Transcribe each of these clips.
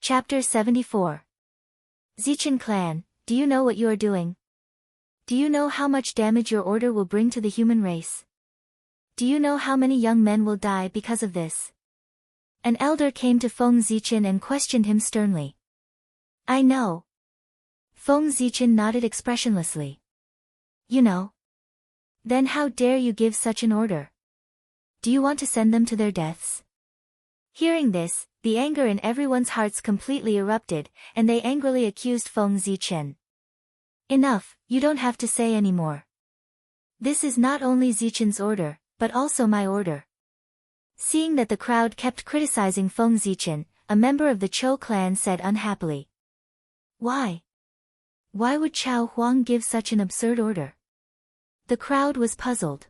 Chapter 74. Zichen clan, do you know what you are doing? Do you know how much damage your order will bring to the human race? Do you know how many young men will die because of this? An elder came to Feng Zichen and questioned him sternly. I know. Feng Zichen nodded expressionlessly. You know? Then how dare you give such an order? Do you want to send them to their deaths? Hearing this, the anger in everyone's hearts completely erupted, and they angrily accused Feng Zichen. Enough, you don't have to say any more. This is not only Zichen's order, but also my order. Seeing that the crowd kept criticizing Feng Zichen, a member of the Chou clan said unhappily. Why? Why would Chao Huang give such an absurd order? The crowd was puzzled.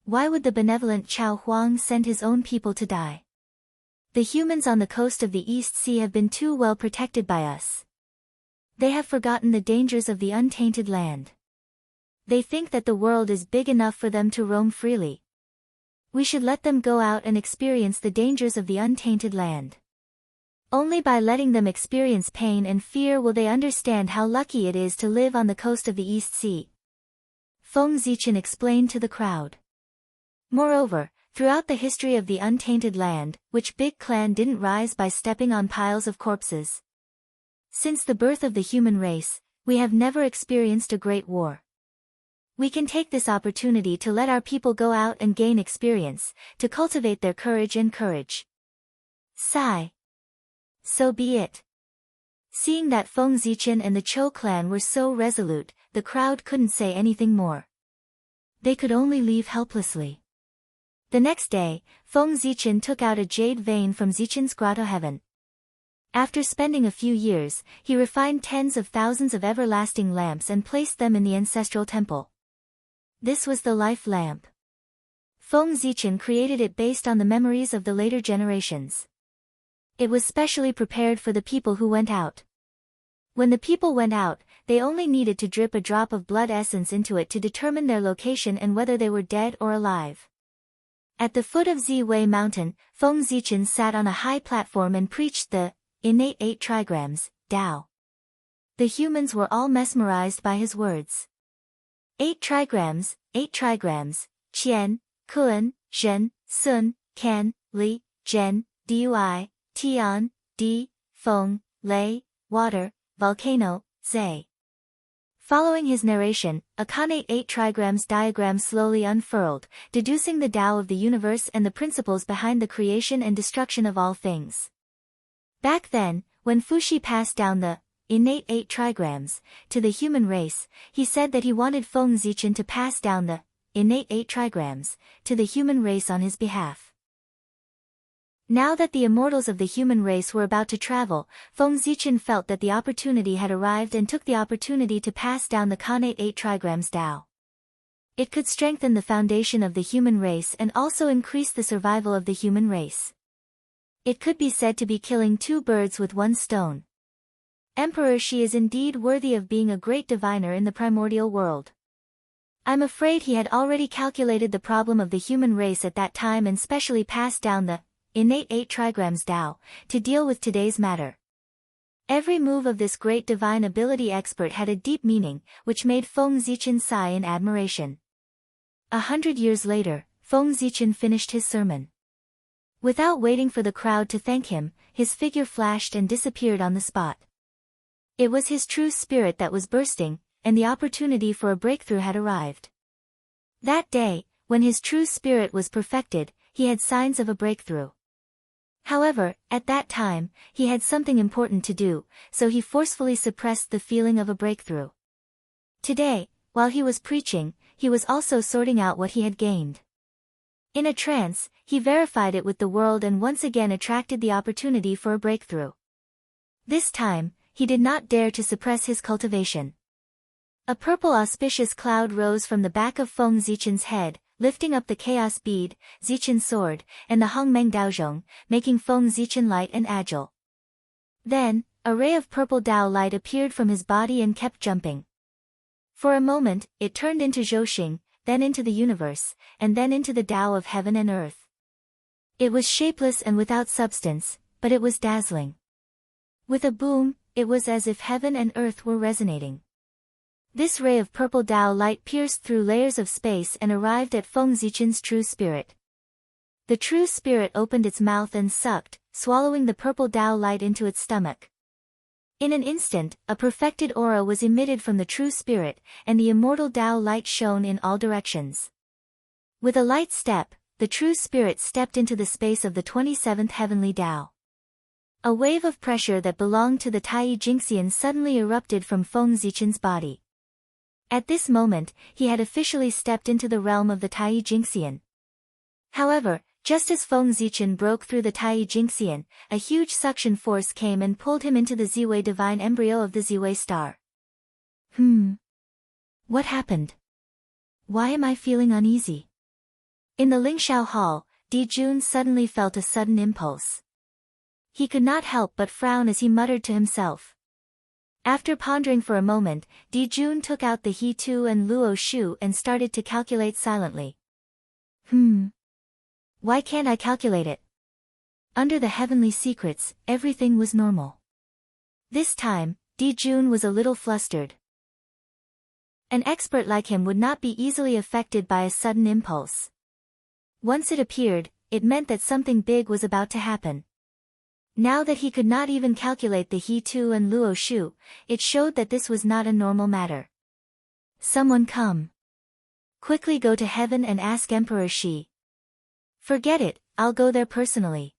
Why would the benevolent Chao Huang send his own people to die? The humans on the coast of the East Sea have been too well protected by us. They have forgotten the dangers of the untainted land. They think that the world is big enough for them to roam freely. We should let them go out and experience the dangers of the untainted land. Only by letting them experience pain and fear will they understand how lucky it is to live on the coast of the East Sea. Feng Zichen explained to the crowd. Moreover, throughout the history of the untainted land, which big clan didn't rise by stepping on piles of corpses? Since the birth of the human race, we have never experienced a great war. We can take this opportunity to let our people go out and gain experience, to cultivate their courage and courage. Sigh. So be it. Seeing that Feng Zichen and the Chou clan were so resolute, the crowd couldn't say anything more. They could only leave helplessly. The next day, Feng Zichen took out a jade vein from Zichen's grotto heaven. After spending a few years, he refined tens of thousands of everlasting lamps and placed them in the ancestral temple. This was the life lamp. Feng Zichen created it based on the memories of the later generations. It was specially prepared for the people who went out. When the people went out, they only needed to drip a drop of blood essence into it to determine their location and whether they were dead or alive. At the foot of Ziwei Mountain, Feng Zichen sat on a high platform and preached the innate 8 trigrams, Tao. The humans were all mesmerized by his words. 8 trigrams, Qian, Kun, Zhen, Sun, Kan, Li, Zhen, Dui, Tian, Di, Feng, Lei, water, volcano, Zai. Following his narration, a connate 8 trigrams diagram slowly unfurled, deducing the Tao of the universe and the principles behind the creation and destruction of all things. Back then, when Fuxi passed down the innate 8 trigrams to the human race, he said that he wanted Feng Zichen to pass down the innate 8 trigrams to the human race on his behalf. Now that the immortals of the human race were about to travel, Feng Zichen felt that the opportunity had arrived and took the opportunity to pass down the connate 8 trigrams Tao. It could strengthen the foundation of the human race and also increase the survival of the human race. It could be said to be killing 2 birds with 1 stone. Emperor Shi is indeed worthy of being a great diviner in the primordial world. I'm afraid he had already calculated the problem of the human race at that time and specially passed down the innate 8 trigrams Tao to deal with today's matter. Every move of this great divine ability expert had a deep meaning, which made Feng Zichen sigh in admiration. 100 years later, Feng Zichen finished his sermon. Without waiting for the crowd to thank him, his figure flashed and disappeared on the spot. It was his true spirit that was bursting, and the opportunity for a breakthrough had arrived. That day, when his true spirit was perfected, he had signs of a breakthrough. However, at that time, he had something important to do, so he forcefully suppressed the feeling of a breakthrough. Today, while he was preaching, he was also sorting out what he had gained. In a trance, he verified it with the world and once again attracted the opportunity for a breakthrough. This time, he did not dare to suppress his cultivation. A purple auspicious cloud rose from the back of Feng Zichen's head, lifting up the chaos bead, Zichen's sword, and the Hongmeng Daozhong, making Feng Zichen light and agile. Then, a ray of purple Dao light appeared from his body and kept jumping. For a moment, it turned into Zhouxing, then into the universe, and then into the Tao of heaven and earth. It was shapeless and without substance, but it was dazzling. With a boom, it was as if heaven and earth were resonating. This ray of purple Tao light pierced through layers of space and arrived at Feng Zichen's true spirit. The true spirit opened its mouth and sucked, swallowing the purple Tao light into its stomach. In an instant, a perfected aura was emitted from the true spirit, and the immortal Tao light shone in all directions. With a light step, the true spirit stepped into the space of the 27th heavenly Tao. A wave of pressure that belonged to the Tai Jingxian suddenly erupted from Feng Zichen's body. At this moment, he had officially stepped into the realm of the Tai Jingxian. However, just as Feng Zichen broke through the Tai Jingxian, a huge suction force came and pulled him into the Ziwei divine embryo of the Ziwei star. What happened? Why am I feeling uneasy? In the Lingxiao Hall, Di Jun suddenly felt a sudden impulse. He could not help but frown as he muttered to himself. After pondering for a moment, Di Jun took out the He Tu and Luo Shu and started to calculate silently. Why can't I calculate it? Under the heavenly secrets, everything was normal. This time, Di Jun was a little flustered. An expert like him would not be easily affected by a sudden impulse. Once it appeared, it meant that something big was about to happen. Now that he could not even calculate the He Tu and Luo Shu, it showed that this was not a normal matter. Someone come. Quickly go to heaven and ask Emperor Shi. Forget it, I'll go there personally.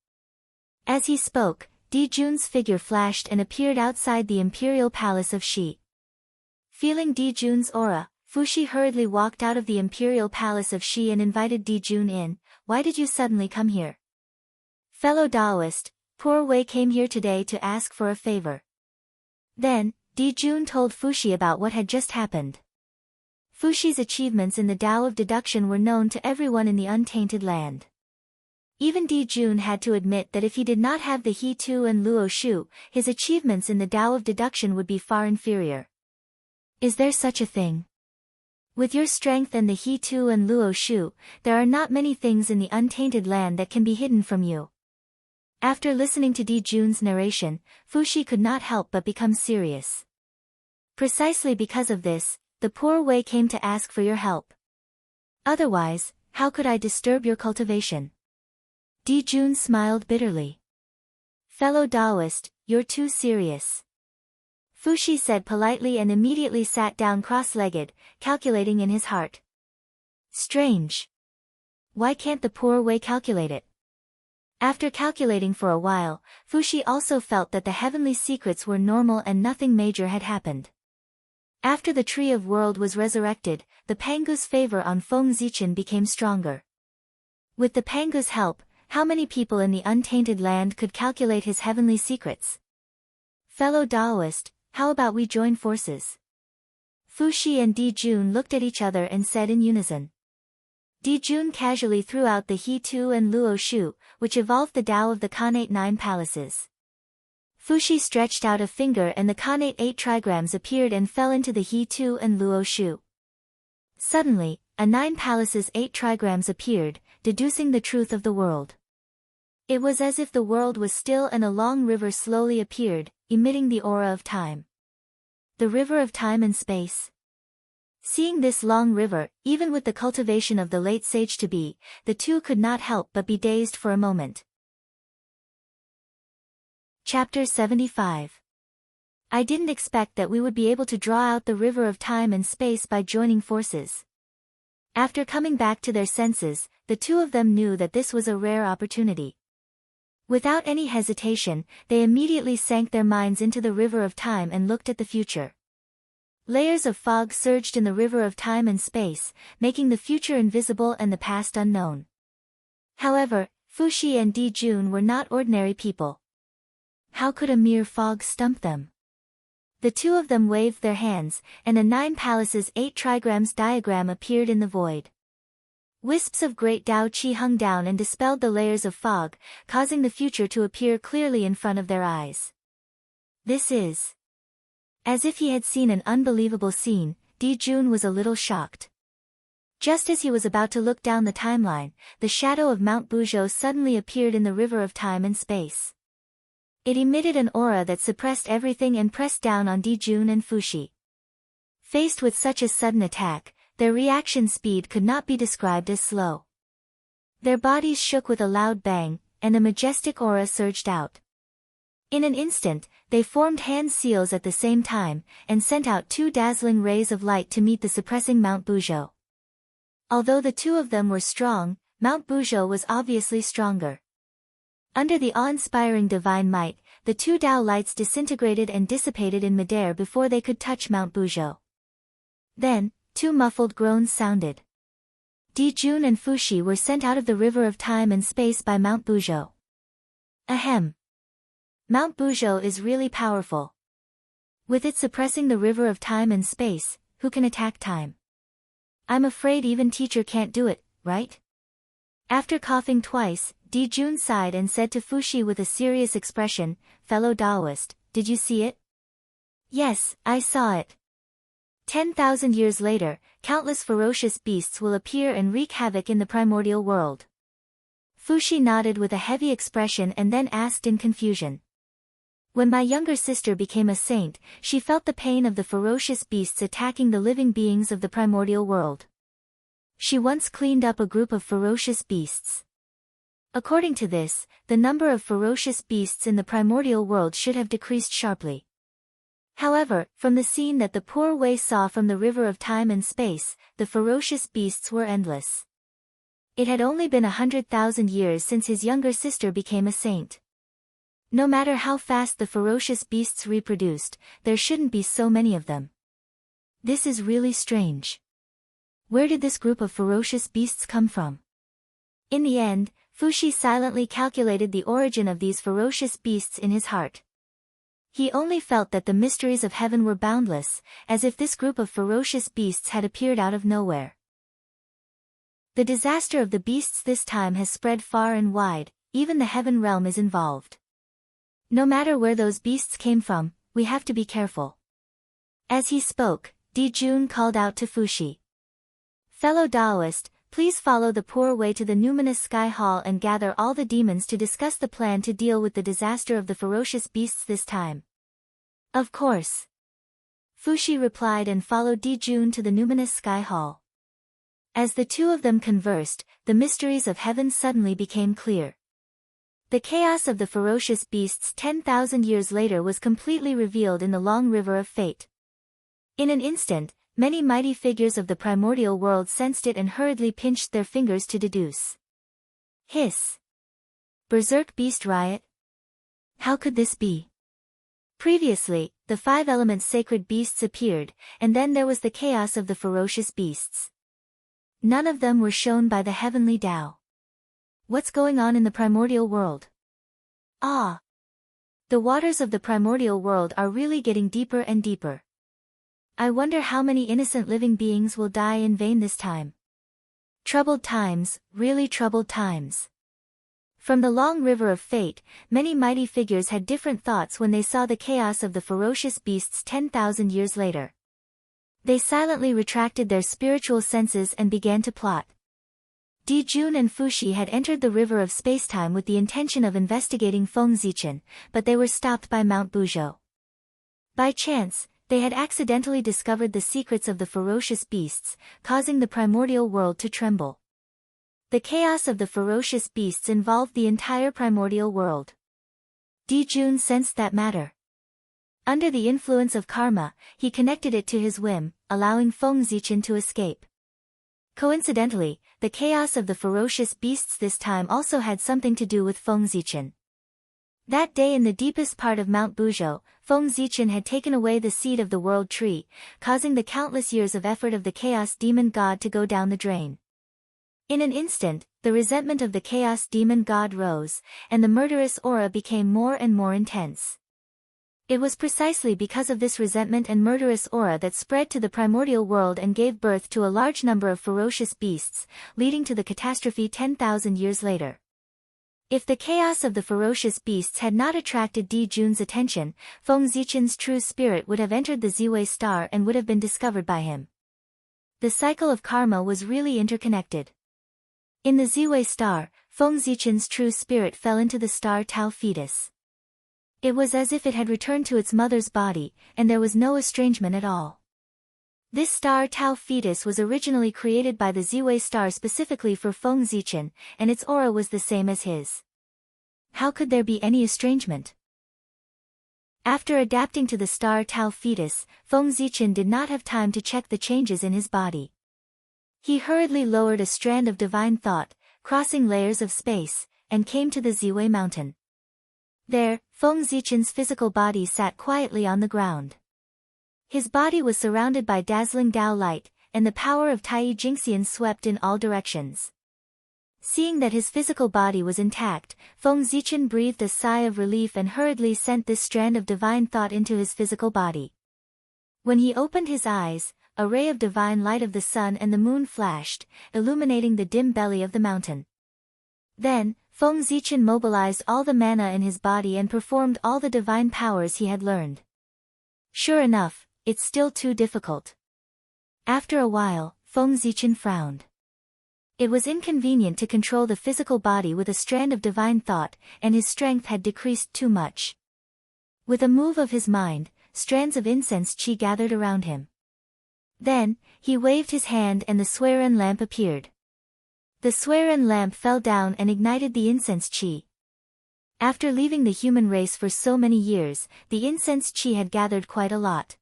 As he spoke, Di Jun's figure flashed and appeared outside the imperial palace of Shi. Feeling Di Jun's aura, Fuxi hurriedly walked out of the imperial palace of Shi and invited Di Jun in. Why did you suddenly come here? Fellow Taoist, Poor Wei came here today to ask for a favor. Then, Di Jun told Fuxi about what had just happened. Fuxi's achievements in the Tao of deduction were known to everyone in the untainted land. Even Di Jun had to admit that if he did not have the He Tu and Luo Shu, his achievements in the Tao of deduction would be far inferior. Is there such a thing? With your strength and the He Tu and Luo Shu, there are not many things in the untainted land that can be hidden from you. After listening to Di Jun's narration, Fuxi could not help but become serious. Precisely because of this, the poor Wei came to ask for your help. Otherwise, how could I disturb your cultivation? Di Jun smiled bitterly. Fellow Taoist, you're too serious. Fuxi said politely and immediately sat down cross-legged, calculating in his heart. Strange. Why can't the poor Wei calculate it? After calculating for a while, Fuxi also felt that the heavenly secrets were normal and nothing major had happened. After the Tree of World was resurrected, the Pangu's favor on Feng Zichen became stronger. With the Pangu's help, how many people in the untainted land could calculate his heavenly secrets? Fellow Taoist, how about we join forces? Fuxi and Di Jun looked at each other and said in unison. Di Jun casually threw out the He Tu and Luo Shu, which evolved the Tao of the Khanate 9 palaces. Fuxi stretched out a finger and the Khanate 8 trigrams appeared and fell into the He Tu and Luo Shu. Suddenly, a 9 palaces 8 trigrams appeared, deducing the truth of the world. It was as if the world was still and a long river slowly appeared, emitting the aura of time. The river of time and space. Seeing this long river, even with the cultivation of the late sage-to-be, the two could not help but be dazed for a moment. Chapter 75. I didn't expect that we would be able to draw out the river of time and space by joining forces. After coming back to their senses, the two of them knew that this was a rare opportunity. Without any hesitation, they immediately sank their minds into the river of time and looked at the future. Layers of fog surged in the river of time and space, making the future invisible and the past unknown. However, Fuxi and Di Jun were not ordinary people. How could a mere fog stump them? The two of them waved their hands, and a 9 palaces 8 trigrams diagram appeared in the void. Wisps of great Tao Qi hung down and dispelled the layers of fog, causing the future to appear clearly in front of their eyes. This is... As if he had seen an unbelievable scene, Di Jun was a little shocked. Just as he was about to look down the timeline, the shadow of Mount Buzhou suddenly appeared in the river of time and space. It emitted an aura that suppressed everything and pressed down on Dijun and Fushi. Faced with such a sudden attack, their reaction speed could not be described as slow. Their bodies shook with a loud bang, and a majestic aura surged out. In an instant, they formed hand seals at the same time, and sent out two dazzling rays of light to meet the suppressing Mount Buzhou. Although the two of them were strong, Mount Buzhou was obviously stronger. Under the awe-inspiring divine might, the two Tao lights disintegrated and dissipated in midair before they could touch Mount Buzhou. Then, two muffled groans sounded. Dijun and Fushi were sent out of the river of time and space by Mount Buzhou. Ahem. Mount Buzhou is really powerful. With it suppressing the river of time and space, who can attack time? I'm afraid even teacher can't do it, right? After coughing twice, Dijun sighed and said to Fushi with a serious expression, "Fellow Taoist, did you see it?" "Yes, I saw it. 10,000 years later, countless ferocious beasts will appear and wreak havoc in the primordial world." Fushi nodded with a heavy expression and then asked in confusion. "When my younger sister became a saint, she felt the pain of the ferocious beasts attacking the living beings of the primordial world. She once cleaned up a group of ferocious beasts. According to this, the number of ferocious beasts in the primordial world should have decreased sharply. However, from the scene that the poor Wei saw from the river of time and space, the ferocious beasts were endless. It had only been 100,000 years since his younger sister became a saint. No matter how fast the ferocious beasts reproduced, there shouldn't be so many of them. This is really strange. Where did this group of ferocious beasts come from?" In the end, Fushi silently calculated the origin of these ferocious beasts in his heart. He only felt that the mysteries of heaven were boundless, as if this group of ferocious beasts had appeared out of nowhere. The disaster of the beasts this time has spread far and wide, even the heaven realm is involved. No matter where those beasts came from, we have to be careful. As he spoke, Dijun called out to Fushi. "Fellow Taoist, please follow the poor Wei to the numinous sky hall and gather all the demons to discuss the plan to deal with the disaster of the ferocious beasts this time." "Of course." Fushi replied and followed Dijun to the numinous sky hall. As the two of them conversed, the mysteries of heaven suddenly became clear. The chaos of the ferocious beasts 10,000 years later was completely revealed in the long river of fate. In an instant, many mighty figures of the primordial world sensed it and hurriedly pinched their fingers to deduce. Hiss! Berserk beast riot? How could this be? Previously, the five elements sacred beasts appeared, and then there was the chaos of the ferocious beasts. None of them were shown by the heavenly Tao. What's going on in the primordial world? Ah! The waters of the primordial world are really getting deeper and deeper. I wonder how many innocent living beings will die in vain this time. Troubled times, really troubled times. From the long river of fate, many mighty figures had different thoughts when they saw the chaos of the ferocious beasts 10,000 years later. They silently retracted their spiritual senses and began to plot. Dijun and Fushi had entered the river of spacetime with the intention of investigating Feng Zichen, but they were stopped by Mount Buzhou. By chance, they had accidentally discovered the secrets of the ferocious beasts, causing the primordial world to tremble. The chaos of the ferocious beasts involved the entire primordial world. Dijun sensed that matter. Under the influence of karma, he connected it to his whim, allowing Feng Zichen to escape. Coincidentally, the chaos of the ferocious beasts this time also had something to do with Feng Zichen. That day in the deepest part of Mount Buzhou, Feng Zichen had taken away the seed of the world tree, causing the countless years of effort of the chaos demon god to go down the drain. In an instant, the resentment of the chaos demon god rose, and the murderous aura became more and more intense. It was precisely because of this resentment and murderous aura that spread to the primordial world and gave birth to a large number of ferocious beasts, leading to the catastrophe 10,000 years later. If the chaos of the ferocious beasts had not attracted Dijun's attention, Feng Zichen's true spirit would have entered the Ziwei star and would have been discovered by him. The cycle of karma was really interconnected. In the Ziwei star, Feng Zichen's true spirit fell into the star Tau fetus. It was as if it had returned to its mother's body, and there was no estrangement at all. This star Tau fetus was originally created by the Ziwei star specifically for Feng Zichen, and its aura was the same as his. How could there be any estrangement? After adapting to the star Tau fetus, Feng Zichen did not have time to check the changes in his body. He hurriedly lowered a strand of divine thought, crossing layers of space, and came to the Ziwei mountain. There, Feng Zichen's physical body sat quietly on the ground. His body was surrounded by dazzling Dao light, and the power of Tai Jingxian swept in all directions. Seeing that his physical body was intact, Feng Zichen breathed a sigh of relief and hurriedly sent this strand of divine thought into his physical body. When he opened his eyes, a ray of divine light of the sun and the moon flashed, illuminating the dim belly of the mountain. Then, Feng Zichen mobilized all the mana in his body and performed all the divine powers he had learned. Sure enough, it's still too difficult. After a while, Feng Zichen frowned. It was inconvenient to control the physical body with a strand of divine thought, and his strength had decreased too much. With a move of his mind, strands of incense qi gathered around him. Then, he waved his hand and the Suiren lamp appeared. The Suiren lamp fell down and ignited the incense qi. After leaving the human race for so many years, the incense qi had gathered quite a lot.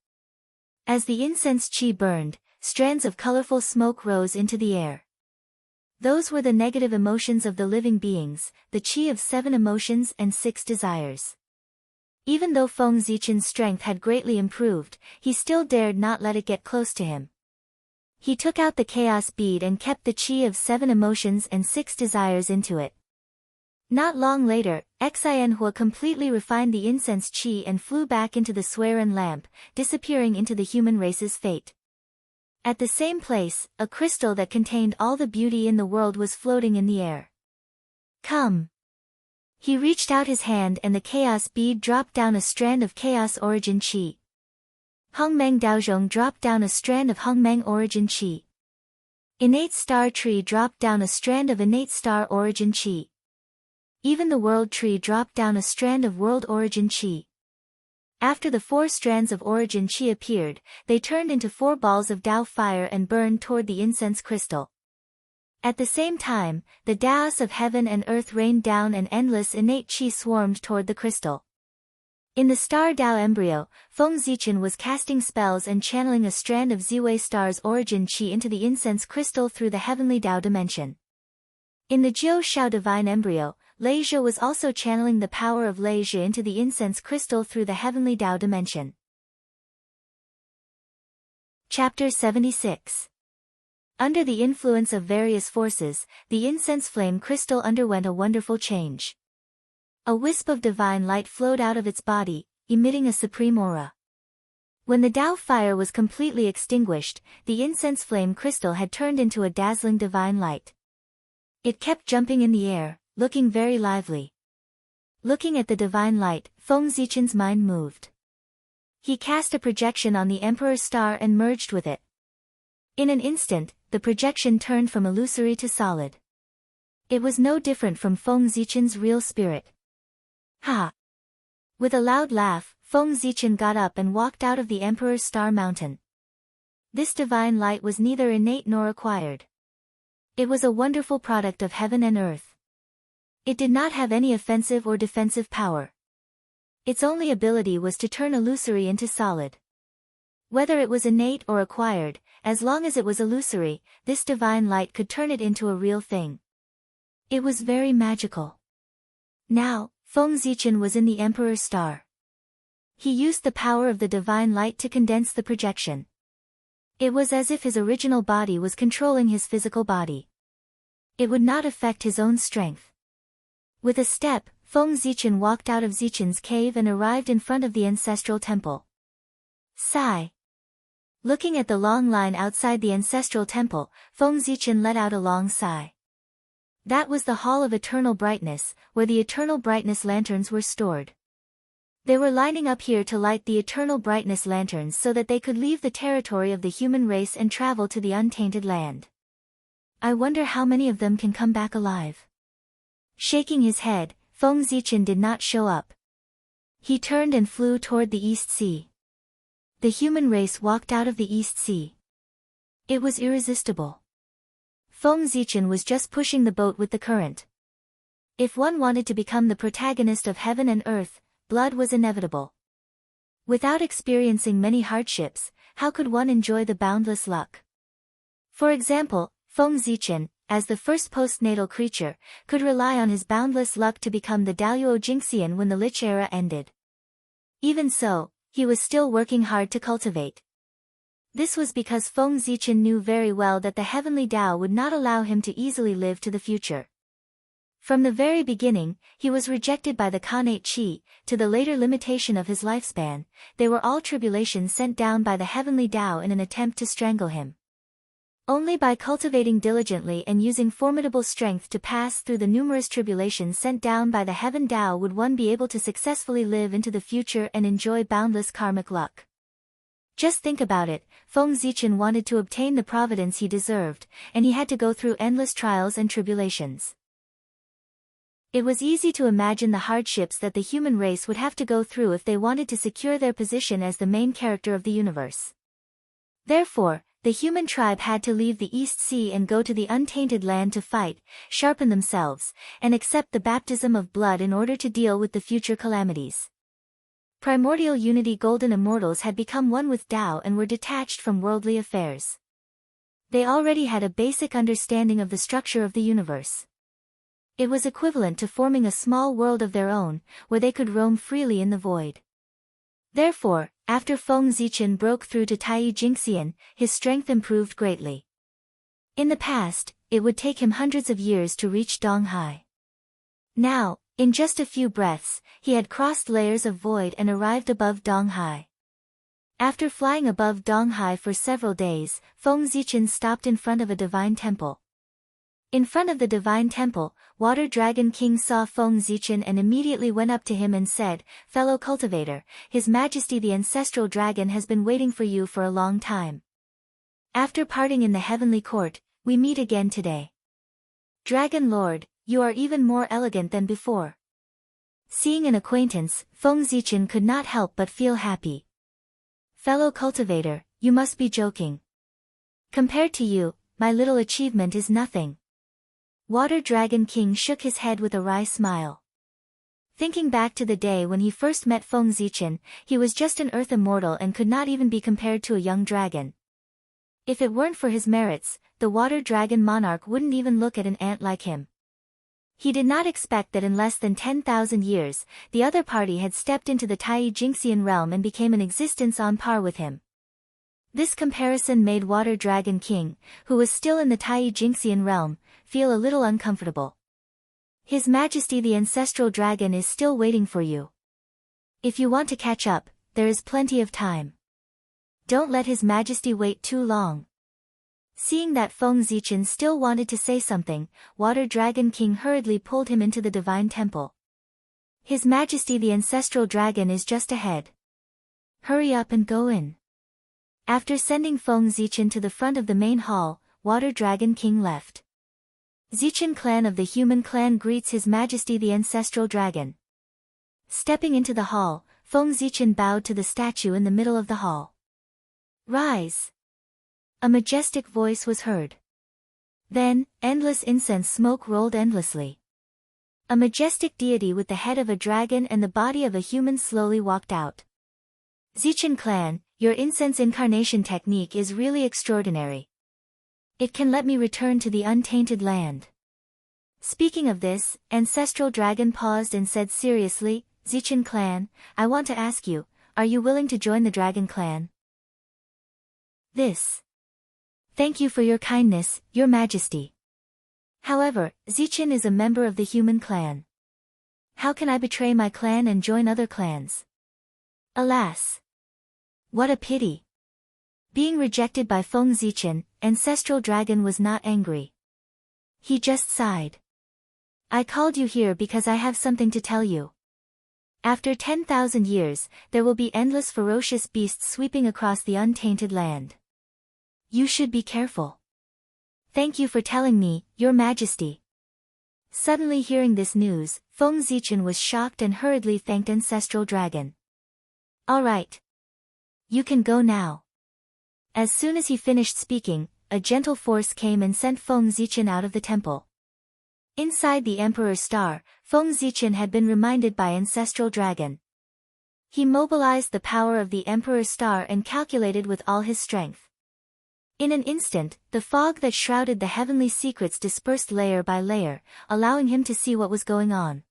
As the incense qi burned, strands of colorful smoke rose into the air. Those were the negative emotions of the living beings, the qi of 7 emotions and 6 desires. Even though Feng Zichen's strength had greatly improved, he still dared not let it get close to him. He took out the chaos bead and kept the qi of 7 emotions and 6 desires into it. Not long later, Xianhua completely refined the incense qi and flew back into the Suiren lamp, disappearing into the human race's fate. At the same place, a crystal that contained all the beauty in the world was floating in the air. Come! He reached out his hand and the chaos bead dropped down a strand of chaos origin qi. Hongmeng Daozhong dropped down a strand of Hongmeng origin qi. Innate star tree dropped down a strand of innate star origin qi. Even the world tree dropped down a strand of world origin qi. After the 4 strands of origin qi appeared, they turned into 4 balls of Dao fire and burned toward the incense crystal. At the same time, the Daos of heaven and earth rained down and endless innate qi swarmed toward the crystal. In the star Dao embryo, Feng Zichen was casting spells and channeling a strand of Ziwei star's origin qi into the incense crystal through the heavenly Dao dimension. In the Jiu Shao divine embryo, Lei Zhe was also channeling the power of Lei Zhe into the incense crystal through the heavenly Dao dimension. Chapter 76. Under the influence of various forces, the incense flame crystal underwent a wonderful change. A wisp of divine light flowed out of its body, emitting a supreme aura. When the Dao fire was completely extinguished, the incense flame crystal had turned into a dazzling divine light. It kept jumping in the air, looking very lively. Looking at the divine light, Feng Zichen's mind moved. He cast a projection on the Emperor's star and merged with it. In an instant, the projection turned from illusory to solid. It was no different from Feng Zichen's real spirit. Ha! With a loud laugh, Feng Zichen got up and walked out of the Emperor's star mountain. This divine light was neither innate nor acquired. It was a wonderful product of heaven and earth. It did not have any offensive or defensive power. Its only ability was to turn illusory into solid. Whether it was innate or acquired, as long as it was illusory, this divine light could turn it into a real thing. It was very magical. Now, Feng Zichen was in the Emperor's star. He used the power of the divine light to condense the projection. It was as if his original body was controlling his physical body. It would not affect his own strength. With a step, Feng Zichen walked out of Zichen's cave and arrived in front of the ancestral temple. Sigh. Looking at the long line outside the ancestral temple, Feng Zichen let out a long sigh. That was the Hall of Eternal Brightness, where the Eternal Brightness lanterns were stored. They were lining up here to light the Eternal Brightness lanterns so that they could leave the territory of the human race and travel to the untainted land. I wonder how many of them can come back alive. Shaking his head, Feng Zichen did not show up. He turned and flew toward the East Sea. The human race walked out of the East Sea. It was irresistible. Feng Zichen was just pushing the boat with the current. If one wanted to become the protagonist of heaven and earth, blood was inevitable. Without experiencing many hardships, how could one enjoy the boundless luck? For example, Feng Zichen, as the first postnatal creature, could rely on his boundless luck to become the Daluo Jingxian when the Lich era ended. Even so, he was still working hard to cultivate. This was because Feng Zichen knew very well that the heavenly Tao would not allow him to easily live to the future. From the very beginning, he was rejected by the Khanate Qi, to the later limitation of his lifespan. They were all tribulations sent down by the heavenly Tao in an attempt to strangle him. Only by cultivating diligently and using formidable strength to pass through the numerous tribulations sent down by the heaven Tao would one be able to successfully live into the future and enjoy boundless karmic luck. Just think about it, Feng Zichen wanted to obtain the providence he deserved, and he had to go through endless trials and tribulations. It was easy to imagine the hardships that the human race would have to go through if they wanted to secure their position as the main character of the universe. Therefore, the human tribe had to leave the East Sea and go to the untainted land to fight, sharpen themselves, and accept the baptism of blood in order to deal with the future calamities. Primordial Unity Golden Immortals had become one with Tao and were detached from worldly affairs. They already had a basic understanding of the structure of the universe. It was equivalent to forming a small world of their own, where they could roam freely in the void. Therefore, after Feng Zichen broke through to Tai Jingxian, his strength improved greatly. In the past, it would take him hundreds of years to reach Donghai. Now, in just a few breaths, he had crossed layers of void and arrived above Donghai. After flying above Donghai for several days, Feng Zichen stopped in front of a divine temple. In front of the divine temple, Water Dragon King saw Feng Zichen and immediately went up to him and said, "Fellow cultivator, His Majesty the Ancestral Dragon has been waiting for you for a long time. After parting in the heavenly court, we meet again today. Dragon Lord, you are even more elegant than before." Seeing an acquaintance, Feng Zichen could not help but feel happy. "Fellow cultivator, you must be joking. Compared to you, my little achievement is nothing." Water Dragon King shook his head with a wry smile. Thinking back to the day when he first met Feng Zichen, he was just an earth immortal and could not even be compared to a young dragon. If it weren't for his merits, the Water Dragon Monarch wouldn't even look at an ant like him. He did not expect that in less than 10,000 years, the other party had stepped into the Tai Jingxian realm and became an existence on par with him. This comparison made Water Dragon King, who was still in the Tai Jingxian realm, feel a little uncomfortable. His Majesty the Ancestral Dragon is still waiting for you. If you want to catch up, there is plenty of time. Don't let His Majesty wait too long. Seeing that Feng Zichen still wanted to say something, Water Dragon King hurriedly pulled him into the divine temple. His Majesty the Ancestral Dragon is just ahead. Hurry up and go in. After sending Feng Zichen to the front of the main hall, Water Dragon King left. Zichen clan of the human clan greets His Majesty the Ancestral Dragon. Stepping into the hall, Feng Zichen bowed to the statue in the middle of the hall. "Rise!" A majestic voice was heard. Then, endless incense smoke rolled endlessly. A majestic deity with the head of a dragon and the body of a human slowly walked out. "Zichen clan, your incense incarnation technique is really extraordinary. It can let me return to the untainted land." Speaking of this, Ancestral Dragon paused and said seriously, "Zichen clan, I want to ask you, are you willing to join the Dragon clan?" Thank you for your kindness, Your Majesty. However, Zichen is a member of the human clan. How can I betray my clan and join other clans? Alas! What a pity! Being rejected by Feng Zichen, Ancestral Dragon was not angry. He just sighed. "I called you here because I have something to tell you. After 10,000 years, there will be endless ferocious beasts sweeping across the untainted land. You should be careful. Thank you for telling me, Your Majesty." Suddenly hearing this news, Feng Zichen was shocked and hurriedly thanked Ancestral Dragon. All right. You can go now. As soon as he finished speaking, a gentle force came and sent Feng Zichen out of the temple. Inside the Emperor's star, Feng Zichen had been reminded by Ancestral Dragon. He mobilized the power of the Emperor's star and calculated with all his strength. In an instant, the fog that shrouded the heavenly secrets dispersed layer by layer, allowing him to see what was going on.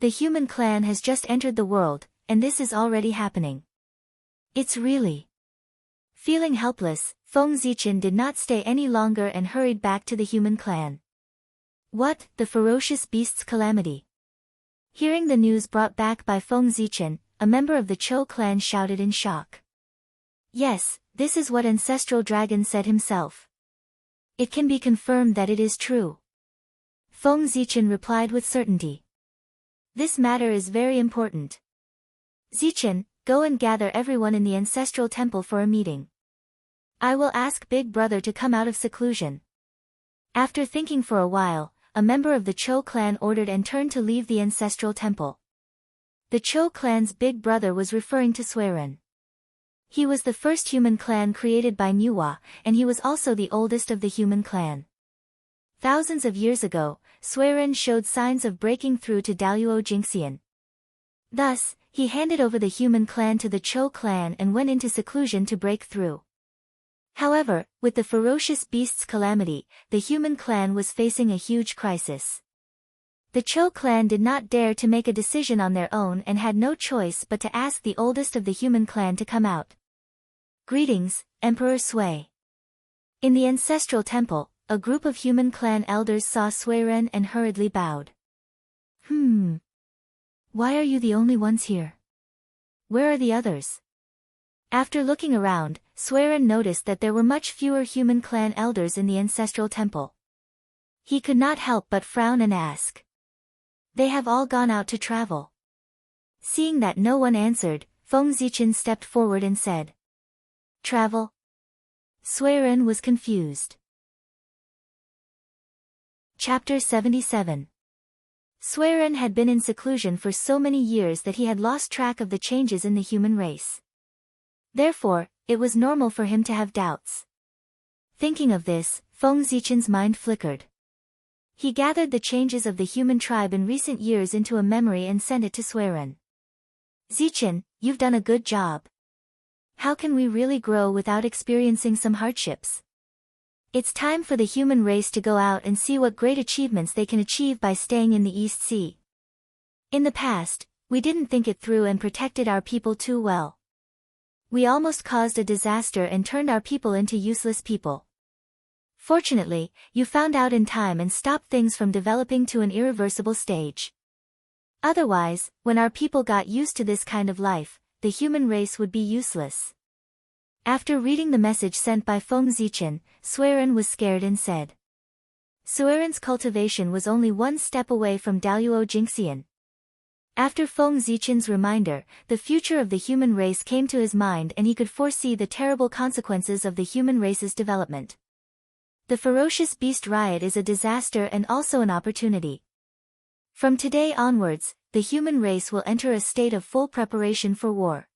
The human clan has just entered the world, and this is already happening. It's really... Feeling helpless, Feng Zichen did not stay any longer and hurried back to the human clan. What, the ferocious beast's calamity? Hearing the news brought back by Feng Zichen, a member of the Chou clan shouted in shock. Yes, this is what Ancestral Dragon said himself. It can be confirmed that it is true. Feng Zichen replied with certainty. This matter is very important. Zichen, go and gather everyone in the Ancestral Temple for a meeting. I will ask Big Brother to come out of seclusion. After thinking for a while, a member of the Chou clan ordered and turned to leave the Ancestral Temple. The Chou clan's Big Brother was referring to Suiren. He was the first human clan created by Nuwa, and he was also the oldest of the human clan. Thousands of years ago, Suiren showed signs of breaking through to Daluo Jingxian. Thus, he handed over the human clan to the Chou clan and went into seclusion to break through. However, with the ferocious beast's calamity, the human clan was facing a huge crisis. The Chou clan did not dare to make a decision on their own and had no choice but to ask the oldest of the human clan to come out. Greetings, Emperor Sui. In the Ancestral Temple, a group of human clan elders saw Suiren and hurriedly bowed. Why are you the only ones here? Where are the others? After looking around, Suiren noticed that there were much fewer human clan elders in the Ancestral Temple. He could not help but frown and ask. They have all gone out to travel. Seeing that no one answered, Feng Zichen stepped forward and said. Travel? Suiren was confused. Chapter 77. Suiren had been in seclusion for so many years that he had lost track of the changes in the human race. Therefore, it was normal for him to have doubts. Thinking of this, Feng Zichen's mind flickered. He gathered the changes of the human tribe in recent years into a memory and sent it to Suiren. Zichen, you've done a good job. How can we really grow without experiencing some hardships? It's time for the human race to go out and see what great achievements they can achieve by staying in the East Sea. In the past, we didn't think it through and protected our people too well. We almost caused a disaster and turned our people into useless people. Fortunately, you found out in time and stopped things from developing to an irreversible stage. Otherwise, when our people got used to this kind of life, the human race would be useless. After reading the message sent by Feng Zichen, Suiren was scared and said. Suiren's cultivation was only one step away from Daluo Jingxian. After Feng Zichen's reminder, the future of the human race came to his mind and he could foresee the terrible consequences of the human race's development. The ferocious beast riot is a disaster and also an opportunity. From today onwards, the human race will enter a state of full preparation for war.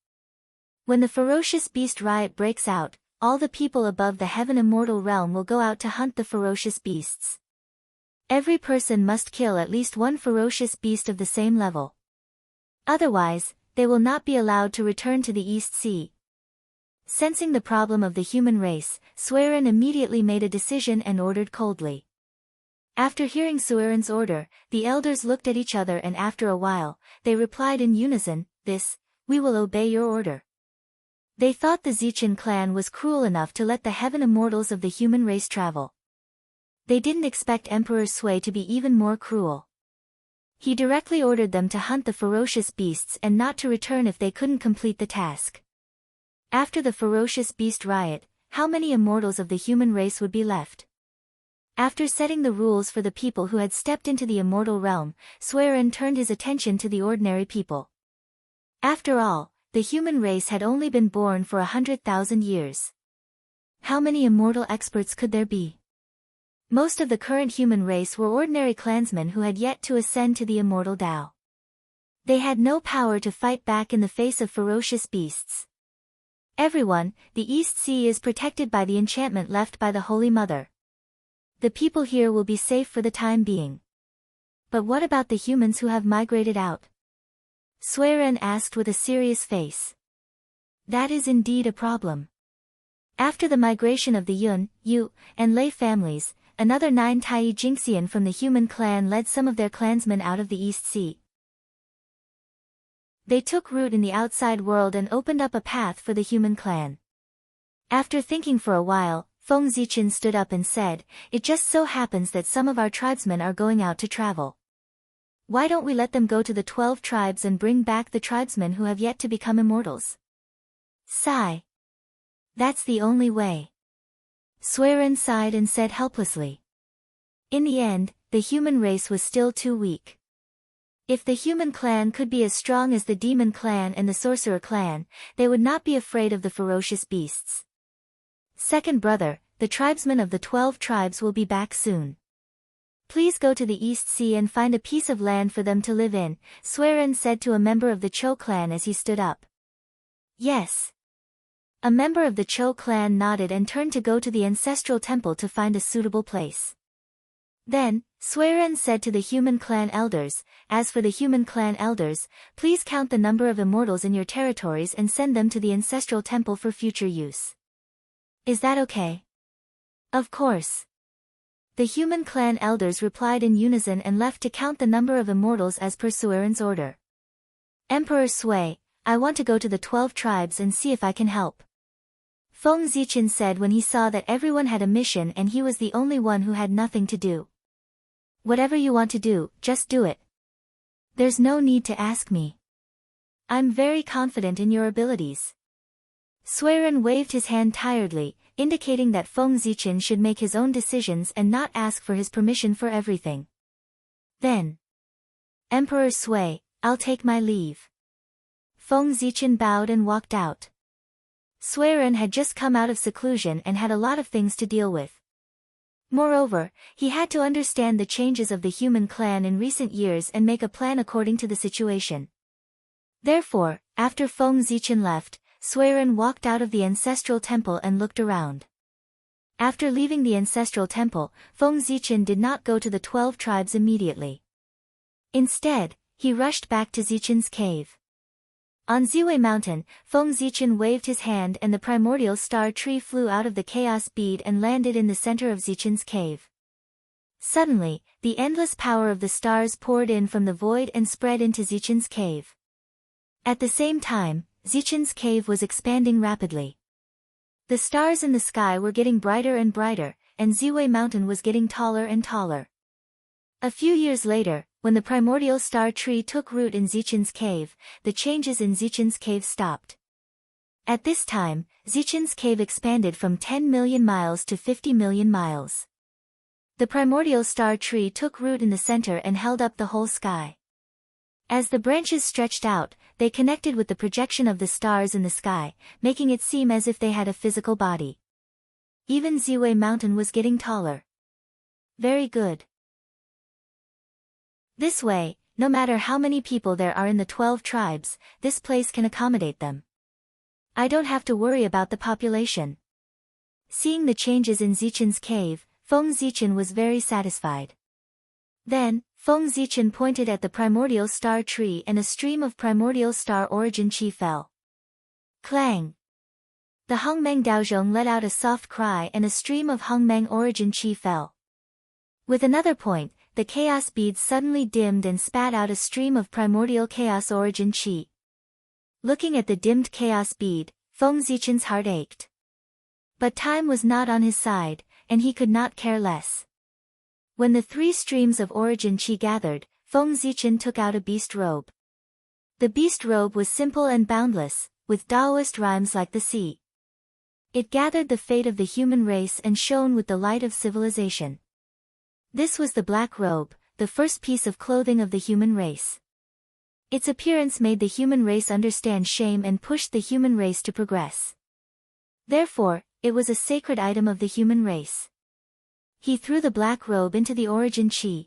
When the ferocious beast riot breaks out, all the people above the heaven immortal realm will go out to hunt the ferocious beasts. Every person must kill at least one ferocious beast of the same level. Otherwise, they will not be allowed to return to the East Sea. Sensing the problem of the human race, Suiren immediately made a decision and ordered coldly. After hearing Suiren's order, the elders looked at each other and after a while, they replied in unison, we will obey your order. They thought the Zichen clan was cruel enough to let the heaven immortals of the human race travel. They didn't expect Emperor Sui to be even more cruel. He directly ordered them to hunt the ferocious beasts and not to return if they couldn't complete the task. After the ferocious beast riot, how many immortals of the human race would be left? After setting the rules for the people who had stepped into the immortal realm, Suiren turned his attention to the ordinary people. After all, the human race had only been born for 100,000 years. How many immortal experts could there be? Most of the current human race were ordinary clansmen who had yet to ascend to the immortal Tao. They had no power to fight back in the face of ferocious beasts. Everyone, the East Sea is protected by the enchantment left by the Holy Mother. The people here will be safe for the time being. But what about the humans who have migrated out? Suiren asked with a serious face. That is indeed a problem. After the migration of the Yun, Yu, and Lei families, another 9 Tai Jingxian from the human clan led some of their clansmen out of the East Sea. They took root in the outside world and opened up a path for the human clan. After thinking for a while, Feng Zichen stood up and said, "It just so happens that some of our tribesmen are going out to travel. Why don't we let them go to the 12 tribes and bring back the tribesmen who have yet to become immortals?" Sigh. That's the only way. Suiren sighed and said helplessly. In the end, the human race was still too weak. If the human clan could be as strong as the demon clan and the sorcerer clan, they would not be afraid of the ferocious beasts. Second brother, the tribesmen of the 12 tribes will be back soon. Please go to the East Sea and find a piece of land for them to live in, Suiren said to a member of the Chou clan as he stood up. Yes. A member of the Chou clan nodded and turned to go to the ancestral temple to find a suitable place. Then, Suiren said to the human clan elders, "As for the human clan elders, please count the number of immortals in your territories and send them to the ancestral temple for future use." Is that okay? Of course. The human clan elders replied in unison and left to count the number of immortals as per Suiren's order. Emperor Sui, I want to go to the 12 tribes and see if I can help. Feng Zichen said when he saw that everyone had a mission and he was the only one who had nothing to do. Whatever you want to do, just do it. There's no need to ask me. I'm very confident in your abilities. Suiren waved his hand tiredly, indicating that Feng Zichen should make his own decisions and not ask for his permission for everything. Then, Emperor Sui, I'll take my leave. Feng Zichen bowed and walked out. Suiren had just come out of seclusion and had a lot of things to deal with. Moreover, he had to understand the changes of the human clan in recent years and make a plan according to the situation. Therefore, after Feng Zichen left, Suiren walked out of the ancestral temple and looked around. After leaving the ancestral temple, Feng Zichen did not go to the 12 tribes immediately. Instead, he rushed back to Zichen's cave. On Ziwei Mountain, Feng Zichen waved his hand and the primordial star tree flew out of the chaos bead and landed in the center of Zichen's cave. Suddenly, the endless power of the stars poured in from the void and spread into Zichen's cave. At the same time, Zichen's cave was expanding rapidly. The stars in the sky were getting brighter and brighter, and Ziwei Mountain was getting taller and taller. A few years later, when the primordial star tree took root in Zichen's cave, the changes in Zichen's cave stopped. At this time, Zichen's cave expanded from 10 million miles to 50 million miles. The primordial star tree took root in the center and held up the whole sky. As the branches stretched out, they connected with the projection of the stars in the sky, making it seem as if they had a physical body. Even Ziwei Mountain was getting taller. Very good. This way, no matter how many people there are in the 12 tribes, this place can accommodate them. I don't have to worry about the population. Seeing the changes in Zichen's cave, Feng Zichen was very satisfied. Then, Feng Zichen pointed at the primordial star tree and a stream of primordial star origin chi fell. Clang! The Hongmeng Daozhong let out a soft cry and a stream of Hongmeng origin chi fell. With another point, the chaos bead suddenly dimmed and spat out a stream of primordial chaos origin chi. Looking at the dimmed chaos bead, Feng Zichen's heart ached. But time was not on his side, and he could not care less. When the 3 streams of origin chi gathered, Feng Zichen took out a beast robe. The beast robe was simple and boundless, with Taoist rhymes like the sea. It gathered the fate of the human race and shone with the light of civilization. This was the black robe, the first piece of clothing of the human race. Its appearance made the human race understand shame and pushed the human race to progress. Therefore, it was a sacred item of the human race. he threw the black robe into the origin chi.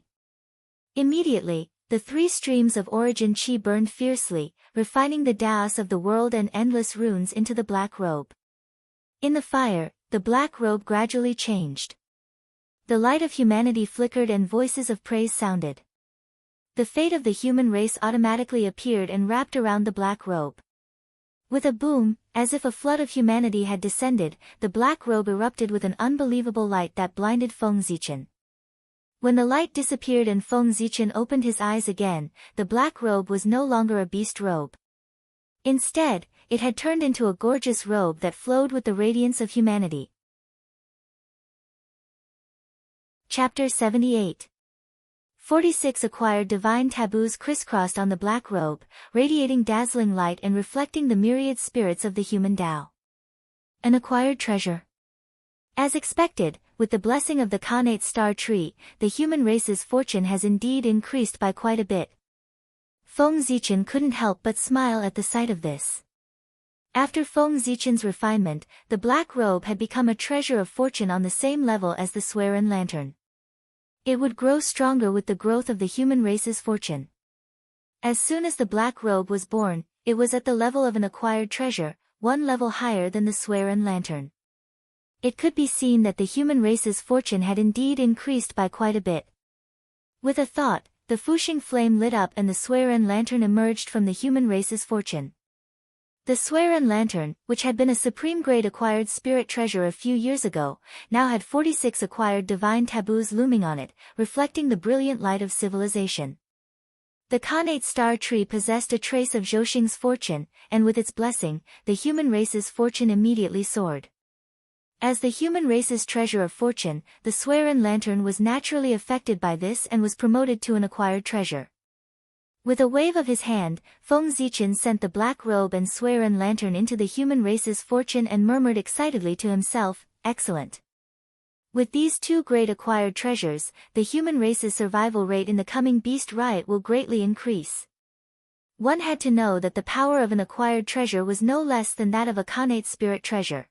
Immediately, the three streams of origin chi burned fiercely, refining the Taos of the world and endless runes into the black robe. In the fire, the black robe gradually changed. The light of humanity flickered and voices of praise sounded. The fate of the human race automatically appeared and wrapped around the black robe. With a boom, as if a flood of humanity had descended, the black robe erupted with an unbelievable light that blinded Feng Zichen. When the light disappeared and Feng Zichen opened his eyes again, the black robe was no longer a beast robe. Instead, it had turned into a gorgeous robe that flowed with the radiance of humanity. Chapter 78. 46 Acquired divine taboos crisscrossed on the black robe, radiating dazzling light and reflecting the myriad spirits of the human Tao. An acquired treasure. As expected, with the blessing of the Khanate star tree, the human race's fortune has indeed increased by quite a bit. Feng Zichen couldn't help but smile at the sight of this. After Feng Zichen's refinement, the black robe had become a treasure of fortune on the same level as the Swearen lantern. It would grow stronger with the growth of the human race's fortune. As soon as the black robe was born, it was at the level of an acquired treasure, one level higher than the Swearen lantern. It could be seen that the human race's fortune had indeed increased by quite a bit. With a thought, the Fuxing flame lit up and the Swearen lantern emerged from the human race's fortune. The Swearen lantern, which had been a supreme grade acquired spirit treasure a few years ago, now had 46 acquired divine taboos looming on it, reflecting the brilliant light of civilization. The Khanate star tree possessed a trace of Zhouxing's fortune, and with its blessing, the human race's fortune immediately soared. As the human race's treasure of fortune, the Swearen lantern was naturally affected by this and was promoted to an acquired treasure. With a wave of his hand, Feng Zichen sent the black robe and Swearen lantern into the human race's fortune and murmured excitedly to himself, "Excellent." With these two great acquired treasures, the human race's survival rate in the coming beast riot will greatly increase. One had to know that the power of an acquired treasure was no less than that of a Khanate spirit treasure.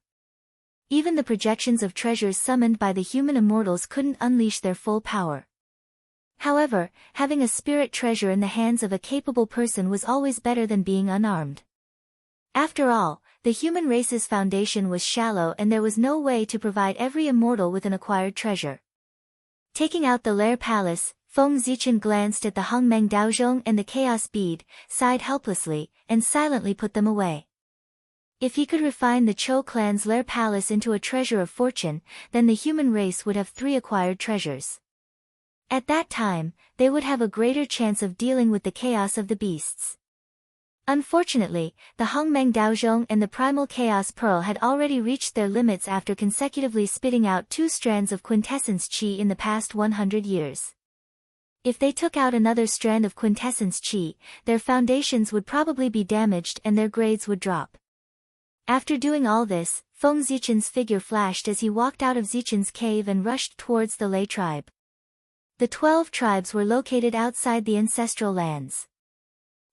Even the projections of treasures summoned by the human immortals couldn't unleash their full power. However, having a spirit treasure in the hands of a capable person was always better than being unarmed. After all, the human race's foundation was shallow and there was no way to provide every immortal with an acquired treasure. Taking out the Lair Palace, Feng Zichen glanced at the Hongmeng Daozhong and the Chaos Bead, sighed helplessly, and silently put them away. If he could refine the Chou clan's Lair Palace into a treasure of fortune, then the human race would have 3 acquired treasures. At that time, they would have a greater chance of dealing with the chaos of the beasts. Unfortunately, the Hongmeng Daozhong and the Primal Chaos Pearl had already reached their limits after consecutively spitting out 2 strands of quintessence chi in the past 100 years. If they took out another strand of quintessence chi, their foundations would probably be damaged and their grades would drop. After doing all this, Feng Zichen's figure flashed as he walked out of Zichen's cave and rushed towards the Lei tribe. The 12 tribes were located outside the ancestral lands.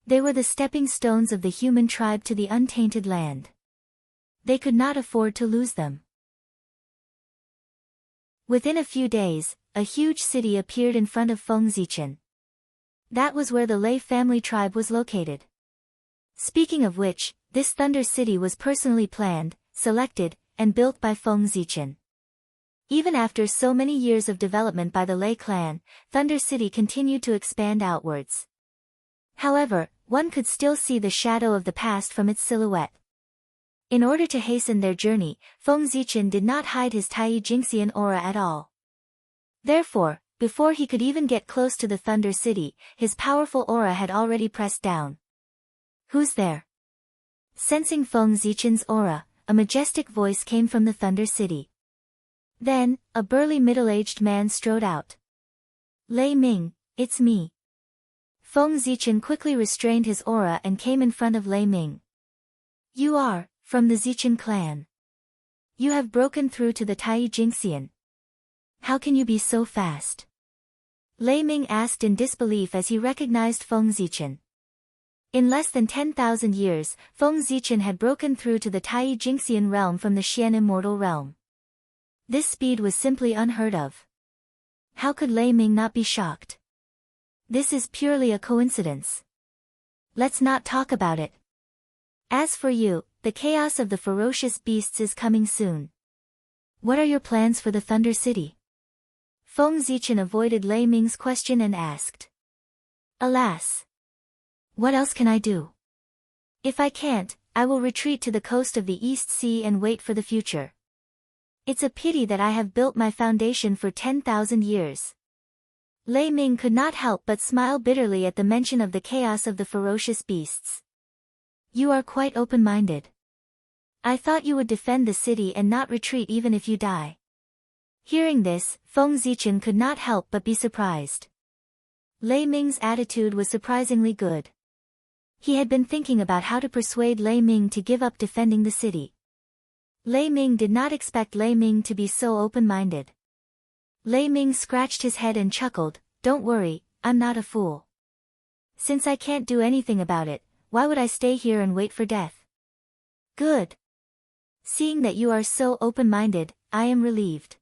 They were the stepping stones of the human tribe to the untainted land. They could not afford to lose them. Within a few days, a huge city appeared in front of Feng Zichen. That was where the Lei family tribe was located. Speaking of which, this Thunder City was personally planned, selected, and built by Feng Zichen. Even after so many years of development by the Lei clan, Thunder City continued to expand outwards. However, one could still see the shadow of the past from its silhouette. In order to hasten their journey, Feng Zichen did not hide his Tai Jingxian aura at all. Therefore, before he could even get close to the Thunder City, his powerful aura had already pressed down. "Who's there?" Sensing Feng Zichen's aura, a majestic voice came from the Thunder City. Then, a burly middle-aged man strode out. "Lei Ming, it's me." Feng Zichen quickly restrained his aura and came in front of Lei Ming. "You are, from the Zichen clan. You have broken through to the Tai Jingxian. How can you be so fast?" Lei Ming asked in disbelief as he recognized Feng Zichen. In less than 10,000 years, Feng Zichen had broken through to the Tai Jingxian realm from the Xian immortal realm. This speed was simply unheard of. How could Lei Ming not be shocked? This is purely a coincidence. Let's not talk about it. As for you, the chaos of the ferocious beasts is coming soon. What are your plans for the Thunder City? Feng Zichen avoided Lei Ming's question and asked. Alas! What else can I do? If I can't, I will retreat to the coast of the East Sea and wait for the future. It's a pity that I have built my foundation for 10,000 years. Lei Ming could not help but smile bitterly at the mention of the chaos of the ferocious beasts. You are quite open-minded. I thought you would defend the city and not retreat even if you die. Hearing this, Feng Zichen could not help but be surprised. Lei Ming's attitude was surprisingly good. He had been thinking about how to persuade Lei Ming to give up defending the city. Lei Ming did not expect Lei Ming to be so open-minded. Lei Ming scratched his head and chuckled, "Don't worry, I'm not a fool. Since I can't do anything about it, why would I stay here and wait for death? Good. Seeing that you are so open-minded, I am relieved."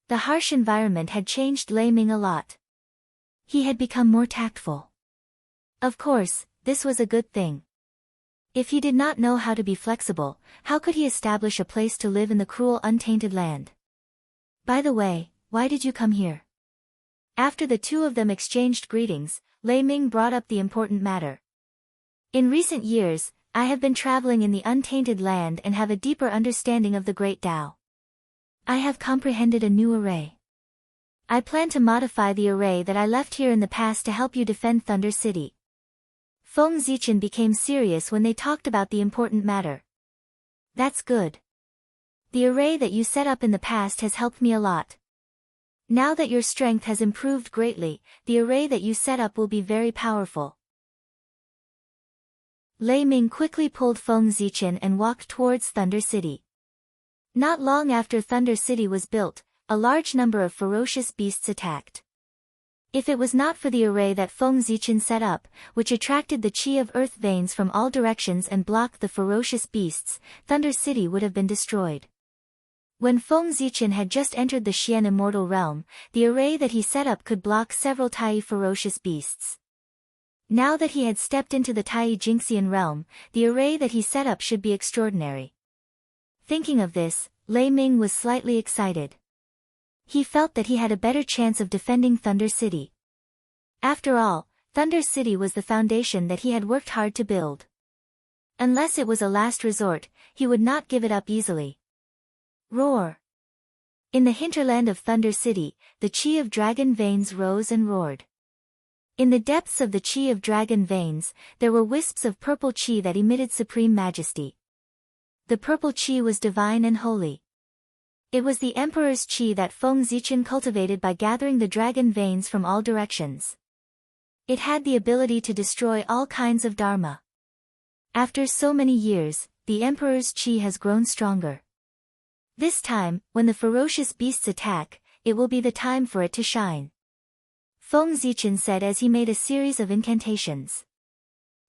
The harsh environment had changed Lei Ming a lot. He had become more tactful. Of course, this was a good thing. If he did not know how to be flexible, how could he establish a place to live in the cruel untainted land? By the way, why did you come here? After the two of them exchanged greetings, Lei Ming brought up the important matter. In recent years, I have been traveling in the untainted land and have a deeper understanding of the Great Tao. I have comprehended a new array. I plan to modify the array that I left here in the past to help you defend Thunder City. Feng Zichen became serious when they talked about the important matter. That's good. The array that you set up in the past has helped me a lot. Now that your strength has improved greatly, the array that you set up will be very powerful. Lei Ming quickly pulled Feng Zichen and walked towards Thunder City. Not long after Thunder City was built, a large number of ferocious beasts attacked. If it was not for the array that Feng Zichen set up, which attracted the chi of earth veins from all directions and blocked the ferocious beasts, Thunder City would have been destroyed. When Feng Zichen had just entered the Xian immortal realm, the array that he set up could block several Tai ferocious beasts. Now that he had stepped into the Tai Jingxian realm, the array that he set up should be extraordinary. Thinking of this, Lei Ming was slightly excited. He felt that he had a better chance of defending Thunder City. After all, Thunder City was the foundation that he had worked hard to build. Unless it was a last resort, he would not give it up easily. Roar! In the hinterland of Thunder City, the chi of dragon veins rose and roared. In the depths of the chi of dragon veins, there were wisps of purple chi that emitted supreme majesty. The purple chi was divine and holy. It was the Emperor's chi that Feng Zichen cultivated by gathering the dragon veins from all directions. It had the ability to destroy all kinds of dharma. After so many years, the Emperor's chi has grown stronger. This time, when the ferocious beasts attack, it will be the time for it to shine. Feng Zichen said as he made a series of incantations.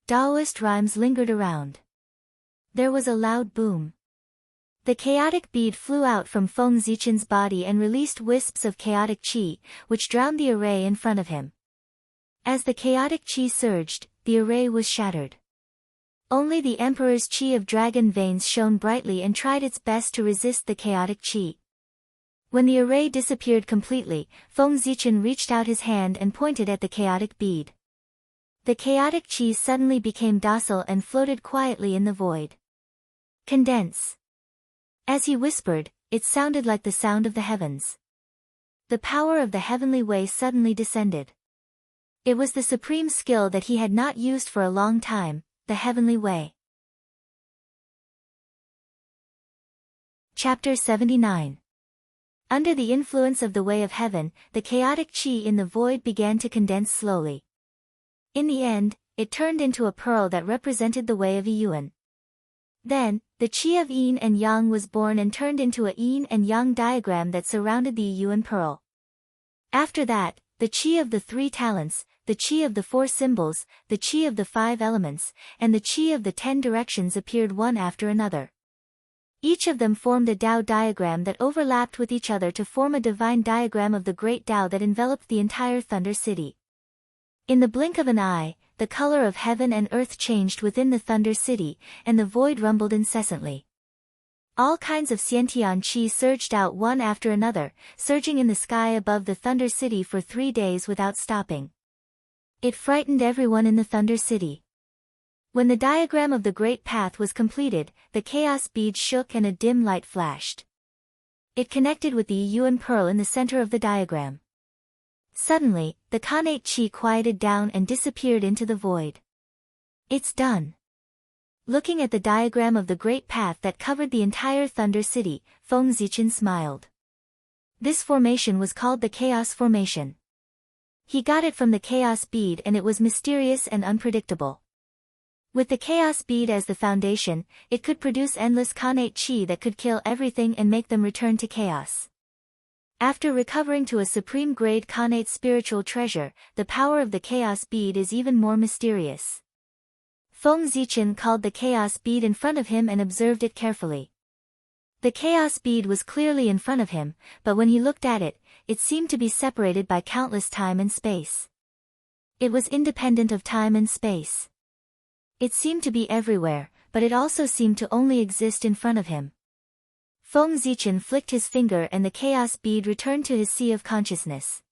Taoist rhymes lingered around. There was a loud boom. The chaotic bead flew out from Feng Zichen's body and released wisps of chaotic chi, which drowned the array in front of him. As the chaotic chi surged, the array was shattered. Only the Emperor's chi of dragon veins shone brightly and tried its best to resist the chaotic chi. When the array disappeared completely, Feng Zichen reached out his hand and pointed at the chaotic bead. The chaotic chi suddenly became docile and floated quietly in the void. Condense. As he whispered, it sounded like the sound of the heavens. The power of the heavenly way suddenly descended. It was the supreme skill that he had not used for a long time, the heavenly way. Chapter 79. Under the influence of the way of heaven, the chaotic chi in the void began to condense slowly. In the end, it turned into a pearl that represented the way of Yuan. Then, the chi of yin and yang was born and turned into a yin and yang diagram that surrounded the Yuan pearl. After that, the chi of the 3 talents, the chi of the 4 symbols, the chi of the 5 elements, and the chi of the 10 directions appeared one after another. Each of them formed a Tao diagram that overlapped with each other to form a divine diagram of the great Tao that enveloped the entire Thunder City. In the blink of an eye, the color of heaven and earth changed within the Thunder City, and the void rumbled incessantly. All kinds of Xiantian Qi surged out one after another, surging in the sky above the Thunder City for 3 days without stopping. It frightened everyone in the Thunder City. When the diagram of the Great Path was completed, the chaos bead shook and a dim light flashed. It connected with the Yuan pearl in the center of the diagram. Suddenly, the Khanate Qi quieted down and disappeared into the void. It's done. Looking at the diagram of the Great Path that covered the entire Thunder City, Feng Zichen smiled. This formation was called the Chaos Formation. He got it from the Chaos Bead and it was mysterious and unpredictable. With the Chaos Bead as the foundation, it could produce endless Khanate Qi that could kill everything and make them return to chaos. After recovering to a supreme-grade Khanate spiritual treasure, the power of the Chaos Bead is even more mysterious. Feng Zichen called the Chaos Bead in front of him and observed it carefully. The Chaos Bead was clearly in front of him, but when he looked at it, it seemed to be separated by countless time and space. It was independent of time and space. It seemed to be everywhere, but it also seemed to only exist in front of him. Feng Zichen flicked his finger and the Chaos Bead returned to his sea of consciousness.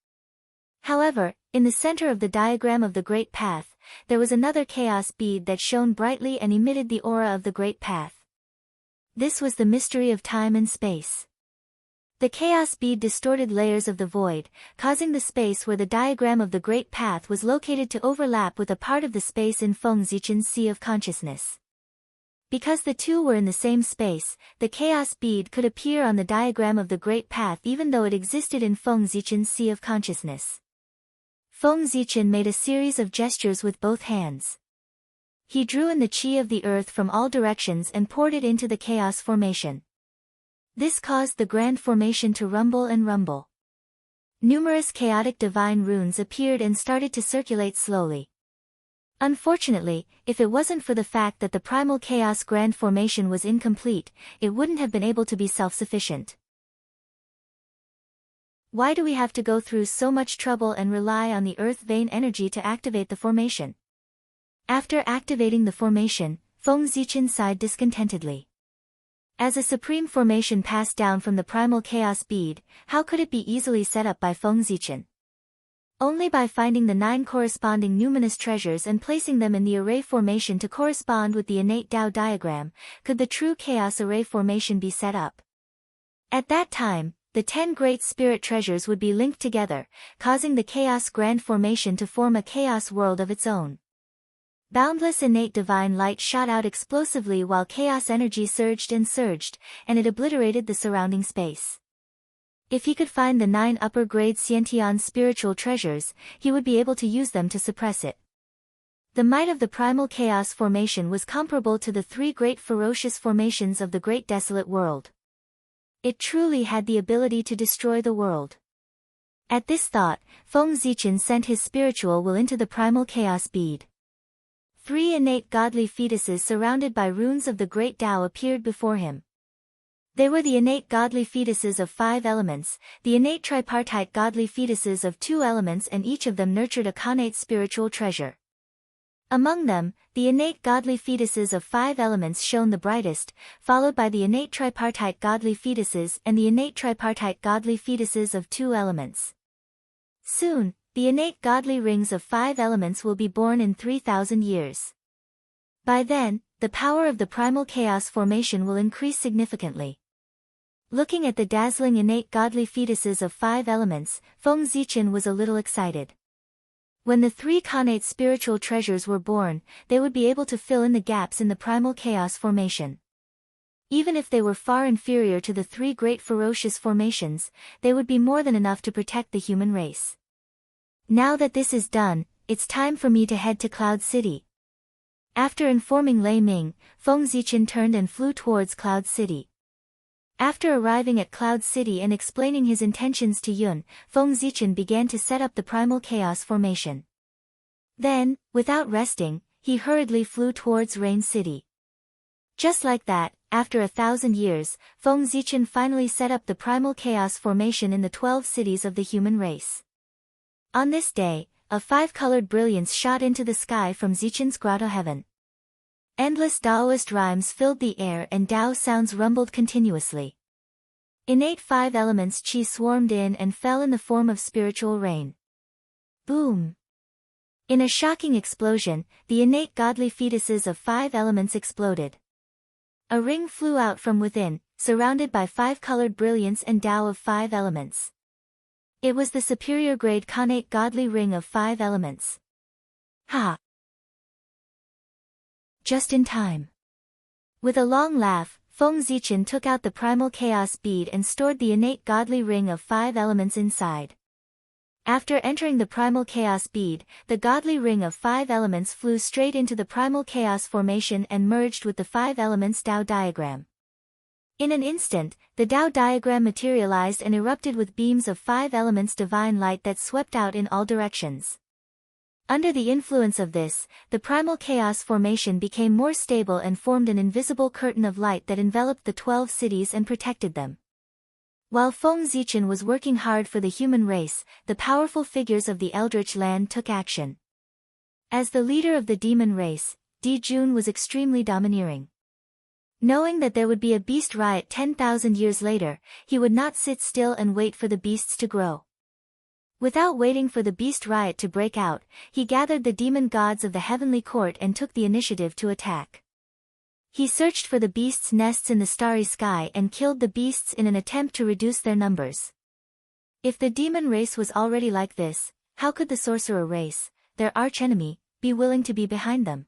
However, in the center of the diagram of the Great Path, there was another Chaos Bead that shone brightly and emitted the aura of the Great Path. This was the mystery of time and space. The Chaos Bead distorted layers of the void, causing the space where the diagram of the Great Path was located to overlap with a part of the space in Feng Zichen's sea of consciousness. Because the two were in the same space, the Chaos Bead could appear on the diagram of the Great Path even though it existed in Feng Zichen's sea of consciousness. Feng Zichen made a series of gestures with both hands. He drew in the qi of the earth from all directions and poured it into the Chaos Formation. This caused the grand formation to rumble and rumble. Numerous chaotic divine runes appeared and started to circulate slowly. Unfortunately, if it wasn't for the fact that the primal chaos grand formation was incomplete, it wouldn't have been able to be self-sufficient. Why do we have to go through so much trouble and rely on the earth vein energy to activate the formation? After activating the formation, Feng Zichen sighed discontentedly. As a supreme formation passed down from the primal chaos bead, how could it be easily set up by Feng Zichen? Only by finding the 9 corresponding numinous treasures and placing them in the array formation to correspond with the innate Tao diagram, could the true chaos array formation be set up. At that time, the 10 great spirit treasures would be linked together, causing the chaos grand formation to form a chaos world of its own. Boundless innate divine light shot out explosively while chaos energy surged, and it obliterated the surrounding space. If he could find the 9 upper-grade Xiantian spiritual treasures, he would be able to use them to suppress it. The might of the primal chaos formation was comparable to the 3 great ferocious formations of the great desolate world. It truly had the ability to destroy the world. At this thought, Feng Zichen sent his spiritual will into the primal chaos bead. 3 innate godly fetuses surrounded by runes of the great Tao appeared before him. They were the innate godly fetuses of 5 elements, the innate tripartite godly fetuses of 2 elements, and each of them nurtured a Khanate spiritual treasure. Among them, the innate godly fetuses of 5 elements shone the brightest, followed by the innate tripartite godly fetuses and the innate tripartite godly fetuses of 2 elements. Soon, the innate godly rings of 5 elements will be born in 3,000 years. By then, the power of the primal chaos formation will increase significantly. Looking at the dazzling innate godly fetuses of 5 elements, Feng Zichen was a little excited. When the 3 Khanate spiritual treasures were born, they would be able to fill in the gaps in the primal chaos formation. Even if they were far inferior to the 3 great ferocious formations, they would be more than enough to protect the human race. Now that this is done, it's time for me to head to Cloud City. After informing Lei Ming, Feng Zichen turned and flew towards Cloud City. After arriving at Cloud City and explaining his intentions to Yun, Feng Zichen began to set up the primal chaos formation. Then, without resting, he hurriedly flew towards Rain City. Just like that, after 1,000 years, Feng Zichen finally set up the primal chaos formation in the 12 cities of the human race. On this day, a 5-colored brilliance shot into the sky from Zichen's grotto heaven. Endless Taoist rhymes filled the air and Tao sounds rumbled continuously. Innate 5 elements qi swarmed in and fell in the form of spiritual rain. Boom! In a shocking explosion, the innate godly fetuses of 5 elements exploded. A ring flew out from within, surrounded by 5-colored brilliance and Tao of 5 elements. It was the superior grade connate godly ring of 5 elements. Ha! Just in time. With a long laugh, Feng Zichen took out the primal chaos bead and stored the innate godly ring of 5 elements inside. After entering the primal chaos bead, the godly ring of 5 elements flew straight into the primal chaos formation and merged with the 5 elements Tao diagram. In an instant, the Tao diagram materialized and erupted with beams of 5 elements divine light that swept out in all directions. Under the influence of this, the primal chaos formation became more stable and formed an invisible curtain of light that enveloped the 12 cities and protected them. While Feng Zichen was working hard for the human race, the powerful figures of the Eldritch Land took action. As the leader of the demon race, Di Jun was extremely domineering. Knowing that there would be a beast riot 10,000 years later, he would not sit still and wait for the beasts to grow. Without waiting for the beast riot to break out, he gathered the demon gods of the heavenly court and took the initiative to attack. He searched for the beasts' nests in the starry sky and killed the beasts in an attempt to reduce their numbers. If the demon race was already like this, how could the sorcerer race, their archenemy, be willing to be behind them?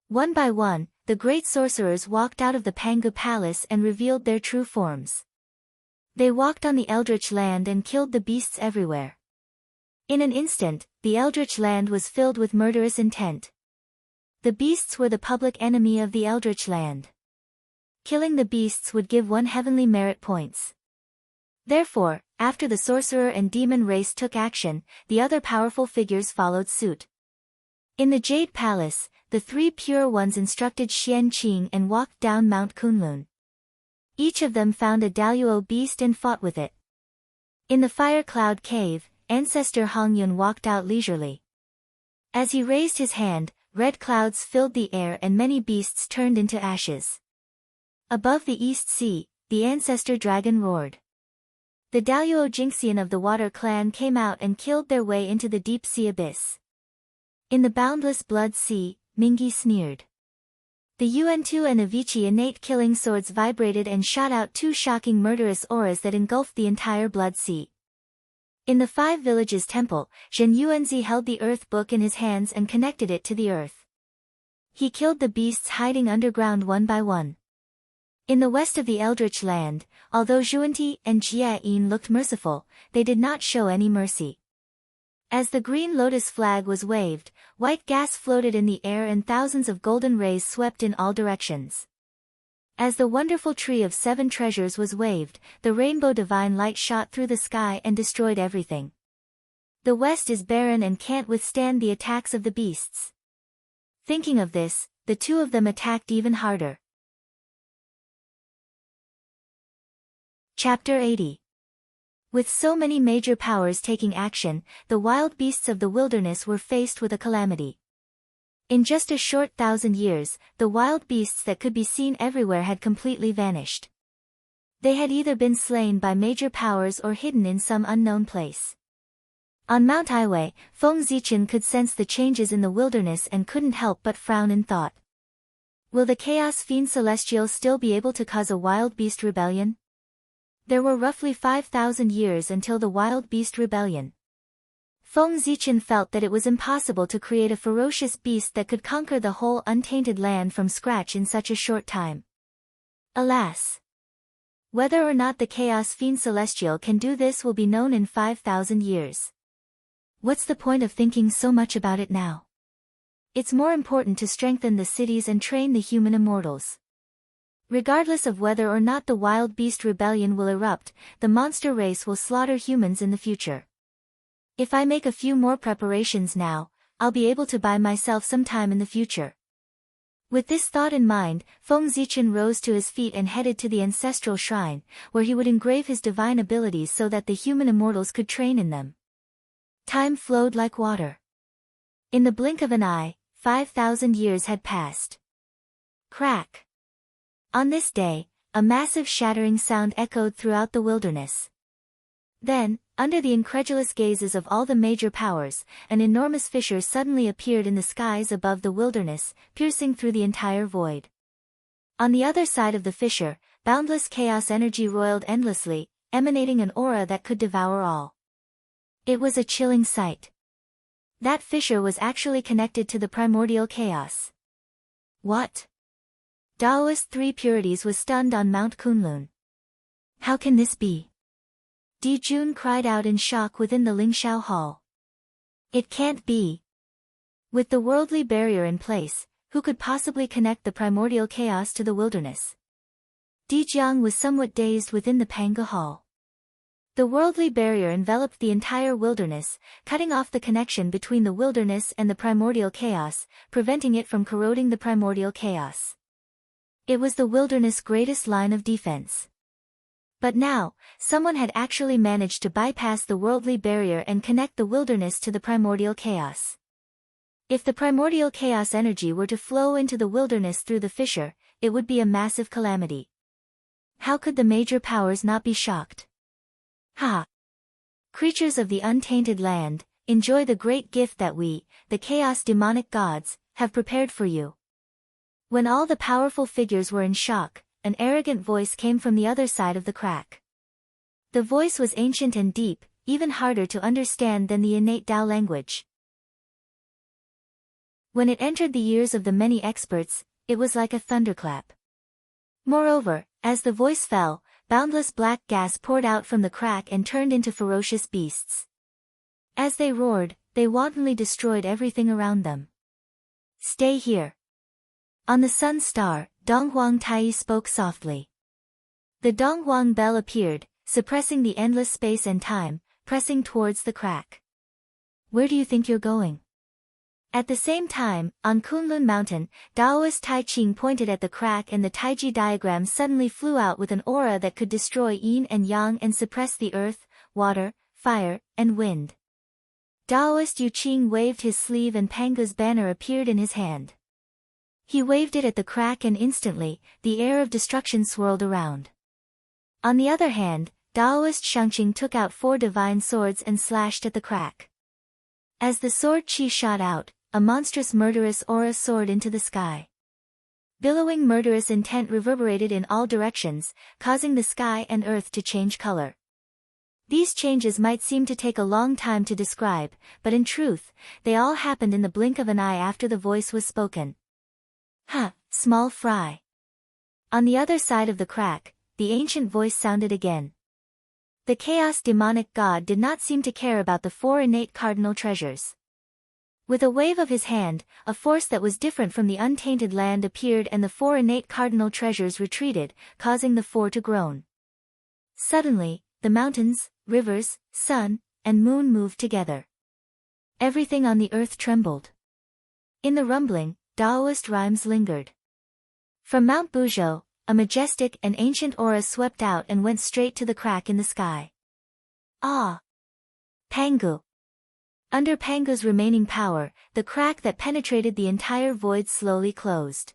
One by one, the great sorcerers walked out of the Pangu Palace and revealed their true forms. They walked on the Eldritch Land and killed the beasts everywhere. In an instant, the Eldritch Land was filled with murderous intent. The beasts were the public enemy of the Eldritch Land. Killing the beasts would give 1 heavenly merit points. Therefore, after the sorcerer and demon race took action, the other powerful figures followed suit. In the Jade Palace, the 3 pure ones instructed Xian Qing and walked down Mount Kunlun. Each of them found a Daluo beast and fought with it. In the Fire Cloud Cave, Ancestor Hongyun walked out leisurely. As he raised his hand, red clouds filled the air and many beasts turned into ashes. Above the East Sea, the Ancestor Dragon roared. The Daluo Jinxian of the Water Clan came out and killed their way into the deep sea abyss. In the boundless Blood Sea, Mingi sneered. The Yuan-Tu and Avicii innate killing swords vibrated and shot out 2 shocking murderous auras that engulfed the entire Blood Sea. In the 5 Villages Temple, Zhen Yuanzi held the Earth Book in his hands and connected it to the earth. He killed the beasts hiding underground one by one. In the west of the Eldritch Land, although Zhuanti and Jia Yin looked merciful, they did not show any mercy. As the green lotus flag was waved, white gas floated in the air and thousands of golden rays swept in all directions. As the wonderful tree of 7 treasures was waved, the rainbow divine light shot through the sky and destroyed everything. The west is barren and can't withstand the attacks of the beasts. Thinking of this, the 2 of them attacked even harder. Chapter 80. With so many major powers taking action, the wild beasts of the wilderness were faced with a calamity. In just a short 1,000 years, the wild beasts that could be seen everywhere had completely vanished. They had either been slain by major powers or hidden in some unknown place. On Mount Iwei, Feng Zichen could sense the changes in the wilderness and couldn't help but frown in thought. Will the Chaos Fiend Celestial still be able to cause a wild beast rebellion? There were roughly 5,000 years until the Wild Beast Rebellion. Feng Zichen felt that it was impossible to create a ferocious beast that could conquer the whole untainted land from scratch in such a short time. Alas! Whether or not the Chaos Fiend Celestial can do this will be known in 5,000 years. What's the point of thinking so much about it now? It's more important to strengthen the cities and train the human immortals. Regardless of whether or not the Wild Beast Rebellion will erupt, the monster race will slaughter humans in the future. If I make a few more preparations now, I'll be able to buy myself some time in the future. With this thought in mind, Feng Zichen rose to his feet and headed to the ancestral shrine, where he would engrave his divine abilities so that the human immortals could train in them. Time flowed like water. In the blink of an eye, 5,000 years had passed. Crack! On this day, a massive shattering sound echoed throughout the wilderness. Then, under the incredulous gazes of all the major powers, an enormous fissure suddenly appeared in the skies above the wilderness, piercing through the entire void. On the other side of the fissure, boundless chaos energy roiled endlessly, emanating an aura that could devour all. It was a chilling sight. That fissure was actually connected to the primordial chaos. What? Daoist Three Purities was stunned on Mount Kunlun. How can this be? Di Jun cried out in shock within the Lingxiao Hall. It can't be. With the worldly barrier in place, who could possibly connect the primordial chaos to the wilderness? Di Jiang was somewhat dazed within the Panga Hall. The worldly barrier enveloped the entire wilderness, cutting off the connection between the wilderness and the primordial chaos, preventing it from corroding the primordial chaos. It was the wilderness' greatest line of defense. But now, someone had actually managed to bypass the worldly barrier and connect the wilderness to the primordial chaos. If the primordial chaos energy were to flow into the wilderness through the fissure, it would be a massive calamity. How could the major powers not be shocked? Ha! Creatures of the untainted land, enjoy the great gift that we, the chaos demonic gods, have prepared for you. When all the powerful figures were in shock, an arrogant voice came from the other side of the crack. The voice was ancient and deep, even harder to understand than the innate Tao language. When it entered the ears of the many experts, it was like a thunderclap. Moreover, as the voice fell, boundless black gas poured out from the crack and turned into ferocious beasts. As they roared, they wantonly destroyed everything around them. Stay here. On the sun star, Donghuang Tai spoke softly. The Donghuang bell appeared, suppressing the endless space and time, pressing towards the crack. Where do you think you're going? At the same time, on Kunlun Mountain, Daoist Tai Ching pointed at the crack and the Taiji diagram suddenly flew out with an aura that could destroy yin and yang and suppress the earth, water, fire, and wind. Daoist Yu Qing waved his sleeve and Panga's banner appeared in his hand. He waved it at the crack and instantly, the air of destruction swirled around. On the other hand, Daoist Shangqing took out 4 divine swords and slashed at the crack. As the sword chi shot out, a monstrous murderous aura soared into the sky. Billowing murderous intent reverberated in all directions, causing the sky and earth to change color. These changes might seem to take a long time to describe, but in truth, they all happened in the blink of an eye after the voice was spoken. Ha, small fry. On the other side of the crack, the ancient voice sounded again. The chaos demonic god did not seem to care about the 4 innate cardinal treasures. With a wave of his hand, a force that was different from the untainted land appeared and the 4 innate cardinal treasures retreated, causing the 4 to groan. Suddenly, the mountains, rivers, sun, and moon moved together. Everything on the earth trembled. In the rumbling, Daoist rhymes lingered. From Mount Buzhou, a majestic and ancient aura swept out and went straight to the crack in the sky. Ah! Pangu! Under Pangu's remaining power, the crack that penetrated the entire void slowly closed.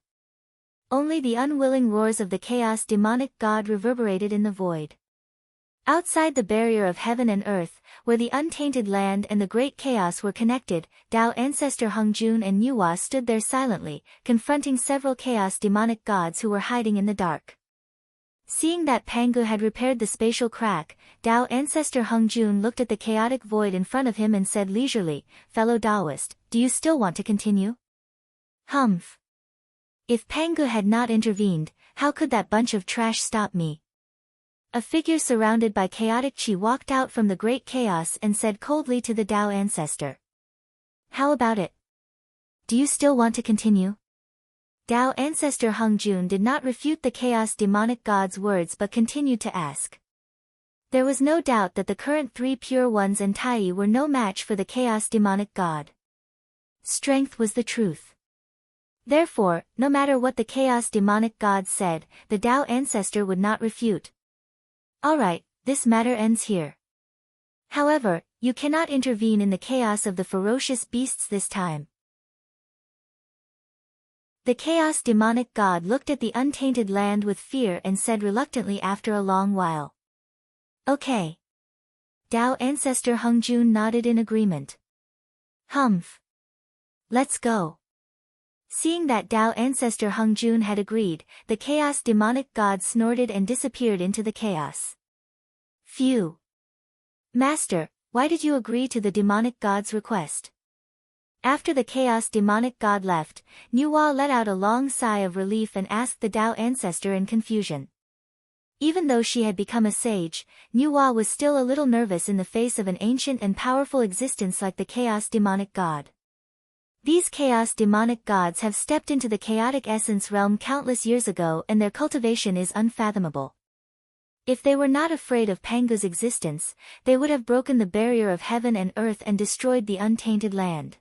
Only the unwilling roars of the chaos demonic god reverberated in the void. Outside the barrier of heaven and earth, where the untainted land and the great chaos were connected, Tao ancestor Hengjun and Yuhua stood there silently, confronting several chaos demonic gods who were hiding in the dark. Seeing that Pangu had repaired the spatial crack, Tao ancestor Hengjun looked at the chaotic void in front of him and said leisurely, "Fellow Taoist, do you still want to continue?" Humph. If Pangu had not intervened, how could that bunch of trash stop me? A figure surrounded by chaotic chi walked out from the great chaos and said coldly to the Tao ancestor. How about it? Do you still want to continue? Tao ancestor Hengjun did not refute the chaos demonic god's words but continued to ask. There was no doubt that the current 3 pure ones and Tai were no match for the chaos demonic god. Strength was the truth. Therefore, no matter what the chaos demonic god said, the Tao ancestor would not refute. Alright, this matter ends here. However, you cannot intervene in the chaos of the ferocious beasts this time. The chaos demonic god looked at the untainted land with fear and said reluctantly after a long while. Okay. Tao ancestor Hengjun nodded in agreement. Humph. Let's go. Seeing that Tao ancestor Hengjun had agreed, the chaos demonic god snorted and disappeared into the chaos. Phew. Master, why did you agree to the demonic god's request? After the chaos demonic god left, Nuwa let out a long sigh of relief and asked the Tao ancestor in confusion. Even though she had become a sage, Nuwa was still a little nervous in the face of an ancient and powerful existence like the chaos demonic god. These chaos demonic gods have stepped into the chaotic essence realm countless years ago and their cultivation is unfathomable. If they were not afraid of Pangu's existence, they would have broken the barrier of heaven and earth and destroyed the untainted land.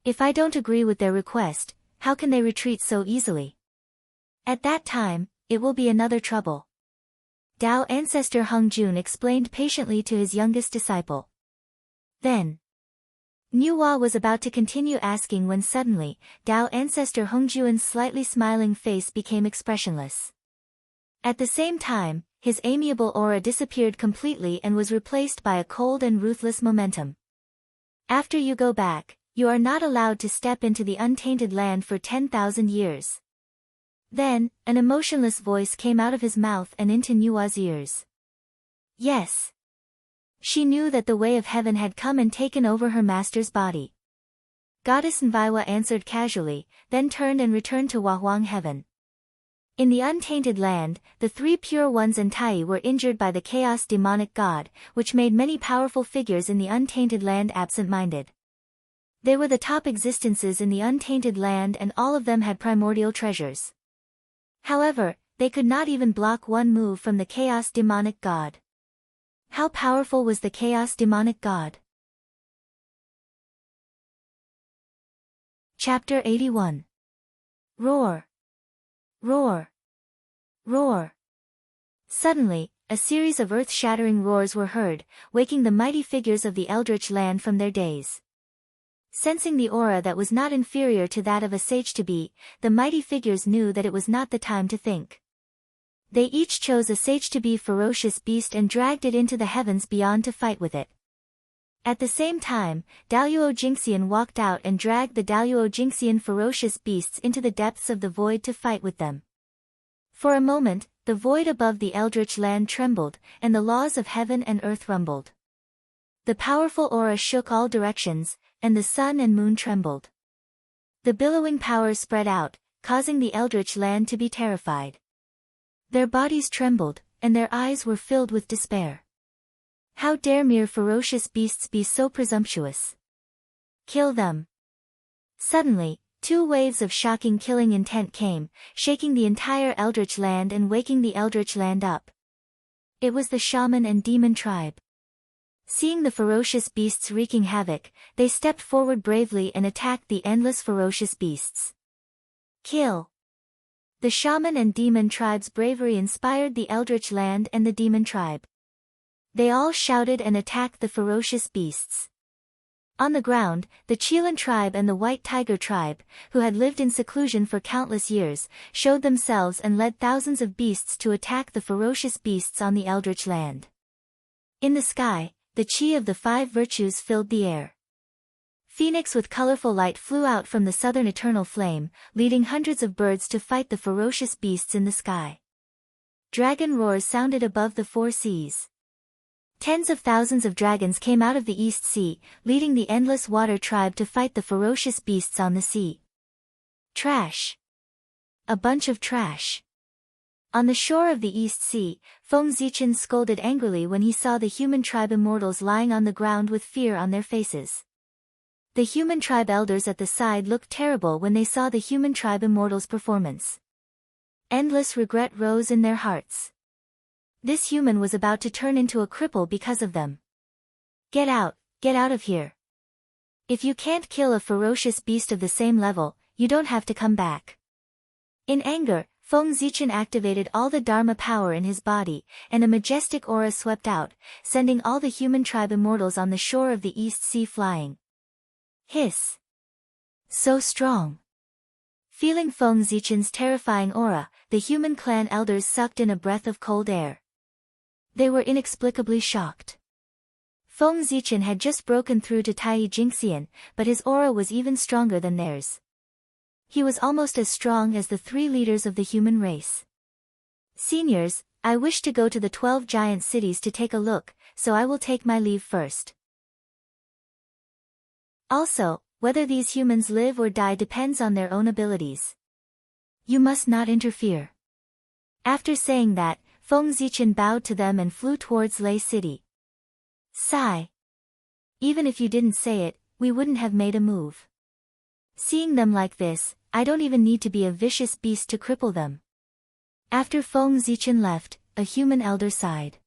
If I don't agree with their request, how can they retreat so easily? At that time, it will be another trouble. Tao ancestor Hengjun explained patiently to his youngest disciple. Then, Nuwa was about to continue asking when suddenly, Tao ancestor Hengjun's slightly smiling face became expressionless. At the same time, his amiable aura disappeared completely and was replaced by a cold and ruthless momentum. After you go back, you are not allowed to step into the untainted land for 10,000 years. Then, an emotionless voice came out of his mouth and into Nuwa's ears. Yes. She knew that the way of heaven had come and taken over her master's body. Goddess Nviwa answered casually, then turned and returned to Wahuang heaven. In the untainted land, the three pure ones and Tai were injured by the chaos demonic god, which made many powerful figures in the untainted land absent-minded. They were the top existences in the untainted land and all of them had primordial treasures. However, they could not even block one move from the chaos demonic god. How powerful was the chaos demonic god? Chapter 81. Roar. Roar. Roar. Suddenly, a series of earth-shattering roars were heard, waking the mighty figures of the eldritch land from their daze. Sensing the aura that was not inferior to that of a sage-to-be, the mighty figures knew that it was not the time to think. They each chose a sage-to-be ferocious beast and dragged it into the heavens beyond to fight with it. At the same time, Daluo Jinxian walked out and dragged the Daluo Jinxian ferocious beasts into the depths of the void to fight with them. For a moment, the void above the eldritch land trembled, and the laws of heaven and earth rumbled. The powerful aura shook all directions, and the sun and moon trembled. The billowing powers spread out, causing the eldritch land to be terrified. Their bodies trembled, and their eyes were filled with despair. How dare mere ferocious beasts be so presumptuous? Kill them. Suddenly, two waves of shocking killing intent came, shaking the entire eldritch land and waking the eldritch land up. It was the shaman and demon tribe. Seeing the ferocious beasts wreaking havoc, they stepped forward bravely and attacked the endless ferocious beasts. Kill. The shaman and demon tribe's bravery inspired the eldritch land and the demon tribe. They all shouted and attacked the ferocious beasts. On the ground, the Chilan tribe and the White Tiger tribe, who had lived in seclusion for countless years, showed themselves and led thousands of beasts to attack the ferocious beasts on the eldritch land. In the sky, the chi of the five virtues filled the air. Phoenix with colorful light flew out from the southern eternal flame, leading hundreds of birds to fight the ferocious beasts in the sky. Dragon roars sounded above the four seas. Tens of thousands of dragons came out of the East Sea, leading the endless water tribe to fight the ferocious beasts on the sea. Trash. A bunch of trash. On the shore of the East Sea, Feng Zichen scolded angrily when he saw the human tribe immortals lying on the ground with fear on their faces. The human tribe elders at the side looked terrible when they saw the human tribe immortals' performance. Endless regret rose in their hearts. This human was about to turn into a cripple because of them. Get out of here. If you can't kill a ferocious beast of the same level, you don't have to come back. In anger, Feng Zichen activated all the Dharma power in his body, and a majestic aura swept out, sending all the human tribe immortals on the shore of the East Sea flying. Hiss! So strong! Feeling Feng Zichen's terrifying aura, the human clan elders sucked in a breath of cold air. They were inexplicably shocked. Feng Zichen had just broken through to Tai Jingxian, but his aura was even stronger than theirs. He was almost as strong as the 3 leaders of the human race. Seniors, I wish to go to the 12 giant cities to take a look, so I will take my leave first. Also, whether these humans live or die depends on their own abilities. You must not interfere. After saying that, Feng Zichen bowed to them and flew towards Lei City. Sigh. Even if you didn't say it, we wouldn't have made a move. Seeing them like this, I don't even need to be a vicious beast to cripple them. After Feng Zichen left, a human elder sighed.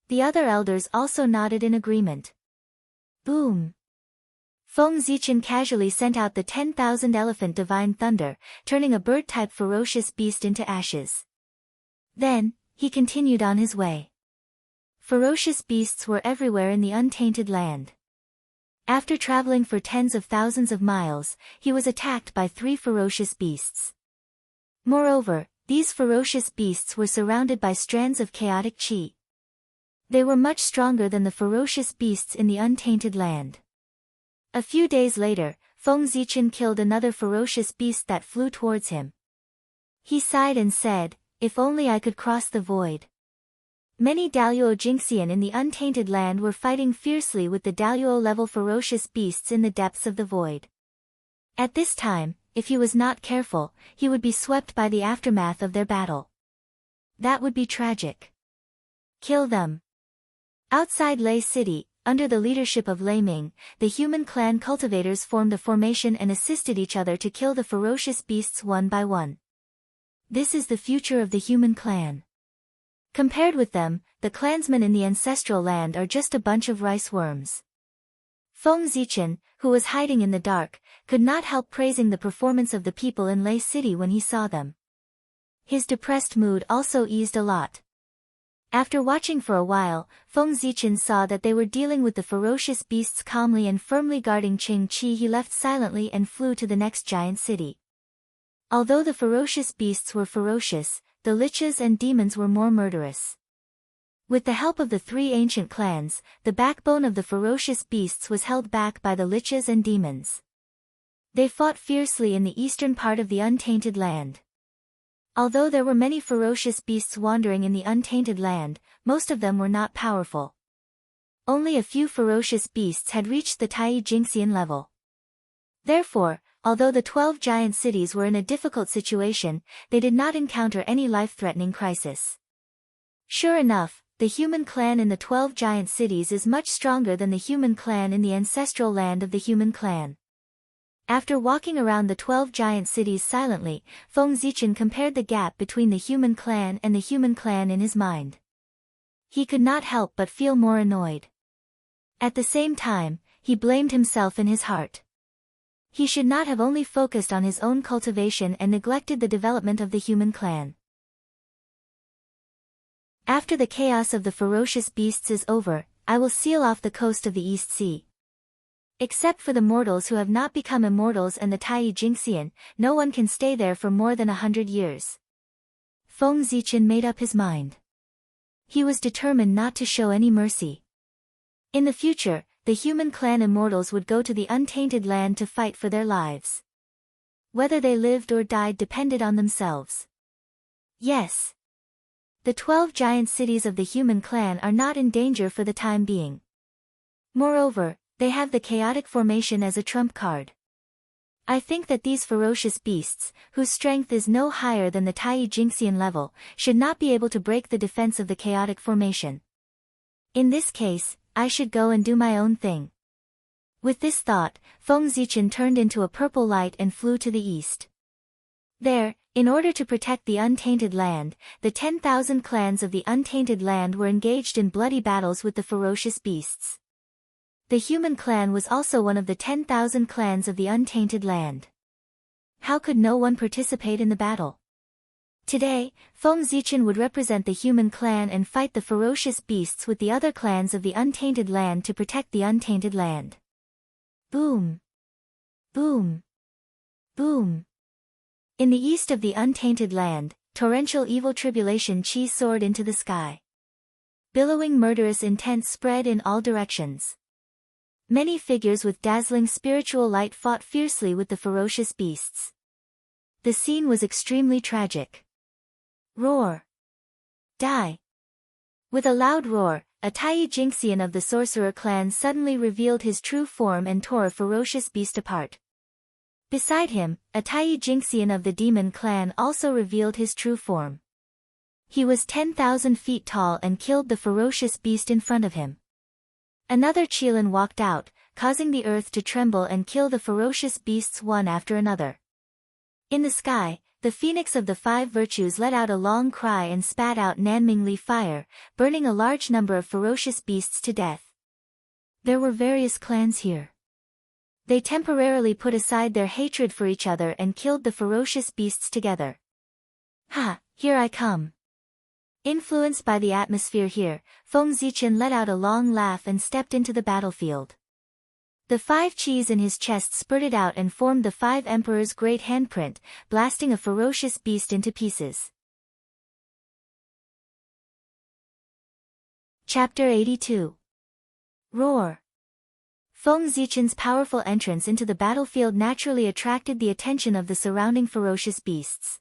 The other elders also nodded in agreement. Boom! Feng Zichen casually sent out the 10,000 elephant divine thunder, turning a bird-type ferocious beast into ashes. Then, he continued on his way. Ferocious beasts were everywhere in the untainted land. After traveling for tens of thousands of miles, he was attacked by 3 ferocious beasts. Moreover, these ferocious beasts were surrounded by strands of chaotic qi. They were much stronger than the ferocious beasts in the untainted land. A few days later, Feng Zichen killed another ferocious beast that flew towards him. He sighed and said, "If only I could cross the void." Many Daluo Jingxian in the untainted land were fighting fiercely with the Daluo-level ferocious beasts in the depths of the void. At this time, if he was not careful, he would be swept by the aftermath of their battle. That would be tragic. Kill them. Outside Lei City, under the leadership of Lei Ming, the human clan cultivators formed a formation and assisted each other to kill the ferocious beasts one by one. This is the future of the human clan. Compared with them, the clansmen in the ancestral land are just a bunch of rice worms. Feng Zichen, who was hiding in the dark, could not help praising the performance of the people in Lei City when he saw them. His depressed mood also eased a lot. After watching for a while, Feng Zichen saw that they were dealing with the ferocious beasts calmly and firmly guarding Qing Qi. He left silently and flew to the next giant city. Although the ferocious beasts were ferocious, the liches and demons were more murderous. With the help of the 3 ancient clans, the backbone of the ferocious beasts was held back by the liches and demons. They fought fiercely in the eastern part of the untainted land. Although there were many ferocious beasts wandering in the untainted land, most of them were not powerful. Only a few ferocious beasts had reached the Tai Jingxian level. Therefore, although the 12 giant cities were in a difficult situation, they did not encounter any life-threatening crisis. Sure enough, the human clan in the 12 giant cities is much stronger than the human clan in the ancestral land of the human clan. After walking around the 12 giant cities silently, Feng Zichen compared the gap between the human clan and the human clan in his mind. He could not help but feel more annoyed. At the same time, he blamed himself in his heart. He should not have only focused on his own cultivation and neglected the development of the human clan. After the chaos of the ferocious beasts is over, I will seal off the coast of the East Sea. Except for the mortals who have not become immortals and the Tai Jingxian, no one can stay there for more than 100 years. Feng Zichen made up his mind. He was determined not to show any mercy. In the future, the human clan immortals would go to the untainted land to fight for their lives. Whether they lived or died depended on themselves. Yes. The 12 giant cities of the human clan are not in danger for the time being. Moreover, they have the chaotic formation as a trump card. I think that these ferocious beasts, whose strength is no higher than the Tai Jingxian level, should not be able to break the defense of the chaotic formation. In this case, I should go and do my own thing. With this thought, Feng Zichen turned into a purple light and flew to the east. There, in order to protect the untainted land, the 10,000 clans of the untainted land were engaged in bloody battles with the ferocious beasts. The human clan was also one of the 10,000 clans of the untainted land. How could no one participate in the battle? Today, Feng Zichen would represent the human clan and fight the ferocious beasts with the other clans of the Untainted Land to protect the Untainted Land. Boom! Boom! Boom! In the east of the Untainted Land, torrential evil tribulation chi soared into the sky. Billowing murderous intent spread in all directions. Many figures with dazzling spiritual light fought fiercely with the ferocious beasts. The scene was extremely tragic. Roar! Die! With a loud roar, a Tai Jinxian of the Sorcerer clan suddenly revealed his true form and tore a ferocious beast apart. Beside him, a Tai Jinxian of the Demon clan also revealed his true form. He was 10,000 feet tall and killed the ferocious beast in front of him. Another Qilin walked out, causing the earth to tremble and kill the ferocious beasts one after another. In the sky, the phoenix of the five virtues let out a long cry and spat out Nanmingli fire, burning a large number of ferocious beasts to death. There were various clans here. They temporarily put aside their hatred for each other and killed the ferocious beasts together. Ha, here I come. Influenced by the atmosphere here, Feng Zichen let out a long laugh and stepped into the battlefield. The 5 chis in his chest spurted out and formed the 5 emperors' great handprint, blasting a ferocious beast into pieces. Chapter 82. Roar. Feng Zichen's powerful entrance into the battlefield naturally attracted the attention of the surrounding ferocious beasts.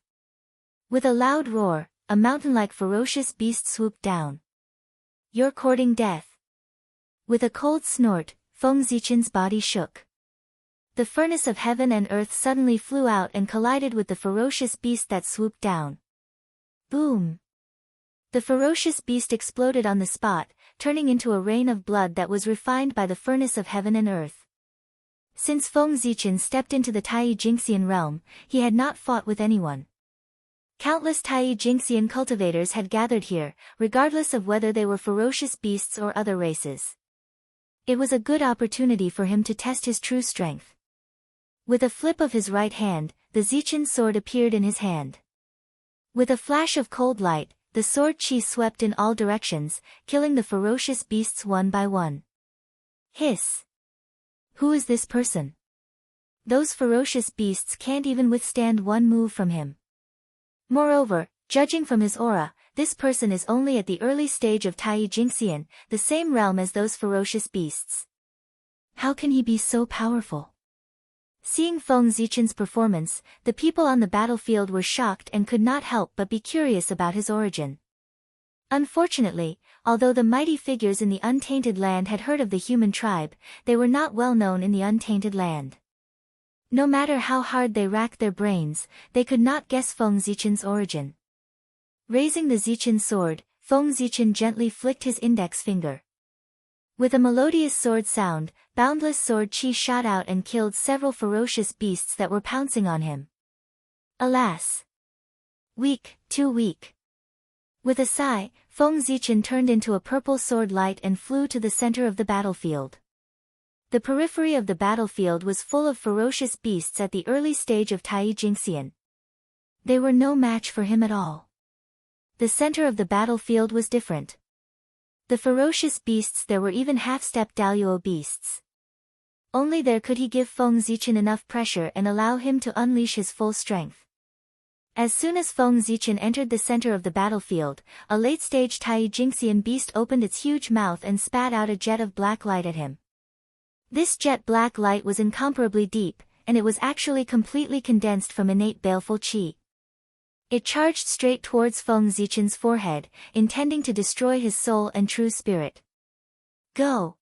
With a loud roar, a mountain-like ferocious beast swooped down. You're courting death. With a cold snort, Feng Zichen's body shook. The furnace of heaven and earth suddenly flew out and collided with the ferocious beast that swooped down. Boom! The ferocious beast exploded on the spot, turning into a rain of blood that was refined by the furnace of heaven and earth. Since Feng Zichen stepped into the Tai Jinxian realm, he had not fought with anyone. Countless Tai Jinxian cultivators had gathered here, regardless of whether they were ferocious beasts or other races. It was a good opportunity for him to test his true strength. With a flip of his right hand, the Zichen sword appeared in his hand. With a flash of cold light, the sword chi swept in all directions, killing the ferocious beasts one by one. Hiss! Who is this person? Those ferocious beasts can't even withstand one move from him. Moreover, judging from his aura, this person is only at the early stage of Tai Jinxian, the same realm as those ferocious beasts. How can he be so powerful? Seeing Feng Zichen's performance, the people on the battlefield were shocked and could not help but be curious about his origin. Unfortunately, although the mighty figures in the Untainted Land had heard of the human tribe, they were not well known in the Untainted Land. No matter how hard they racked their brains, they could not guess Feng Zichen's origin. Raising the Zichen sword, Feng Zichen gently flicked his index finger. With a melodious sword sound, boundless sword chi shot out and killed several ferocious beasts that were pouncing on him. Alas! Weak, too weak. With a sigh, Feng Zichen turned into a purple sword light and flew to the center of the battlefield. The periphery of the battlefield was full of ferocious beasts at the early stage of Tai Jinxian. They were no match for him at all. The center of the battlefield was different. The ferocious beasts there were even half-step Daluo beasts. Only there could he give Feng Zichen enough pressure and allow him to unleash his full strength. As soon as Feng Zichen entered the center of the battlefield, a late-stage Tai Jinxian beast opened its huge mouth and spat out a jet of black light at him. This jet black light was incomparably deep, and it was actually completely condensed from innate baleful chi. It charged straight towards Feng Zichen's forehead, intending to destroy his soul and true spirit. Go!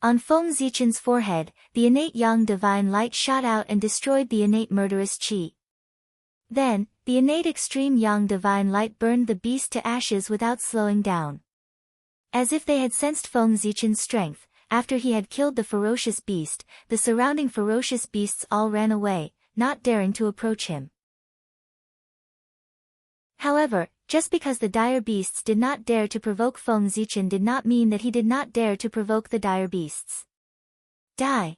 On Feng Zichen's forehead, the innate yang divine light shot out and destroyed the innate murderous chi. Then, the innate extreme yang divine light burned the beast to ashes without slowing down. As if they had sensed Feng Zichen's strength, after he had killed the ferocious beast, the surrounding ferocious beasts all ran away, not daring to approach him. However, just because the dire beasts did not dare to provoke Feng Zichen did not mean that he did not dare to provoke the dire beasts. Die!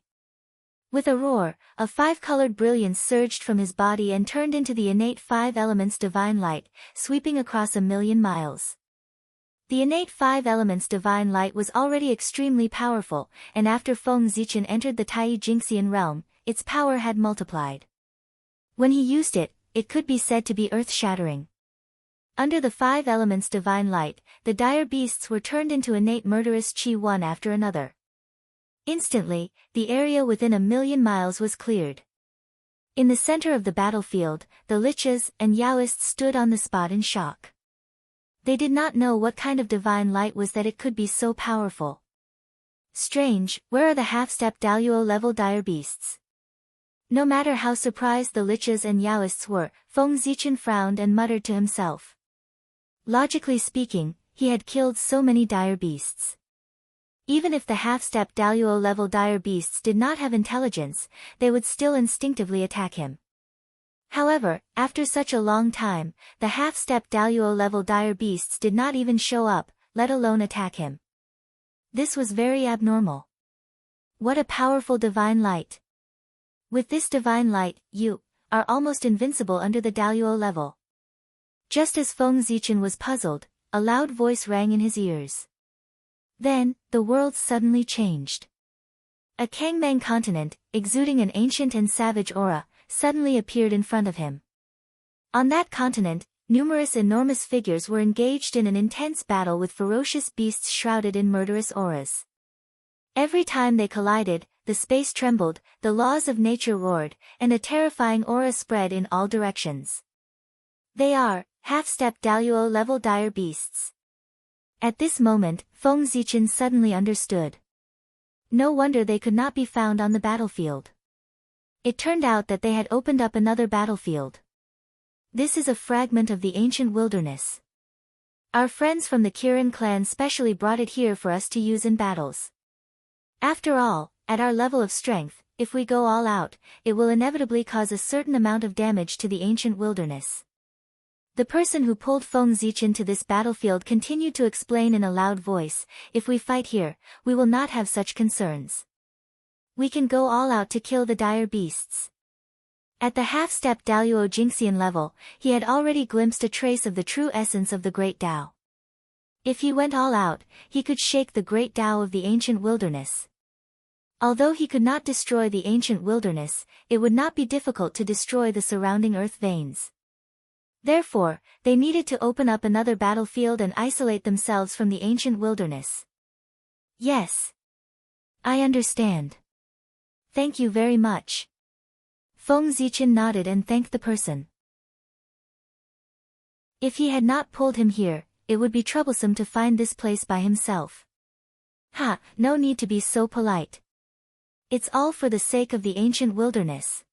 With a roar, a five-colored brilliance surged from his body and turned into the innate five elements divine light, sweeping across 1,000,000 miles. The innate five elements divine light was already extremely powerful, and after Feng Zichen entered the Tai Jingxian realm, its power had multiplied. When he used it, it could be said to be earth-shattering. Under the five elements divine light, the dire beasts were turned into innate murderous qi one after another. Instantly, the area within 1,000,000 miles was cleared. In the center of the battlefield, the liches and Yaoists stood on the spot in shock. They did not know what kind of divine light was that it could be so powerful. Strange, where are the half-step Daluo level dire beasts? No matter how surprised the liches and Yaoists were, Feng Zichen frowned and muttered to himself. Logically speaking, he had killed so many dire beasts. Even if the half-step Daluo level dire beasts did not have intelligence, they would still instinctively attack him. However, after such a long time, the half-step Daluo level dire beasts did not even show up, let alone attack him. This was very abnormal. What a powerful divine light! With this divine light, you are almost invincible under the Daluo level. Just as Feng Zichen was puzzled, a loud voice rang in his ears. Then, the world suddenly changed. A Kangmang continent, exuding an ancient and savage aura, suddenly appeared in front of him. On that continent, numerous enormous figures were engaged in an intense battle with ferocious beasts shrouded in murderous auras. Every time they collided, the space trembled, the laws of nature roared, and a terrifying aura spread in all directions. They are half-step Daluo level dire beasts. At this moment, Feng Zichen suddenly understood. No wonder they could not be found on the battlefield. It turned out that they had opened up another battlefield. This is a fragment of the ancient wilderness. Our friends from the Kirin clan specially brought it here for us to use in battles. After all, at our level of strength, if we go all out, it will inevitably cause a certain amount of damage to the ancient wilderness. The person who pulled Feng Zichen to this battlefield continued to explain in a loud voice, if we fight here, we will not have such concerns. We can go all out to kill the dire beasts. At the half-step Daluo Jingxian level, he had already glimpsed a trace of the true essence of the Great Tao. If he went all out, he could shake the Great Tao of the ancient wilderness. Although he could not destroy the ancient wilderness, it would not be difficult to destroy the surrounding earth veins. Therefore, they needed to open up another battlefield and isolate themselves from the ancient wilderness. Yes. I understand. Thank you very much. Feng Zichen nodded and thanked the person. If he had not pulled him here, it would be troublesome to find this place by himself. Ha, no need to be so polite. It's all for the sake of the ancient wilderness.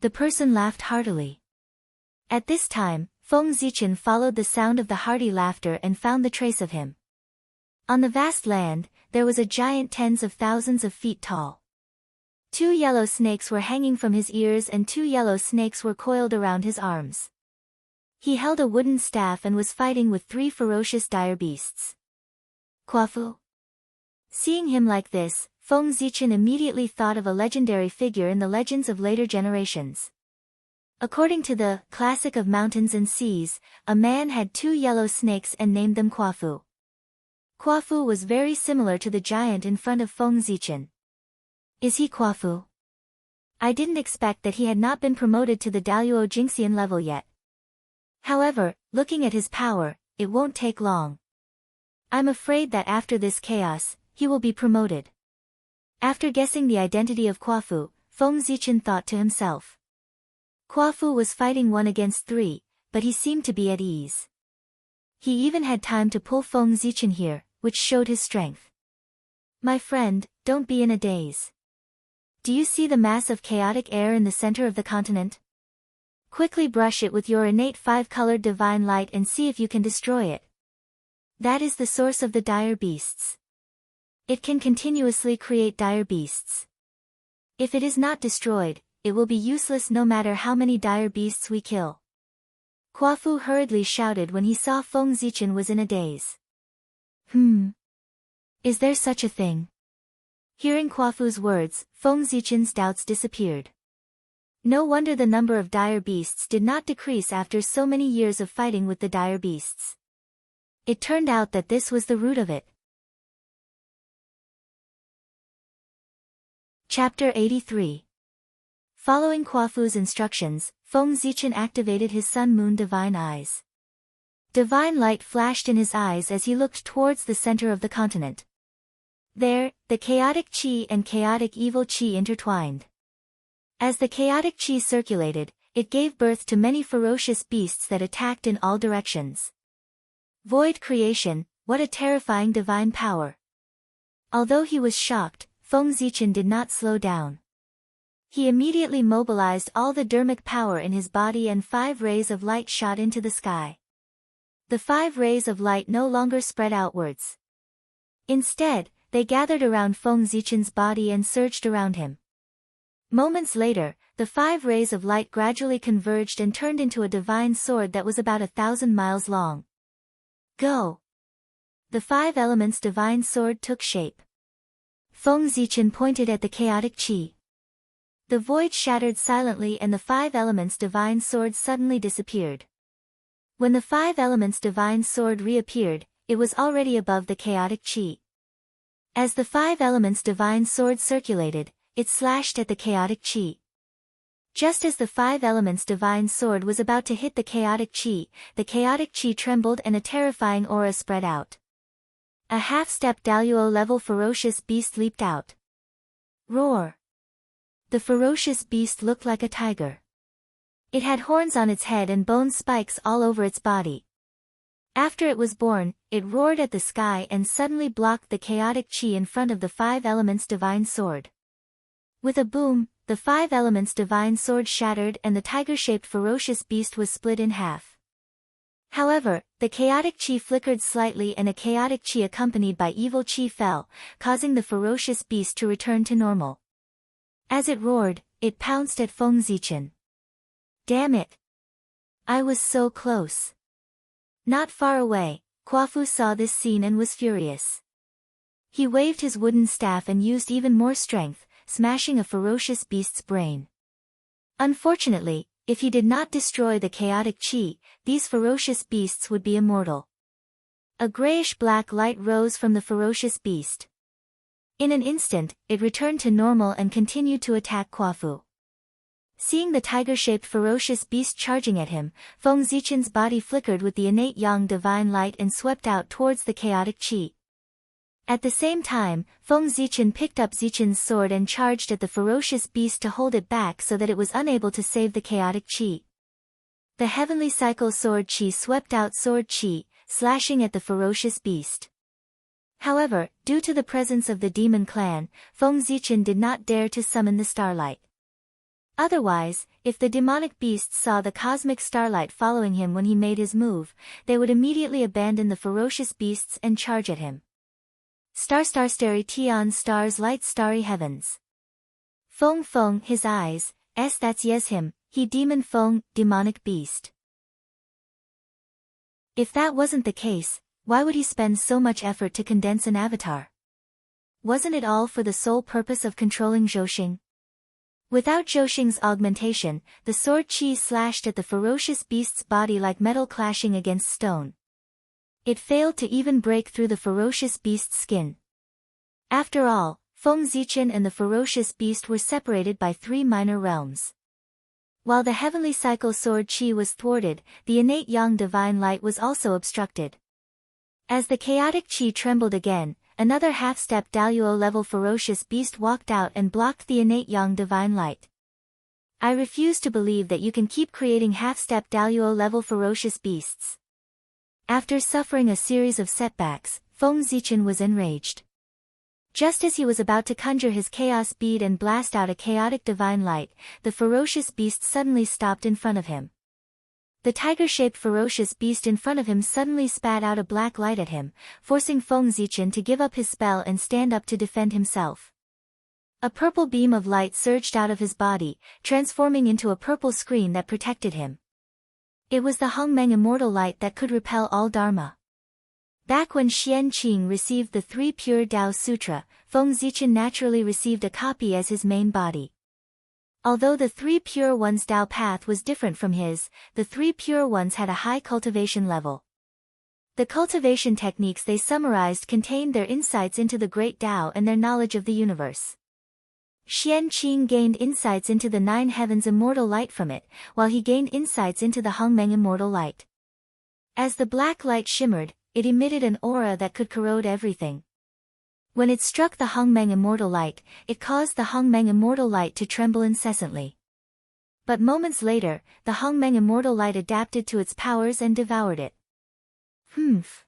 The person laughed heartily. At this time, Feng Zichen followed the sound of the hearty laughter and found the trace of him. On the vast land, there was a giant tens of thousands of feet tall. 2 yellow snakes were hanging from his ears and 2 yellow snakes were coiled around his arms. He held a wooden staff and was fighting with 3 ferocious dire beasts. Quafu. Seeing him like this, Feng Zichen immediately thought of a legendary figure in the legends of later generations. According to the Classic of Mountains and Seas, a man had 2 yellow snakes and named them Quafu. Quafu was very similar to the giant in front of Feng Zichen. Is he Quafu? I didn't expect that he had not been promoted to the Daluo Jingxian level yet. However, looking at his power, it won't take long. I'm afraid that after this chaos, he will be promoted. After guessing the identity of Quafu, Feng Zichen thought to himself. Quafu was fighting 1 against 3, but he seemed to be at ease. He even had time to pull Feng Zichen here, which showed his strength. My friend, don't be in a daze. Do you see the mass of chaotic air in the center of the continent? Quickly brush it with your innate 5-colored divine light and see if you can destroy it. That is the source of the dire beasts. It can continuously create dire beasts. If it is not destroyed, it will be useless no matter how many dire beasts we kill. Quafu hurriedly shouted when he saw Feng Zichen was in a daze. Is there such a thing? Hearing Quafu's words, Feng Zichen's doubts disappeared. No wonder the number of dire beasts did not decrease after so many years of fighting with the dire beasts. It turned out that this was the root of it. Chapter 83. Following Quafu's instructions, Feng Zichen activated his sun-moon divine eyes. Divine light flashed in his eyes as he looked towards the center of the continent. There, the chaotic qi and chaotic evil qi intertwined. As the chaotic qi circulated, it gave birth to many ferocious beasts that attacked in all directions. Void creation, what a terrifying divine power! Although he was shocked, Feng Zichen did not slow down. He immediately mobilized all the dermic power in his body and 5 rays of light shot into the sky. The 5 rays of light no longer spread outwards. Instead, they gathered around Feng Zichen's body and surged around him. Moments later, the 5 rays of light gradually converged and turned into a divine sword that was about 1,000 miles long. Go! The 5 elements divine sword took shape. Feng Zichen pointed at the chaotic qi. The void shattered silently and the 5 elements divine sword suddenly disappeared. When the 5 elements divine sword reappeared, it was already above the chaotic qi. As the 5 elements divine sword circulated, it slashed at the chaotic qi. Just as the 5 elements divine sword was about to hit the chaotic qi trembled and a terrifying aura spread out. A half-step Daluo-level ferocious beast leaped out. Roar! The ferocious beast looked like a tiger. It had horns on its head and bone spikes all over its body. After it was born, it roared at the sky and suddenly blocked the chaotic qi in front of the 5 elements divine sword. With a boom, the 5 elements divine sword shattered and the tiger-shaped ferocious beast was split in half. However, the chaotic qi flickered slightly and a chaotic qi accompanied by evil qi fell, causing the ferocious beast to return to normal. As it roared, it pounced at Feng Zichen. Damn it! I was so close. Not far away, Quafu saw this scene and was furious. He waved his wooden staff and used even more strength, smashing a ferocious beast's brain. Unfortunately, if he did not destroy the chaotic qi, these ferocious beasts would be immortal. A grayish-black light rose from the ferocious beast. In an instant, it returned to normal and continued to attack Quafu. Seeing the tiger-shaped ferocious beast charging at him, Feng Zichen's body flickered with the innate yang divine light and swept out towards the chaotic qi. At the same time, Feng Zichen picked up Zichen's sword and charged at the ferocious beast to hold it back so that it was unable to save the chaotic qi. The heavenly cycle sword qi swept out sword qi, slashing at the ferocious beast. However, due to the presence of the demon clan, Feng Zichen did not dare to summon the Starlight. Otherwise, if the demonic beasts saw the cosmic Starlight following him when he made his move, they would immediately abandon the ferocious beasts and charge at him. Starry Tian stars light starry heavens. Feng his eyes, that's yes him, he demon Feng, demonic beast. If that wasn't the case, why would he spend so much effort to condense an avatar? Wasn't it all for the sole purpose of controlling Zhouxing? Without Zhouxing's augmentation, the sword qi slashed at the ferocious beast's body like metal clashing against stone. It failed to even break through the ferocious beast's skin. After all, Feng Zichen and the ferocious beast were separated by 3 minor realms. While the heavenly cycle sword qi was thwarted, the innate yang divine light was also obstructed. As the chaotic qi trembled again, another half-step Daluo-level ferocious beast walked out and blocked the innate yang divine light. I refuse to believe that you can keep creating half-step Daluo-level ferocious beasts. After suffering a series of setbacks, Feng Zichen was enraged. Just as he was about to conjure his chaos bead and blast out a chaotic divine light, the ferocious beast suddenly stopped in front of him. The tiger-shaped ferocious beast in front of him suddenly spat out a black light at him, forcing Feng Zichen to give up his spell and stand up to defend himself. A purple beam of light surged out of his body, transforming into a purple screen that protected him. It was the Hongmeng immortal light that could repel all Dharma. Back when Xian Qing received the three pure Tao Sutra, Feng Zichen naturally received a copy as his main body. Although the three pure ones' Tao path was different from his, the three pure ones had a high cultivation level. The cultivation techniques they summarized contained their insights into the great Tao and their knowledge of the universe. Xian Qing gained insights into the nine heavens' immortal light from it, while he gained insights into the Hongmeng immortal light. As the black light shimmered, it emitted an aura that could corrode everything. When it struck the Hongmeng immortal light, it caused the Hongmeng immortal light to tremble incessantly. But moments later, the Hongmeng immortal light adapted to its powers and devoured it. Humph!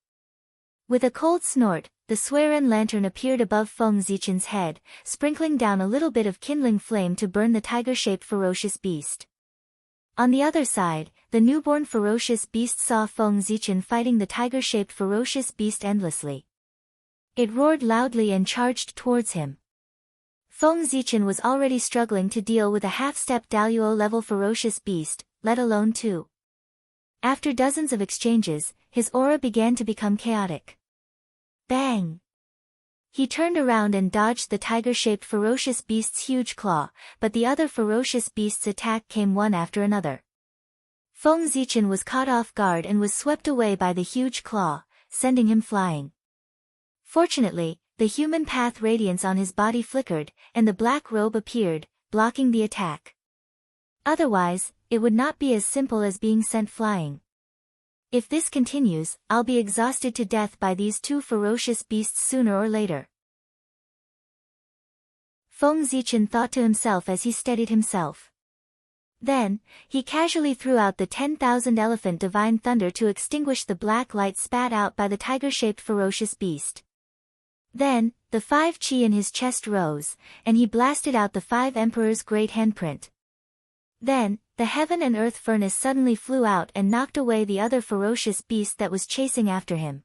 With a cold snort, the Suiren lantern appeared above Feng Zichen's head, sprinkling down a little bit of kindling flame to burn the tiger-shaped ferocious beast. On the other side, the newborn ferocious beast saw Feng Zichen fighting the tiger-shaped ferocious beast endlessly. It roared loudly and charged towards him. Feng Zichen was already struggling to deal with a half-step Daluo-level ferocious beast, let alone two. After dozens of exchanges, his aura began to become chaotic. Bang! He turned around and dodged the tiger-shaped ferocious beast's huge claw, but the other ferocious beast's attack came one after another. Feng Zichen was caught off guard and was swept away by the huge claw, sending him flying. Fortunately, the human path radiance on his body flickered, and the black robe appeared, blocking the attack. Otherwise, it would not be as simple as being sent flying. If this continues, I'll be exhausted to death by these two ferocious beasts sooner or later. Feng Zichen thought to himself as he steadied himself. Then, he casually threw out the 10,000 elephant divine thunder to extinguish the black light spat out by the tiger-shaped ferocious beast. Then, the 5 chi in his chest rose, and he blasted out the 5 emperor's great handprint. Then, the heaven and earth furnace suddenly flew out and knocked away the other ferocious beast that was chasing after him.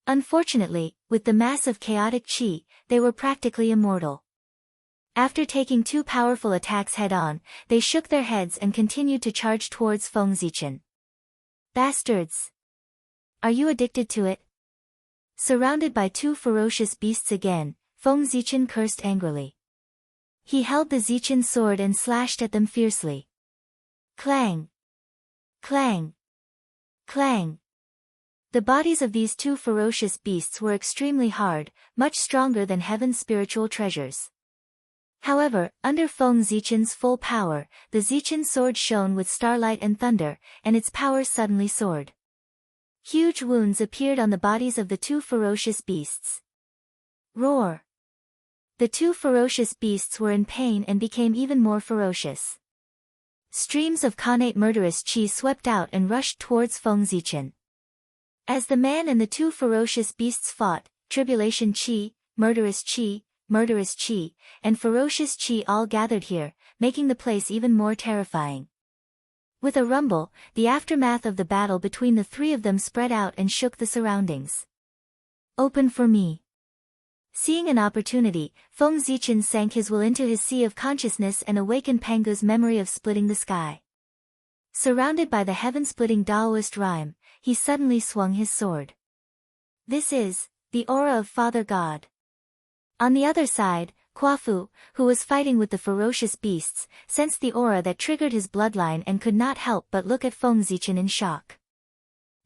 Unfortunately, with the mass of chaotic chi, they were practically immortal. After taking 2 powerful attacks head-on, they shook their heads and continued to charge towards Feng Zichen. Bastards! Are you addicted to it? Surrounded by 2 ferocious beasts again, Feng Zichen cursed angrily. He held the Zichen sword and slashed at them fiercely. Clang! Clang! Clang! The bodies of these 2 ferocious beasts were extremely hard, much stronger than heaven's spiritual treasures. However, under Feng Zichen's full power, the Zichen sword shone with starlight and thunder, and its power suddenly soared. Huge wounds appeared on the bodies of the 2 ferocious beasts. Roar! The 2 ferocious beasts were in pain and became even more ferocious. Streams of connate murderous chi swept out and rushed towards Feng Zichen. As the man and the 2 ferocious beasts fought, tribulation chi, murderous chi, and ferocious chi all gathered here, making the place even more terrifying. With a rumble, the aftermath of the battle between the 3 of them spread out and shook the surroundings. Open for me. Seeing an opportunity, Feng Zichen sank his will into his sea of consciousness and awakened Pangu's memory of splitting the sky. Surrounded by the heaven-splitting Daoist rhyme, he suddenly swung his sword. This is the aura of Father God. On the other side, Quafu, who was fighting with the ferocious beasts, sensed the aura that triggered his bloodline and could not help but look at Feng Zichen in shock.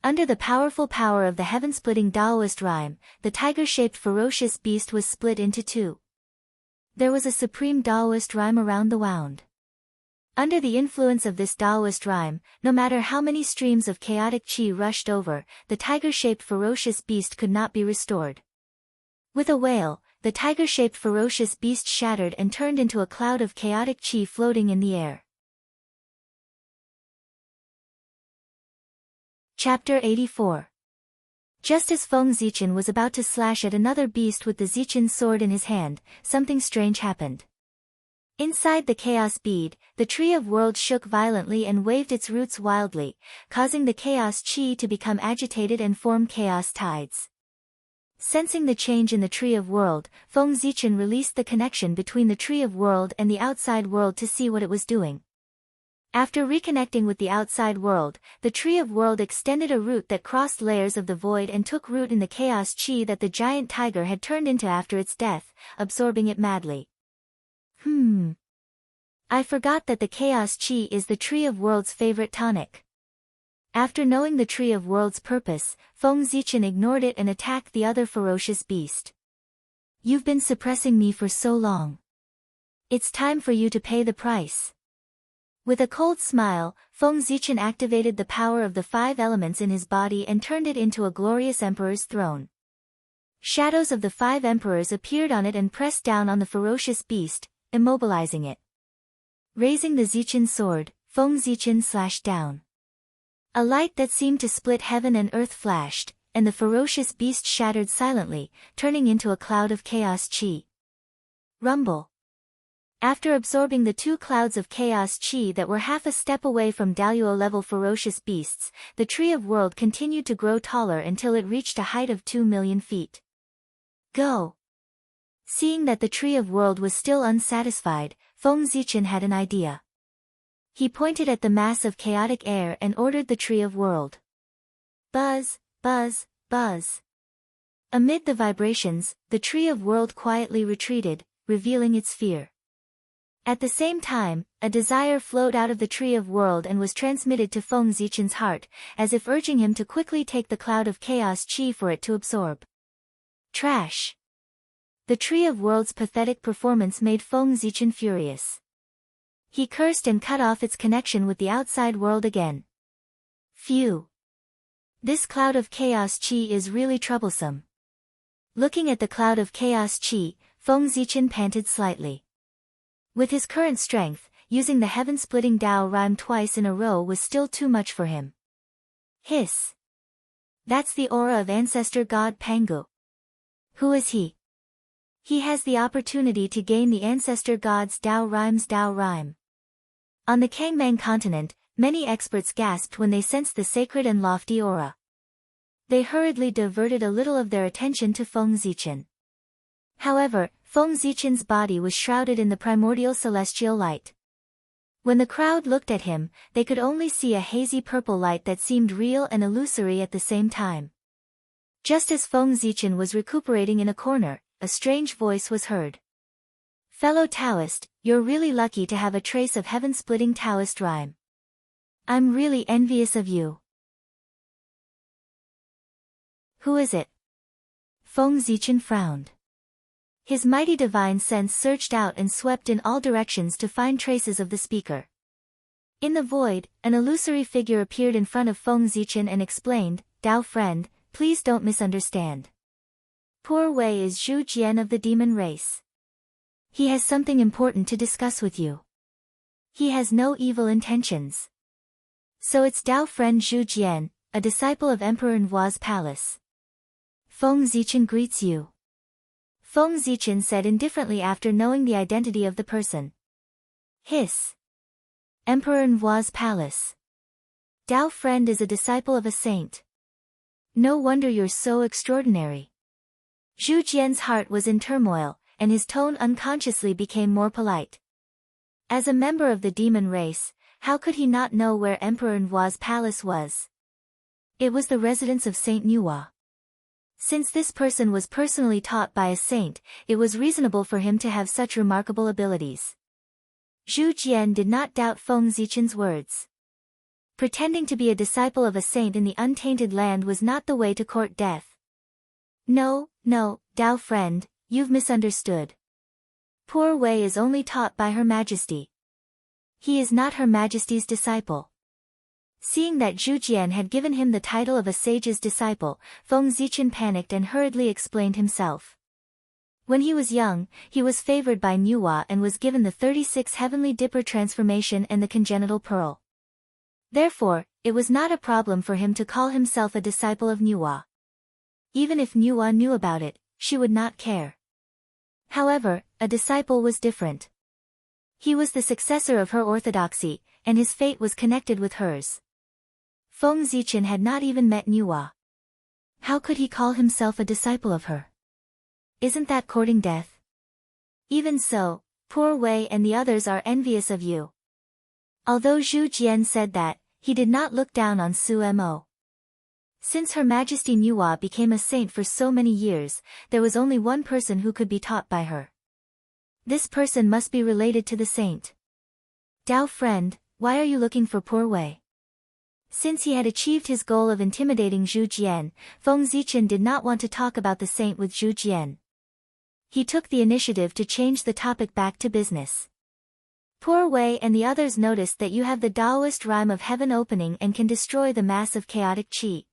Under the powerful power of the heaven-splitting Daoist rhyme, the tiger-shaped ferocious beast was split into 2. There was a supreme Daoist rhyme around the wound. Under the influence of this Daoist rhyme, no matter how many streams of chaotic chi rushed over, the tiger-shaped ferocious beast could not be restored. With a wail, the tiger-shaped ferocious beast shattered and turned into a cloud of chaotic chi floating in the air. Chapter 84. Just as Feng Zichen was about to slash at another beast with the Zichen sword in his hand, something strange happened. Inside the chaos bead, the tree of worlds shook violently and waved its roots wildly, causing the chaos chi to become agitated and form chaos tides. Sensing the change in the Tree of World, Feng Zichen released the connection between the Tree of World and the outside world to see what it was doing. After reconnecting with the outside world, the Tree of World extended a root that crossed layers of the void and took root in the chaos chi that the giant tiger had turned into after its death, absorbing it madly. I forgot that the chaos chi is the Tree of World's favorite tonic. After knowing the Tree of World's purpose, Feng Zichen ignored it and attacked the other ferocious beast. You've been suppressing me for so long. It's time for you to pay the price. With a cold smile, Feng Zichen activated the power of the 5 elements in his body and turned it into a glorious emperor's throne. Shadows of the 5 emperors appeared on it and pressed down on the ferocious beast, immobilizing it. Raising the Zichen sword, Feng Zichen slashed down. A light that seemed to split heaven and earth flashed, and the ferocious beast shattered silently, turning into a cloud of chaos chi. Rumble. After absorbing the 2 clouds of chaos chi that were half a step away from Daluo-level ferocious beasts, the Tree of World continued to grow taller until it reached a height of 2 million feet. Go! Seeing that the Tree of World was still unsatisfied, Feng Zichen had an idea. He pointed at the mass of chaotic air and ordered the Tree of World. Buzz, buzz, buzz. Amid the vibrations, the Tree of World quietly retreated, revealing its fear. At the same time, a desire flowed out of the Tree of World and was transmitted to Feng Zichen's heart, as if urging him to quickly take the cloud of chaos chi for it to absorb. Trash. The Tree of World's pathetic performance made Feng Zichen furious. He cursed and cut off its connection with the outside world again. Phew. This cloud of chaos chi is really troublesome. Looking at the cloud of chaos chi, Feng Zichen panted slightly. With his current strength, using the heaven-splitting Dao rhyme twice in a row was still too much for him. Hiss. That's the aura of ancestor god Pangu. Who is he? He has the opportunity to gain the ancestor god's Dao rhyme. On the Kangmang continent, many experts gasped when they sensed the sacred and lofty aura. They hurriedly diverted a little of their attention to Feng Zichen. However, Feng Zichen's body was shrouded in the primordial celestial light. When the crowd looked at him, they could only see a hazy purple light that seemed real and illusory at the same time. Just as Feng Zichen was recuperating in a corner, a strange voice was heard. Fellow Taoist, you're really lucky to have a trace of heaven-splitting Taoist rhyme. I'm really envious of you. Who is it? Feng Zichen frowned. His mighty divine sense surged out and swept in all directions to find traces of the speaker. In the void, an illusory figure appeared in front of Feng Zichen and explained, Dao friend, please don't misunderstand. Poor Wei is Zhu Jian of the demon race. He has something important to discuss with you. He has no evil intentions. So it's Dao friend Zhu Jian, a disciple of Emperor Nhua's palace. Feng Zichen greets you. Feng Zichen said indifferently after knowing the identity of the person. Hiss. Emperor Nhua's palace. Dao friend is a disciple of a saint. No wonder you're so extraordinary. Zhu Jian's heart was in turmoil, and his tone unconsciously became more polite. As a member of the demon race, how could he not know where Emperor Nhua's palace was? It was the residence of Saint Nua. Since this person was personally taught by a saint, it was reasonable for him to have such remarkable abilities. Zhu Jian did not doubt Feng Zichen's words. Pretending to be a disciple of a saint in the untainted land was not the way to court death. No, Dao friend, you've misunderstood. Poor Wei is only taught by Her Majesty. He is not Her Majesty's disciple. Seeing that Zhu Jian had given him the title of a sage's disciple, Feng Zichen panicked and hurriedly explained himself. When he was young, he was favored by Nua and was given the 36 Heavenly Dipper transformation and the congenital pearl. Therefore, it was not a problem for him to call himself a disciple of Nua. Even if Nua knew about it, she would not care. However, a disciple was different. He was the successor of her orthodoxy, and his fate was connected with hers. Feng Zichen had not even met Nua. How could he call himself a disciple of her? Isn't that courting death? Even so, poor Wei and the others are envious of you. Although Zhu Jian said that, he did not look down on Su Mo. Since Her Majesty Nuwa became a saint for so many years, there was only one person who could be taught by her. This person must be related to the saint. Dao friend, why are you looking for poor Wei? Since he had achieved his goal of intimidating Zhu Jian, Feng Zichen did not want to talk about the saint with Zhu Jian. He took the initiative to change the topic back to business. Poor Wei and the others noticed that you have the Taoist rhyme of heaven opening and can destroy the mass of chaotic qi.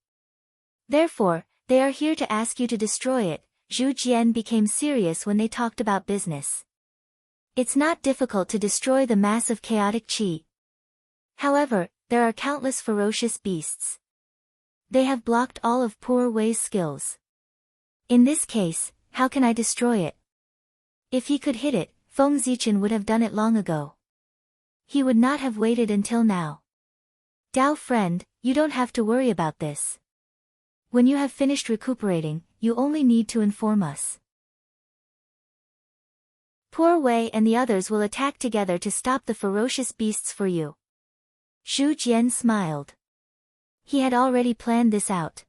Therefore, they are here to ask you to destroy it. Zhu Jian became serious when they talked about business. It's not difficult to destroy the mass of chaotic qi. However, there are countless ferocious beasts. They have blocked all of poor Wei's skills. In this case, how can I destroy it? If he could hit it, Feng Zichen would have done it long ago. He would not have waited until now. Dao friend, you don't have to worry about this. When you have finished recuperating, you only need to inform us. Poor Wei and the others will attack together to stop the ferocious beasts for you. Zhu Jian smiled. He had already planned this out.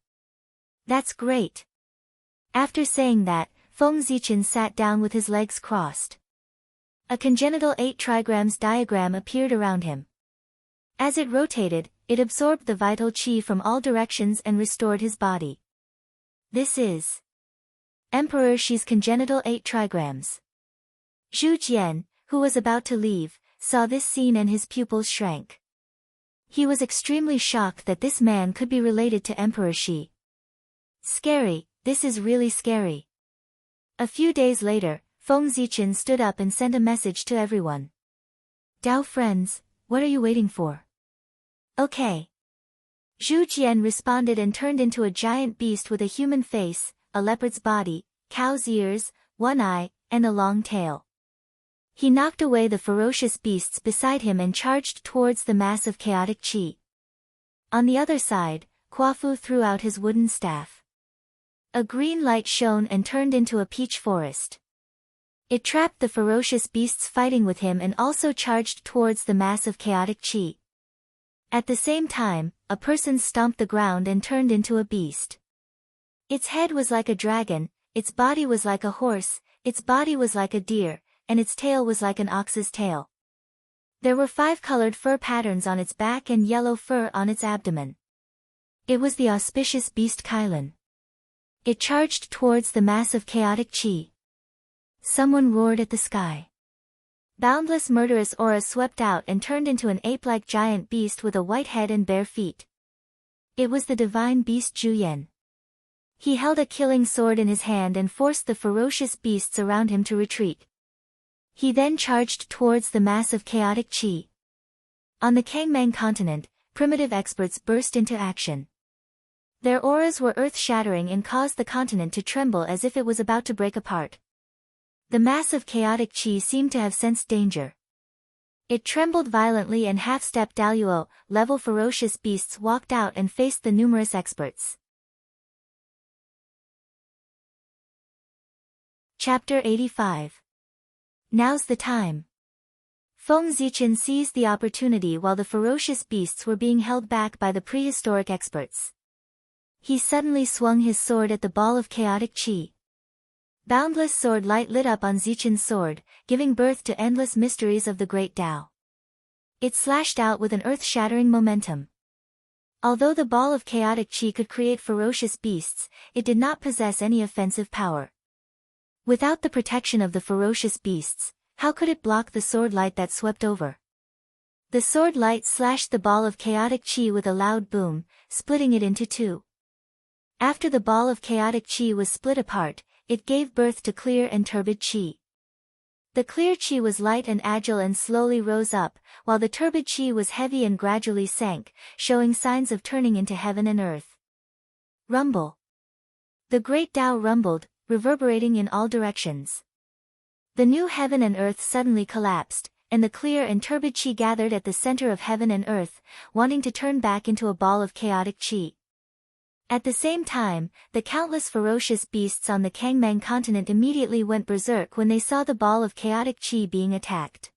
That's great. After saying that, Feng Zichen sat down with his legs crossed. A congenital 8 trigrams diagram appeared around him. As it rotated, it absorbed the vital qi from all directions and restored his body. This is Emperor Shi's congenital 8 trigrams. Zhu Jian, who was about to leave, saw this scene and his pupils shrank. He was extremely shocked that this man could be related to Emperor Shi. Scary, this is really scary. A few days later, Feng Zichen stood up and sent a message to everyone. Dao friends, what are you waiting for? Okay. Zhu Jian responded and turned into a giant beast with a human face, a leopard's body, cow's ears, one eye, and a long tail. He knocked away the ferocious beasts beside him and charged towards the mass of chaotic qi. On the other side, Kuafu threw out his wooden staff. A green light shone and turned into a peach forest. It trapped the ferocious beasts fighting with him and also charged towards the mass of chaotic qi. At the same time, a person stomped the ground and turned into a beast. Its head was like a dragon, its body was like a horse, its body was like a deer, and its tail was like an ox's tail. There were 5 colored fur patterns on its back and yellow fur on its abdomen. It was the auspicious beast Kailan. It charged towards the mass of chaotic qi. Someone roared at the sky. Boundless murderous aura swept out and turned into an ape-like giant beast with a white head and bare feet. It was the divine beast Juyan. He held a killing sword in his hand and forced the ferocious beasts around him to retreat. He then charged towards the mass of chaotic qi. On the Kangmang continent, primitive experts burst into action. Their auras were earth-shattering and caused the continent to tremble as if it was about to break apart. The mass of chaotic qi seemed to have sensed danger. It trembled violently and half-stepped Daluo, level ferocious beasts walked out and faced the numerous experts. Chapter 85. Now's the time. Feng Zichen seized the opportunity while the ferocious beasts were being held back by the prehistoric experts. He suddenly swung his sword at the ball of chaotic qi. Boundless sword light lit up on Zichen's sword, giving birth to endless mysteries of the great Tao. It slashed out with an earth-shattering momentum. Although the ball of chaotic qi could create ferocious beasts, it did not possess any offensive power. Without the protection of the ferocious beasts, how could it block the sword light that swept over? The sword light slashed the ball of chaotic qi with a loud boom, splitting it into 2. After the ball of chaotic qi was split apart, it gave birth to clear and turbid qi. The clear qi was light and agile and slowly rose up, while the turbid qi was heavy and gradually sank, showing signs of turning into heaven and earth. Rumble. The great Tao rumbled, reverberating in all directions. The new heaven and earth suddenly collapsed, and the clear and turbid qi gathered at the center of heaven and earth, wanting to turn back into a ball of chaotic qi. At the same time, the countless ferocious beasts on the Kangmang continent immediately went berserk when they saw the ball of chaotic qi being attacked.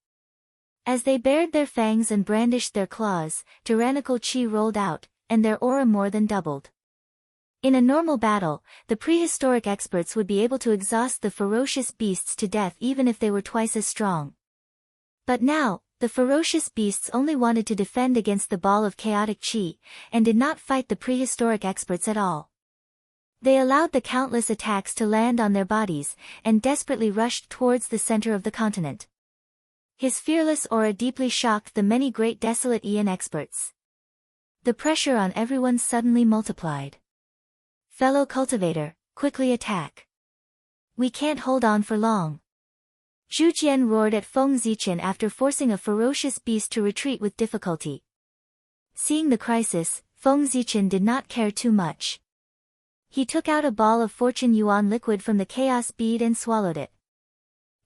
As they bared their fangs and brandished their claws, tyrannical chi rolled out, and their aura more than doubled. In a normal battle, the prehistoric experts would be able to exhaust the ferocious beasts to death even if they were twice as strong. But now, the ferocious beasts only wanted to defend against the ball of chaotic chi, and did not fight the prehistoric experts at all. They allowed the countless attacks to land on their bodies, and desperately rushed towards the center of the continent. His fearless aura deeply shocked the many great desolate Aeon experts. The pressure on everyone suddenly multiplied. Fellow cultivator, quickly attack. We can't hold on for long. Zhu Jian roared at Feng Zichen after forcing a ferocious beast to retreat with difficulty. Seeing the crisis, Feng Zichen did not care too much. He took out a ball of fortune yuan liquid from the chaos bead and swallowed it.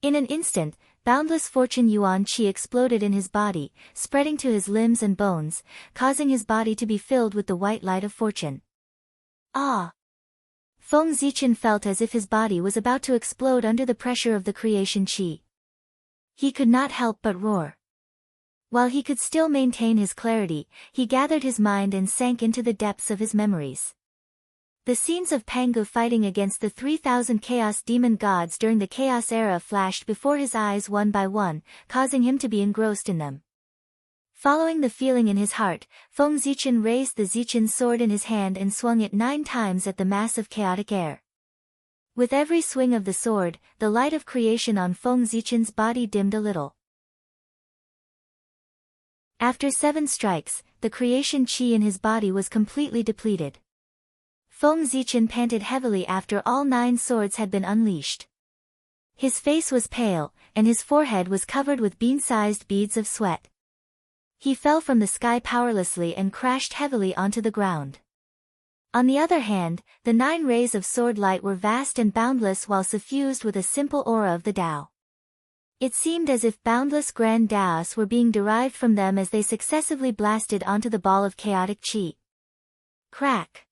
In an instant, boundless fortune yuan qi exploded in his body, spreading to his limbs and bones, causing his body to be filled with the white light of fortune. Ah! Feng Zichen felt as if his body was about to explode under the pressure of the creation qi. He could not help but roar. While he could still maintain his clarity, he gathered his mind and sank into the depths of his memories. The scenes of Pangu fighting against the 3,000 chaos demon gods during the chaos era flashed before his eyes one by one, causing him to be engrossed in them. Following the feeling in his heart, Feng Zichen raised the Zichen sword in his hand and swung it 9 times at the mass of chaotic air. With every swing of the sword, the light of creation on Feng Zichen's body dimmed a little. After 7 strikes, the creation chi in his body was completely depleted. Feng Zichen panted heavily after all 9 swords had been unleashed. His face was pale, and his forehead was covered with bean-sized beads of sweat. He fell from the sky powerlessly and crashed heavily onto the ground. On the other hand, the 9 rays of sword light were vast and boundless while suffused with a simple aura of the Tao. It seemed as if boundless grand Taos were being derived from them as they successively blasted onto the ball of chaotic chi. Crack!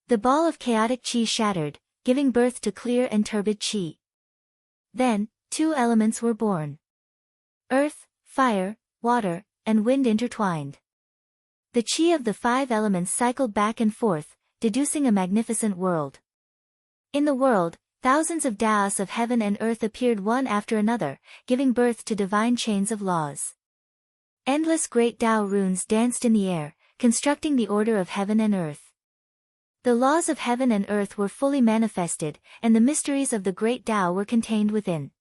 The ball of chaotic chi shattered, giving birth to clear and turbid chi. Then, 2 elements were born. Earth, fire, water, and wind intertwined. The chi of the 5 elements cycled back and forth, deducing a magnificent world. In the world, thousands of Taos of heaven and earth appeared one after another, giving birth to divine chains of laws. Endless great Tao runes danced in the air, constructing the order of heaven and earth. The laws of heaven and earth were fully manifested, and the mysteries of the great Tao were contained within.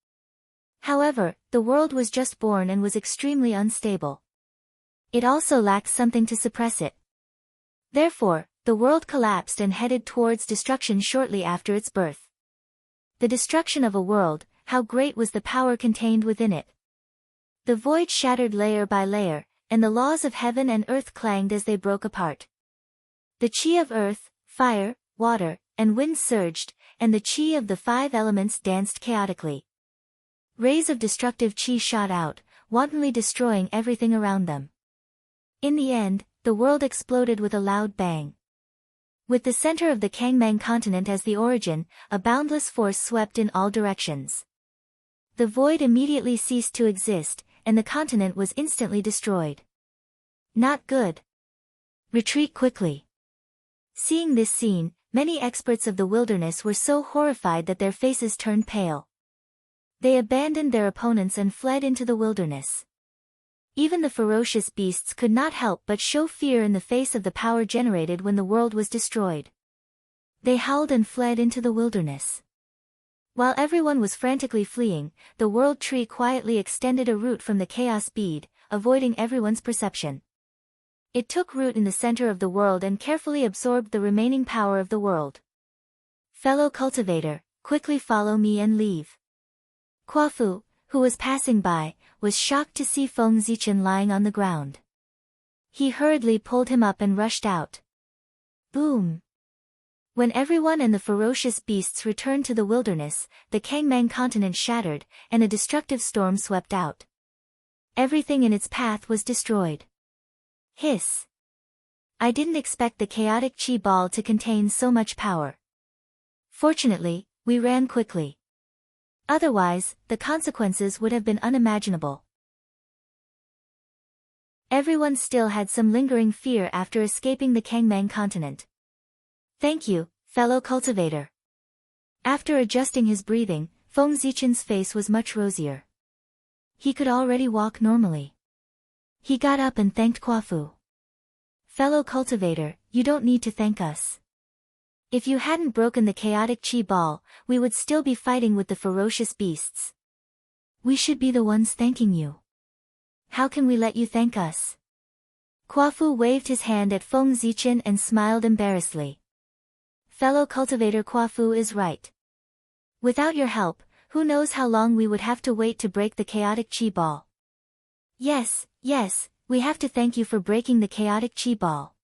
However, the world was just born and was extremely unstable. It also lacked something to suppress it. Therefore, the world collapsed and headed towards destruction shortly after its birth. The destruction of a world, how great was the power contained within it? The void shattered layer by layer, and the laws of heaven and earth clanged as they broke apart. The chi of earth, fire, water, and wind surged, and the chi of the 5 elements danced chaotically. Rays of destructive chi shot out, wantonly destroying everything around them. In the end, the world exploded with a loud bang. With the center of the Kangmang continent as the origin, a boundless force swept in all directions. The void immediately ceased to exist, and the continent was instantly destroyed. Not good. Retreat quickly. Seeing this scene, many experts of the wilderness were so horrified that their faces turned pale. They abandoned their opponents and fled into the wilderness. Even the ferocious beasts could not help but show fear in the face of the power generated when the world was destroyed. They howled and fled into the wilderness. While everyone was frantically fleeing, the world tree quietly extended a root from the chaos bead, avoiding everyone's perception. It took root in the center of the world and carefully absorbed the remaining power of the world. Fellow cultivator, quickly follow me and leave. Kuafu, who was passing by, was shocked to see Feng Zichen lying on the ground. He hurriedly pulled him up and rushed out. Boom! When everyone and the ferocious beasts returned to the wilderness, the Kangmang continent shattered, and a destructive storm swept out. Everything in its path was destroyed. Hiss! I didn't expect the chaotic chi ball to contain so much power. Fortunately, we ran quickly. Otherwise, the consequences would have been unimaginable. Everyone still had some lingering fear after escaping the Kangmang continent. Thank you, fellow cultivator. After adjusting his breathing, Feng Zichen's face was much rosier. He could already walk normally. He got up and thanked Quafu. Fellow cultivator, you don't need to thank us. If you hadn't broken the chaotic chi ball, we would still be fighting with the ferocious beasts. We should be the ones thanking you. How can we let you thank us? Quafu waved his hand at Feng Zichen and smiled embarrassedly. Fellow cultivator, Quafu is right. Without your help, who knows how long we would have to wait to break the chaotic chi ball. Yes, we have to thank you for breaking the chaotic chi ball.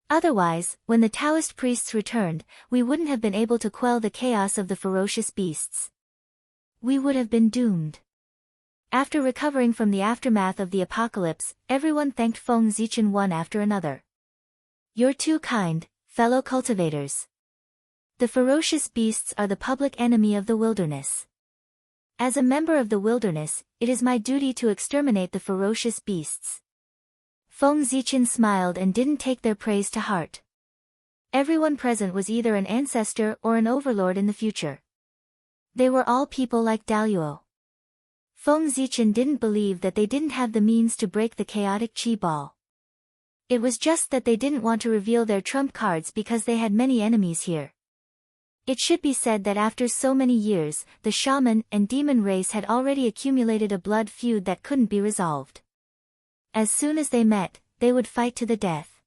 Otherwise, when the Taoist priests returned, we wouldn't have been able to quell the chaos of the ferocious beasts. We would have been doomed. After recovering from the aftermath of the apocalypse, everyone thanked Feng Zichen one after another. You're too kind, fellow cultivators. The ferocious beasts are the public enemy of the wilderness. As a member of the wilderness, it is my duty to exterminate the ferocious beasts. Feng Zichen smiled and didn't take their praise to heart. Everyone present was either an ancestor or an overlord in the future. They were all people like Daluo. Feng Zichen didn't believe that they didn't have the means to break the chaotic chi ball. It was just that they didn't want to reveal their trump cards because they had many enemies here. It should be said that after so many years, the shaman and demon race had already accumulated a blood feud that couldn't be resolved. As soon as they met, they would fight to the death.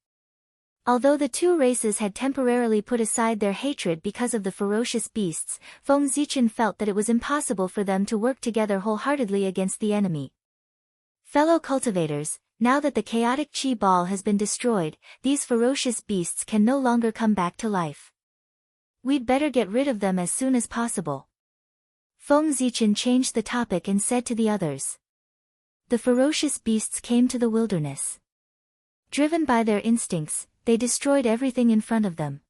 Although the two races had temporarily put aside their hatred because of the ferocious beasts, Feng Zichen felt that it was impossible for them to work together wholeheartedly against the enemy. Fellow cultivators, now that the chaotic chi ball has been destroyed, these ferocious beasts can no longer come back to life. We'd better get rid of them as soon as possible. Feng Zichen changed the topic and said to the others. The ferocious beasts came to the wilderness. Driven by their instincts, they destroyed everything in front of them.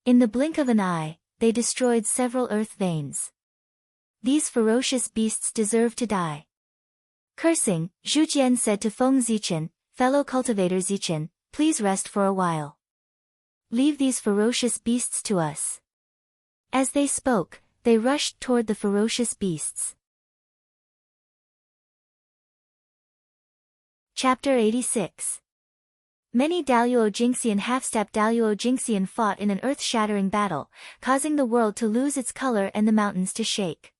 In the blink of an eye, they destroyed several earth veins. These ferocious beasts deserve to die. Cursing, Zhu Jian said to Feng Zichen, fellow cultivator Zichen, please rest for a while. Leave these ferocious beasts to us. As they spoke, they rushed toward the ferocious beasts. Chapter 86. Many Daluo Jingxian half-step Daluo Jingxian fought in an earth-shattering battle, causing the world to lose its color and the mountains to shake.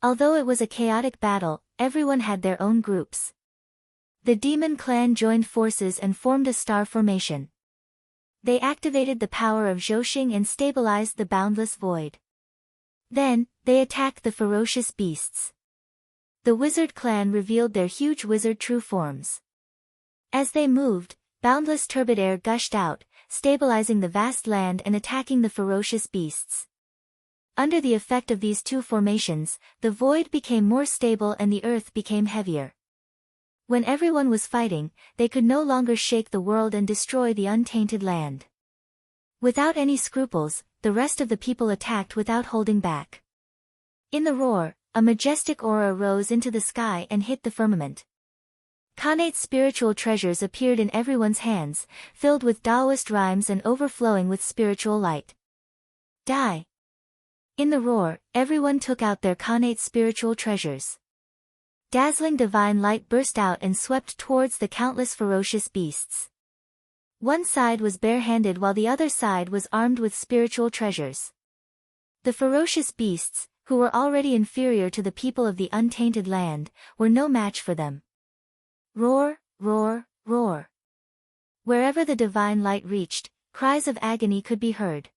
Although it was a chaotic battle, everyone had their own groups. The demon clan joined forces and formed a star formation. They activated the power of Zhouxing and stabilized the boundless void. Then, they attacked the ferocious beasts. The wizard clan revealed their huge wizard true forms. As they moved, boundless turbid air gushed out, stabilizing the vast land and attacking the ferocious beasts. Under the effect of these two formations, the void became more stable and the earth became heavier. When everyone was fighting, they could no longer shake the world and destroy the untainted land. Without any scruples, the rest of the people attacked without holding back. In the roar, a majestic aura rose into the sky and hit the firmament. Connate spiritual treasures appeared in everyone's hands, filled with Taoist rhymes and overflowing with spiritual light. Die! In the roar, everyone took out their connate spiritual treasures. Dazzling divine light burst out and swept towards the countless ferocious beasts. One side was barehanded while the other side was armed with spiritual treasures. The ferocious beasts, who were already inferior to the people of the untainted land, were no match for them. Roar, roar, roar. Wherever the divine light reached, cries of agony could be heard.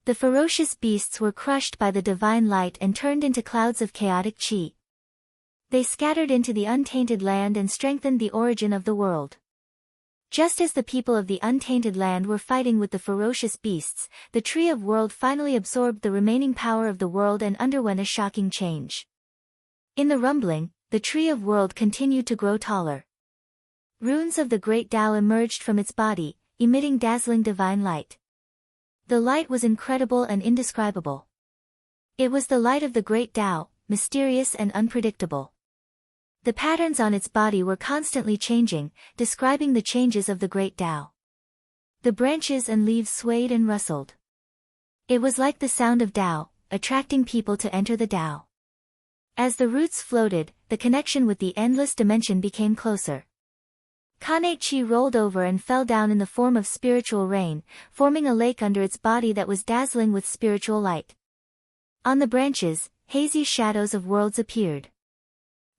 The ferocious beasts were crushed by the divine light and turned into clouds of chaotic chi. They scattered into the untainted land and strengthened the origin of the world. Just as the people of the untainted land were fighting with the ferocious beasts, the Tree of World finally absorbed the remaining power of the world and underwent a shocking change. In the rumbling, the Tree of World continued to grow taller. Runes of the Great Tao emerged from its body, emitting dazzling divine light. The light was incredible and indescribable. It was the light of the Great Tao, mysterious and unpredictable. The patterns on its body were constantly changing, describing the changes of the great Tao. The branches and leaves swayed and rustled. It was like the sound of Tao, attracting people to enter the Tao. As the roots floated, the connection with the endless dimension became closer. Kanate Chi rolled over and fell down in the form of spiritual rain, forming a lake under its body that was dazzling with spiritual light. On the branches, hazy shadows of worlds appeared.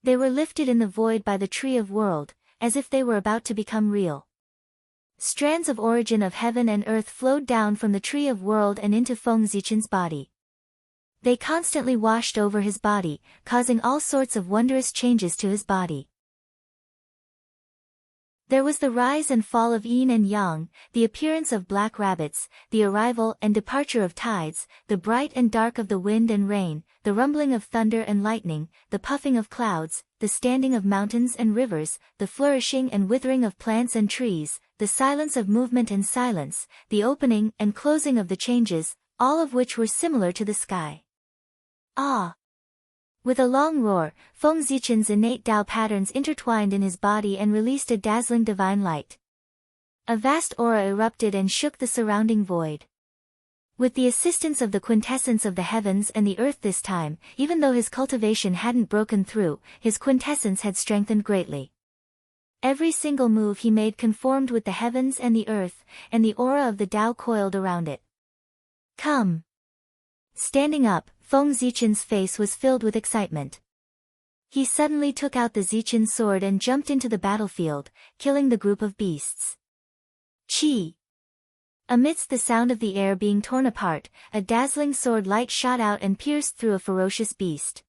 They were lifted in the void by the tree of world, as if they were about to become real. Strands of origin of heaven and earth flowed down from the tree of world and into Feng Zichen's body. They constantly washed over his body, causing all sorts of wondrous changes to his body. There was the rise and fall of yin and yang, the appearance of black rabbits, the arrival and departure of tides, the bright and dark of the wind and rain, the rumbling of thunder and lightning, the puffing of clouds, the standing of mountains and rivers, the flourishing and withering of plants and trees, the silence of movement and silence, the opening and closing of the changes, all of which were similar to the sky. Ah! With a long roar, Feng Zichen's innate Tao patterns intertwined in his body and released a dazzling divine light. A vast aura erupted and shook the surrounding void. With the assistance of the quintessence of the heavens and the earth this time, even though his cultivation hadn't broken through, his quintessence had strengthened greatly. Every single move he made conformed with the heavens and the earth, and the aura of the Tao coiled around it. Come! Standing up, Feng Zichen's face was filled with excitement. He suddenly took out the Zichen sword and jumped into the battlefield, killing the group of beasts. Chi! Amidst the sound of the air being torn apart, a dazzling sword light shot out and pierced through a ferocious beast.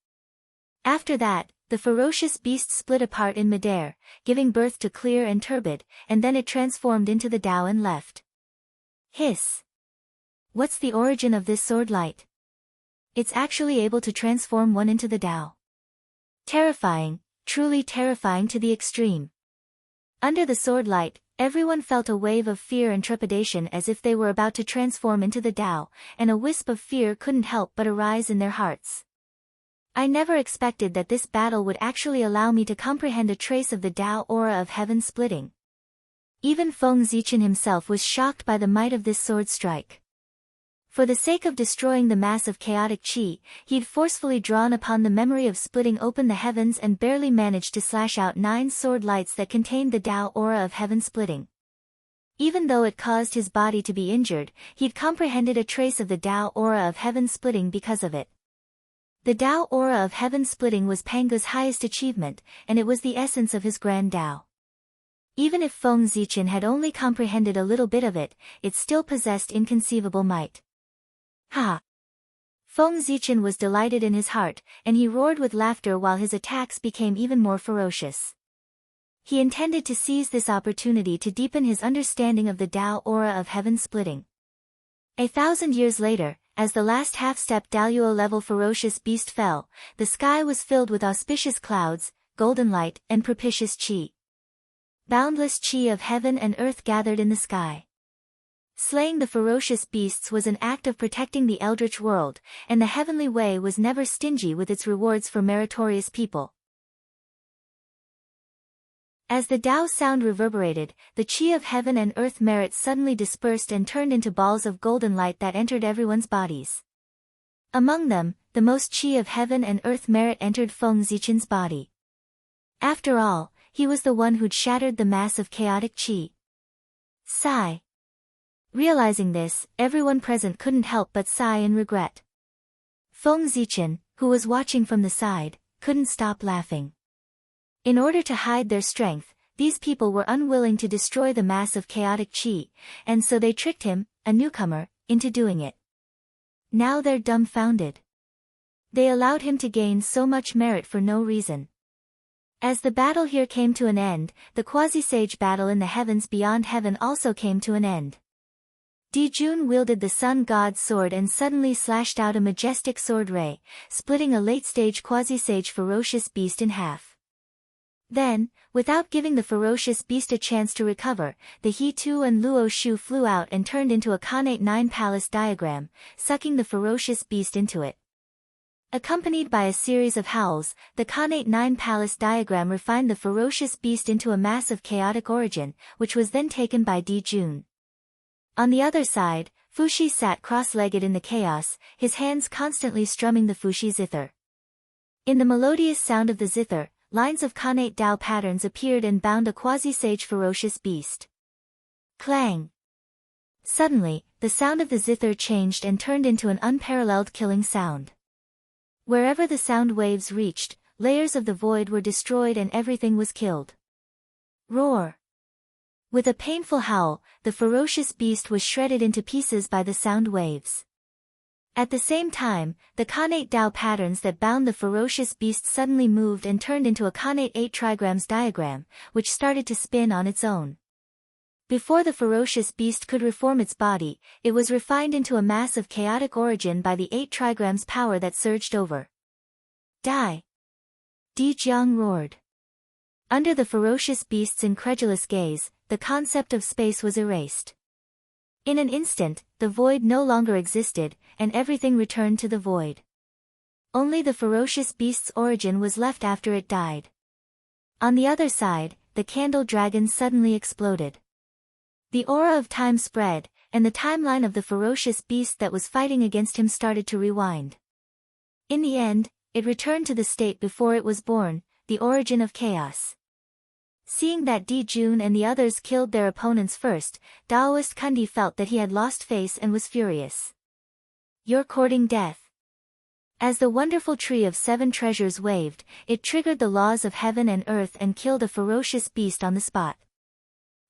After that, the ferocious beast split apart in midair, giving birth to clear and turbid, and then it transformed into the Tao and left. Hiss! What's the origin of this sword light? It's actually able to transform one into the Tao. Terrifying, truly terrifying to the extreme. Under the sword light, everyone felt a wave of fear and trepidation as if they were about to transform into the Tao, and a wisp of fear couldn't help but arise in their hearts. I never expected that this battle would actually allow me to comprehend a trace of the Tao aura of heaven splitting. Even Feng Zichen himself was shocked by the might of this sword strike. For the sake of destroying the mass of chaotic chi, he'd forcefully drawn upon the memory of splitting open the heavens and barely managed to slash out 9 sword lights that contained the Tao aura of heaven splitting. Even though it caused his body to be injured, he'd comprehended a trace of the Tao aura of heaven splitting because of it. The Tao aura of heaven splitting was Panga's highest achievement, and it was the essence of his grand Tao. Even if Feng Zichen had only comprehended a little bit of it, it still possessed inconceivable might. Ha! Feng Zichen was delighted in his heart, and he roared with laughter while his attacks became even more ferocious. He intended to seize this opportunity to deepen his understanding of the Tao aura of heaven splitting. 1,000 years later, as the last half-step Daluo-level ferocious beast fell, the sky was filled with auspicious clouds, golden light, and propitious chi. Boundless chi of heaven and earth gathered in the sky. Slaying the ferocious beasts was an act of protecting the eldritch world, and the heavenly way was never stingy with its rewards for meritorious people. As the Tao sound reverberated, the chi of heaven and earth merit suddenly dispersed and turned into balls of golden light that entered everyone's bodies. Among them, the most chi of heaven and earth merit entered Feng Zichen's body. After all, he was the one who'd shattered the mass of chaotic chi. Sigh. Realizing this, everyone present couldn't help but sigh in regret. Feng Zichen, who was watching from the side, couldn't stop laughing. In order to hide their strength, these people were unwilling to destroy the mass of chaotic chi, and so they tricked him, a newcomer, into doing it. Now they're dumbfounded. They allowed him to gain so much merit for no reason. As the battle here came to an end, the quasi-sage battle in the heavens beyond heaven also came to an end. Dijun wielded the sun god's sword and suddenly slashed out a majestic sword ray, splitting a late-stage quasi-sage ferocious beast in half. Then, without giving the ferocious beast a chance to recover, the He Tu and Luo Shu flew out and turned into a Khanate 9 palace diagram, sucking the ferocious beast into it. Accompanied by a series of howls, the Khanate 9 palace diagram refined the ferocious beast into a mass of chaotic origin, which was then taken by Di Jun. On the other side, Fushi sat cross-legged in the chaos, his hands constantly strumming the Fushi zither. In the melodious sound of the zither, lines of Khanate Dao patterns appeared and bound a quasi-sage ferocious beast. Clang! Suddenly, the sound of the zither changed and turned into an unparalleled killing sound. Wherever the sound waves reached, layers of the void were destroyed and everything was killed. Roar! With a painful howl, the ferocious beast was shredded into pieces by the sound waves. At the same time, the Khanate Dao patterns that bound the ferocious beast suddenly moved and turned into a Khanate 8 trigrams diagram, which started to spin on its own. Before the ferocious beast could reform its body, it was refined into a mass of chaotic origin by the 8 trigrams power that surged over. Die! Di Jiang roared. Under the ferocious beast's incredulous gaze, the concept of space was erased. In an instant, the void no longer existed, and everything returned to the void. Only the ferocious beast's origin was left after it died. On the other side, the candle dragon suddenly exploded. The aura of time spread, and the timeline of the ferocious beast that was fighting against him started to rewind. In the end, it returned to the state before it was born, the origin of chaos. Seeing that Di Jun and the others killed their opponents first, Daoist Kundi felt that he had lost face and was furious. You're courting death. As the wonderful tree of 7 treasures waved, it triggered the laws of heaven and earth and killed a ferocious beast on the spot.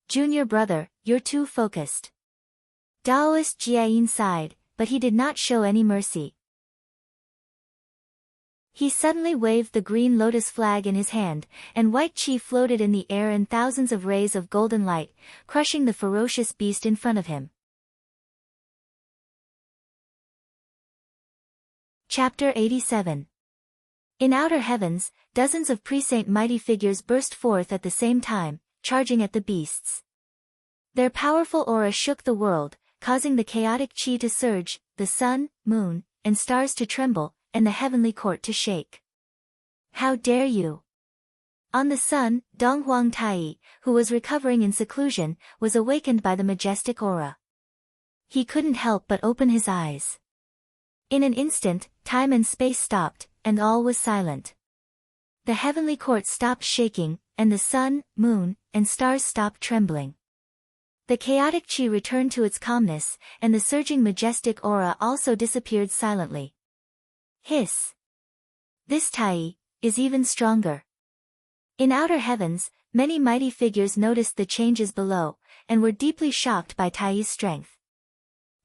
Junior brother, you're too focused. Daoist Jiayin sighed, but he did not show any mercy. He suddenly waved the green lotus flag in his hand, and white chi floated in the air and thousands of rays of golden light, crushing the ferocious beast in front of him. Chapter 87. In outer heavens, dozens of pre-saint mighty figures burst forth at the same time, charging at the beasts. Their powerful aura shook the world, causing the chaotic chi to surge, the sun, moon, and stars to tremble, and the heavenly court to shake. How dare you! On the sun, Donghuang Tai, who was recovering in seclusion, was awakened by the majestic aura. He couldn't help but open his eyes. In an instant, time and space stopped, and all was silent. The heavenly court stopped shaking, and the sun, moon, and stars stopped trembling. The chaotic chi returned to its calmness, and the surging majestic aura also disappeared silently. Hiss! This Tai is even stronger. In outer heavens, many mighty figures noticed the changes below, and were deeply shocked by Tai's strength.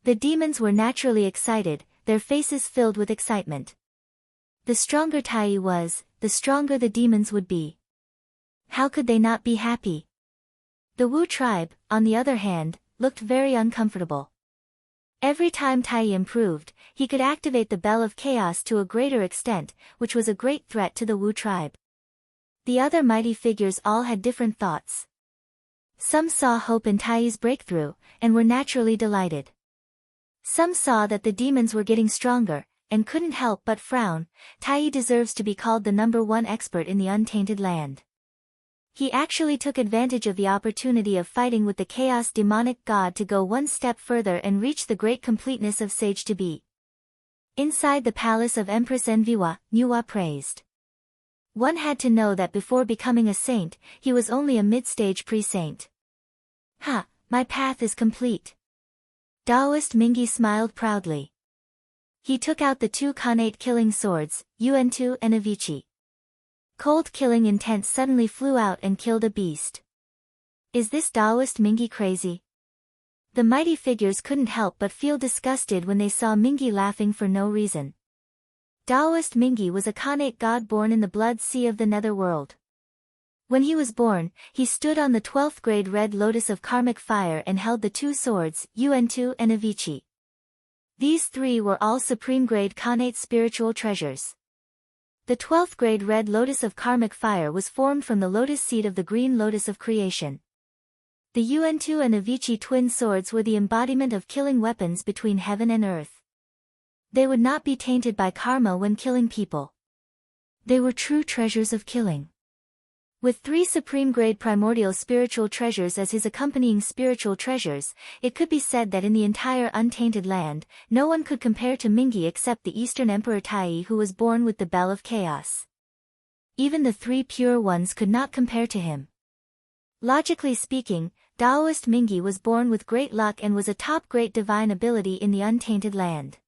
The demons were naturally excited, their faces filled with excitement. The stronger Tai was, the stronger the demons would be. How could they not be happy? The Wu tribe, on the other hand, looked very uncomfortable. Every time Tai improved, he could activate the Bell of Chaos to a greater extent, which was a great threat to the Wu tribe. The other mighty figures all had different thoughts. Some saw hope in Tai's breakthrough, and were naturally delighted. Some saw that the demons were getting stronger, and couldn't help but frown. Tai deserves to be called the #1 expert in the untainted land. He actually took advantage of the opportunity of fighting with the chaos demonic god to go one step further and reach the great completeness of sage to be. Inside the palace of Empress Enviwa, Nuwa praised. One had to know that before becoming a saint, he was only a mid-stage pre-saint. Ha, my path is complete. Daoist Mingi smiled proudly. He took out the 2 Khanate killing swords, Yuan-Tu and Avicii. Cold killing intent suddenly flew out and killed a beast. Is this Daoist Mingi crazy? The mighty figures couldn't help but feel disgusted when they saw Mingi laughing for no reason. Daoist Mingi was a Khanate god born in the blood sea of the netherworld. When he was born, he stood on the 12th grade red lotus of karmic fire and held the 2 swords, Yuan-Tu and Avicii. These 3 were all supreme grade Khanate spiritual treasures. The 12th grade red lotus of karmic fire was formed from the lotus seed of the green lotus of creation. The Yuan-Tu and Avicii twin swords were the embodiment of killing weapons between heaven and earth. They would not be tainted by karma when killing people. They were true treasures of killing. With 3 supreme-grade primordial spiritual treasures as his accompanying spiritual treasures, it could be said that in the entire untainted land, no one could compare to Mingi except the Eastern Emperor Tai, who was born with the Bell of Chaos. Even the 3 pure ones could not compare to him. Logically speaking, Taoist Mingi was born with great luck and was a top great divine ability in the untainted land.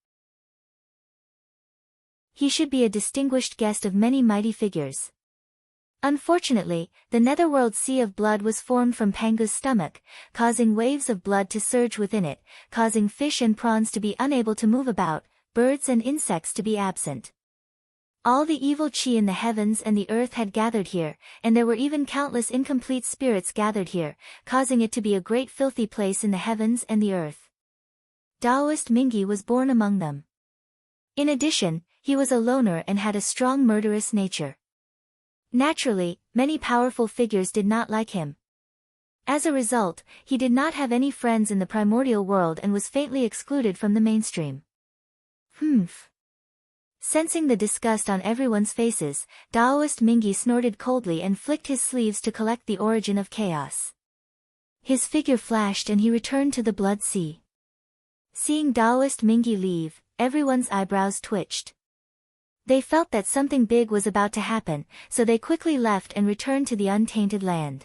He should be a distinguished guest of many mighty figures. Unfortunately, the netherworld sea of blood was formed from Pangu's stomach, causing waves of blood to surge within it, causing fish and prawns to be unable to move about, birds and insects to be absent. All the evil chi in the heavens and the earth had gathered here, and there were even countless incomplete spirits gathered here, causing it to be a great filthy place in the heavens and the earth. Taoist Mingi was born among them. In addition, he was a loner and had a strong murderous nature. Naturally, many powerful figures did not like him. As a result, he did not have any friends in the primordial world and was faintly excluded from the mainstream. Sensing the disgust on everyone's faces, Taoist Mingi snorted coldly and flicked his sleeves to collect the origin of chaos. His figure flashed and he returned to the blood sea. Seeing Taoist Mingi leave, everyone's eyebrows twitched. They felt that something big was about to happen, so they quickly left and returned to the untainted land.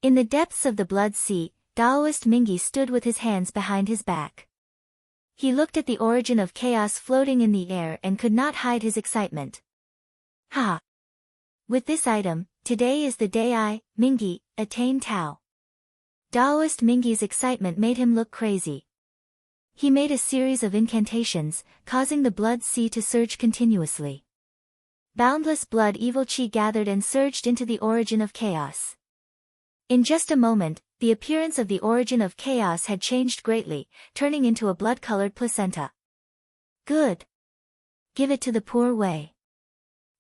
In the depths of the blood sea, Taoist Mingi stood with his hands behind his back. He looked at the origin of chaos floating in the air and could not hide his excitement. Ha! With this item, today is the day I, Mingi, attain Tao. Taoist Mingi's excitement made him look crazy. He made a series of incantations, causing the blood sea to surge continuously. Boundless blood evil chi gathered and surged into the origin of chaos. In just a moment, the appearance of the origin of chaos had changed greatly, turning into a blood-colored placenta. Good. Give it to the poor way.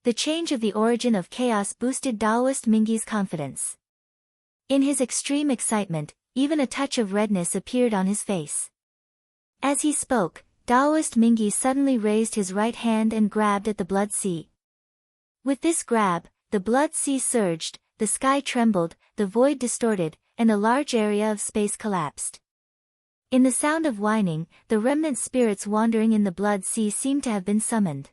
The change of the origin of chaos boosted Taoist Mingi's confidence. In his extreme excitement, even a touch of redness appeared on his face. As he spoke, Taoist Mingi suddenly raised his right hand and grabbed at the blood sea. With this grab, the blood sea surged, the sky trembled, the void distorted, and a large area of space collapsed. In the sound of whining, the remnant spirits wandering in the blood sea seemed to have been summoned.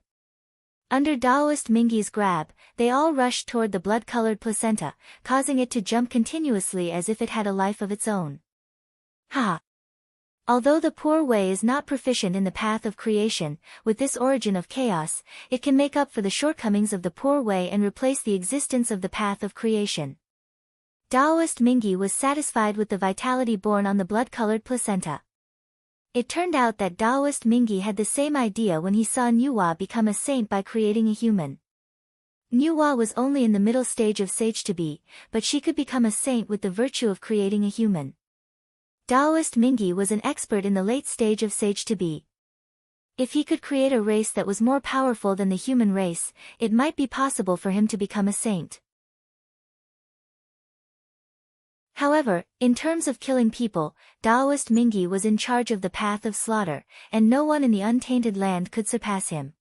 Under Taoist Mingi's grab, they all rushed toward the blood-colored placenta, causing it to jump continuously as if it had a life of its own. Ha! Although the poor way is not proficient in the path of creation, with this origin of chaos, it can make up for the shortcomings of the poor way and replace the existence of the path of creation. Taoist Mingi was satisfied with the vitality born on the blood-colored placenta. It turned out that Taoist Mingi had the same idea when he saw Nuwa become a saint by creating a human. Nuwa was only in the middle stage of sage to be, but she could become a saint with the virtue of creating a human. Taoist Mingi was an expert in the late stage of sage to be. If he could create a race that was more powerful than the human race, it might be possible for him to become a saint. However, in terms of killing people, Taoist Mingi was in charge of the path of slaughter, and no one in the untainted land could surpass him.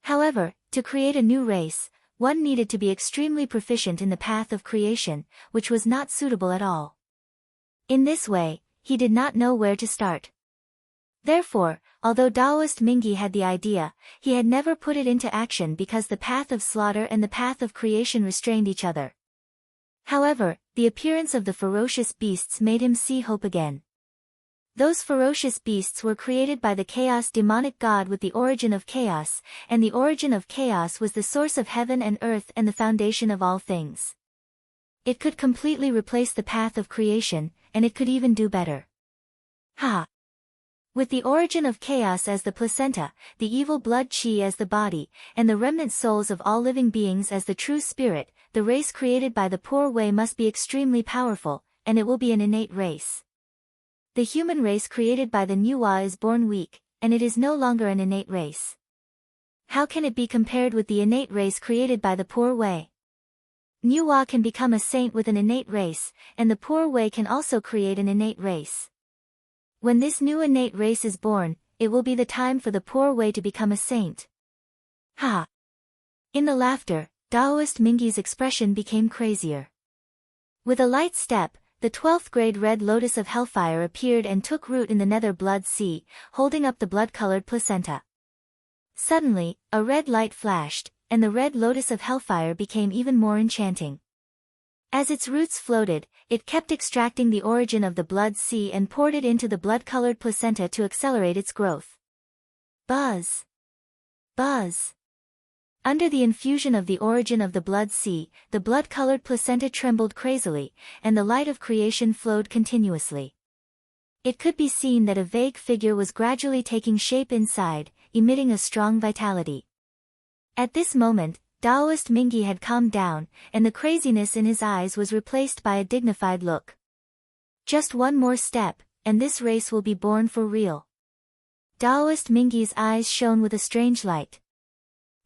However, to create a new race, one needed to be extremely proficient in the path of creation, which was not suitable at all. In this way, he did not know where to start. Therefore, although Taoist Mingi had the idea, he had never put it into action because the path of slaughter and the path of creation restrained each other. However, the appearance of the ferocious beasts made him see hope again. Those ferocious beasts were created by the chaos demonic god with the origin of chaos, and the origin of chaos was the source of heaven and earth and the foundation of all things. It could completely replace the path of creation, and it could even do better. Ha! With the origin of chaos as the placenta, the evil blood chi as the body, and the remnant souls of all living beings as the true spirit, the race created by the poor way must be extremely powerful, and it will be an innate race. The human race created by the Nuwa is born weak, and it is no longer an innate race. How can it be compared with the innate race created by the poor way? Nuwa can become a saint with an innate race, and the poor way can also create an innate race. When this new innate race is born, it will be the time for the poor way to become a saint. Ha! In the laughter, Taoist Mingy's expression became crazier. With a light step, the 12th grade red lotus of hellfire appeared and took root in the nether blood sea, holding up the blood-colored placenta. Suddenly, a red light flashed, and the red lotus of hellfire became even more enchanting. As its roots floated, it kept extracting the origin of the blood sea and poured it into the blood-colored placenta to accelerate its growth. Buzz! Buzz! Under the infusion of the origin of the blood sea, the blood-colored placenta trembled crazily, and the light of creation flowed continuously. It could be seen that a vague figure was gradually taking shape inside, emitting a strong vitality. At this moment, Taoist Mingy had calmed down, and the craziness in his eyes was replaced by a dignified look. Just one more step, and this race will be born for real. Taoist Mingy's eyes shone with a strange light.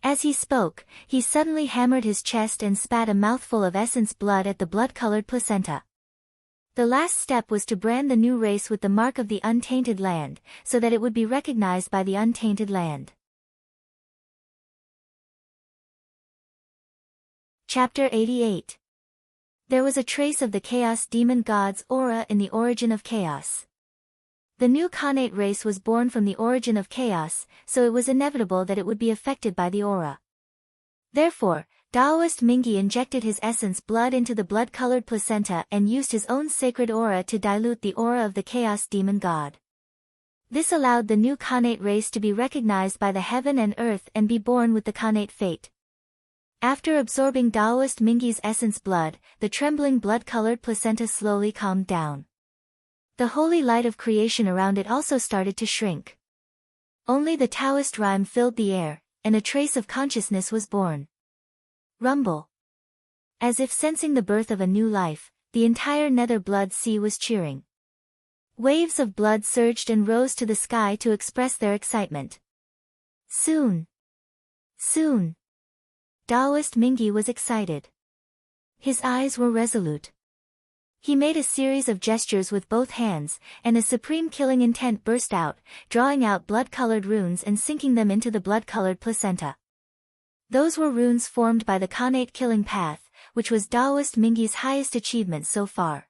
As he spoke, he suddenly hammered his chest and spat a mouthful of essence blood at the blood-colored placenta. The last step was to brand the new race with the mark of the untainted land, so that it would be recognized by the untainted land. Chapter 88. There was a trace of the chaos demon god's aura in the origin of chaos. The new Khanate race was born from the origin of chaos, so it was inevitable that it would be affected by the aura. Therefore, Taoist Mingy injected his essence blood into the blood-colored placenta and used his own sacred aura to dilute the aura of the chaos demon god. This allowed the new Khanate race to be recognized by the heaven and earth and be born with the Khanate fate. After absorbing Taoist Mingy's essence blood, the trembling blood-colored placenta slowly calmed down. The holy light of creation around it also started to shrink. Only the Taoist rhyme filled the air, and a trace of consciousness was born. Rumble. As if sensing the birth of a new life, the entire nether blood sea was cheering. Waves of blood surged and rose to the sky to express their excitement. Soon. Soon. Taoist Mingy was excited. His eyes were resolute. He made a series of gestures with both hands, and a supreme killing intent burst out, drawing out blood-colored runes and sinking them into the blood-colored placenta. Those were runes formed by the Khanate killing path, which was Taoist Mingy's highest achievement so far.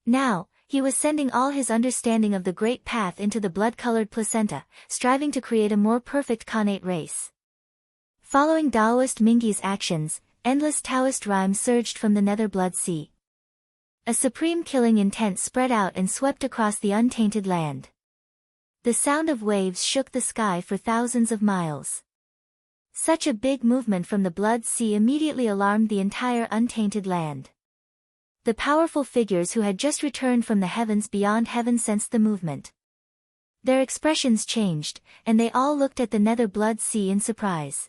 Now, he was sending all his understanding of the great path into the blood-colored placenta, striving to create a more perfect Khanate race. Following Taoist Mingy's actions, endless Taoist rhymes surged from the nether blood sea. A supreme killing intent spread out and swept across the untainted land. The sound of waves shook the sky for thousands of miles. Such a big movement from the blood sea immediately alarmed the entire untainted land. The powerful figures who had just returned from the heavens beyond heaven sensed the movement. Their expressions changed, and they all looked at the nether blood sea in surprise.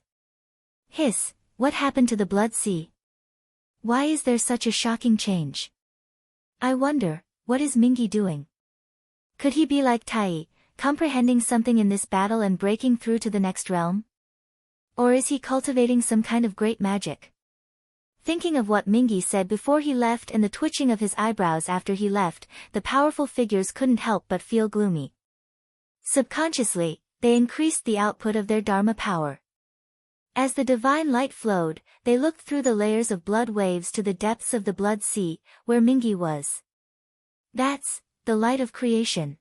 Hiss, what happened to the blood sea? Why is there such a shocking change? I wonder, what is Mingy doing? Could he be like Tai, comprehending something in this battle and breaking through to the next realm? Or is he cultivating some kind of great magic? Thinking of what Mingy said before he left and the twitching of his eyebrows after he left, the powerful figures couldn't help but feel gloomy. Subconsciously, they increased the output of their Dharma power. As the divine light flowed, they looked through the layers of blood waves to the depths of the blood sea, where Mingy was. That's the light of creation.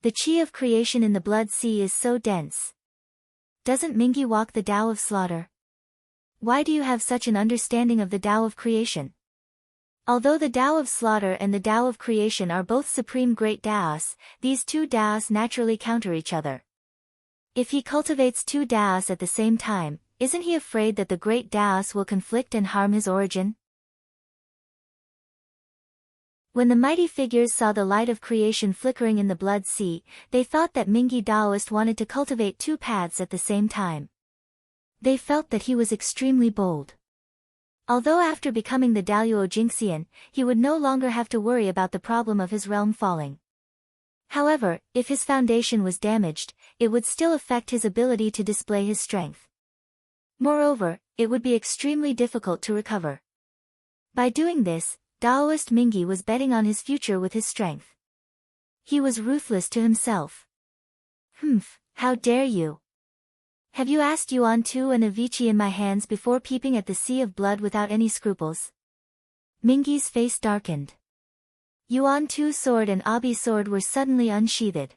The chi of creation in the blood sea is so dense. Doesn't Mingy walk the Tao of slaughter? Why do you have such an understanding of the Tao of creation? Although the Tao of slaughter and the Tao of creation are both supreme great Taos, these two Taos naturally counter each other. If he cultivates two Taos at the same time, isn't he afraid that the great Taos will conflict and harm his origin? When the mighty figures saw the light of creation flickering in the blood sea, they thought that Mingy Taoist wanted to cultivate two paths at the same time. They felt that he was extremely bold. Although after becoming the Daluo Jingxian, he would no longer have to worry about the problem of his realm falling. However, if his foundation was damaged, it would still affect his ability to display his strength. Moreover, it would be extremely difficult to recover. By doing this, Taoist Mingy was betting on his future with his strength. He was ruthless to himself. Humph, how dare you? Have you asked Yuan Tu and Avicii in my hands before peeping at the sea of blood without any scruples? Mingi's face darkened. Yuan Tu's sword and Abi's sword were suddenly unsheathed.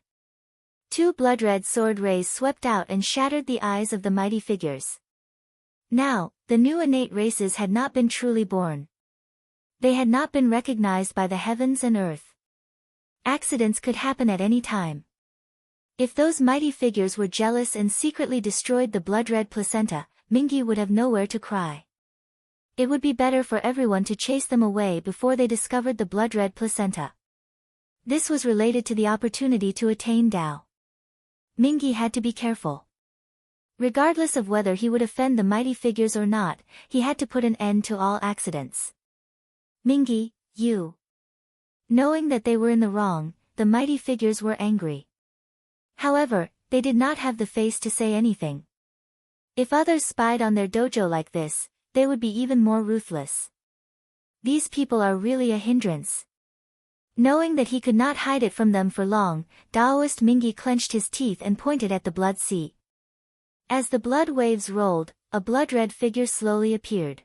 Two blood-red sword rays swept out and shattered the eyes of the mighty figures. Now, the new innate races had not been truly born. They had not been recognized by the heavens and earth. Accidents could happen at any time. If those mighty figures were jealous and secretly destroyed the blood-red placenta, Mingi would have nowhere to cry. It would be better for everyone to chase them away before they discovered the blood-red placenta. This was related to the opportunity to attain Tao. Mingi had to be careful. Regardless of whether he would offend the mighty figures or not, he had to put an end to all accidents. Mingi, you. Knowing that they were in the wrong, the mighty figures were angry. However, they did not have the face to say anything. If others spied on their dojo like this, they would be even more ruthless. These people are really a hindrance. Knowing that he could not hide it from them for long, Taoist Mingi clenched his teeth and pointed at the blood sea. As the blood waves rolled, a blood-red figure slowly appeared.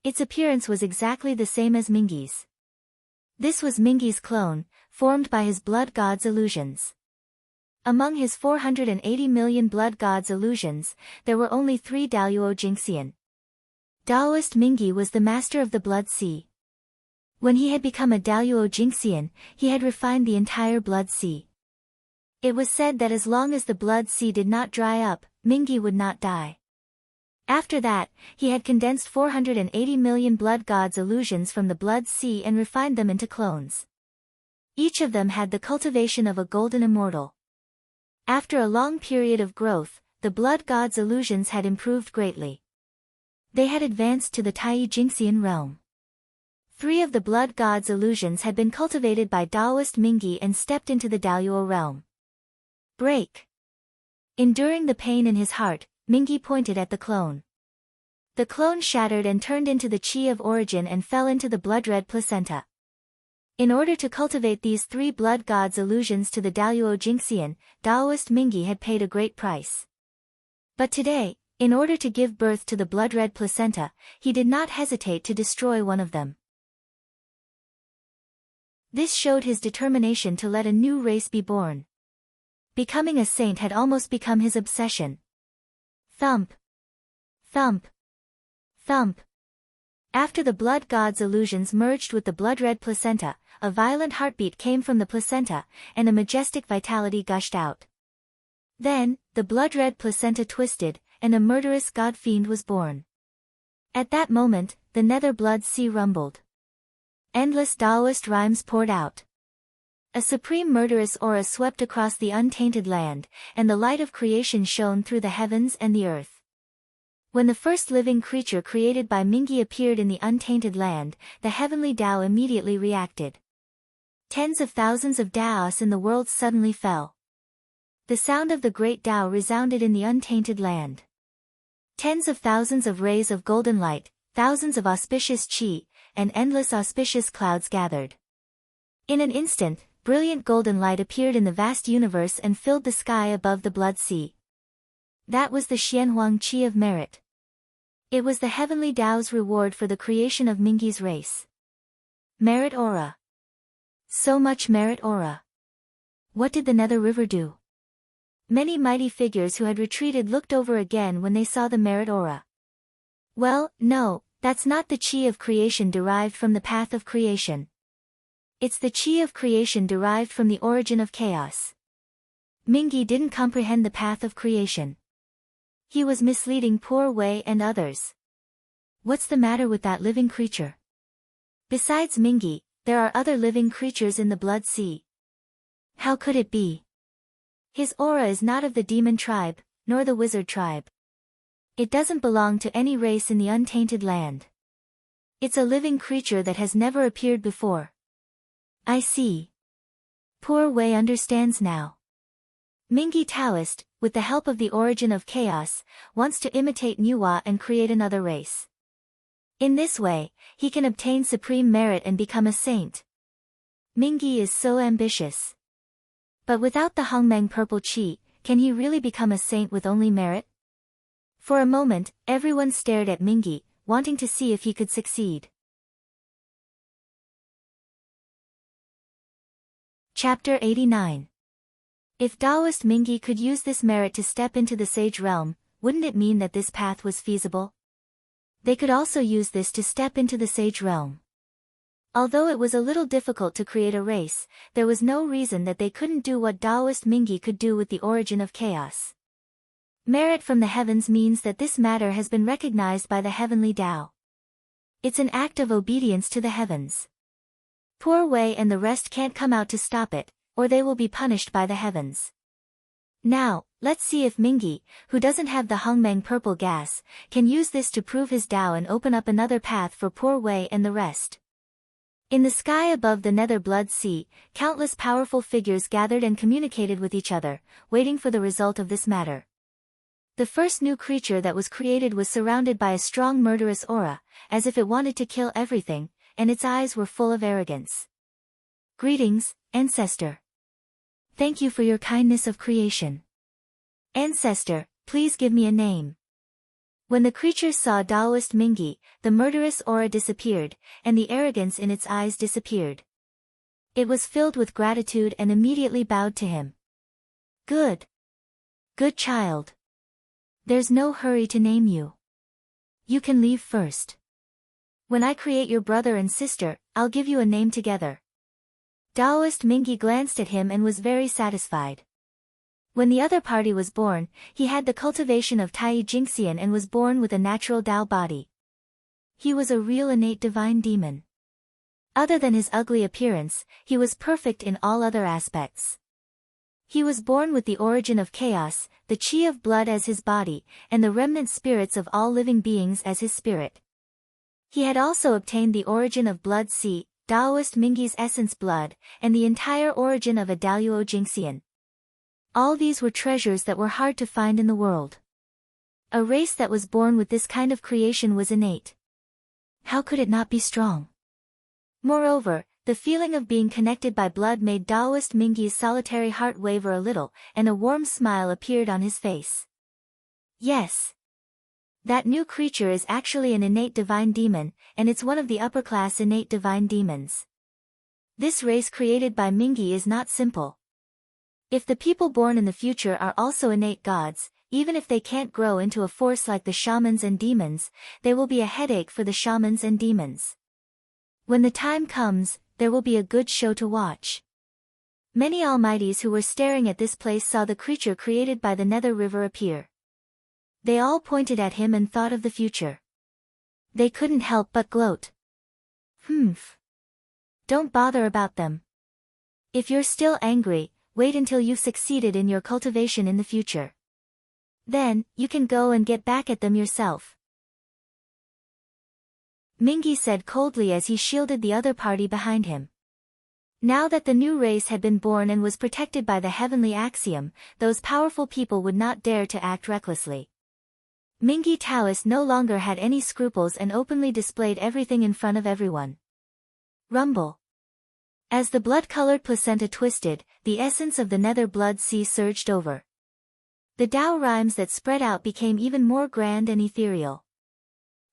Its appearance was exactly the same as Mingi's. This was Mingi's clone, formed by his blood god's illusions. Among his 480 million blood god's illusions, there were only 3 Daoyuo Jingxian. Taoist Mingi was the master of the blood sea. When he had become a Daoyuo Jingxian, he had refined the entire blood sea. It was said that as long as the blood sea did not dry up, Mingi would not die. After that, he had condensed 480 million blood god's illusions from the blood sea and refined them into clones. Each of them had the cultivation of a golden immortal. After a long period of growth, the blood god's illusions had improved greatly. They had advanced to the Tai Jingxian realm. 3 of the blood god's illusions had been cultivated by Taoist Mingi and stepped into the Daoyuo realm. Break. Enduring the pain in his heart, Mingi pointed at the clone. The clone shattered and turned into the chi of origin and fell into the blood-red placenta. In order to cultivate these 3 blood gods' illusions to the Daoyuo Jingxian, Taoist Mingi had paid a great price. But today, in order to give birth to the blood-red placenta, he did not hesitate to destroy one of them. This showed his determination to let a new race be born. Becoming a saint had almost become his obsession. Thump. Thump. Thump. After the blood god's illusions merged with the blood-red placenta, a violent heartbeat came from the placenta, and a majestic vitality gushed out. Then, the blood-red placenta twisted, and a murderous god-fiend was born. At that moment, the nether blood sea rumbled. Endless Taoist rhymes poured out. A supreme murderous aura swept across the untainted land, and the light of creation shone through the heavens and the earth. When the first living creature created by Mingi appeared in the untainted land, the heavenly Tao immediately reacted. Tens of thousands of Taos in the world suddenly fell. The sound of the great Tao resounded in the untainted land. Tens of thousands of rays of golden light, thousands of auspicious chi, and endless auspicious clouds gathered. In an instant, brilliant golden light appeared in the vast universe and filled the sky above the blood sea. That was the Xianhuang Qi of merit. It was the heavenly Tao's reward for the creation of Mingi's race. Merit aura. So much merit aura. What did the Nether River do? Many mighty figures who had retreated looked over again when they saw the merit aura. Well, no, that's not the chi of creation derived from the path of creation. It's the chi of creation derived from the origin of chaos. Mingi didn't comprehend the path of creation. He was misleading poor Wei and others. What's the matter with that living creature? Besides Mingi, there are other living creatures in the blood sea. How could it be? His aura is not of the demon tribe, nor the wizard tribe. It doesn't belong to any race in the untainted land. It's a living creature that has never appeared before. I see. Poor Wei understands now. Mingi Taoist, with the help of the origin of chaos, wants to imitate Nuwa and create another race. In this way, he can obtain supreme merit and become a saint. Mingi is so ambitious. But without the Hongmeng purple chi, can he really become a saint with only merit? For a moment, everyone stared at Mingi, wanting to see if he could succeed. Chapter 89. If Taoist Mingi could use this merit to step into the sage realm, wouldn't it mean that this path was feasible? They could also use this to step into the sage realm. Although it was a little difficult to create a race, there was no reason that they couldn't do what Taoist Mingi could do with the origin of chaos. Merit from the heavens means that this matter has been recognized by the heavenly Tao. It's an act of obedience to the heavens. Poor Wei and the rest can't come out to stop it, or they will be punished by the heavens. Now, let's see if Mingi, who doesn't have the Hongmeng purple gas, can use this to prove his Tao and open up another path for poor Wei and the rest. In the sky above the Nether Blood Sea, countless powerful figures gathered and communicated with each other, waiting for the result of this matter. The first new creature that was created was surrounded by a strong murderous aura, as if it wanted to kill everything, and its eyes were full of arrogance. Greetings, Ancestor. Thank you for your kindness of creation. Ancestor, please give me a name. When the creatures saw Taoist Mingi, the murderous aura disappeared, and the arrogance in its eyes disappeared. It was filled with gratitude and immediately bowed to him. Good. Good child. There's no hurry to name you. You can leave first. When I create your brother and sister, I'll give you a name together. Taoist Mingi glanced at him and was very satisfied. When the other party was born, he had the cultivation of Tai Jingxian and was born with a natural Tao body. He was a real innate divine demon. Other than his ugly appearance, he was perfect in all other aspects. He was born with the origin of chaos, the chi of blood as his body, and the remnant spirits of all living beings as his spirit. He had also obtained the origin of blood sea, Taoist Mingi's essence blood, and the entire origin of a Daoyuo Jingxian. All these were treasures that were hard to find in the world. A race that was born with this kind of creation was innate. How could it not be strong? Moreover, the feeling of being connected by blood made Taoist Mingi's solitary heart waver a little, and a warm smile appeared on his face. Yes. That new creature is actually an innate divine demon, and it's one of the upper-class innate divine demons. This race created by Mingi is not simple. If the people born in the future are also innate gods, even if they can't grow into a force like the shamans and demons, they will be a headache for the shamans and demons. When the time comes, there will be a good show to watch. Many almighties who were staring at this place saw the creature created by the Nether River appear. They all pointed at him and thought of the future. They couldn't help but gloat. Humph. Don't bother about them. If you're still angry, wait until you've succeeded in your cultivation in the future. Then, you can go and get back at them yourself. Mingi said coldly as he shielded the other party behind him. Now that the new race had been born and was protected by the heavenly axiom, those powerful people would not dare to act recklessly. Mingi Taoist no longer had any scruples and openly displayed everything in front of everyone. Rumble. As the blood-colored placenta twisted, the essence of the Nether Blood Sea surged over. The Tao rhymes that spread out became even more grand and ethereal.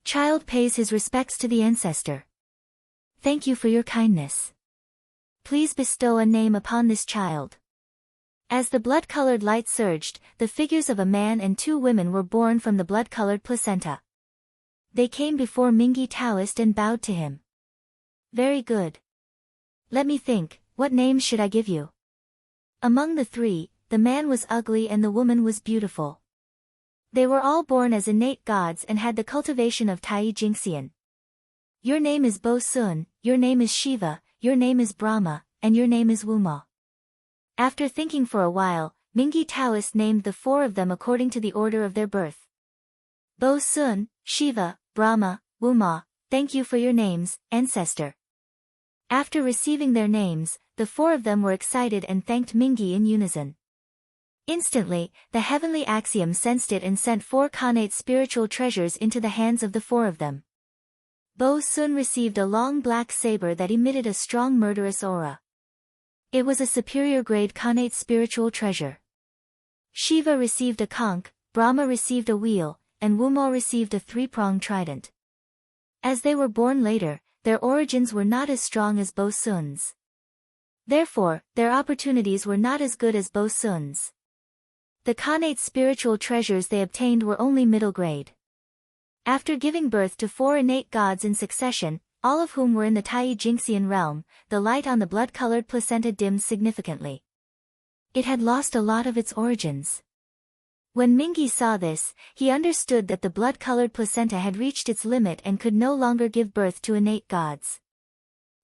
Child pays his respects to the ancestor. Thank you for your kindness. Please bestow a name upon this child. As the blood-colored light surged, the figures of a man and two women were born from the blood-colored placenta. They came before Mingi Taoist and bowed to him. Very good. Let me think, what names should I give you? Among the three, the man was ugly and the woman was beautiful. They were all born as innate gods and had the cultivation of Tai Jingxian. Your name is Bo Sun, your name is Shiva, your name is Brahma, and your name is Wuma. After thinking for a while, Mingi Taoist named the four of them according to the order of their birth. Bo Sun, Shiva, Brahma, Wuma, thank you for your names, ancestor. After receiving their names, the four of them were excited and thanked Mingi in unison. Instantly, the heavenly axiom sensed it and sent four connate spiritual treasures into the hands of the four of them. Bo Sun received a long black saber that emitted a strong murderous aura. It was a superior grade connate spiritual treasure. Shiva received a conch, Brahma received a wheel, and Wumo received a three-pronged trident. As they were born later, their origins were not as strong as Bo-sun's. Therefore, their opportunities were not as good as Bo-sun's. The Khanate spiritual treasures they obtained were only middle grade. After giving birth to 4 innate gods in succession, all of whom were in the Tai Jingxian realm, the light on the blood-colored placenta dimmed significantly. It had lost a lot of its origins. When Mingi saw this, he understood that the blood-colored placenta had reached its limit and could no longer give birth to innate gods.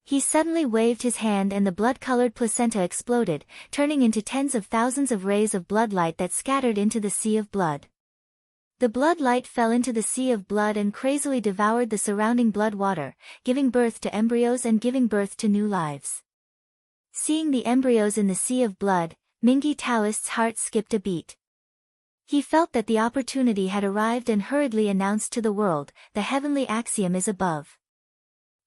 He suddenly waved his hand and the blood-colored placenta exploded, turning into tens of thousands of rays of blood light that scattered into the sea of blood. The blood light fell into the sea of blood and crazily devoured the surrounding blood water, giving birth to embryos and giving birth to new lives. Seeing the embryos in the sea of blood, Mingi Taoist's heart skipped a beat. He felt that the opportunity had arrived and hurriedly announced to the world, the heavenly axiom is above.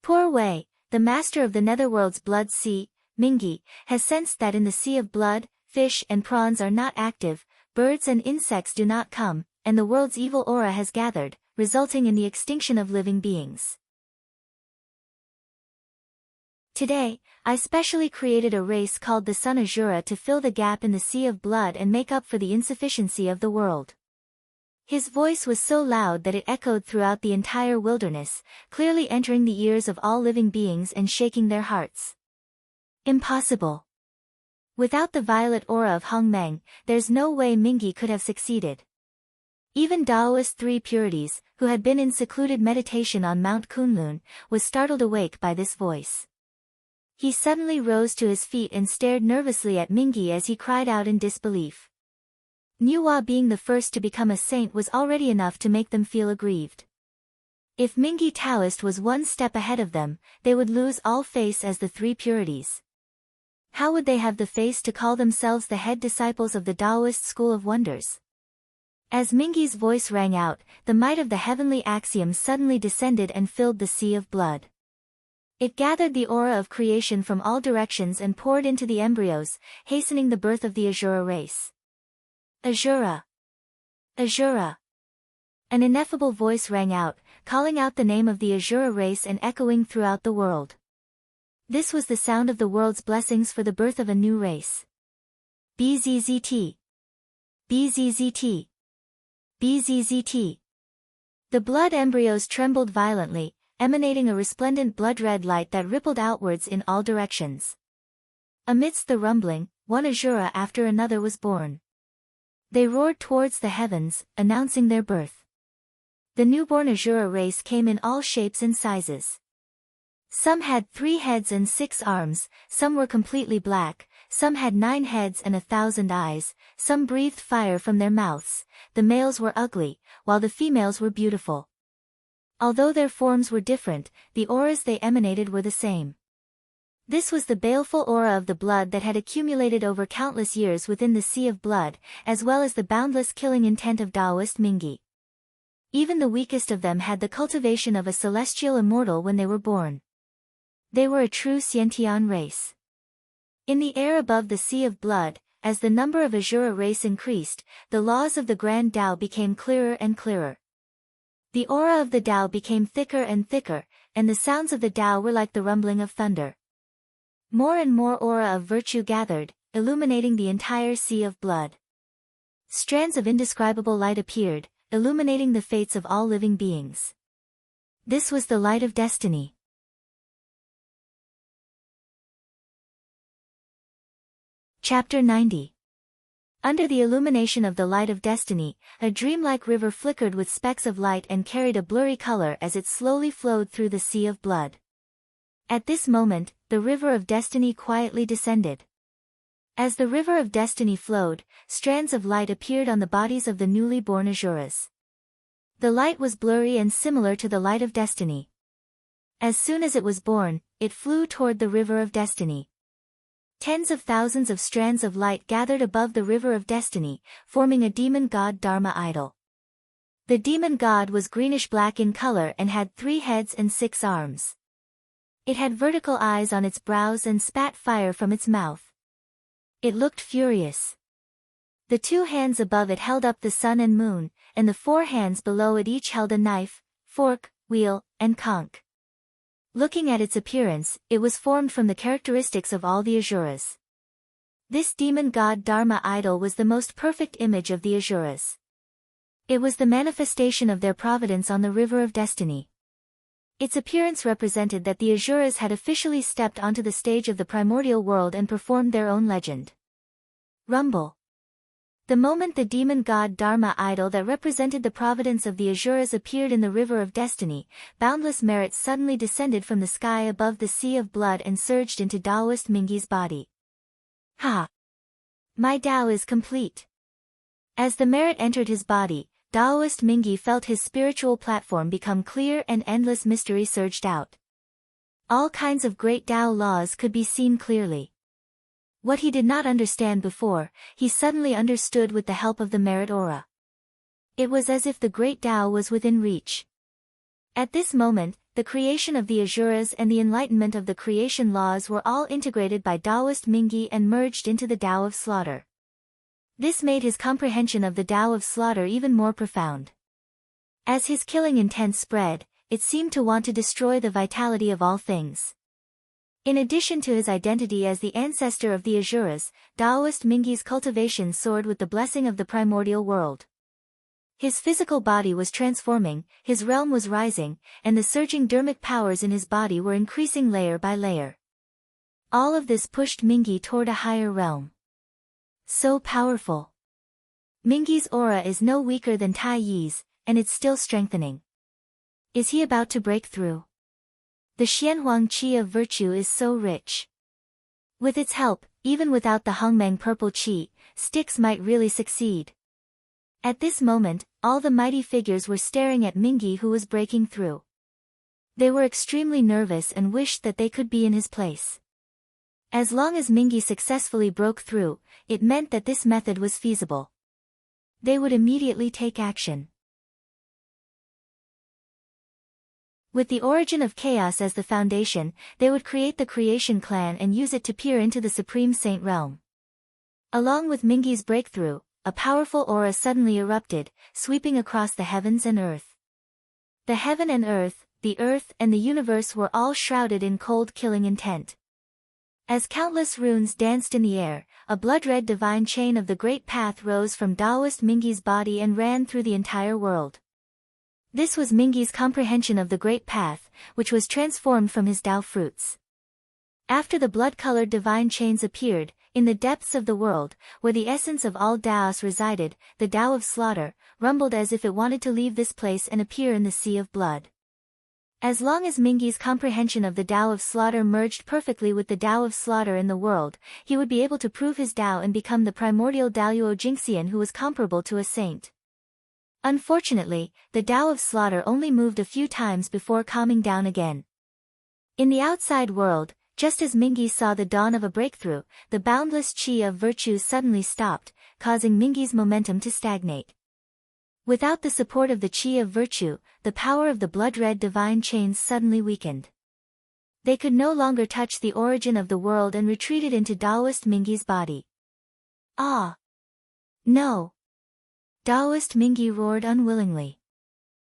Poor Wei, the master of the netherworld's blood sea, Mingi, has sensed that in the sea of blood, fish and prawns are not active, birds and insects do not come, and the world's evil aura has gathered, resulting in the extinction of living beings. Today, I specially created a race called the Sun Azura to fill the gap in the sea of blood and make up for the insufficiency of the world. His voice was so loud that it echoed throughout the entire wilderness, clearly entering the ears of all living beings and shaking their hearts. Impossible. Without the violet aura of Hongmeng, there's no way Mingi could have succeeded. Even Daoist 3 Purities, who had been in secluded meditation on Mount Kunlun, was startled awake by this voice. He suddenly rose to his feet and stared nervously at Mingi as he cried out in disbelief. Nuwa being the first to become a saint was already enough to make them feel aggrieved. If Mingi Taoist was one step ahead of them, they would lose all face as the 3 Purities. How would they have the face to call themselves the head disciples of the Taoist school of wonders? As Mingi's voice rang out, the might of the heavenly axiom suddenly descended and filled the sea of blood. It gathered the aura of creation from all directions and poured into the embryos, hastening the birth of the Azura race. Azura! Azura! An ineffable voice rang out, calling out the name of the Azura race and echoing throughout the world. This was the sound of the world's blessings for the birth of a new race. BZZT! BZZT! BZZT! The blood embryos trembled violently, emanating a resplendent blood-red light that rippled outwards in all directions. Amidst the rumbling, one Azura after another was born. They roared towards the heavens, announcing their birth. The newborn Azura race came in all shapes and sizes. Some had 3 heads and 6 arms, some were completely black, some had 9 heads and 1,000 eyes, some breathed fire from their mouths. The males were ugly, while the females were beautiful. Although their forms were different, the auras they emanated were the same. This was the baleful aura of the blood that had accumulated over countless years within the sea of blood, as well as the boundless killing intent of Taoist Mingi. Even the weakest of them had the cultivation of a celestial immortal when they were born. They were a true Xiantian race. In the air above the sea of blood, as the number of Azura race increased, the laws of the Grand Tao became clearer and clearer. The aura of the Tao became thicker and thicker, and the sounds of the Tao were like the rumbling of thunder. More and more aura of virtue gathered, illuminating the entire sea of blood. Strands of indescribable light appeared, illuminating the fates of all living beings. This was the light of destiny. Chapter 90. Under the illumination of the light of destiny, a dreamlike river flickered with specks of light and carried a blurry color as it slowly flowed through the sea of blood. At this moment, the river of destiny quietly descended. As the river of destiny flowed, strands of light appeared on the bodies of the newly born Azuras. The light was blurry and similar to the light of destiny. As soon as it was born, it flew toward the river of destiny. Tens of thousands of strands of light gathered above the river of destiny, forming a demon god Dharma idol. The demon god was greenish-black in color and had 3 heads and 6 arms. It had vertical eyes on its brows and spat fire from its mouth. It looked furious. The 2 hands above it held up the sun and moon, and the 4 hands below it each held a knife, fork, wheel, and conch. Looking at its appearance, it was formed from the characteristics of all the Asuras. This demon god Dharma idol was the most perfect image of the Asuras. It was the manifestation of their providence on the river of destiny. Its appearance represented that the Asuras had officially stepped onto the stage of the primordial world and performed their own legend. Rumble. The moment the demon god Dharma idol that represented the providence of the Asuras appeared in the river of destiny, boundless merit suddenly descended from the sky above the sea of blood and surged into Taoist Mingi's body. Ha! My Tao is complete. As the merit entered his body, Taoist Mingi felt his spiritual platform become clear and endless mystery surged out. All kinds of great Tao laws could be seen clearly. What he did not understand before, he suddenly understood with the help of the merit aura. It was as if the great Tao was within reach. At this moment, the creation of the Asuras and the enlightenment of the creation laws were all integrated by Taoist Mingi and merged into the Tao of slaughter. This made his comprehension of the Tao of slaughter even more profound. As his killing intent spread, it seemed to want to destroy the vitality of all things. In addition to his identity as the ancestor of the Asuras, Taoist Mingi's cultivation soared with the blessing of the primordial world. His physical body was transforming, his realm was rising, and the surging dharmic powers in his body were increasing layer by layer. All of this pushed Mingi toward a higher realm. So powerful. Mingi's aura is no weaker than Tai Yi's, and it's still strengthening. Is he about to break through? The Xianhuang Qi of virtue is so rich. With its help, even without the Hongmeng purple Qi, Styx might really succeed. At this moment, all the mighty figures were staring at Mingi who was breaking through. They were extremely nervous and wished that they could be in his place. As long as Mingi successfully broke through, it meant that this method was feasible. They would immediately take action. With the origin of chaos as the foundation, they would create the creation clan and use it to peer into the Supreme Saint realm. Along with Mingi's breakthrough, a powerful aura suddenly erupted, sweeping across the heavens and earth. The heaven and earth, the earth and the universe were all shrouded in cold killing intent. As countless runes danced in the air, a blood-red divine chain of the Great Path rose from Taoist Mingi's body and ran through the entire world. This was Mingi's comprehension of the Great Path, which was transformed from his Tao fruits. After the blood-colored divine chains appeared, in the depths of the world, where the essence of all Taos resided, the Tao of slaughter, rumbled as if it wanted to leave this place and appear in the sea of blood. As long as Mingi's comprehension of the Tao of slaughter merged perfectly with the Tao of slaughter in the world, he would be able to prove his Tao and become the primordial Daoyuo Jingxian who was comparable to a saint. Unfortunately, the Tao of slaughter only moved a few times before calming down again. In the outside world, just as Mingi saw the dawn of a breakthrough, the boundless Qi of virtue suddenly stopped, causing Mingi's momentum to stagnate. Without the support of the Qi of virtue, the power of the blood-red divine chains suddenly weakened. They could no longer touch the origin of the world and retreated into Taoist Mingi's body. Ah! No! Taoist Mingi roared unwillingly.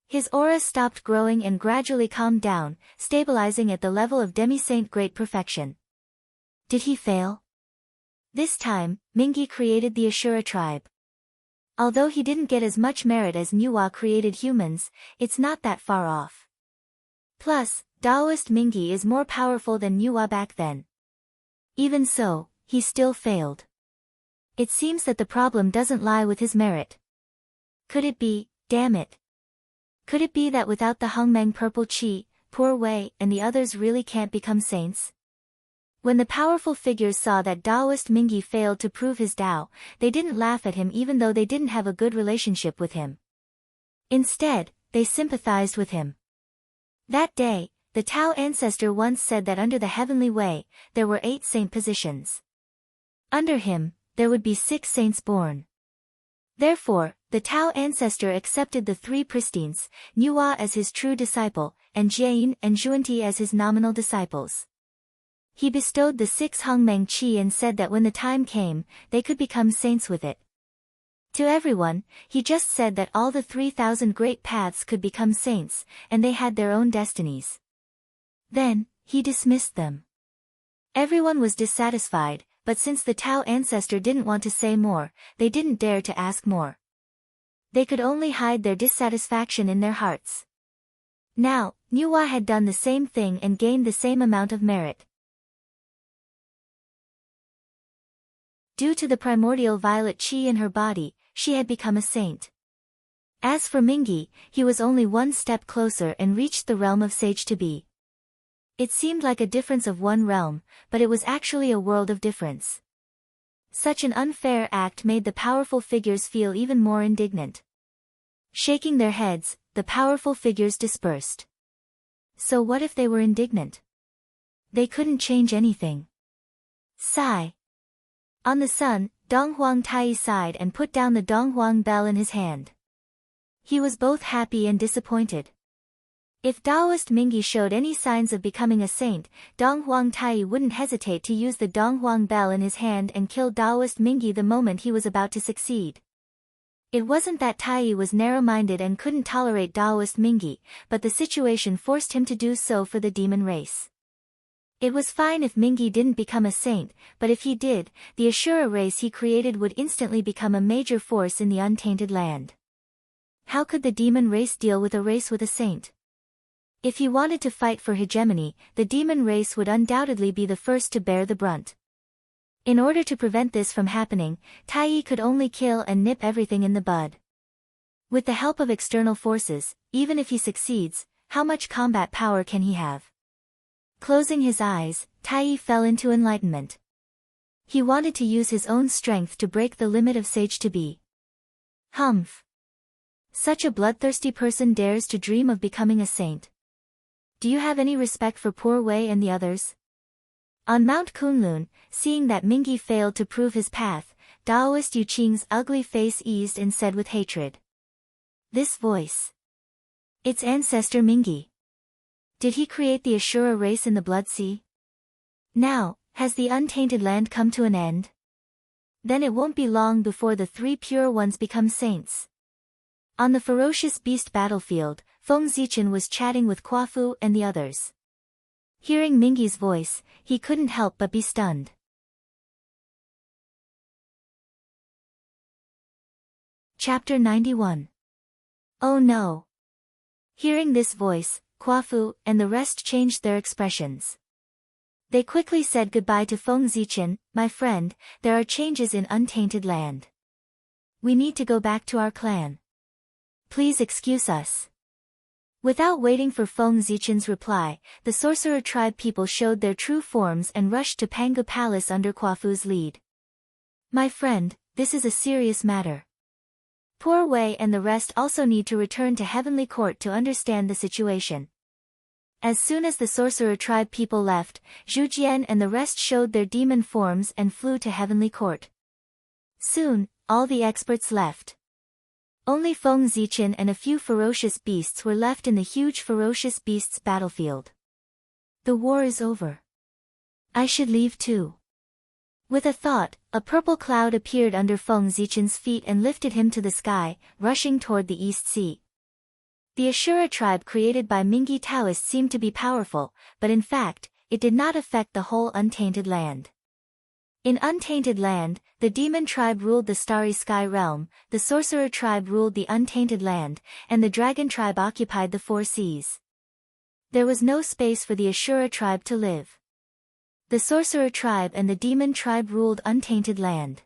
His aura stopped growing and gradually calmed down, stabilizing at the level of demi-saint great perfection. Did he fail? This time, Mingi created the Ashura tribe. Although he didn't get as much merit as Nuwa created humans, it's not that far off. Plus, Taoist Mingi is more powerful than Nuwa back then. Even so, he still failed. It seems that the problem doesn't lie with his merit. Could it be, damn it? Could it be that without the Hongmeng purple Qi, Poor Wei and the others really can't become saints? When the powerful figures saw that Taoist Mingi failed to prove his Tao, they didn't laugh at him even though they didn't have a good relationship with him. Instead, they sympathized with him. That day, the Tao ancestor once said that under the heavenly way, there were 8 saint positions. Under him, there would be 6 saints born. Therefore, the Tao ancestor accepted the 3 pristines, Nuwa as his true disciple, and Jiayin and Zhuanti as his nominal disciples. He bestowed the 6 Hongmeng Qi and said that when the time came, they could become saints with it. To everyone, he just said that all the 3,000 great paths could become saints, and they had their own destinies. Then, he dismissed them. Everyone was dissatisfied, but since the Tao ancestor didn't want to say more, they didn't dare to ask more. They could only hide their dissatisfaction in their hearts. Now, Nuwa had done the same thing and gained the same amount of merit. Due to the primordial violet qi in her body, she had become a saint. As for Mingi, he was only one step closer and reached the realm of sage to be. It seemed like a difference of one realm, but it was actually a world of difference. Such an unfair act made the powerful figures feel even more indignant. Shaking their heads, the powerful figures dispersed. So what if they were indignant? They couldn't change anything. Sigh. On the sun, Donghuang Tai sighed and put down the Donghuang bell in his hand. He was both happy and disappointed. If Taoist Mingi showed any signs of becoming a saint, Donghuang Tai wouldn't hesitate to use the Donghuang bell in his hand and kill Taoist Mingi the moment he was about to succeed. It wasn't that Tai was narrow-minded and couldn't tolerate Taoist Mingi, but the situation forced him to do so for the demon race. It was fine if Mingi didn't become a saint, but if he did, the Ashura race he created would instantly become a major force in the untainted land. How could the demon race deal with a race with a saint? If he wanted to fight for hegemony, the demon race would undoubtedly be the first to bear the brunt. In order to prevent this from happening, Tai could only kill and nip everything in the bud. With the help of external forces, even if he succeeds, how much combat power can he have? Closing his eyes, Tai fell into enlightenment. He wanted to use his own strength to break the limit of sage to be. Humph! Such a bloodthirsty person dares to dream of becoming a saint. Do you have any respect for poor Wei and the others? On Mount Kunlun, seeing that Mingi failed to prove his path, Taoist Yu Qing's ugly face eased and said with hatred. This voice. It's ancestor Mingi. Did he create the Ashura race in the Blood Sea? Now, has the untainted land come to an end? Then it won't be long before the 3 pure ones become saints. On the ferocious beast battlefield, Feng Zichen was chatting with Kuafu and the others. Hearing Mingi's voice, he couldn't help but be stunned. Chapter 91. Oh no! Hearing this voice, Kuafu and the rest changed their expressions. They quickly said goodbye to Feng Zichen. My friend, there are changes in untainted land. We need to go back to our clan. Please excuse us. Without waiting for Feng Zichen's reply, the sorcerer tribe people showed their true forms and rushed to Pangu Palace under Kuafu's lead. My friend, this is a serious matter. Poor Wei and the rest also need to return to Heavenly Court to understand the situation. As soon as the sorcerer tribe people left, Zhu Jian and the rest showed their demon forms and flew to Heavenly Court. Soon, all the experts left. Only Feng Zichen and a few ferocious beasts were left in the huge ferocious beasts battlefield. The war is over. I should leave too. With a thought, a purple cloud appeared under Feng Zichen's feet and lifted him to the sky, rushing toward the East Sea. The Ashura tribe created by Mingi Taoists seemed to be powerful, but in fact, it did not affect the whole untainted land. In untainted land, the demon tribe ruled the starry sky realm, the sorcerer tribe ruled the untainted land, and the dragon tribe occupied the 4 seas. There was no space for the Ashura tribe to live. The sorcerer tribe and the demon tribe ruled untainted land.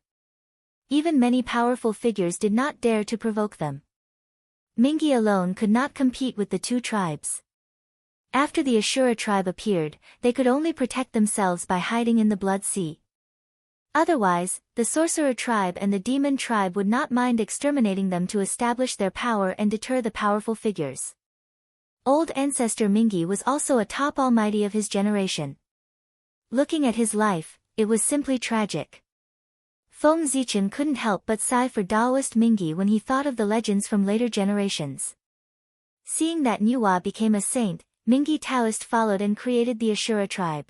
Even many powerful figures did not dare to provoke them. Mingi alone could not compete with the 2 tribes. After the Ashura tribe appeared, they could only protect themselves by hiding in the Blood Sea. Otherwise, the sorcerer tribe and the demon tribe would not mind exterminating them to establish their power and deter the powerful figures. Old ancestor Mingi was also a top almighty of his generation. Looking at his life, it was simply tragic. Feng Zichen couldn't help but sigh for Taoist Mingi when he thought of the legends from later generations. Seeing that Nuwa became a saint, Mingi Taoist followed and created the Ashura tribe.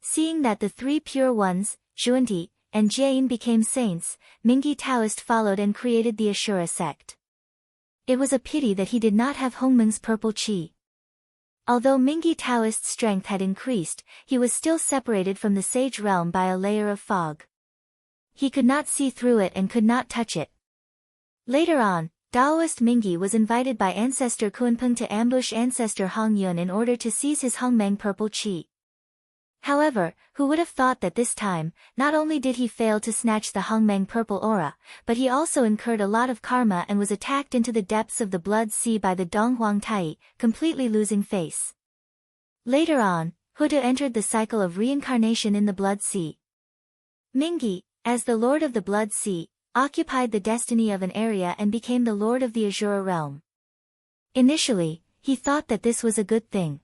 Seeing that the 3 pure ones, Zhuanti, and Jain became saints, Mingi Taoist followed and created the Ashura sect. It was a pity that he did not have Hongmeng's purple qi. Although Mingi Taoist's strength had increased, he was still separated from the sage realm by a layer of fog. He could not see through it and could not touch it. Later on, Daoist Mingi was invited by ancestor Kunpeng to ambush ancestor Hong Yun in order to seize his Hongmeng purple qi. However, who would have thought that this time, not only did he fail to snatch the Hongmeng purple aura, but he also incurred a lot of karma and was attacked into the depths of the blood sea by the Donghuang Tai, completely losing face. Later on, Huda entered the cycle of reincarnation in the blood sea. Mingi, as the lord of the blood sea, occupied the destiny of an area and became the lord of the Ashura realm. Initially, he thought that this was a good thing.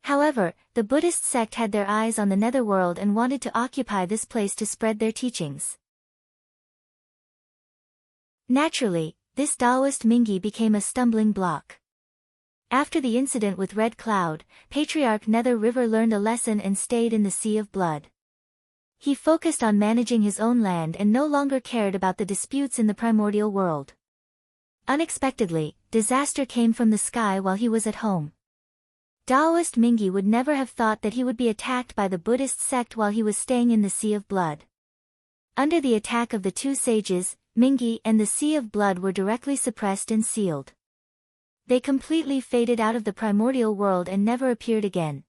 However, the Buddhist sect had their eyes on the netherworld and wanted to occupy this place to spread their teachings. Naturally, this Daoist Mingi became a stumbling block. After the incident with Red Cloud, Patriarch Nether River learned a lesson and stayed in the Sea of Blood. He focused on managing his own land and no longer cared about the disputes in the primordial world. Unexpectedly, disaster came from the sky while he was at home. Daoist Mingi would never have thought that he would be attacked by the Buddhist sect while he was staying in the Sea of Blood. Under the attack of the two sages, Mingi and the Sea of Blood were directly suppressed and sealed. They completely faded out of the primordial world and never appeared again.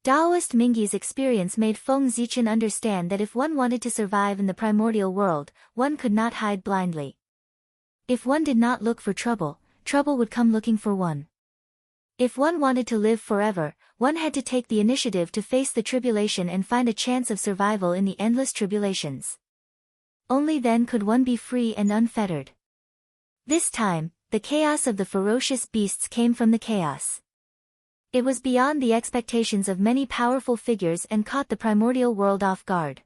Daoist Mingi's experience made Feng Zichen understand that if one wanted to survive in the primordial world, one could not hide blindly. If one did not look for trouble, trouble would come looking for one. If one wanted to live forever, one had to take the initiative to face the tribulation and find a chance of survival in the endless tribulations. Only then could one be free and unfettered. This time, the chaos of the ferocious beasts came from the chaos. It was beyond the expectations of many powerful figures and caught the primordial world off guard.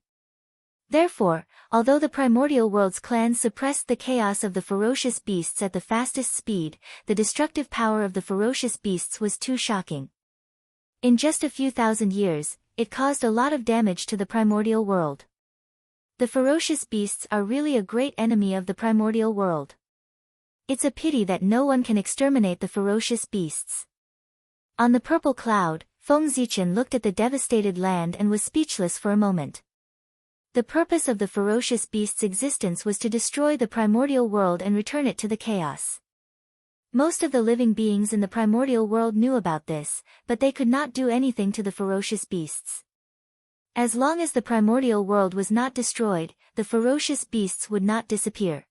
Therefore, although the primordial world's clans suppressed the chaos of the ferocious beasts at the fastest speed, the destructive power of the ferocious beasts was too shocking. In just a few thousand years, it caused a lot of damage to the primordial world. The ferocious beasts are really a great enemy of the primordial world. It's a pity that no one can exterminate the ferocious beasts. On the purple cloud, Feng Zichen looked at the devastated land and was speechless for a moment. The purpose of the ferocious beast's existence was to destroy the primordial world and return it to the chaos. Most of the living beings in the primordial world knew about this, but they could not do anything to the ferocious beasts. As long as the primordial world was not destroyed, the ferocious beasts would not disappear.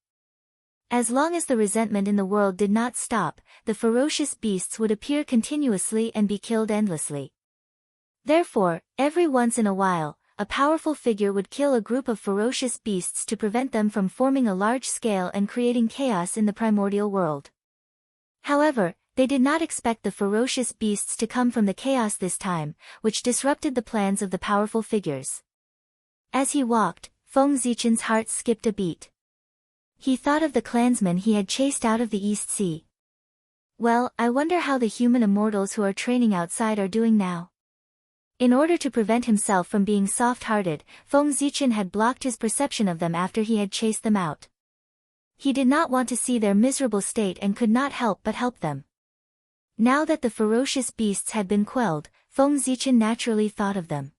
As long as the resentment in the world did not stop, the ferocious beasts would appear continuously and be killed endlessly. Therefore, every once in a while, a powerful figure would kill a group of ferocious beasts to prevent them from forming a large scale and creating chaos in the primordial world. However, they did not expect the ferocious beasts to come from the chaos this time, which disrupted the plans of the powerful figures. As he walked, Feng Zichen's heart skipped a beat. He thought of the clansmen he had chased out of the East Sea. Well, I wonder how the human immortals who are training outside are doing now. In order to prevent himself from being soft-hearted, Feng Zichen had blocked his perception of them after he had chased them out. He did not want to see their miserable state and could not help but help them. Now that the ferocious beasts had been quelled, Feng Zichen naturally thought of them.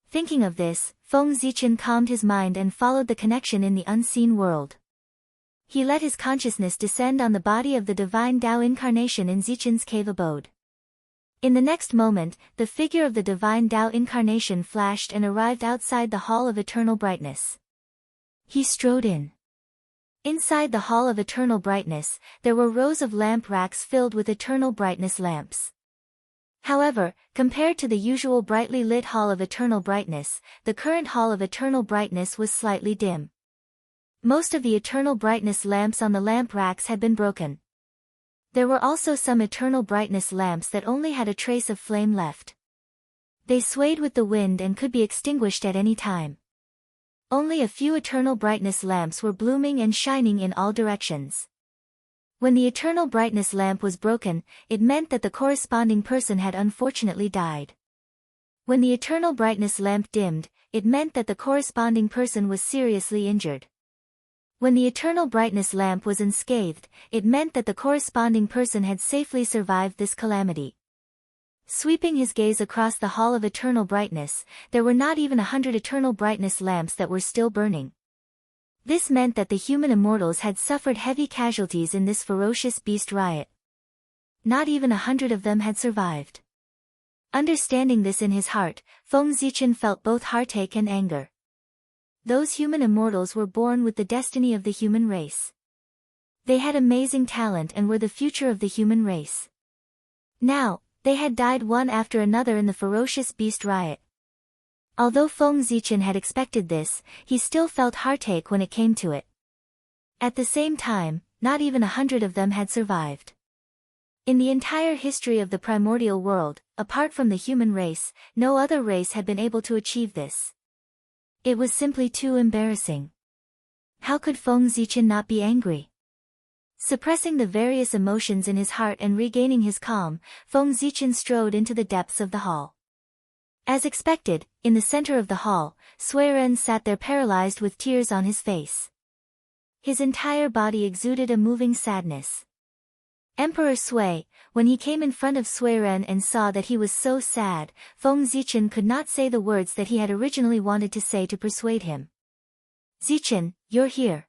Thinking of this, Feng Zichen calmed his mind and followed the connection in the unseen world. He let his consciousness descend on the body of the divine Tao incarnation in Zichen's cave abode. In the next moment, the figure of the divine Tao incarnation flashed and arrived outside the Hall of Eternal Brightness. He strode in. Inside the Hall of Eternal Brightness, there were rows of lamp racks filled with eternal brightness lamps. However, compared to the usual brightly lit Hall of Eternal Brightness, the current Hall of Eternal Brightness was slightly dim. Most of the eternal brightness lamps on the lamp racks had been broken. There were also some eternal brightness lamps that only had a trace of flame left. They swayed with the wind and could be extinguished at any time. Only a few eternal brightness lamps were blooming and shining in all directions. When the eternal brightness lamp was broken, it meant that the corresponding person had unfortunately died. When the eternal brightness lamp dimmed, it meant that the corresponding person was seriously injured. When the eternal brightness lamp was unscathed, it meant that the corresponding person had safely survived this calamity. Sweeping his gaze across the hall of eternal brightness, there were not even 100 eternal brightness lamps that were still burning. This meant that the human immortals had suffered heavy casualties in this ferocious beast riot. Not even 100 of them had survived. Understanding this in his heart, Feng Zichen felt both heartache and anger. Those human immortals were born with the destiny of the human race. They had amazing talent and were the future of the human race. Now, they had died one after another in the ferocious beast riot. Although Feng Zichen had expected this, he still felt heartache when it came to it. At the same time, not even 100 of them had survived. In the entire history of the primordial world, apart from the human race, no other race had been able to achieve this. It was simply too embarrassing. How could Feng Zichen not be angry? Suppressing the various emotions in his heart and regaining his calm, Feng Zichen strode into the depths of the hall. As expected, in the center of the hall, Sui Ren sat there paralyzed with tears on his face. His entire body exuded a moving sadness. Emperor Sui, when he came in front of Sui Ren and saw that he was so sad, Feng Zichen could not say the words that he had originally wanted to say to persuade him. Zichen, you're here.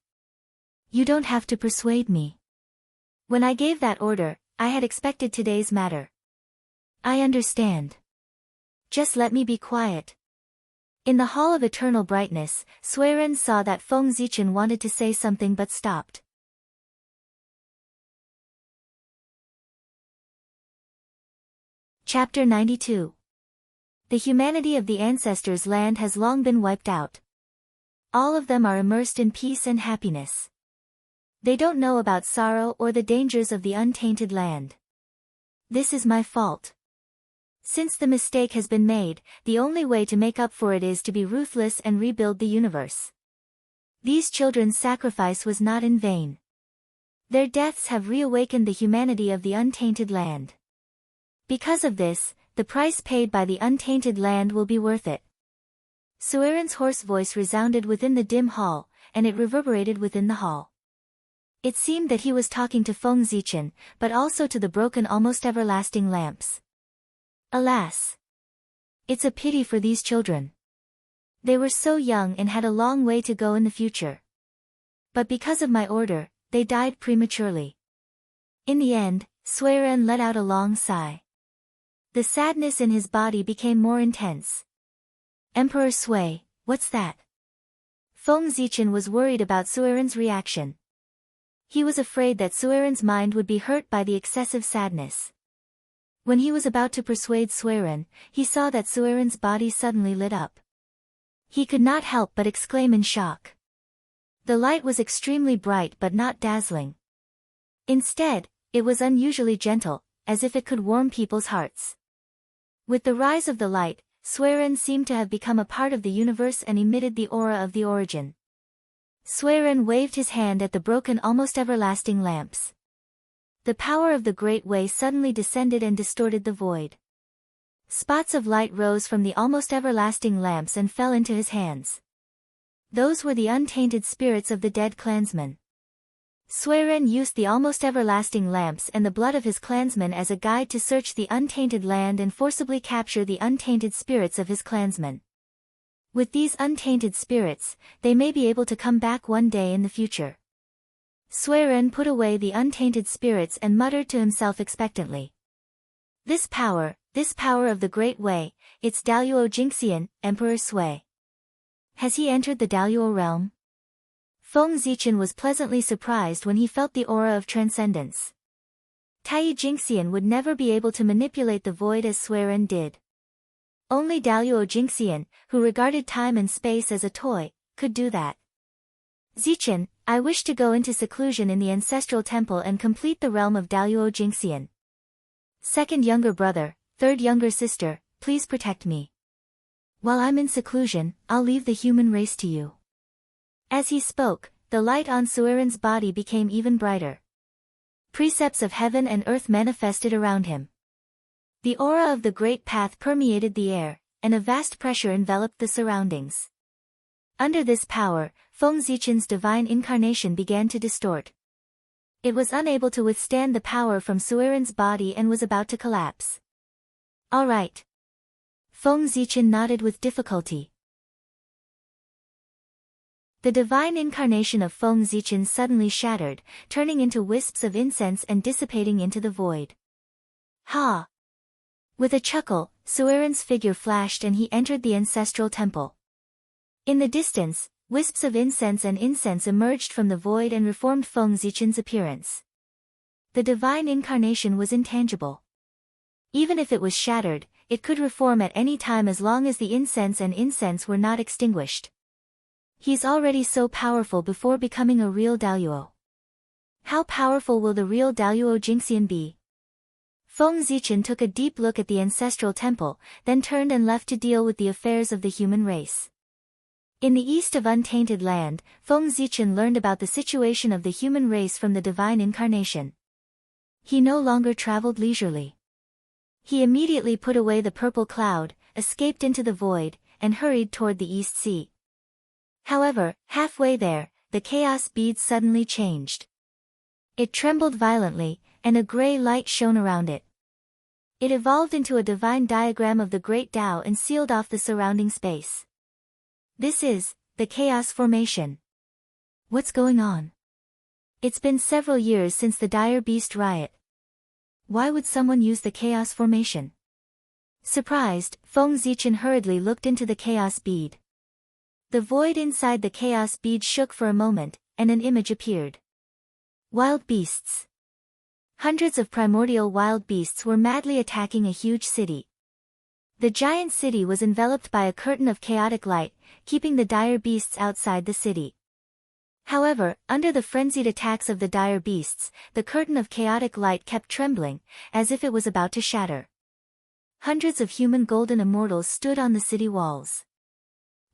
You don't have to persuade me. When I gave that order, I had expected today's matter. I understand. Just let me be quiet. In the Hall of Eternal Brightness, Sui Ren saw that Feng Zichen wanted to say something but stopped. Chapter 92. The humanity of the ancestors' land has long been wiped out. All of them are immersed in peace and happiness. They don't know about sorrow or the dangers of the untainted land. This is my fault. Since the mistake has been made, the only way to make up for it is to be ruthless and rebuild the universe. These children's sacrifice was not in vain. Their deaths have reawakened the humanity of the untainted land. Because of this, the price paid by the untainted land will be worth it. Sui Ren's hoarse voice resounded within the dim hall, and it reverberated within the hall. It seemed that he was talking to Feng Zichen, but also to the broken almost everlasting lamps. Alas! It's a pity for these children. They were so young and had a long way to go in the future. But because of my order, they died prematurely. In the end, Sui Ren let out a long sigh. The sadness in his body became more intense. Emperor Sui, what's that? Feng Zichen was worried about Sui Ren's reaction. He was afraid that Sui Ren's mind would be hurt by the excessive sadness. When he was about to persuade Sui Ren, he saw that Sui Ren's body suddenly lit up. He could not help but exclaim in shock. The light was extremely bright but not dazzling. Instead, it was unusually gentle, as if it could warm people's hearts. With the rise of the light, Sui Ren seemed to have become a part of the universe and emitted the aura of the origin. Sui Ren waved his hand at the broken almost everlasting lamps. The power of the Great Way suddenly descended and distorted the void. Spots of light rose from the almost everlasting lamps and fell into his hands. Those were the untainted spirits of the dead clansmen. Sui Ren used the almost everlasting lamps and the blood of his clansmen as a guide to search the untainted land and forcibly capture the untainted spirits of his clansmen. With these untainted spirits, they may be able to come back one day in the future. Sui Ren put away the untainted spirits and muttered to himself expectantly. This power of the Great Way, it's Daluo Jingxian, Emperor Sui. Has he entered the Daluo realm? Feng Zichen was pleasantly surprised when he felt the aura of transcendence. Taiyi Jingxian would never be able to manipulate the void as Sui Ren did. Only Daluo Jingxian, who regarded time and space as a toy, could do that. Zichen, I wish to go into seclusion in the ancestral temple and complete the realm of Daluo Jingxian. Second younger brother, third younger sister, please protect me. While I'm in seclusion, I'll leave the human race to you. As he spoke, the light on Sui Ren's body became even brighter. Precepts of heaven and earth manifested around him. The aura of the Great Path permeated the air, and a vast pressure enveloped the surroundings. Under this power, Feng Zichen's divine incarnation began to distort. It was unable to withstand the power from Suiren's body and was about to collapse. All right. Feng Zichen nodded with difficulty. The divine incarnation of Feng Zichen suddenly shattered, turning into wisps of incense and dissipating into the void. Ha! With a chuckle, Suiren's figure flashed and he entered the ancestral temple. In the distance, wisps of incense emerged from the void and reformed Feng Zichen's appearance. The divine incarnation was intangible. Even if it was shattered, it could reform at any time as long as the incense were not extinguished. He's already so powerful before becoming a real Daluo. How powerful will the real Daluo Jingxian be? Feng Zichen took a deep look at the ancestral temple, then turned and left to deal with the affairs of the human race. In the east of Untainted Land, Feng Zichen learned about the situation of the human race from the divine incarnation. He no longer traveled leisurely. He immediately put away the purple cloud, escaped into the void, and hurried toward the East Sea. However, halfway there, the chaos bead suddenly changed. It trembled violently, and a gray light shone around it. It evolved into a divine diagram of the Great Tao and sealed off the surrounding space. This is the chaos formation. What's going on? It's been several years since the dire beast riot. Why would someone use the chaos formation? Surprised, Feng Zichen hurriedly looked into the chaos bead. The void inside the chaos bead shook for a moment, and an image appeared. Wild beasts. Hundreds of primordial wild beasts were madly attacking a huge city. The giant city was enveloped by a curtain of chaotic light, keeping the dire beasts outside the city. However, under the frenzied attacks of the dire beasts, the curtain of chaotic light kept trembling, as if it was about to shatter. Hundreds of human golden immortals stood on the city walls.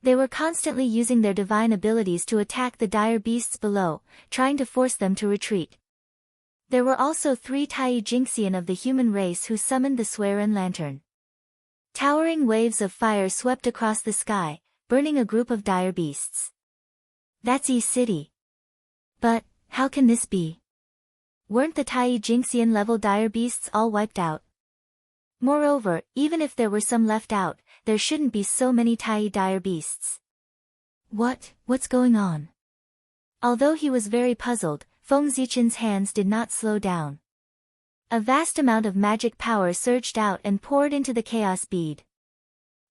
They were constantly using their divine abilities to attack the dire beasts below, trying to force them to retreat. There were also 3 Tai Jingxian of the human race who summoned the Suiren lantern. Towering waves of fire swept across the sky, burning a group of dire beasts. That's Yi City. But, how can this be? Weren't the Tai Jingxian level dire beasts all wiped out? Moreover, even if there were some left out, there shouldn't be so many Tai dire beasts. What's going on? Although he was very puzzled, Feng Zichen's hands did not slow down. A vast amount of magic power surged out and poured into the chaos bead.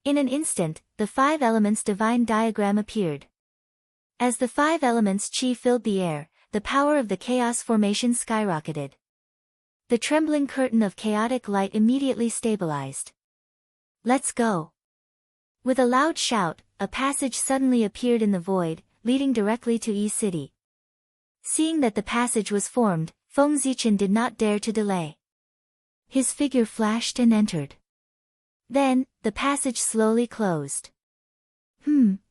In an instant, the 5 elements divine diagram appeared. As the 5 elements chi filled the air, the power of the chaos formation skyrocketed. The trembling curtain of chaotic light immediately stabilized. Let's go. With a loud shout, a passage suddenly appeared in the void, leading directly to Yi City. Seeing that the passage was formed, Feng Zichen did not dare to delay. His figure flashed and entered. Then, the passage slowly closed.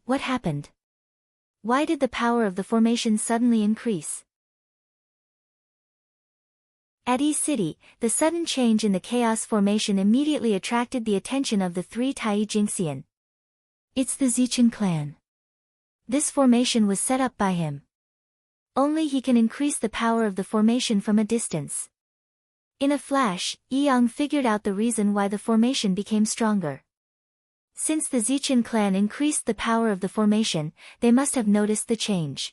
What happened? Why did the power of the formation suddenly increase? At Yi City, the sudden change in the chaos formation immediately attracted the attention of the 3 Tai Jingxian. It's the Zichen clan. This formation was set up by him. Only he can increase the power of the formation from a distance. In a flash, Yang figured out the reason why the formation became stronger. Since the Zichen clan increased the power of the formation, they must have noticed the change.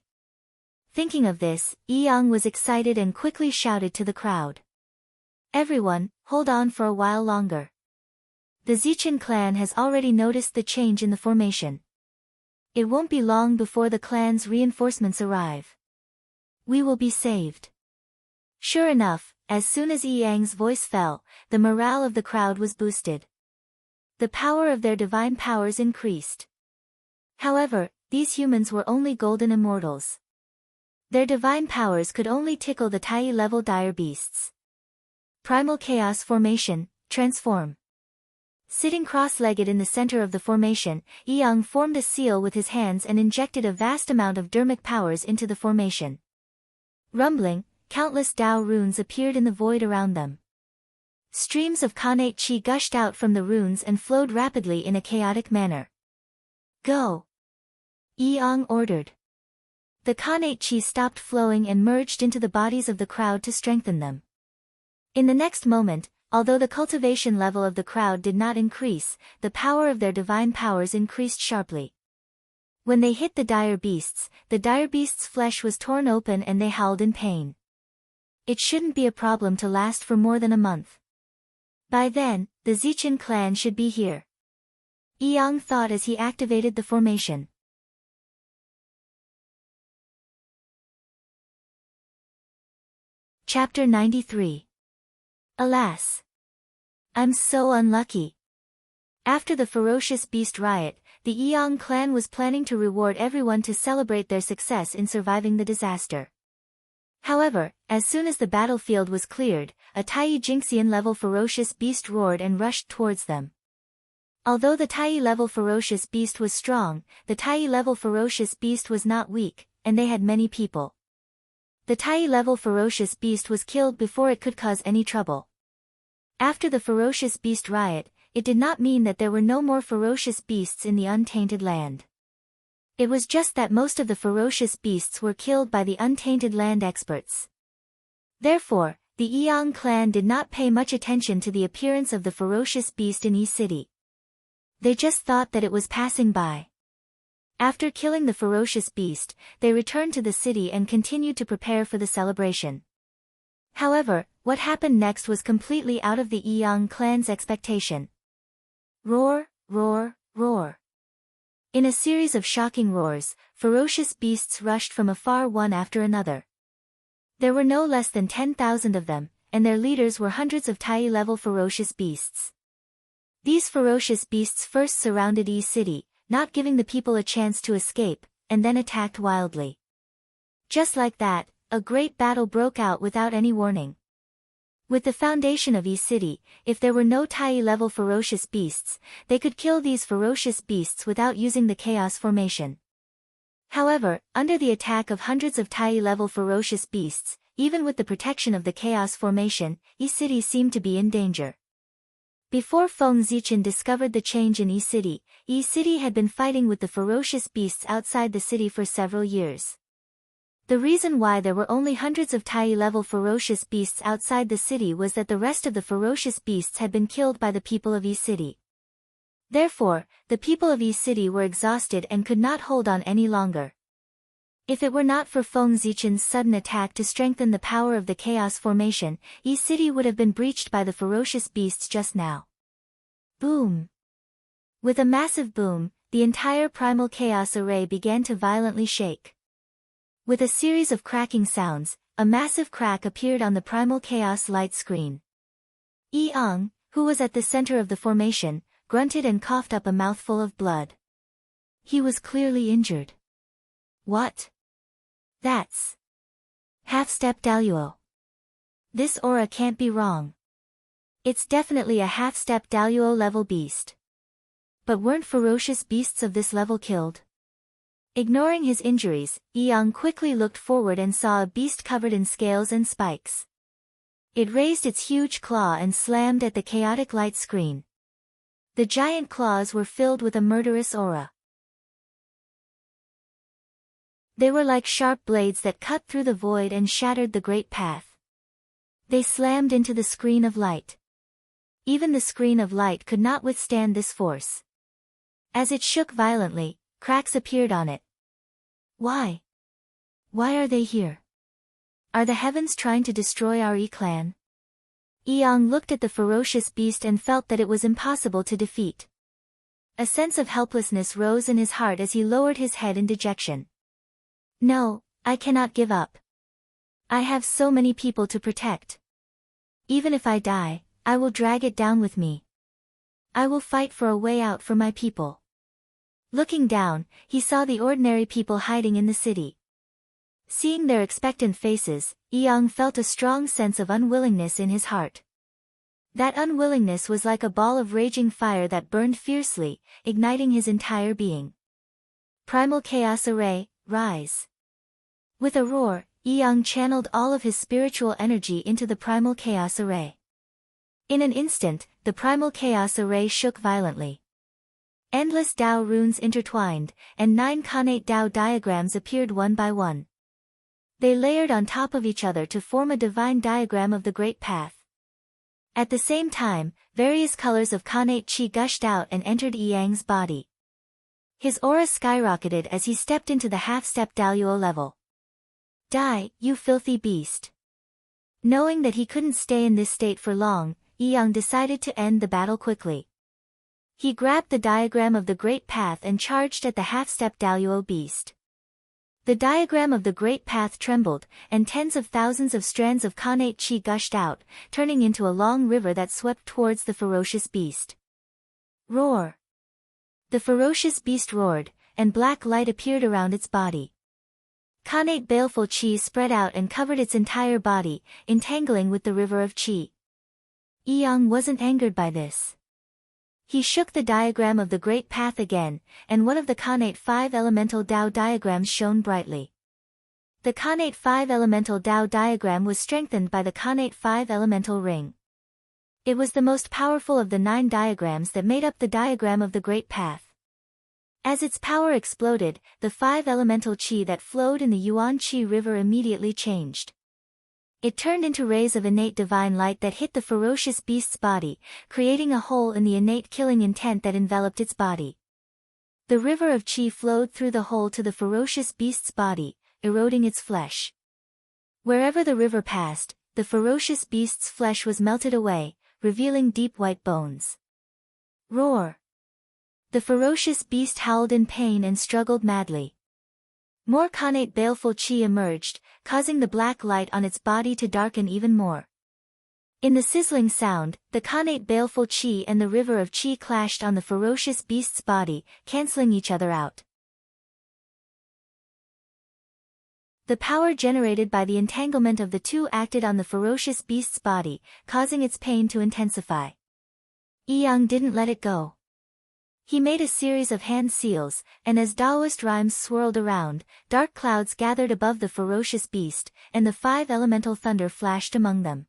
Thinking of this, Yang was excited and quickly shouted to the crowd. Everyone, hold on for a while longer. The Zichen clan has already noticed the change in the formation. It won't be long before the clan's reinforcements arrive. We will be saved. Sure enough, as soon as Yang's voice fell, the morale of the crowd was boosted. The power of their divine powers increased. However, these humans were only golden immortals. Their divine powers could only tickle the Tai-level dire beasts. Primal Chaos Formation, transform. Sitting cross-legged in the center of the formation, Yang formed a seal with his hands and injected a vast amount of dermic powers into the formation. Rumbling, countless Dao runes appeared in the void around them. Streams of Khanate chi gushed out from the runes and flowed rapidly in a chaotic manner. Go! Yi-Ang ordered. The Khanate chi stopped flowing and merged into the bodies of the crowd to strengthen them. In the next moment, although the cultivation level of the crowd did not increase, the power of their divine powers increased sharply. When they hit the dire beasts' flesh was torn open and they howled in pain. It shouldn't be a problem to last for more than a month. By then, the Zichen clan should be here. Yi-Ang thought as he activated the formation. Chapter 93. Alas! I'm so unlucky. After the ferocious beast riot, the Yi-Ang clan was planning to reward everyone to celebrate their success in surviving the disaster. However, as soon as the battlefield was cleared, a Tai Jinxian-level ferocious beast roared and rushed towards them. Although the Tai-level ferocious beast was strong, the Tai-level ferocious beast was not weak, and they had many people. The Tai-level ferocious beast was killed before it could cause any trouble. After the ferocious beast riot, it did not mean that there were no more ferocious beasts in the untainted land. It was just that most of the ferocious beasts were killed by the untainted land experts. Therefore, the Yi-Ang clan did not pay much attention to the appearance of the ferocious beast in Yi City. They just thought that it was passing by. After killing the ferocious beast, they returned to the city and continued to prepare for the celebration. However, what happened next was completely out of the Yi-Ang clan's expectation. Roar, roar, roar. In a series of shocking roars, ferocious beasts rushed from afar one after another. There were no less than 10,000 of them, and their leaders were hundreds of Tai-level ferocious beasts. These ferocious beasts first surrounded Yi City, not giving the people a chance to escape, and then attacked wildly. Just like that, a great battle broke out without any warning. With the foundation of Yi City, if there were no Tai-level ferocious beasts, they could kill these ferocious beasts without using the chaos formation. However, under the attack of hundreds of Tai-level ferocious beasts, even with the protection of the chaos formation, Yi City seemed to be in danger. Before Feng Zichen discovered the change in Yi City had been fighting with the ferocious beasts outside the city for several years. The reason why there were only hundreds of Tai-level ferocious beasts outside the city was that the rest of the ferocious beasts had been killed by the people of Yi City. Therefore, the people of Yi City were exhausted and could not hold on any longer. If it were not for Feng Zichen's sudden attack to strengthen the power of the chaos formation, Yi City would have been breached by the ferocious beasts just now. Boom! With a massive boom, the entire primal chaos array began to violently shake. With a series of cracking sounds, a massive crack appeared on the primal chaos light screen. Yi-Ang, who was at the center of the formation, grunted and coughed up a mouthful of blood. He was clearly injured. What? That's half-step Daluo. This aura can't be wrong. It's definitely a half-step Daluo level beast. But weren't ferocious beasts of this level killed? Ignoring his injuries, Yi-Ang quickly looked forward and saw a beast covered in scales and spikes. It raised its huge claw and slammed at the chaotic light screen. The giant claws were filled with a murderous aura. They were like sharp blades that cut through the void and shattered the great path. They slammed into the screen of light. Even the screen of light could not withstand this force. As it shook violently, cracks appeared on it. Why? Why are they here? Are the heavens trying to destroy our Yi clan? Yi-Ang looked at the ferocious beast and felt that it was impossible to defeat. A sense of helplessness rose in his heart as he lowered his head in dejection. No, I cannot give up. I have so many people to protect. Even if I die, I will drag it down with me. I will fight for a way out for my people. Looking down, he saw the ordinary people hiding in the city. Seeing their expectant faces, Yi-Ang felt a strong sense of unwillingness in his heart. That unwillingness was like a ball of raging fire that burned fiercely, igniting his entire being. Primal Chaos Array, rise. With a roar, Yi-Ang channeled all of his spiritual energy into the Primal Chaos Array. In an instant, the primal chaos array shook violently. Endless Tao runes intertwined, and 9 connate Tao diagrams appeared one by one. They layered on top of each other to form a divine diagram of the Great Path. At the same time, various colors of connate chi gushed out and entered Yang's body. His aura skyrocketed as he stepped into the half-step Daluo level. Die, you filthy beast. Knowing that he couldn't stay in this state for long, Yang decided to end the battle quickly. He grabbed the diagram of the Great Path and charged at the half-step Daluo beast. The diagram of the Great Path trembled, and tens of thousands of strands of connate chi gushed out, turning into a long river that swept towards the ferocious beast. Roar! The ferocious beast roared, and black light appeared around its body. Connate baleful chi spread out and covered its entire body, entangling with the river of chi. Yang wasn't angered by this. He shook the diagram of the Great Path again, and one of the connate 5 elemental Tao diagrams shone brightly. The connate 5 elemental Tao diagram was strengthened by the connate 5 elemental ring. It was the most powerful of the 9 diagrams that made up the diagram of the Great Path. As its power exploded, the 5 elemental chi that flowed in the Yuan Chi River immediately changed. It turned into rays of innate divine light that hit the ferocious beast's body, creating a hole in the innate killing intent that enveloped its body. The river of chi flowed through the hole to the ferocious beast's body, eroding its flesh. Wherever the river passed, the ferocious beast's flesh was melted away, revealing deep white bones. Roar! The ferocious beast howled in pain and struggled madly. More connate baleful chi emerged, causing the black light on its body to darken even more. In the sizzling sound, the connate baleful chi and the river of chi clashed on the ferocious beast's body, canceling each other out. The power generated by the entanglement of the two acted on the ferocious beast's body, causing its pain to intensify. Yang didn't let it go. He made a series of hand seals, and as Taoist rhymes swirled around, dark clouds gathered above the ferocious beast, and the 5 elemental thunder flashed among them.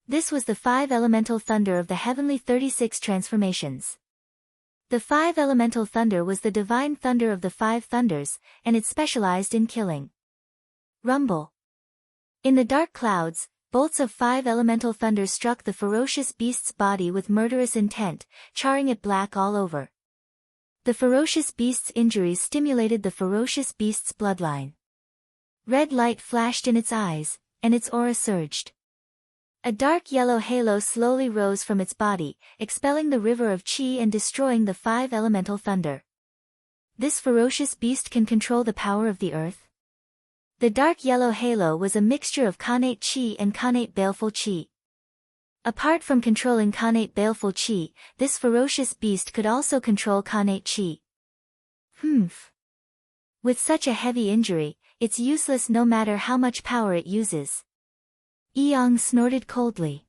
This was the 5 elemental thunder of the heavenly 36 transformations. The 5 elemental thunder was the divine thunder of the 5 thunders, and it specialized in killing. Rumble. In the dark clouds, bolts of 5 elemental thunder struck the ferocious beast's body with murderous intent, charring it black all over. The ferocious beast's injuries stimulated the ferocious beast's bloodline. Red light flashed in its eyes, and its aura surged. A dark yellow halo slowly rose from its body, expelling the river of chi and destroying the 5 elemental thunder. This ferocious beast can control the power of the earth? The dark yellow halo was a mixture of connate chi and connate baleful chi. Apart from controlling connate baleful chi, this ferocious beast could also control connate chi. Humph. With such a heavy injury, it's useless no matter how much power it uses. Yang snorted coldly.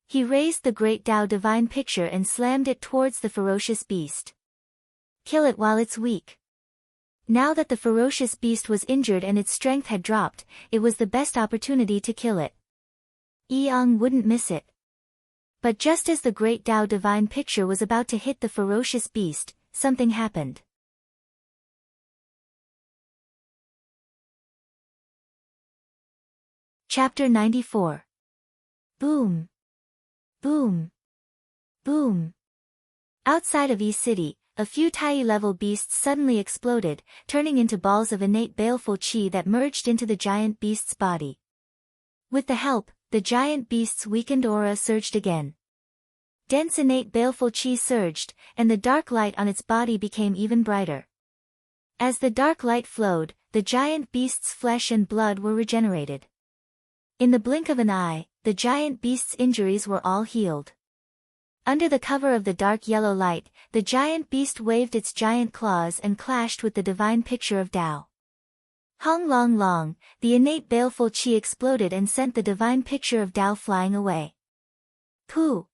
He raised the great Tao divine picture and slammed it towards the ferocious beast. Kill it while it's weak. Now that the ferocious beast was injured and its strength had dropped, it was the best opportunity to kill it. Yang wouldn't miss it. But just as the great Tao divine picture was about to hit the ferocious beast, something happened. Chapter 94. Boom. Boom. Boom. Outside of E-City, a few Tai-level beasts suddenly exploded, turning into balls of innate baleful chi that merged into the giant beast's body. With the help, the giant beast's weakened aura surged again. Dense innate baleful chi surged, and the dark light on its body became even brighter. As the dark light flowed, the giant beast's flesh and blood were regenerated. In the blink of an eye, the giant beast's injuries were all healed. Under the cover of the dark yellow light, the giant beast waved its giant claws and clashed with the divine picture of Tao. Hong long long, the innate baleful chi exploded and sent the divine picture of Tao flying away. Pooh!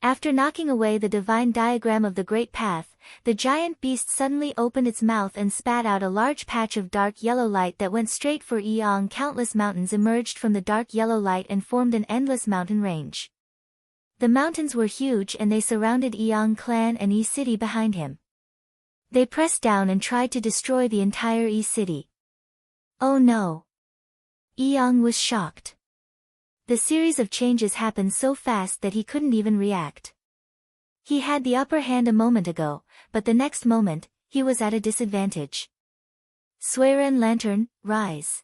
After knocking away the divine diagram of the Great Path, the giant beast suddenly opened its mouth and spat out a large patch of dark yellow light that went straight for Eong. Countless mountains emerged from the dark yellow light and formed an endless mountain range. The mountains were huge and they surrounded Eong clan and E-City behind him. They pressed down and tried to destroy the entire E-City. Oh no! Eong was shocked. The series of changes happened so fast that he couldn't even react. He had the upper hand a moment ago, but the next moment, he was at a disadvantage. Suiren Lantern, rise.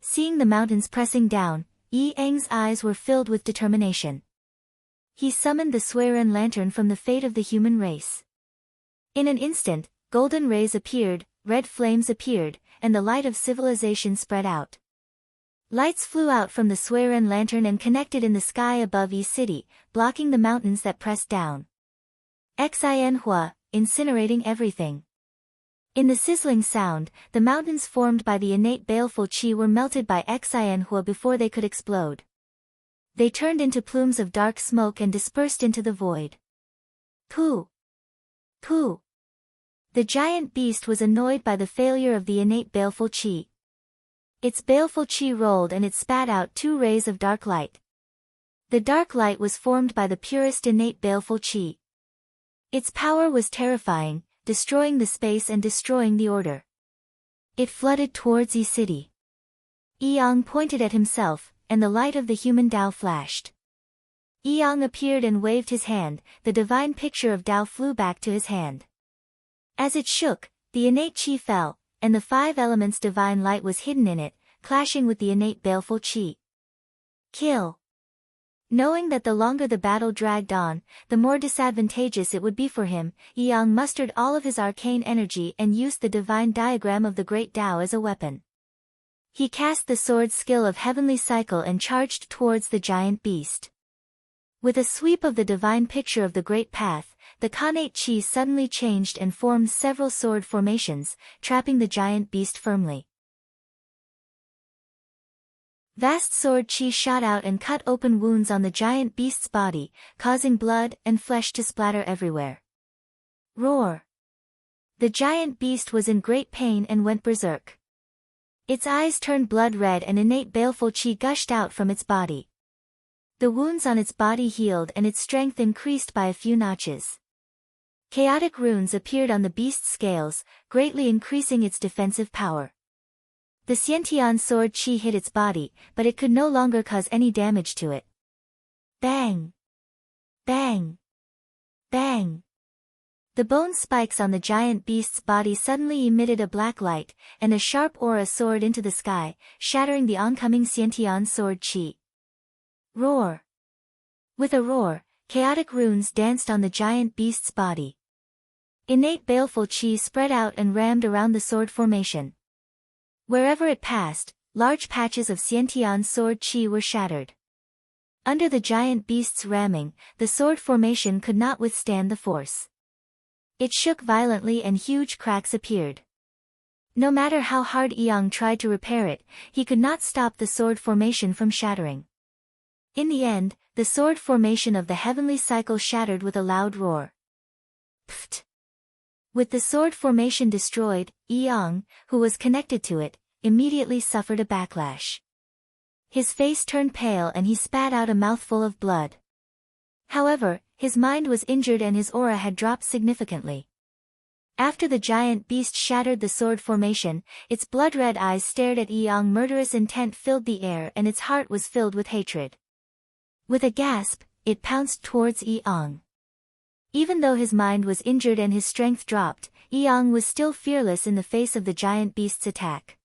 Seeing the mountains pressing down, Eong's eyes were filled with determination. He summoned the Suiren Lantern from the fate of the human race. In an instant, golden rays appeared, red flames appeared, and the light of civilization spread out. Lights flew out from the Suiren Lantern and connected in the sky above E-City, blocking the mountains that pressed down. Xinhua, incinerating everything. In the sizzling sound, the mountains formed by the innate baleful qi were melted by Xinhua before they could explode. They turned into plumes of dark smoke and dispersed into the void. Pooh! Pooh! The giant beast was annoyed by the failure of the innate baleful qi. Its baleful qi rolled and it spat out 2 rays of dark light. The dark light was formed by the purest innate baleful qi. Its power was terrifying, destroying the space and destroying the order. It flooded towards E-City. Eong pointed at himself, and the light of the human Tao flashed. Eong appeared and waved his hand, the divine picture of Tao flew back to his hand. As it shook, the innate qi fell, and the 5 elements divine light was hidden in it, clashing with the innate baleful qi. Kill. Knowing that the longer the battle dragged on, the more disadvantageous it would be for him, Eong mustered all of his arcane energy and used the divine diagram of the Great Tao as a weapon. He cast the sword skill of Heavenly Cycle and charged towards the giant beast. With a sweep of the divine picture of the Great Path, the Khanate Qi suddenly changed and formed several sword formations, trapping the giant beast firmly. Vast sword qi shot out and cut open wounds on the giant beast's body, causing blood and flesh to splatter everywhere. Roar! The giant beast was in great pain and went berserk. Its eyes turned blood red and innate baleful qi gushed out from its body. The wounds on its body healed and its strength increased by a few notches. Chaotic runes appeared on the beast's scales, greatly increasing its defensive power. The Xiantian sword qi hit its body, but it could no longer cause any damage to it. Bang! Bang! Bang! The bone spikes on the giant beast's body suddenly emitted a black light, and a sharp aura soared into the sky, shattering the oncoming Xiantian sword qi. Roar! With a roar, chaotic runes danced on the giant beast's body. Innate baleful qi spread out and rammed around the sword formation. Wherever it passed, large patches of Xiantian sword qi were shattered. Under the giant beast's ramming, the sword formation could not withstand the force. It shook violently and huge cracks appeared. No matter how hard Eong tried to repair it, he could not stop the sword formation from shattering. In the end, the sword formation of the heavenly cycle shattered with a loud roar. Pfft! With the sword formation destroyed, Eong, who was connected to it, immediately suffered a backlash. His face turned pale and he spat out a mouthful of blood. However, his mind was injured and his aura had dropped significantly. After the giant beast shattered the sword formation, its blood-red eyes stared at Eong. Murderous intent filled the air and its heart was filled with hatred. With a gasp, it pounced towards Eong. Even though his mind was injured and his strength dropped, Eong was still fearless in the face of the giant beast's attack.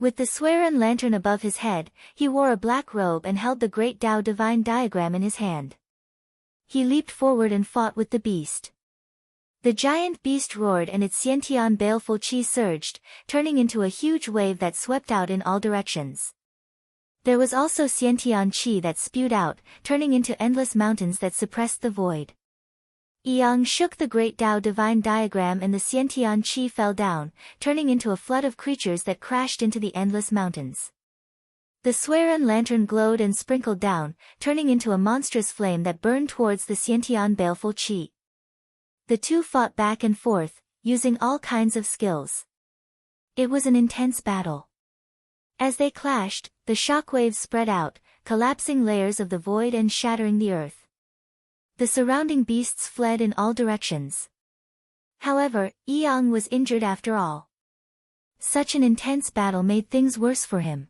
With the Suiren lantern above his head, he wore a black robe and held the Great Tao divine diagram in his hand. He leaped forward and fought with the beast. The giant beast roared and its Xiantian baleful qi surged, turning into a huge wave that swept out in all directions. There was also Xiantian qi that spewed out, turning into endless mountains that suppressed the void. Eong shook the Great Tao divine diagram and the Xiantian qi fell down, turning into a flood of creatures that crashed into the endless mountains. The Suiren lantern glowed and sprinkled down, turning into a monstrous flame that burned towards the Xiantian baleful qi. The two fought back and forth, using all kinds of skills. It was an intense battle. As they clashed, the shockwaves spread out, collapsing layers of the void and shattering the earth. The surrounding beasts fled in all directions. However, Yang was injured after all. Such an intense battle made things worse for him.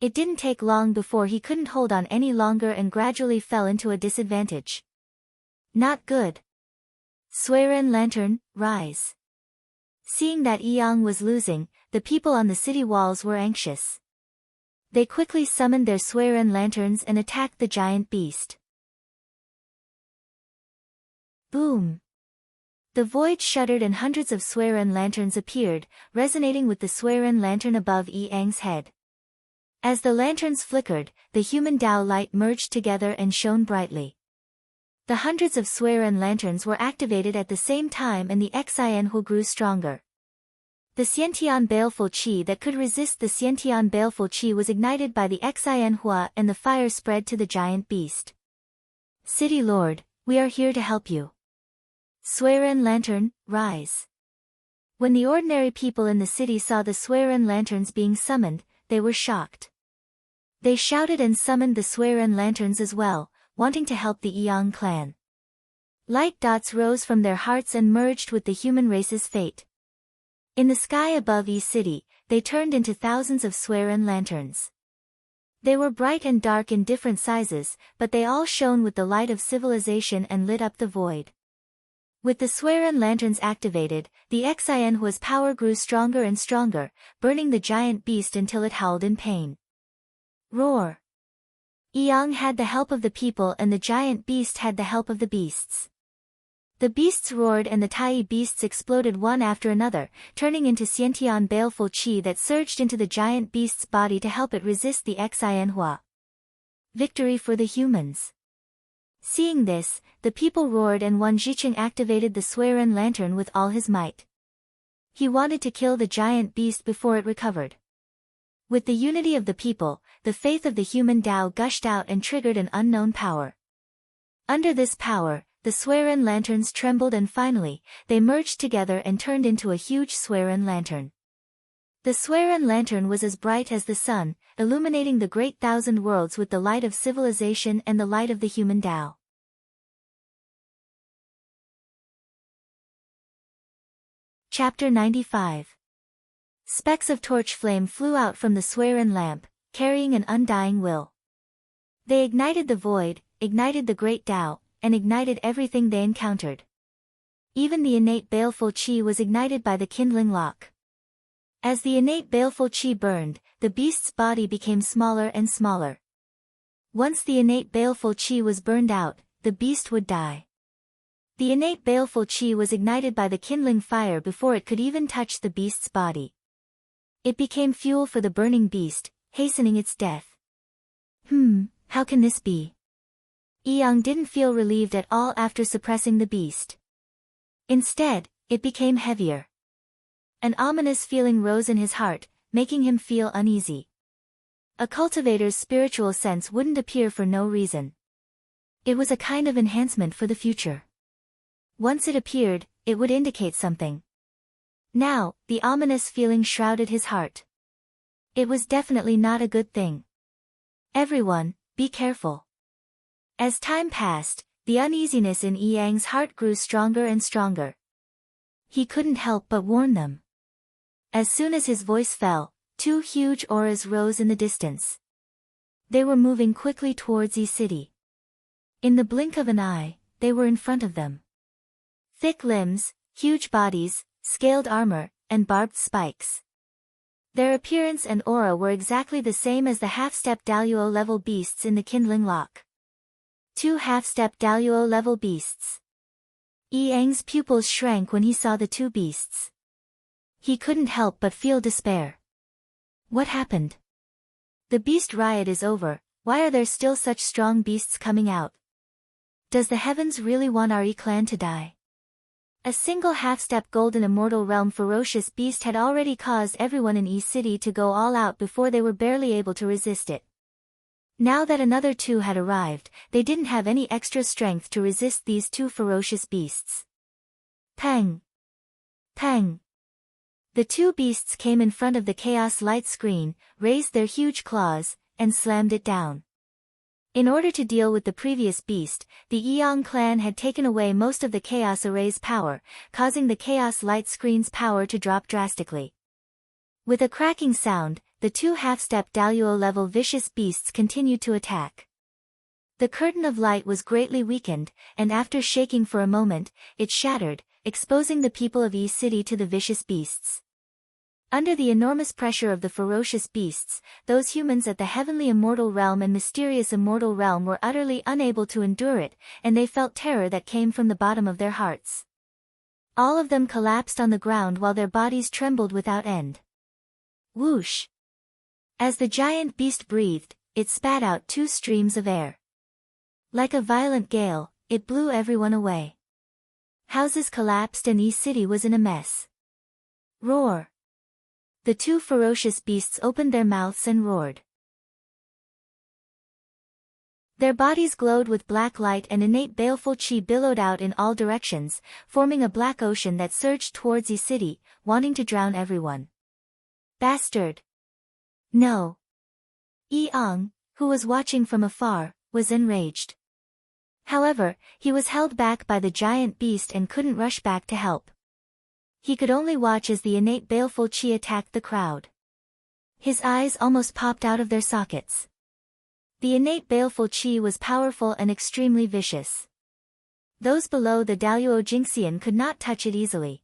It didn't take long before he couldn't hold on any longer and gradually fell into a disadvantage. Not good. Suiren Lantern, rise. Seeing that Yang was losing, the people on the city walls were anxious. They quickly summoned their Suiren lanterns and attacked the giant beast. Boom! The void shuddered and hundreds of Suiren lanterns appeared, resonating with the Suiren lantern above Yang's head. As the lanterns flickered, the human Tao light merged together and shone brightly. The hundreds of Suiren lanterns were activated at the same time and the Xianhua grew stronger. The Xiantian baleful qi that could resist the Xiantian baleful qi was ignited by the Xianhua and the fire spread to the giant beast. City Lord, we are here to help you. Suiren Lantern, rise. When the ordinary people in the city saw the Suiren lanterns being summoned, they were shocked. They shouted and summoned the Suiren lanterns as well, wanting to help the Yang clan. Light dots rose from their hearts and merged with the human race's fate. In the sky above Yi City, they turned into thousands of Suiren lanterns. They were bright and dark in different sizes, but they all shone with the light of civilization and lit up the void. With the Suiren lanterns activated, the Xianhua's power grew stronger and stronger, burning the giant beast until it howled in pain. Roar! Yang had the help of the people and the giant beast had the help of the beasts. The beasts roared and the Tai beasts exploded one after another, turning into Xiantian baleful qi that surged into the giant beast's body to help it resist the Xianhua. Victory for the humans. Seeing this, the people roared and Wan Zhiqing activated the Suiren lantern with all his might. He wanted to kill the giant beast before it recovered. With the unity of the people, the faith of the human Tao gushed out and triggered an unknown power. Under this power, the Suiren lanterns trembled and finally, they merged together and turned into a huge Suiren lantern. The Suiren lantern was as bright as the sun, illuminating the great thousand worlds with the light of civilization and the light of the human Tao. Chapter 95. Specks of torch flame flew out from the Suiren lamp, carrying an undying will. They ignited the void, ignited the great Tao, and ignited everything they encountered. Even the innate baleful qi was ignited by the kindling lock. As the innate baleful qi burned, the beast's body became smaller and smaller. Once the innate baleful qi was burned out, the beast would die. The innate baleful qi was ignited by the kindling fire before it could even touch the beast's body. It became fuel for the burning beast, hastening its death. How can this be? Yang didn't feel relieved at all after suppressing the beast. Instead, it became heavier. An ominous feeling rose in his heart, making him feel uneasy. A cultivator's spiritual sense wouldn't appear for no reason. It was a kind of enhancement for the future. Once it appeared, it would indicate something. Now, the ominous feeling shrouded his heart. It was definitely not a good thing. Everyone, be careful. As time passed, the uneasiness in Yang's heart grew stronger and stronger. He couldn't help but warn them. As soon as his voice fell, two huge auras rose in the distance. They were moving quickly towards Yi City. In the blink of an eye, they were in front of them. Thick limbs, huge bodies, scaled armor, and barbed spikes. Their appearance and aura were exactly the same as the half-step Daluo-level beasts in the kindling lock. Two half-step Daluo-level beasts. Yang's pupils shrank when he saw the two beasts. He couldn't help but feel despair. What happened? The beast riot is over, why are there still such strong beasts coming out? Does the heavens really want our clan to die? A single half-step golden immortal realm ferocious beast had already caused everyone in Yi City to go all out before they were barely able to resist it. Now that another two had arrived, they didn't have any extra strength to resist these two ferocious beasts. Pang! Pang! The two beasts came in front of the chaos light screen, raised their huge claws, and slammed it down. In order to deal with the previous beast, the Eong clan had taken away most of the Chaos Array's power, causing the Chaos Light Screen's power to drop drastically. With a cracking sound, the two half-step Daluo-level vicious beasts continued to attack. The curtain of light was greatly weakened, and after shaking for a moment, it shattered, exposing the people of Yi City to the vicious beasts. Under the enormous pressure of the ferocious beasts, those humans at the heavenly immortal realm and mysterious immortal realm were utterly unable to endure it, and they felt terror that came from the bottom of their hearts. All of them collapsed on the ground while their bodies trembled without end. Whoosh! As the giant beast breathed, it spat out 2 streams of air. Like a violent gale, it blew everyone away. Houses collapsed and Yi City was in a mess. Roar! The 2 ferocious beasts opened their mouths and roared. Their bodies glowed with black light and innate baleful chi billowed out in all directions, forming a black ocean that surged towards Yi City, wanting to drown everyone. Bastard! No! Eong, who was watching from afar, was enraged. However, he was held back by the giant beast and couldn't rush back to help. He could only watch as the innate baleful chi attacked the crowd. His eyes almost popped out of their sockets. The innate baleful chi was powerful and extremely vicious. Those below the Daluo Jinxian could not touch it easily.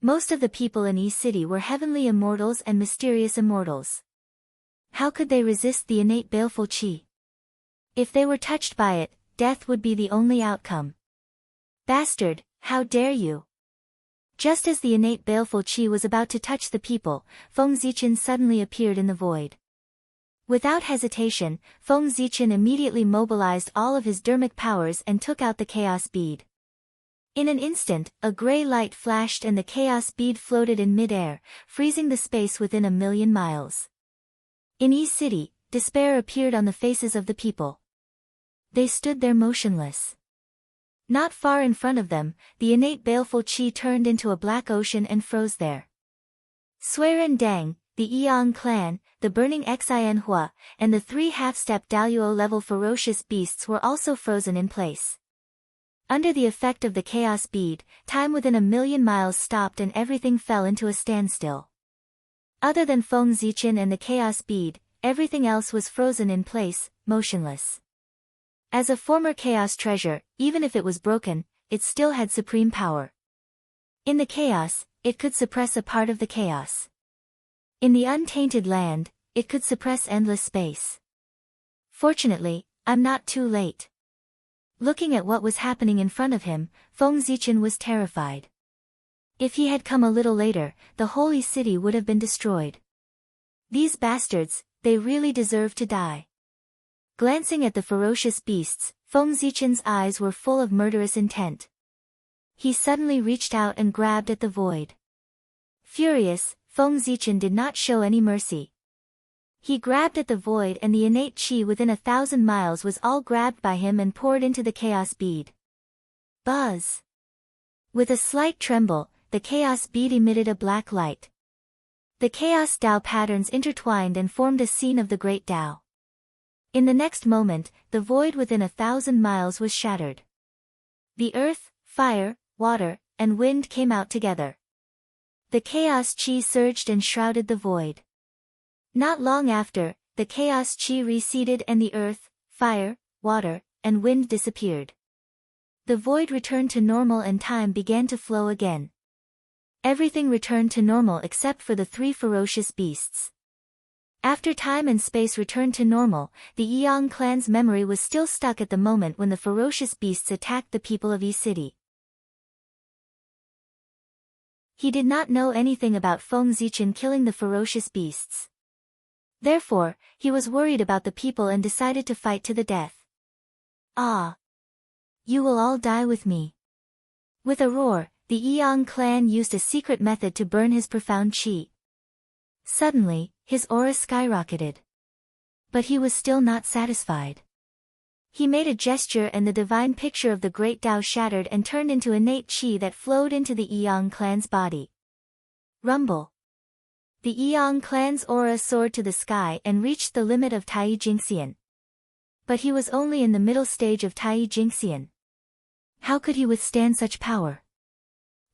Most of the people in Yi City were heavenly immortals and mysterious immortals. How could they resist the innate baleful chi? If they were touched by it, death would be the only outcome. Bastard, how dare you! Just as the innate baleful chi was about to touch the people, Feng Zichen suddenly appeared in the void. Without hesitation, Feng Zichen immediately mobilized all of his dermic powers and took out the chaos bead. In an instant, a gray light flashed and the chaos bead floated in mid-air, freezing the space within 1,000,000 miles. In Yi City, despair appeared on the faces of the people. They stood there motionless. Not far in front of them, the innate baleful chi turned into a black ocean and froze there. Suiren Dang, the Eong clan, the burning Xin Hua, and the 3 half-step Daluo-level ferocious beasts were also frozen in place. Under the effect of the chaos bead, time within 1,000,000 miles stopped and everything fell into a standstill. Other than Feng Zichen and the chaos bead, everything else was frozen in place, motionless. As a former chaos treasure, even if it was broken, it still had supreme power. In the chaos, it could suppress a part of the chaos. In the untainted land, it could suppress endless space. Fortunately, I'm not too late. Looking at what was happening in front of him, Feng Zichen was terrified. If he had come a little later, the holy city would have been destroyed. These bastards, they really deserve to die. Glancing at the ferocious beasts, Feng Zichen's eyes were full of murderous intent. He suddenly reached out and grabbed at the void. Furious, Feng Zichen did not show any mercy. He grabbed at the void and the innate chi within 1,000 miles was all grabbed by him and poured into the chaos bead. Buzz! With a slight tremble, the chaos bead emitted a black light. The chaos Tao patterns intertwined and formed a scene of the great Tao. In the next moment, the void within 1,000 miles was shattered. The earth, fire, water, and wind came out together. The chaos chi surged and shrouded the void. Not long after, the chaos chi receded and the earth, fire, water, and wind disappeared. The void returned to normal and time began to flow again. Everything returned to normal except for the 3 ferocious beasts. After time and space returned to normal, the Eong clan's memory was still stuck at the moment when the ferocious beasts attacked the people of Yi City. He did not know anything about Feng Zichen killing the ferocious beasts. Therefore, he was worried about the people and decided to fight to the death. Ah! You will all die with me. With a roar, the Eong clan used a secret method to burn his profound chi. Suddenly, his aura skyrocketed. But he was still not satisfied. He made a gesture and the divine picture of the great Tao shattered and turned into innate chi that flowed into the Eong clan's body. Rumble. The Eong clan's aura soared to the sky and reached the limit of Tai Jingxian. But he was only in the middle stage of Tai Jingxian. How could he withstand such power?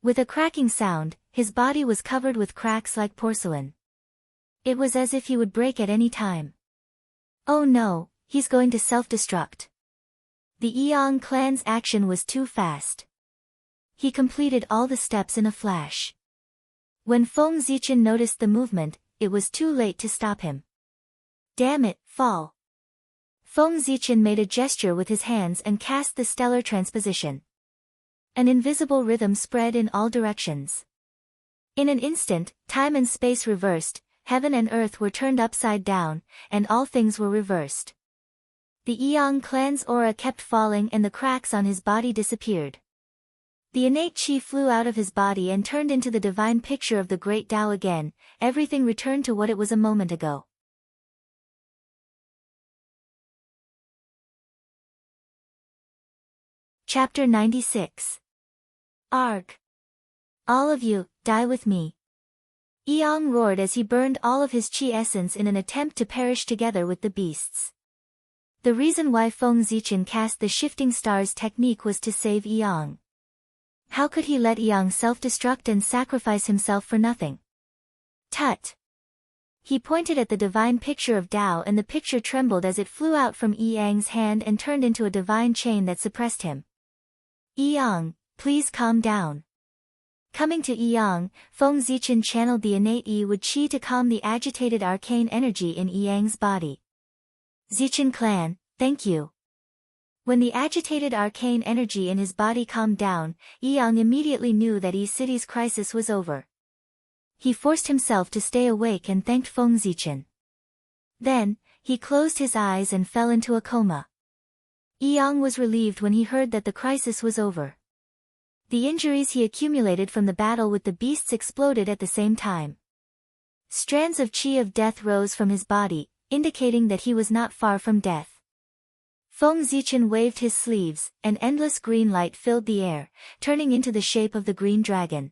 With a cracking sound, his body was covered with cracks like porcelain. It was as if he would break at any time. Oh no, he's going to self-destruct. The Yang clan's action was too fast. He completed all the steps in a flash. When Feng Zichen noticed the movement, it was too late to stop him. Damn it, fall. Feng Zichen made a gesture with his hands and cast the stellar transposition. An invisible rhythm spread in all directions. In an instant, time and space reversed, heaven and earth were turned upside down, and all things were reversed. The Yang clan's aura kept falling and the cracks on his body disappeared. The innate chi flew out of his body and turned into the divine picture of the great Tao again. Everything returned to what it was a moment ago. Chapter 96. Arg! All of you, die with me. Yang roared as he burned all of his chi essence in an attempt to perish together with the beasts. The reason why Feng Zichen cast the shifting stars technique was to save Yang. How could he let Yang self-destruct and sacrifice himself for nothing? Tut! He pointed at the divine picture of Tao and the picture trembled as it flew out from Yang's hand and turned into a divine chain that suppressed him. Yang, please calm down. Coming to Yang, Feng Zichen channeled the innate Yi Wu Qi to calm the agitated arcane energy in Yang's body. Zichen clan, thank you. When the agitated arcane energy in his body calmed down, Yang immediately knew that Yi City's crisis was over. He forced himself to stay awake and thanked Feng Zichen. Then, he closed his eyes and fell into a coma. Yang was relieved when he heard that the crisis was over. The injuries he accumulated from the battle with the beasts exploded at the same time. Strands of chi of death rose from his body, indicating that he was not far from death. Feng Zichen waved his sleeves, and endless green light filled the air, turning into the shape of the green dragon.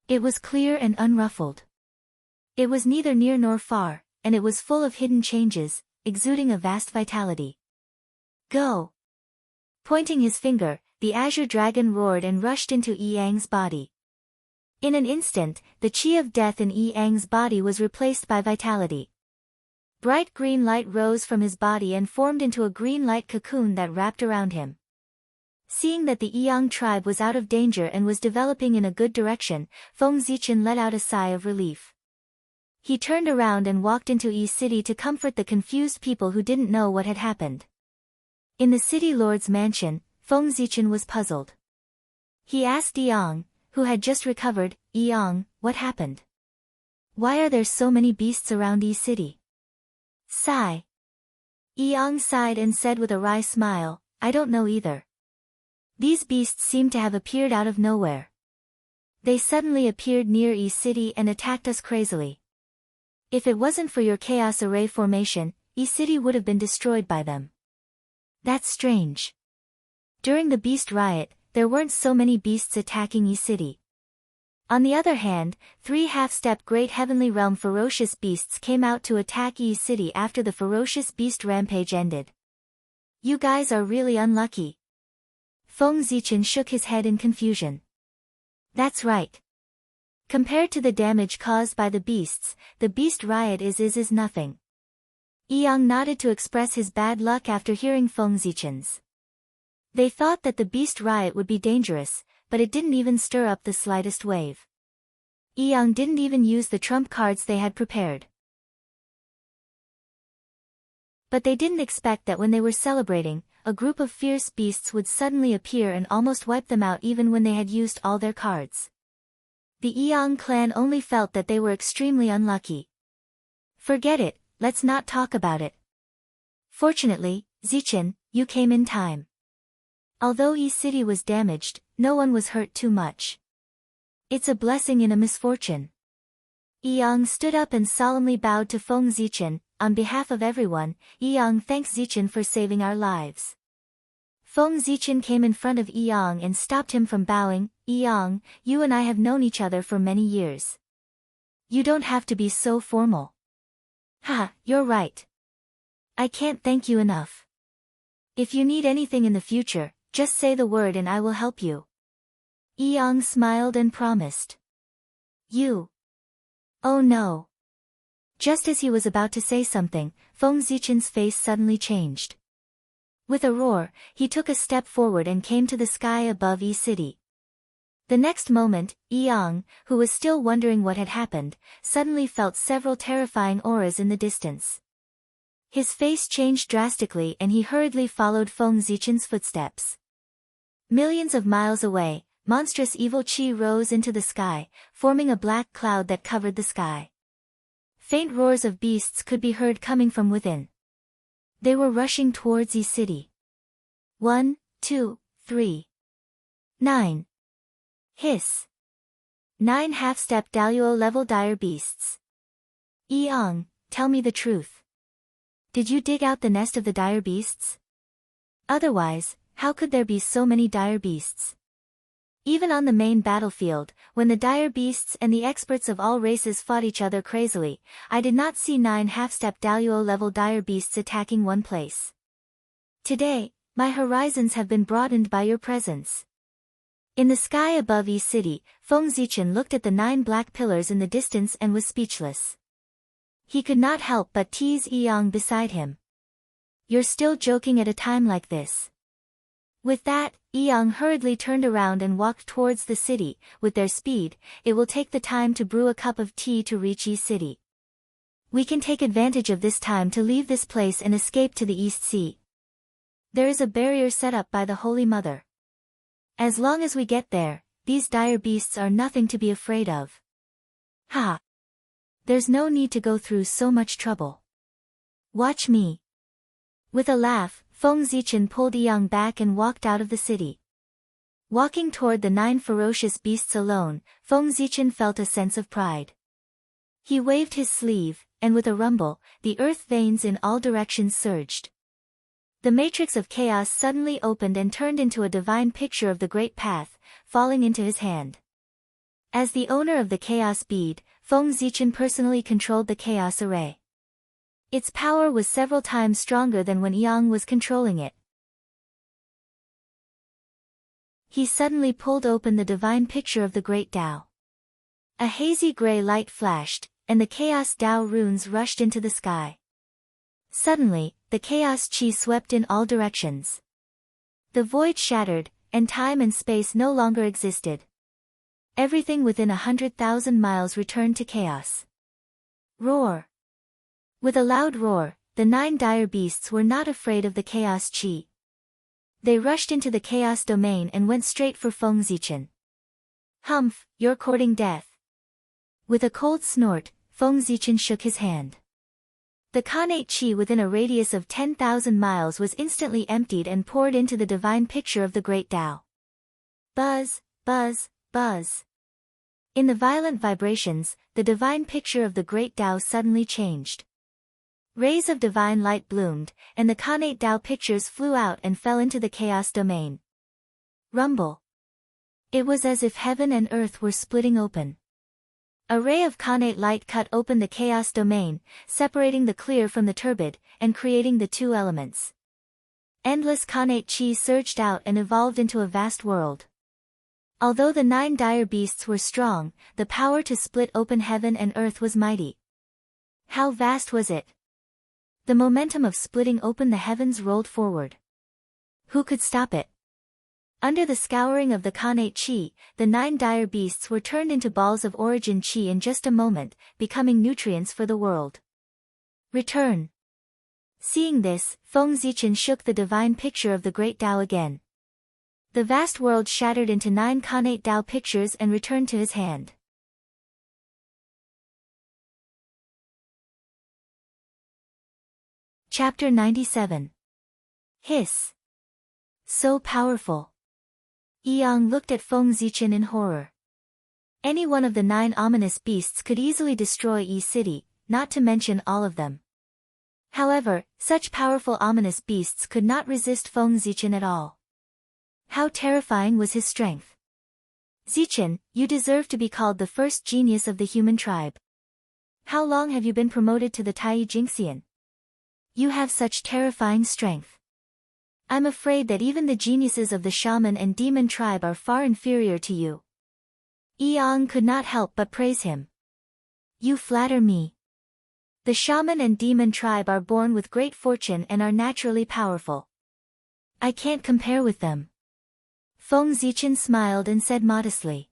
It was clear and unruffled. It was neither near nor far, and it was full of hidden changes, exuding a vast vitality. Go! Pointing his finger, the azure dragon roared and rushed into Yang's body. In an instant, the chi of death in Yang's body was replaced by vitality. Bright green light rose from his body and formed into a green light cocoon that wrapped around him. Seeing that the Yang tribe was out of danger and was developing in a good direction, Feng Zichen let out a sigh of relief. He turned around and walked into Yi City to comfort the confused people who didn't know what had happened. In the city lord's mansion, Feng Zichen was puzzled. He asked Yang, who had just recovered, Yang, what happened? Why are there so many beasts around Yi City? Sigh. Yang sighed and said with a wry smile, I don't know either. These beasts seem to have appeared out of nowhere. They suddenly appeared near Yi City and attacked us crazily. If it wasn't for your chaos array formation, Yi City would have been destroyed by them. That's strange. During the beast riot, there weren't so many beasts attacking Yi City. On the other hand, 3 half-step Great Heavenly Realm ferocious beasts came out to attack Yi City after the ferocious beast rampage ended. You guys are really unlucky. Feng Zichen shook his head in confusion. That's right. Compared to the damage caused by the beasts, the beast riot is nothing. Yang nodded to express his bad luck after hearing Feng Zichen's. They thought that the beast riot would be dangerous, but it didn't even stir up the slightest wave. Yang didn't even use the trump cards they had prepared. But they didn't expect that when they were celebrating, a group of fierce beasts would suddenly appear and almost wipe them out even when they had used all their cards. The Yang clan only felt that they were extremely unlucky. Forget it, let's not talk about it. Fortunately, Zichen, you came in time. Although Yi City was damaged, no one was hurt too much. It's a blessing in a misfortune. Yang stood up and solemnly bowed to Feng Zichen. On behalf of everyone, Yang thanks Zichen for saving our lives. Feng Zichen came in front of Yang and stopped him from bowing. Yang, you and I have known each other for many years. You don't have to be so formal. Ha, you're right. I can't thank you enough. If you need anything in the future, just say the word and I will help you. Yang smiled and promised. You. Oh no. Just as he was about to say something, Feng Zichen's face suddenly changed. With a roar, he took a step forward and came to the sky above Yi City. The next moment, Yang, who was still wondering what had happened, suddenly felt several terrifying auras in the distance. His face changed drastically and he hurriedly followed Feng Zichen's footsteps. Millions of miles away, monstrous evil qi rose into the sky, forming a black cloud that covered the sky. Faint roars of beasts could be heard coming from within. They were rushing towards Yi City. 1, 2, 3. 9. Hiss. 9 half-step Daluo-level dire beasts. Yang, tell me the truth. Did you dig out the nest of the dire beasts? Otherwise, how could there be so many dire beasts? Even on the main battlefield, when the dire beasts and the experts of all races fought each other crazily, I did not see 9 half-step Daluo-level dire beasts attacking one place. Today, my horizons have been broadened by your presence. In the sky above Yi City, Feng Zichen looked at the 9 black pillars in the distance and was speechless. He could not help but tease Yang beside him. You're still joking at a time like this. With that, Yang hurriedly turned around and walked towards the city. With their speed, it will take the time to brew a cup of tea to reach Yi City. We can take advantage of this time to leave this place and escape to the East Sea. There is a barrier set up by the Holy Mother. As long as we get there, these dire beasts are nothing to be afraid of. Ha! There's no need to go through so much trouble. Watch me. With a laugh, Feng Zichen pulled Yang back and walked out of the city. Walking toward the 9 ferocious beasts alone, Feng Zichen felt a sense of pride. He waved his sleeve, and with a rumble, the earth veins in all directions surged. The matrix of chaos suddenly opened and turned into a divine picture of the Great Path, falling into his hand. As the owner of the chaos bead, Feng Zichen personally controlled the chaos array. Its power was several times stronger than when Yang was controlling it. He suddenly pulled open the divine picture of the Great Tao. A hazy gray light flashed, and the Chaos Tao runes rushed into the sky. Suddenly, the Chaos Qi swept in all directions. The void shattered, and time and space no longer existed. Everything within 100,000 miles returned to chaos. Roar! With a loud roar, the 9 dire beasts were not afraid of the Chaos Qi. They rushed into the Chaos domain and went straight for Feng Zichen. Humph, you're courting death. With a cold snort, Feng Zichen shook his hand. The Khanate Qi within a radius of 10,000 miles was instantly emptied and poured into the divine picture of the Great Tao. Buzz, buzz, buzz. In the violent vibrations, the divine picture of the Great Tao suddenly changed. Rays of divine light bloomed, and the Khanate Tao pictures flew out and fell into the chaos domain. Rumble. It was as if heaven and earth were splitting open. A ray of Khanate light cut open the chaos domain, separating the clear from the turbid, and creating the 2 elements. Endless Khanate Qi surged out and evolved into a vast world. Although the 9 dire beasts were strong, the power to split open heaven and earth was mighty. How vast was it? The momentum of splitting open the heavens rolled forward. Who could stop it? Under the scouring of the Khanate Qi, the 9 dire beasts were turned into balls of origin Qi in just a moment, becoming nutrients for the world. Return. Seeing this, Feng Zichen shook the divine picture of the Great Tao again. The vast world shattered into 9 Khanate Tao pictures and returned to his hand. Chapter 97. Hiss. So powerful. Yang looked at Feng Zichen in horror. Any one of the 9 ominous beasts could easily destroy Yi City, not to mention all of them. However, such powerful ominous beasts could not resist Feng Zichen at all. How terrifying was his strength. Zichen, you deserve to be called the first genius of the human tribe. How long have you been promoted to the Tai Jingxian? You have such terrifying strength. I'm afraid that even the geniuses of the shaman and demon tribe are far inferior to you. Yang could not help but praise him. You flatter me. The shaman and demon tribe are born with great fortune and are naturally powerful. I can't compare with them. Feng Zichen smiled and said modestly.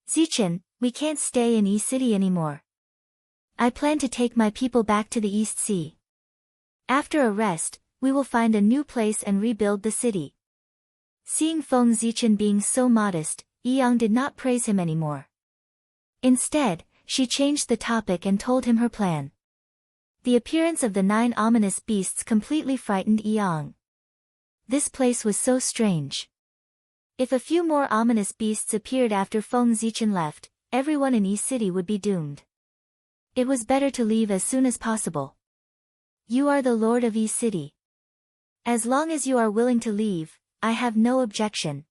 Zichen, we can't stay in East City anymore. I plan to take my people back to the East Sea. After a rest, we will find a new place and rebuild the city. Seeing Feng Zichen being so modest, Yang did not praise him anymore. Instead, she changed the topic and told him her plan. The appearance of the 9 ominous beasts completely frightened Yang. This place was so strange. If a few more ominous beasts appeared after Feng Zichen left, everyone in East City would be doomed. It was better to leave as soon as possible. You are the lord of East City. As long as you are willing to leave, I have no objection.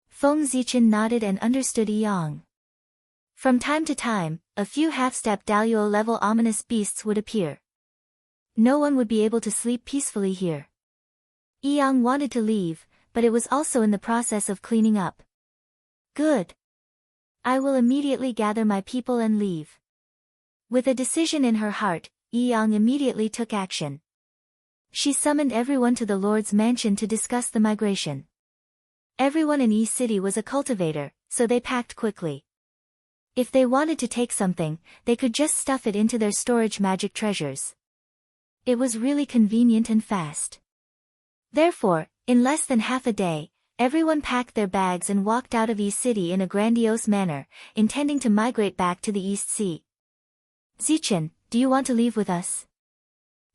Feng Zichen nodded and understood Yang. From time to time, a few half-step Daluo-level ominous beasts would appear. No one would be able to sleep peacefully here. Yang wanted to leave, but it was also in the process of cleaning up. Good. I will immediately gather my people and leave. With a decision in her heart, Yang immediately took action. She summoned everyone to the Lord's mansion to discuss the migration. Everyone in East City was a cultivator, so they packed quickly. If they wanted to take something, they could just stuff it into their storage magic treasures. It was really convenient and fast. Therefore, in less than half a day, everyone packed their bags and walked out of East City in a grandiose manner, intending to migrate back to the East Sea. Zichen, do you want to leave with us?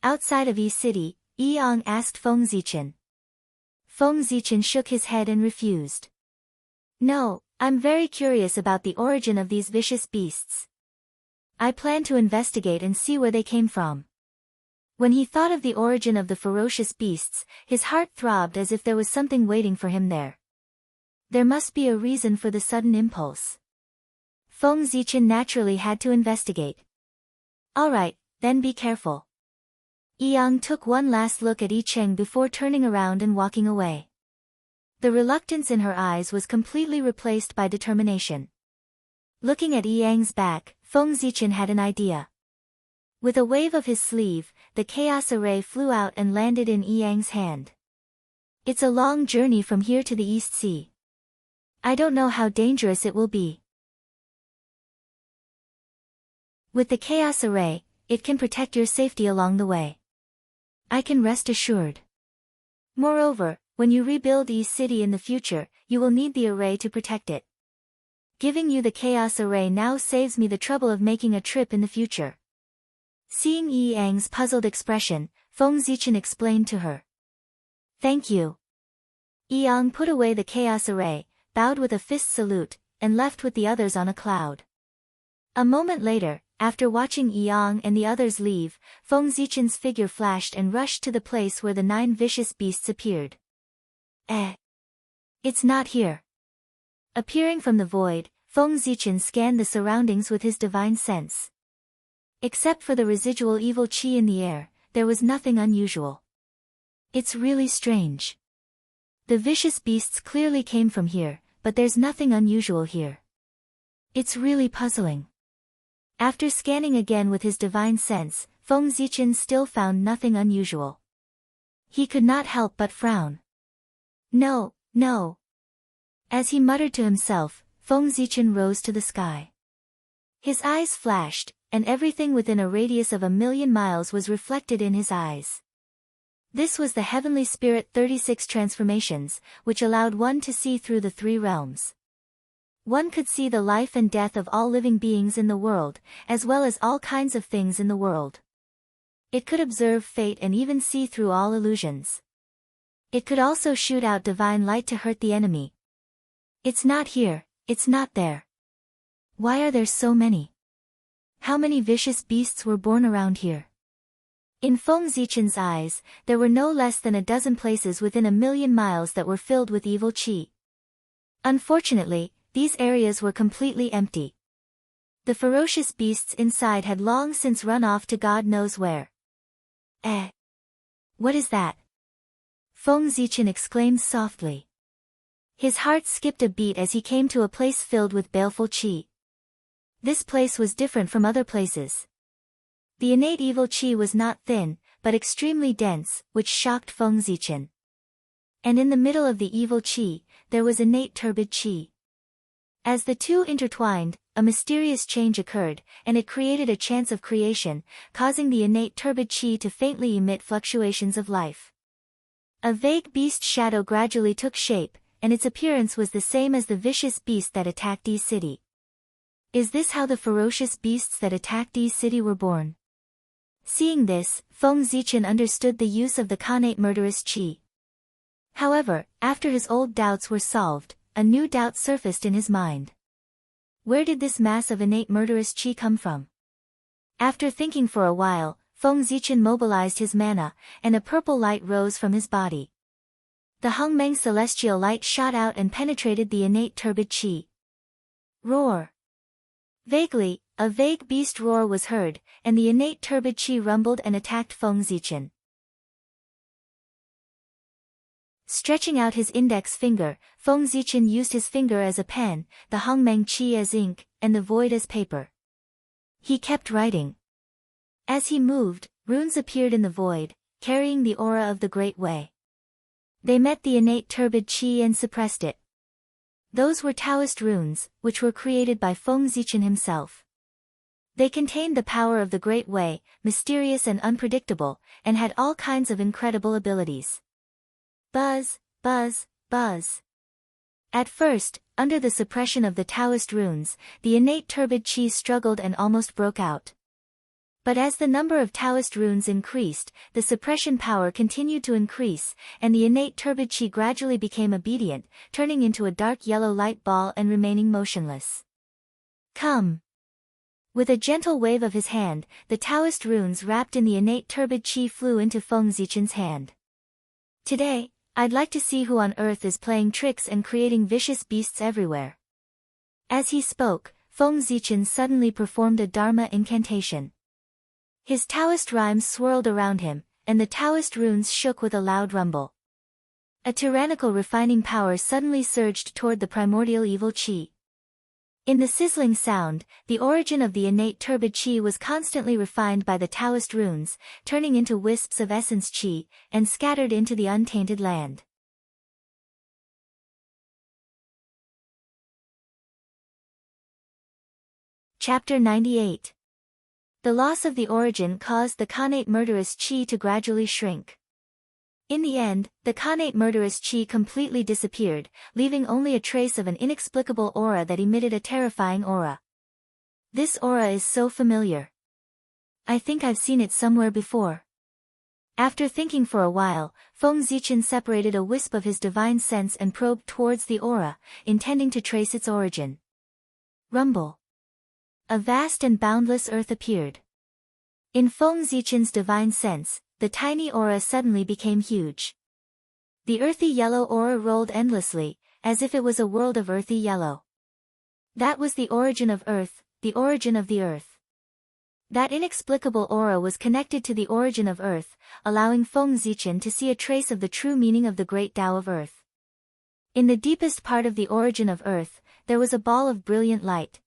Outside of East City, Yang asked Feng Zichen. Feng Zichen shook his head and refused. No, I'm very curious about the origin of these vicious beasts. I plan to investigate and see where they came from. When he thought of the origin of the ferocious beasts, his heart throbbed as if there was something waiting for him there. There must be a reason for the sudden impulse. Feng Zichen naturally had to investigate. Alright, then be careful. Yang took one last look at Yi Cheng before turning around and walking away. The reluctance in her eyes was completely replaced by determination. Looking at Yang's back, Feng Zichen had an idea. With a wave of his sleeve, the chaos array flew out and landed in Yang's hand. It's a long journey from here to the East Sea. I don't know how dangerous it will be. With the chaos array, it can protect your safety along the way. I can rest assured. Moreover, when you rebuild East City in the future, you will need the array to protect it. Giving you the chaos array now saves me the trouble of making a trip in the future. Seeing Yang's puzzled expression, Feng Zichen explained to her. Thank you. Yang put away the chaos array, bowed with a fist salute, and left with the others on a cloud. A moment later, after watching Yang and the others leave, Feng Zichen's figure flashed and rushed to the place where the 9 vicious beasts appeared. It's not here. Appearing from the void, Feng Zichen scanned the surroundings with his divine sense. Except for the residual evil qi in the air, there was nothing unusual. It's really strange. The vicious beasts clearly came from here, but there's nothing unusual here. It's really puzzling. After scanning again with his divine sense, Feng Zichen still found nothing unusual. He could not help but frown. No, no. As he muttered to himself, Feng Zichen rose to the sky. His eyes flashed, and everything within a radius of 1,000,000 miles was reflected in his eyes. This was the Heavenly Spirit 36 transformations, which allowed one to see through the 3 realms. One could see the life and death of all living beings in the world, as well as all kinds of things in the world. It could observe fate and even see through all illusions. It could also shoot out divine light to hurt the enemy. It's not here, it's not there. Why are there so many? How many vicious beasts were born around here? In Feng Zichen's eyes, there were no less than a dozen places within 1,000,000 miles that were filled with evil qi. Unfortunately, these areas were completely empty. The ferocious beasts inside had long since run off to God knows where. What is that? Feng Zichen exclaimed softly. His heart skipped a beat as he came to a place filled with baleful qi. This place was different from other places. The innate evil qi was not thin, but extremely dense, which shocked Feng Zichen. And in the middle of the evil qi, there was innate turbid qi. As the two intertwined, a mysterious change occurred, and it created a chance of creation, causing the innate turbid qi to faintly emit fluctuations of life. A vague beast shadow gradually took shape, and its appearance was the same as the vicious beast that attacked Yi City. Is this how the ferocious beasts that attacked Yi City were born? Seeing this, Feng Zichen understood the use of the connate murderous qi. However, after his old doubts were solved, a new doubt surfaced in his mind. Where did this mass of innate murderous qi come from? After thinking for a while, Feng Zichen mobilized his mana, and a purple light rose from his body. The Hongmeng celestial light shot out and penetrated the innate turbid qi. Roar! Vaguely, a vague beast roar was heard, and the innate turbid qi rumbled and attacked Feng Zichen. Stretching out his index finger, Feng Zichen used his finger as a pen, the Hongmeng qi as ink, and the void as paper. He kept writing. As he moved, runes appeared in the void, carrying the aura of the Great Way. They met the innate turbid qi and suppressed it. Those were Taoist runes, which were created by Feng Zichen himself. They contained the power of the Great Way, mysterious and unpredictable, and had all kinds of incredible abilities. Buzz, buzz, buzz. At first, under the suppression of the Taoist runes, the innate turbid qi struggled and almost broke out. But as the number of Taoist runes increased, the suppression power continued to increase, and the innate turbid qi gradually became obedient, turning into a dark yellow light ball and remaining motionless. Come! With a gentle wave of his hand, the Taoist runes wrapped in the innate turbid qi flew into Feng Zichen's hand. Today, I'd like to see who on earth is playing tricks and creating vicious beasts everywhere. As he spoke, Feng Zichen suddenly performed a Dharma incantation. His Taoist rhymes swirled around him, and the Taoist runes shook with a loud rumble. A tyrannical refining power suddenly surged toward the primordial evil qi. In the sizzling sound, the origin of the innate turbid qi was constantly refined by the Taoist runes, turning into wisps of essence qi, and scattered into the untainted land. Chapter 98. The loss of the origin caused the connate murderous qi to gradually shrink. In the end, the connate murderous qi completely disappeared, leaving only a trace of an inexplicable aura that emitted a terrifying aura. This aura is so familiar. I think I've seen it somewhere before. After thinking for a while, Feng Zichen separated a wisp of his divine sense and probed towards the aura, intending to trace its origin. Rumble. A vast and boundless earth appeared. In Feng Zichen's divine sense, the tiny aura suddenly became huge. The earthy yellow aura rolled endlessly, as if it was a world of earthy yellow. That was the origin of earth, the origin of the earth. That inexplicable aura was connected to the origin of earth, allowing Feng Zichen to see a trace of the true meaning of the great Tao of earth. In the deepest part of the origin of earth, there was a ball of brilliant light.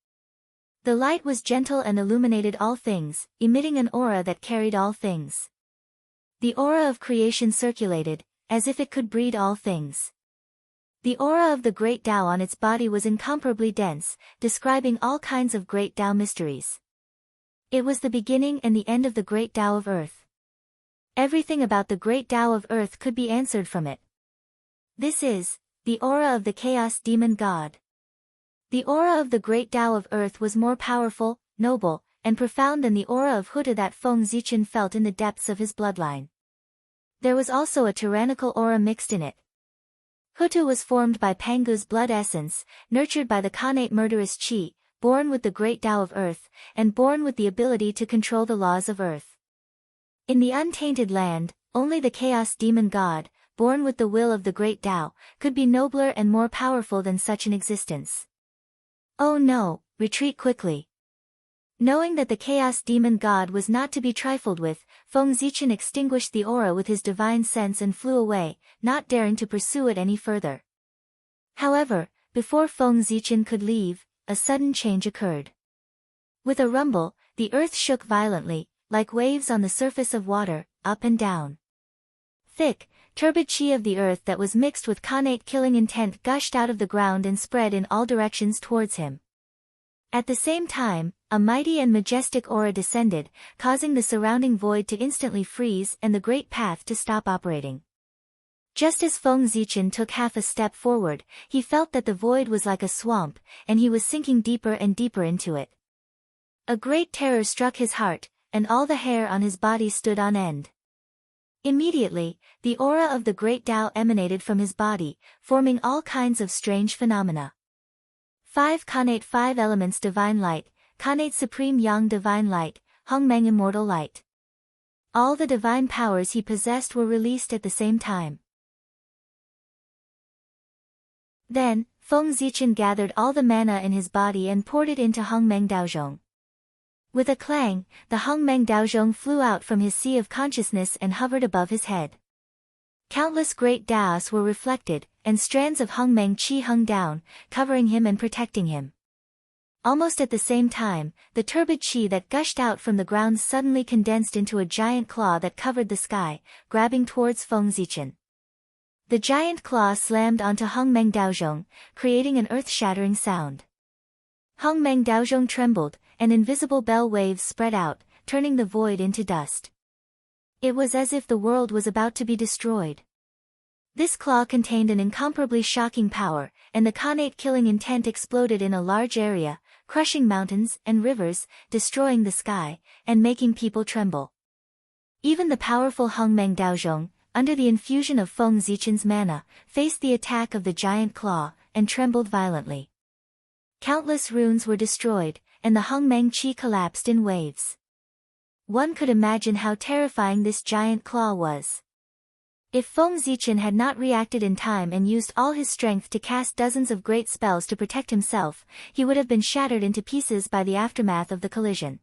The light was gentle and illuminated all things, emitting an aura that carried all things. The aura of creation circulated, as if it could breed all things. The aura of the great Tao on its body was incomparably dense, describing all kinds of great Tao mysteries. It was the beginning and the end of the great Tao of earth. Everything about the great Tao of earth could be answered from it. This is the aura of the chaos demon god. The aura of the great Tao of earth was more powerful, noble, and profound than the aura of Huta that Feng Zichen felt in the depths of his bloodline. There was also a tyrannical aura mixed in it. Huta was formed by Pangu's blood essence, nurtured by the connate murderous qi, born with the great Tao of earth, and born with the ability to control the laws of earth. In the untainted land, only the chaos demon god, born with the will of the great Tao, could be nobler and more powerful than such an existence. Oh no, retreat quickly. Knowing that the chaos demon god was not to be trifled with, Feng Zichen extinguished the aura with his divine sense and flew away, not daring to pursue it any further. However, before Feng Zichen could leave, a sudden change occurred. With a rumble, the earth shook violently, like waves on the surface of water, up and down. Thick, turbid chi of the earth that was mixed with connate killing intent gushed out of the ground and spread in all directions towards him. At the same time, a mighty and majestic aura descended, causing the surrounding void to instantly freeze and the great path to stop operating. Just as Feng Zichen took half a step forward, he felt that the void was like a swamp, and he was sinking deeper and deeper into it. A great terror struck his heart, and all the hair on his body stood on end. Immediately, the aura of the great Tao emanated from his body, forming all kinds of strange phenomena. 5 Connate 5 elements divine light, Connate supreme yang divine light, Hongmeng immortal light. All the divine powers he possessed were released at the same time. Then, Feng Zichen gathered all the mana in his body and poured it into Hongmeng Daozhong. With a clang, the Hongmeng Daozhong flew out from his sea of consciousness and hovered above his head. Countless great Daos were reflected, and strands of Hongmeng Qi hung down, covering him and protecting him. Almost at the same time, the turbid Qi that gushed out from the ground suddenly condensed into a giant claw that covered the sky, grabbing towards Feng Zichen. The giant claw slammed onto Hongmeng Daozhong, creating an earth-shattering sound. Hongmeng Daozhong trembled, and invisible bell waves spread out, turning the void into dust. It was as if the world was about to be destroyed. This claw contained an incomparably shocking power, and the connate killing intent exploded in a large area, crushing mountains and rivers, destroying the sky, and making people tremble. Even the powerful Hongmeng Daozhong, under the infusion of Feng Zichen's mana, faced the attack of the giant claw, and trembled violently. Countless runes were destroyed, and the Hongmeng Qi collapsed in waves. One could imagine how terrifying this giant claw was. If Feng Zichen had not reacted in time and used all his strength to cast dozens of great spells to protect himself, he would have been shattered into pieces by the aftermath of the collision.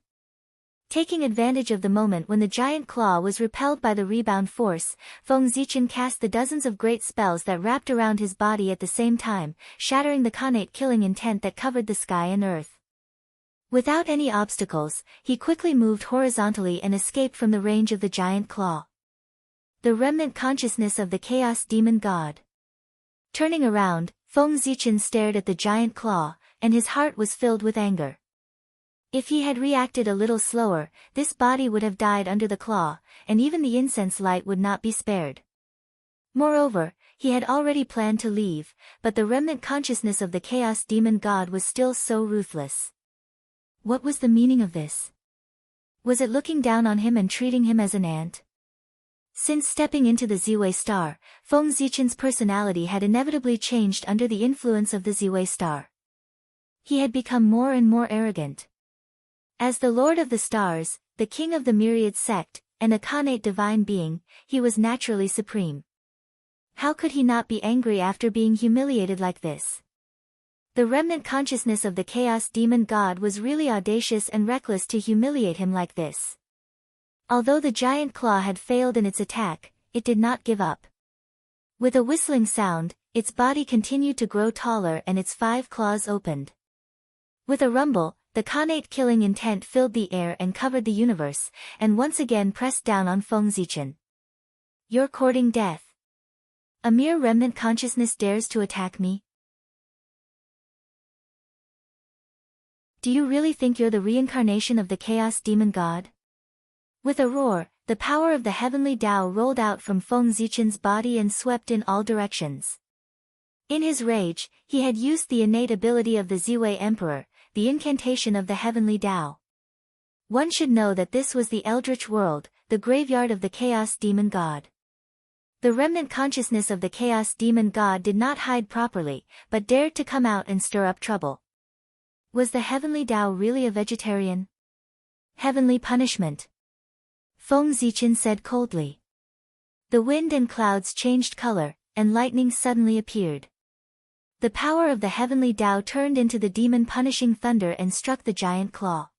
Taking advantage of the moment when the giant claw was repelled by the rebound force, Feng Zichen cast the dozens of great spells that wrapped around his body at the same time, shattering the connate killing intent that covered the sky and earth. Without any obstacles, he quickly moved horizontally and escaped from the range of the giant claw. The remnant consciousness of the chaos demon god. Turning around, Feng Zichen stared at the giant claw, and his heart was filled with anger. If he had reacted a little slower, this body would have died under the claw, and even the incense light would not be spared. Moreover, he had already planned to leave, but the remnant consciousness of the chaos demon god was still so ruthless. What was the meaning of this? Was it looking down on him and treating him as an ant? Since stepping into the Ziwei star, Feng Zichen's personality had inevitably changed under the influence of the Ziwei star. He had become more and more arrogant. As the Lord of the Stars, the King of the Myriad Sect, and a connate divine being, he was naturally supreme. How could he not be angry after being humiliated like this? The remnant consciousness of the chaos demon god was really audacious and reckless to humiliate him like this. Although the giant claw had failed in its attack, it did not give up. With a whistling sound, its body continued to grow taller and its 5 claws opened. With a rumble, the connate killing intent filled the air and covered the universe, and once again pressed down on Feng Zichen. You're courting death. A mere remnant consciousness dares to attack me? Do you really think you're the reincarnation of the chaos demon god? With a roar, the power of the heavenly Tao rolled out from Feng Zichen's body and swept in all directions. In his rage, he had used the innate ability of the Ziwei Emperor, the incantation of the heavenly Tao. One should know that this was the Eldritch world, the graveyard of the chaos demon god. The remnant consciousness of the chaos demon god did not hide properly, but dared to come out and stir up trouble. Was the heavenly Tao really a vegetarian? Heavenly punishment. Feng Zichen said coldly. The wind and clouds changed color, and lightning suddenly appeared. The power of the heavenly Tao turned into the demon punishing thunder and struck the giant claw.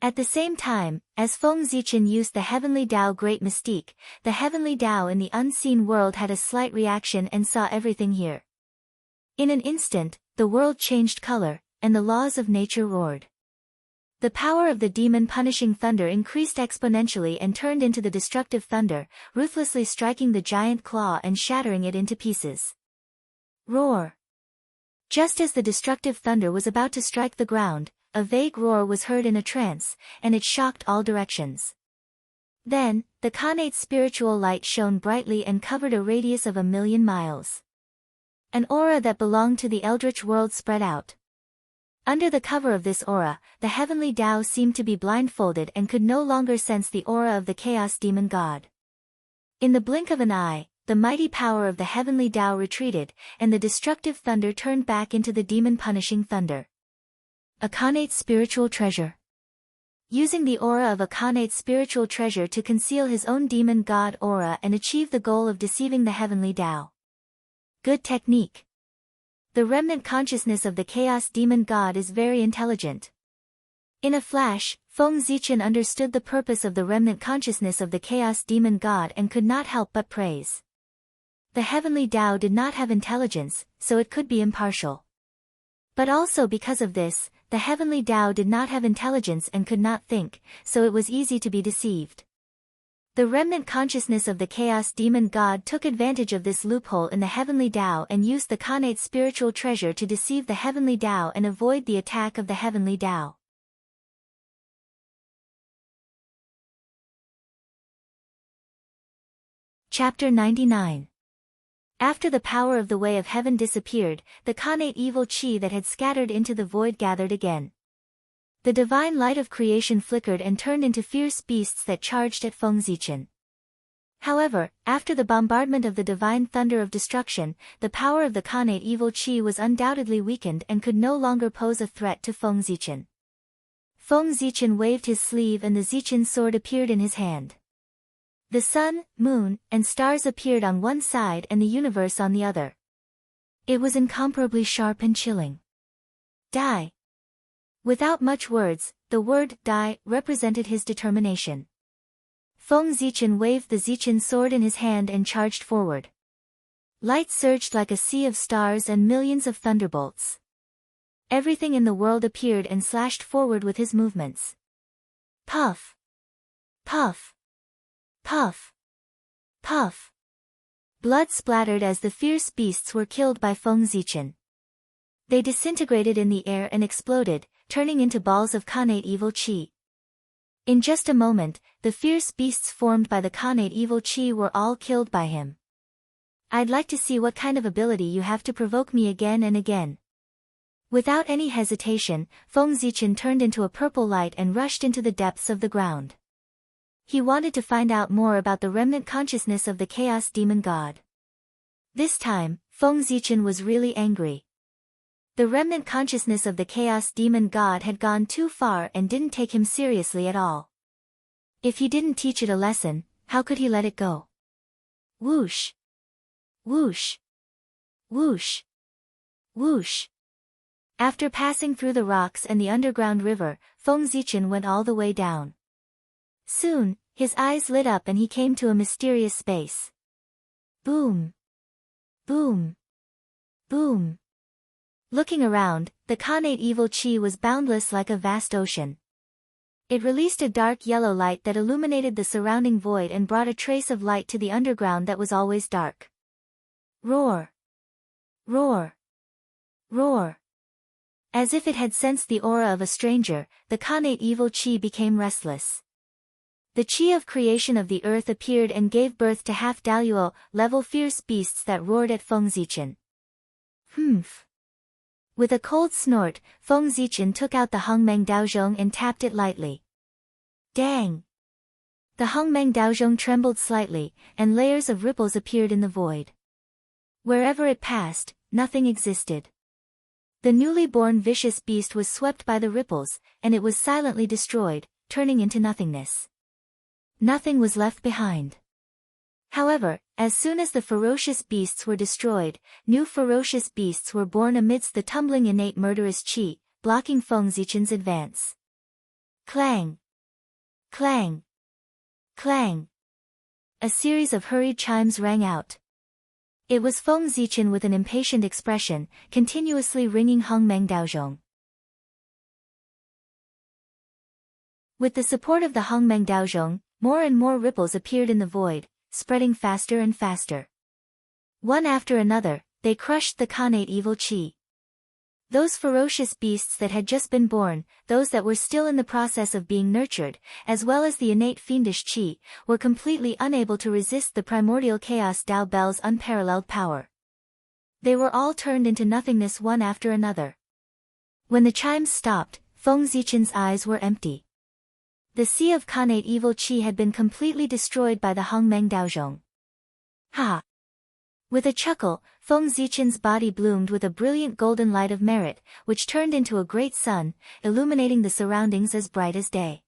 At the same time, as Feng Zichen used the heavenly Tao great mystique, the heavenly Tao in the unseen world had a slight reaction and saw everything here. In an instant, the world changed color, and the laws of nature roared. The power of the demon punishing thunder increased exponentially and turned into the destructive thunder, ruthlessly striking the giant claw and shattering it into pieces. Roar! Just as the destructive thunder was about to strike the ground, a vague roar was heard in a trance, and it shocked all directions. Then, the Khanate spiritual light shone brightly and covered a radius of 1,000,000 miles. An aura that belonged to the eldritch world spread out. Under the cover of this aura, the heavenly Tao seemed to be blindfolded and could no longer sense the aura of the chaos demon god. In the blink of an eye, the mighty power of the heavenly Tao retreated, and the destructive thunder turned back into the demon-punishing thunder. A Khanate spiritual treasure. Using the aura of a Khanate spiritual treasure to conceal his own demon god aura and achieve the goal of deceiving the heavenly Tao. Good technique. The remnant consciousness of the chaos demon god is very intelligent. In a flash, Feng Zichen understood the purpose of the remnant consciousness of the chaos demon god and could not help but praise. The heavenly Tao did not have intelligence, so it could be impartial. But also because of this, the heavenly Tao did not have intelligence and could not think, so it was easy to be deceived. The remnant consciousness of the chaos demon god took advantage of this loophole in the heavenly Tao and used the Khanate spiritual treasure to deceive the heavenly Tao and avoid the attack of the heavenly Tao. Chapter 99. After the power of the way of heaven disappeared, the Khanate evil chi that had scattered into the void gathered again. The divine light of creation flickered and turned into fierce beasts that charged at Feng Zichen. However, after the bombardment of the divine thunder of destruction, the power of the Khanate evil chi was undoubtedly weakened and could no longer pose a threat to Feng Zichen. Feng Zichen waved his sleeve and the Zichen sword appeared in his hand. The sun, moon, and stars appeared on one side and the universe on the other. It was incomparably sharp and chilling. Die. Without much words, the word die represented his determination. Feng Zichen waved the Zichen sword in his hand and charged forward. Light surged like a sea of stars and millions of thunderbolts. Everything in the world appeared and slashed forward with his movements. Puff! Puff! Puff! Puff! Blood splattered as the fierce beasts were killed by Feng Zichen. They disintegrated in the air and exploded, turning into balls of Khanate evil chi. In just a moment, the fierce beasts formed by the Khanate evil chi were all killed by him. I'd like to see what kind of ability you have to provoke me again and again. Without any hesitation, Feng Zichen turned into a purple light and rushed into the depths of the ground. He wanted to find out more about the remnant consciousness of the chaos demon god. This time, Feng Zichen was really angry. The remnant consciousness of the chaos demon god had gone too far and didn't take him seriously at all. If he didn't teach it a lesson, how could he let it go? Whoosh! Whoosh! Whoosh! Whoosh! After passing through the rocks and the underground river, Feng Zichen went all the way down. Soon, his eyes lit up and he came to a mysterious space. Boom! Boom! Boom! Looking around, the Khanate evil chi was boundless like a vast ocean. It released a dark yellow light that illuminated the surrounding void and brought a trace of light to the underground that was always dark. Roar! Roar! Roar! As if it had sensed the aura of a stranger, the Khanate evil chi became restless. The chi of creation of the earth appeared and gave birth to half-Daluo-level fierce beasts that roared at Feng Zichen. Humph! With a cold snort, Feng Zichen took out the Hongmeng Daozhong and tapped it lightly. Dang! The Hongmeng Daozhong trembled slightly, and layers of ripples appeared in the void. Wherever it passed, nothing existed. The newly born vicious beast was swept by the ripples, and it was silently destroyed, turning into nothingness. Nothing was left behind. However, as soon as the ferocious beasts were destroyed, new ferocious beasts were born amidst the tumbling innate murderous chi, blocking Feng Zichen's advance. Clang! Clang! Clang! A series of hurried chimes rang out. It was Feng Zichen with an impatient expression, continuously ringing Hung Meng Daozhong. With the support of the Hung Meng Daozhong, more and more ripples appeared in the void, spreading faster and faster. One after another, they crushed the Khanate evil qi. Those ferocious beasts that had just been born, those that were still in the process of being nurtured, as well as the innate fiendish qi, were completely unable to resist the primordial chaos Dao Bel's unparalleled power. They were all turned into nothingness one after another. When the chimes stopped, Feng Zichen's eyes were empty. The sea of Khanate evil qi had been completely destroyed by the Hung Meng Daozhong. Ha! With a chuckle, Feng Zichen's body bloomed with a brilliant golden light of merit, which turned into a great sun, illuminating the surroundings as bright as day.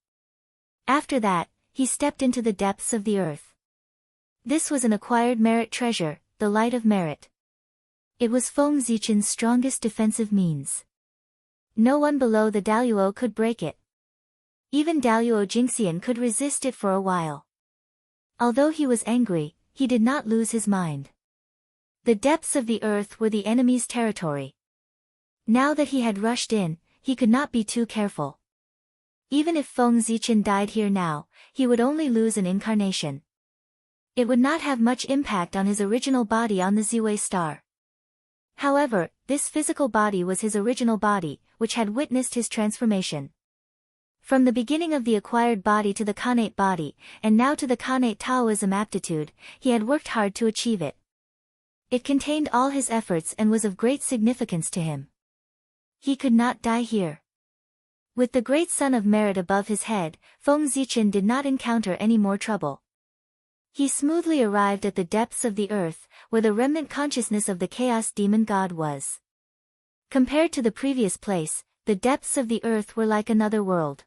After that, he stepped into the depths of the earth. This was an acquired merit treasure, the light of merit. It was Feng Zichen's strongest defensive means. No one below the Daluo could break it. Even Daluo Jingxian could resist it for a while. Although he was angry, he did not lose his mind. The depths of the earth were the enemy's territory. Now that he had rushed in, he could not be too careful. Even if Feng Zichen died here now, he would only lose an incarnation. It would not have much impact on his original body on the Ziwei star. However, this physical body was his original body, which had witnessed his transformation. From the beginning of the acquired body to the Khanate body, and now to the Khanate Taoism aptitude, he had worked hard to achieve it. It contained all his efforts and was of great significance to him. He could not die here. With the great sun of merit above his head, Feng Zichen did not encounter any more trouble. He smoothly arrived at the depths of the earth, where the remnant consciousness of the Chaos Demon God was. Compared to the previous place, the depths of the earth were like another world.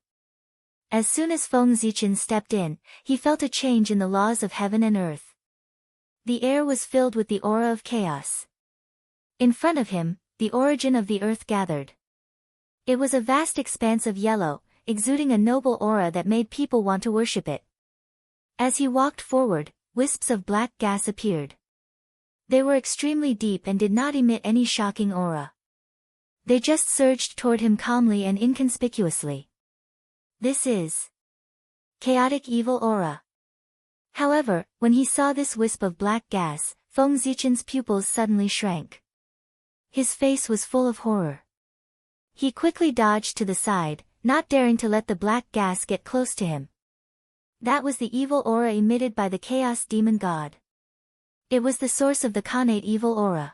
As soon as Feng Zichen stepped in, he felt a change in the laws of heaven and earth. The air was filled with the aura of chaos. In front of him, the origin of the earth gathered. It was a vast expanse of yellow, exuding a noble aura that made people want to worship it. As he walked forward, wisps of black gas appeared. They were extremely deep and did not emit any shocking aura. They just surged toward him calmly and inconspicuously. This is chaotic evil aura. However, when he saw this wisp of black gas, Feng Zichen's pupils suddenly shrank. His face was full of horror. He quickly dodged to the side, not daring to let the black gas get close to him. That was the evil aura emitted by the Chaos Demon God. It was the source of the Khanate evil aura.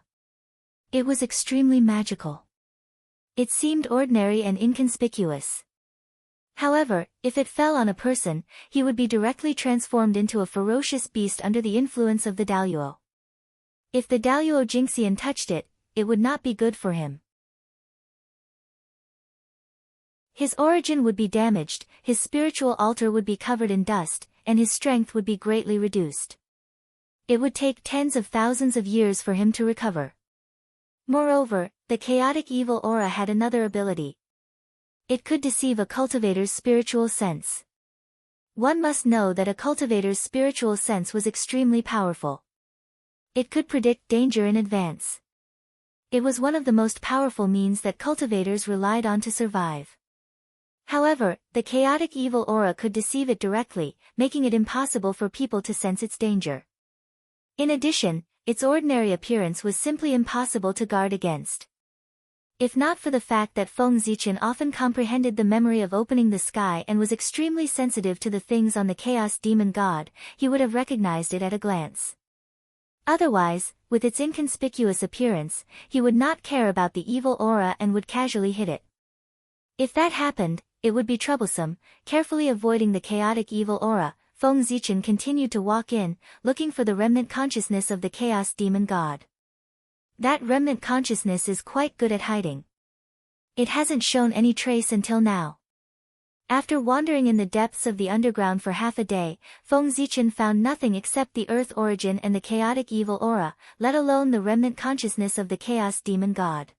It was extremely magical. It seemed ordinary and inconspicuous. However, if it fell on a person, he would be directly transformed into a ferocious beast under the influence of the Daluo. If the Daluo Jingxian touched it, it would not be good for him. His origin would be damaged, his spiritual altar would be covered in dust, and his strength would be greatly reduced. It would take tens of thousands of years for him to recover. Moreover, the chaotic evil aura had another ability. It could deceive a cultivator's spiritual sense. One must know that a cultivator's spiritual sense was extremely powerful. It could predict danger in advance. It was one of the most powerful means that cultivators relied on to survive. However, the chaotic evil aura could deceive it directly, making it impossible for people to sense its danger. In addition, its ordinary appearance was simply impossible to guard against. If not for the fact that Feng Zichen often comprehended the memory of opening the sky and was extremely sensitive to the things on the Chaos Demon God, he would have recognized it at a glance. Otherwise, with its inconspicuous appearance, he would not care about the evil aura and would casually hit it. If that happened, it would be troublesome. Carefully avoiding the chaotic evil aura, Feng Zichen continued to walk in, looking for the remnant consciousness of the Chaos Demon God. That remnant consciousness is quite good at hiding. It hasn't shown any trace until now. After wandering in the depths of the underground for half a day, Feng Zichen found nothing except the earth origin and the chaotic evil aura, let alone the remnant consciousness of the Chaos Demon God.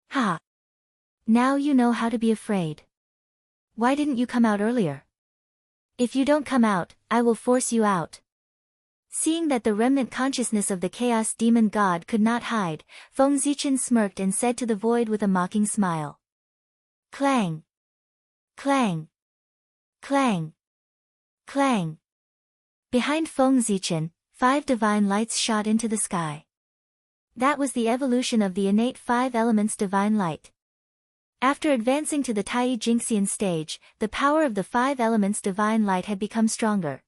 Ha! Now you know how to be afraid. Why didn't you come out earlier? If you don't come out, I will force you out. Seeing that the remnant consciousness of the chaos demon god could not hide, Feng Zichen smirked and said to the void with a mocking smile. Clang! Clang! Clang! Clang! Behind Feng Zichen, 5 divine lights shot into the sky. That was the evolution of the innate 5 elements divine light. After advancing to the Tai Jingxian stage, the power of the 5 elements divine light had become stronger.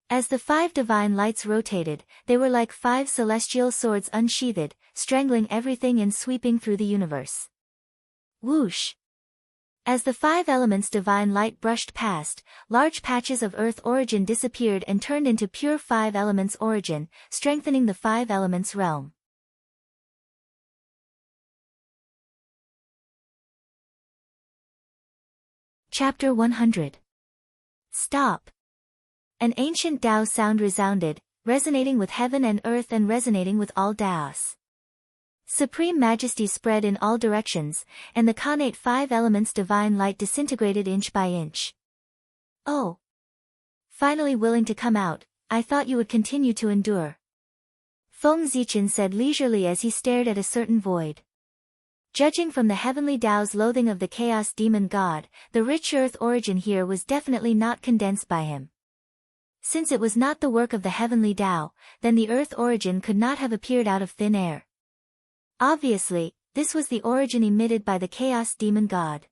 As the 5 divine lights rotated, they were like 5 celestial swords unsheathed, strangling everything and sweeping through the universe. Whoosh! As the 5 elements divine light brushed past, large patches of earth origin disappeared and turned into pure 5 elements origin, strengthening the 5 elements realm. Chapter 100. Stop! An ancient Tao sound resounded, resonating with heaven and earth and resonating with all Taos. Supreme majesty spread in all directions, and the connate 5 elements divine light disintegrated inch by inch. Oh! Finally willing to come out, I thought you would continue to endure. Feng Zichen said leisurely as he stared at a certain void. Judging from the heavenly Tao's loathing of the chaos demon god, the rich earth origin here was definitely not condensed by him. Since it was not the work of the heavenly Tao, then the earth origin could not have appeared out of thin air. Obviously, this was the origin emitted by the chaos demon god.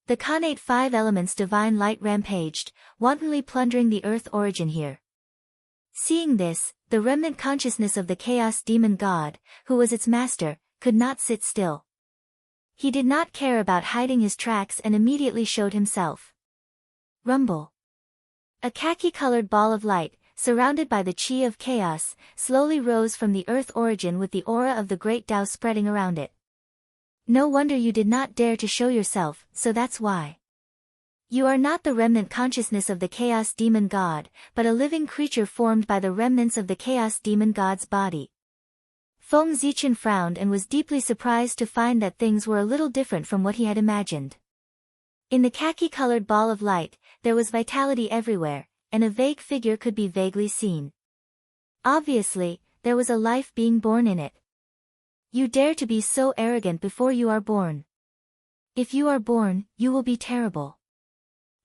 The connate 5 elements divine light rampaged, wantonly plundering the earth origin here. Seeing this, the remnant consciousness of the chaos demon god, who was its master, could not sit still. He did not care about hiding his tracks and immediately showed himself. Rumble. A khaki-colored ball of light, surrounded by the chi of chaos, slowly rose from the earth origin with the aura of the great Tao spreading around it. No wonder you did not dare to show yourself, so that's why. You are not the remnant consciousness of the chaos demon god, but a living creature formed by the remnants of the chaos demon god's body. Feng Zichen frowned and was deeply surprised to find that things were a little different from what he had imagined. In the khaki-colored ball of light, there was vitality everywhere, and a vague figure could be vaguely seen. Obviously, there was a life being born in it. You dare to be so arrogant before you are born. If you are born, you will be terrible.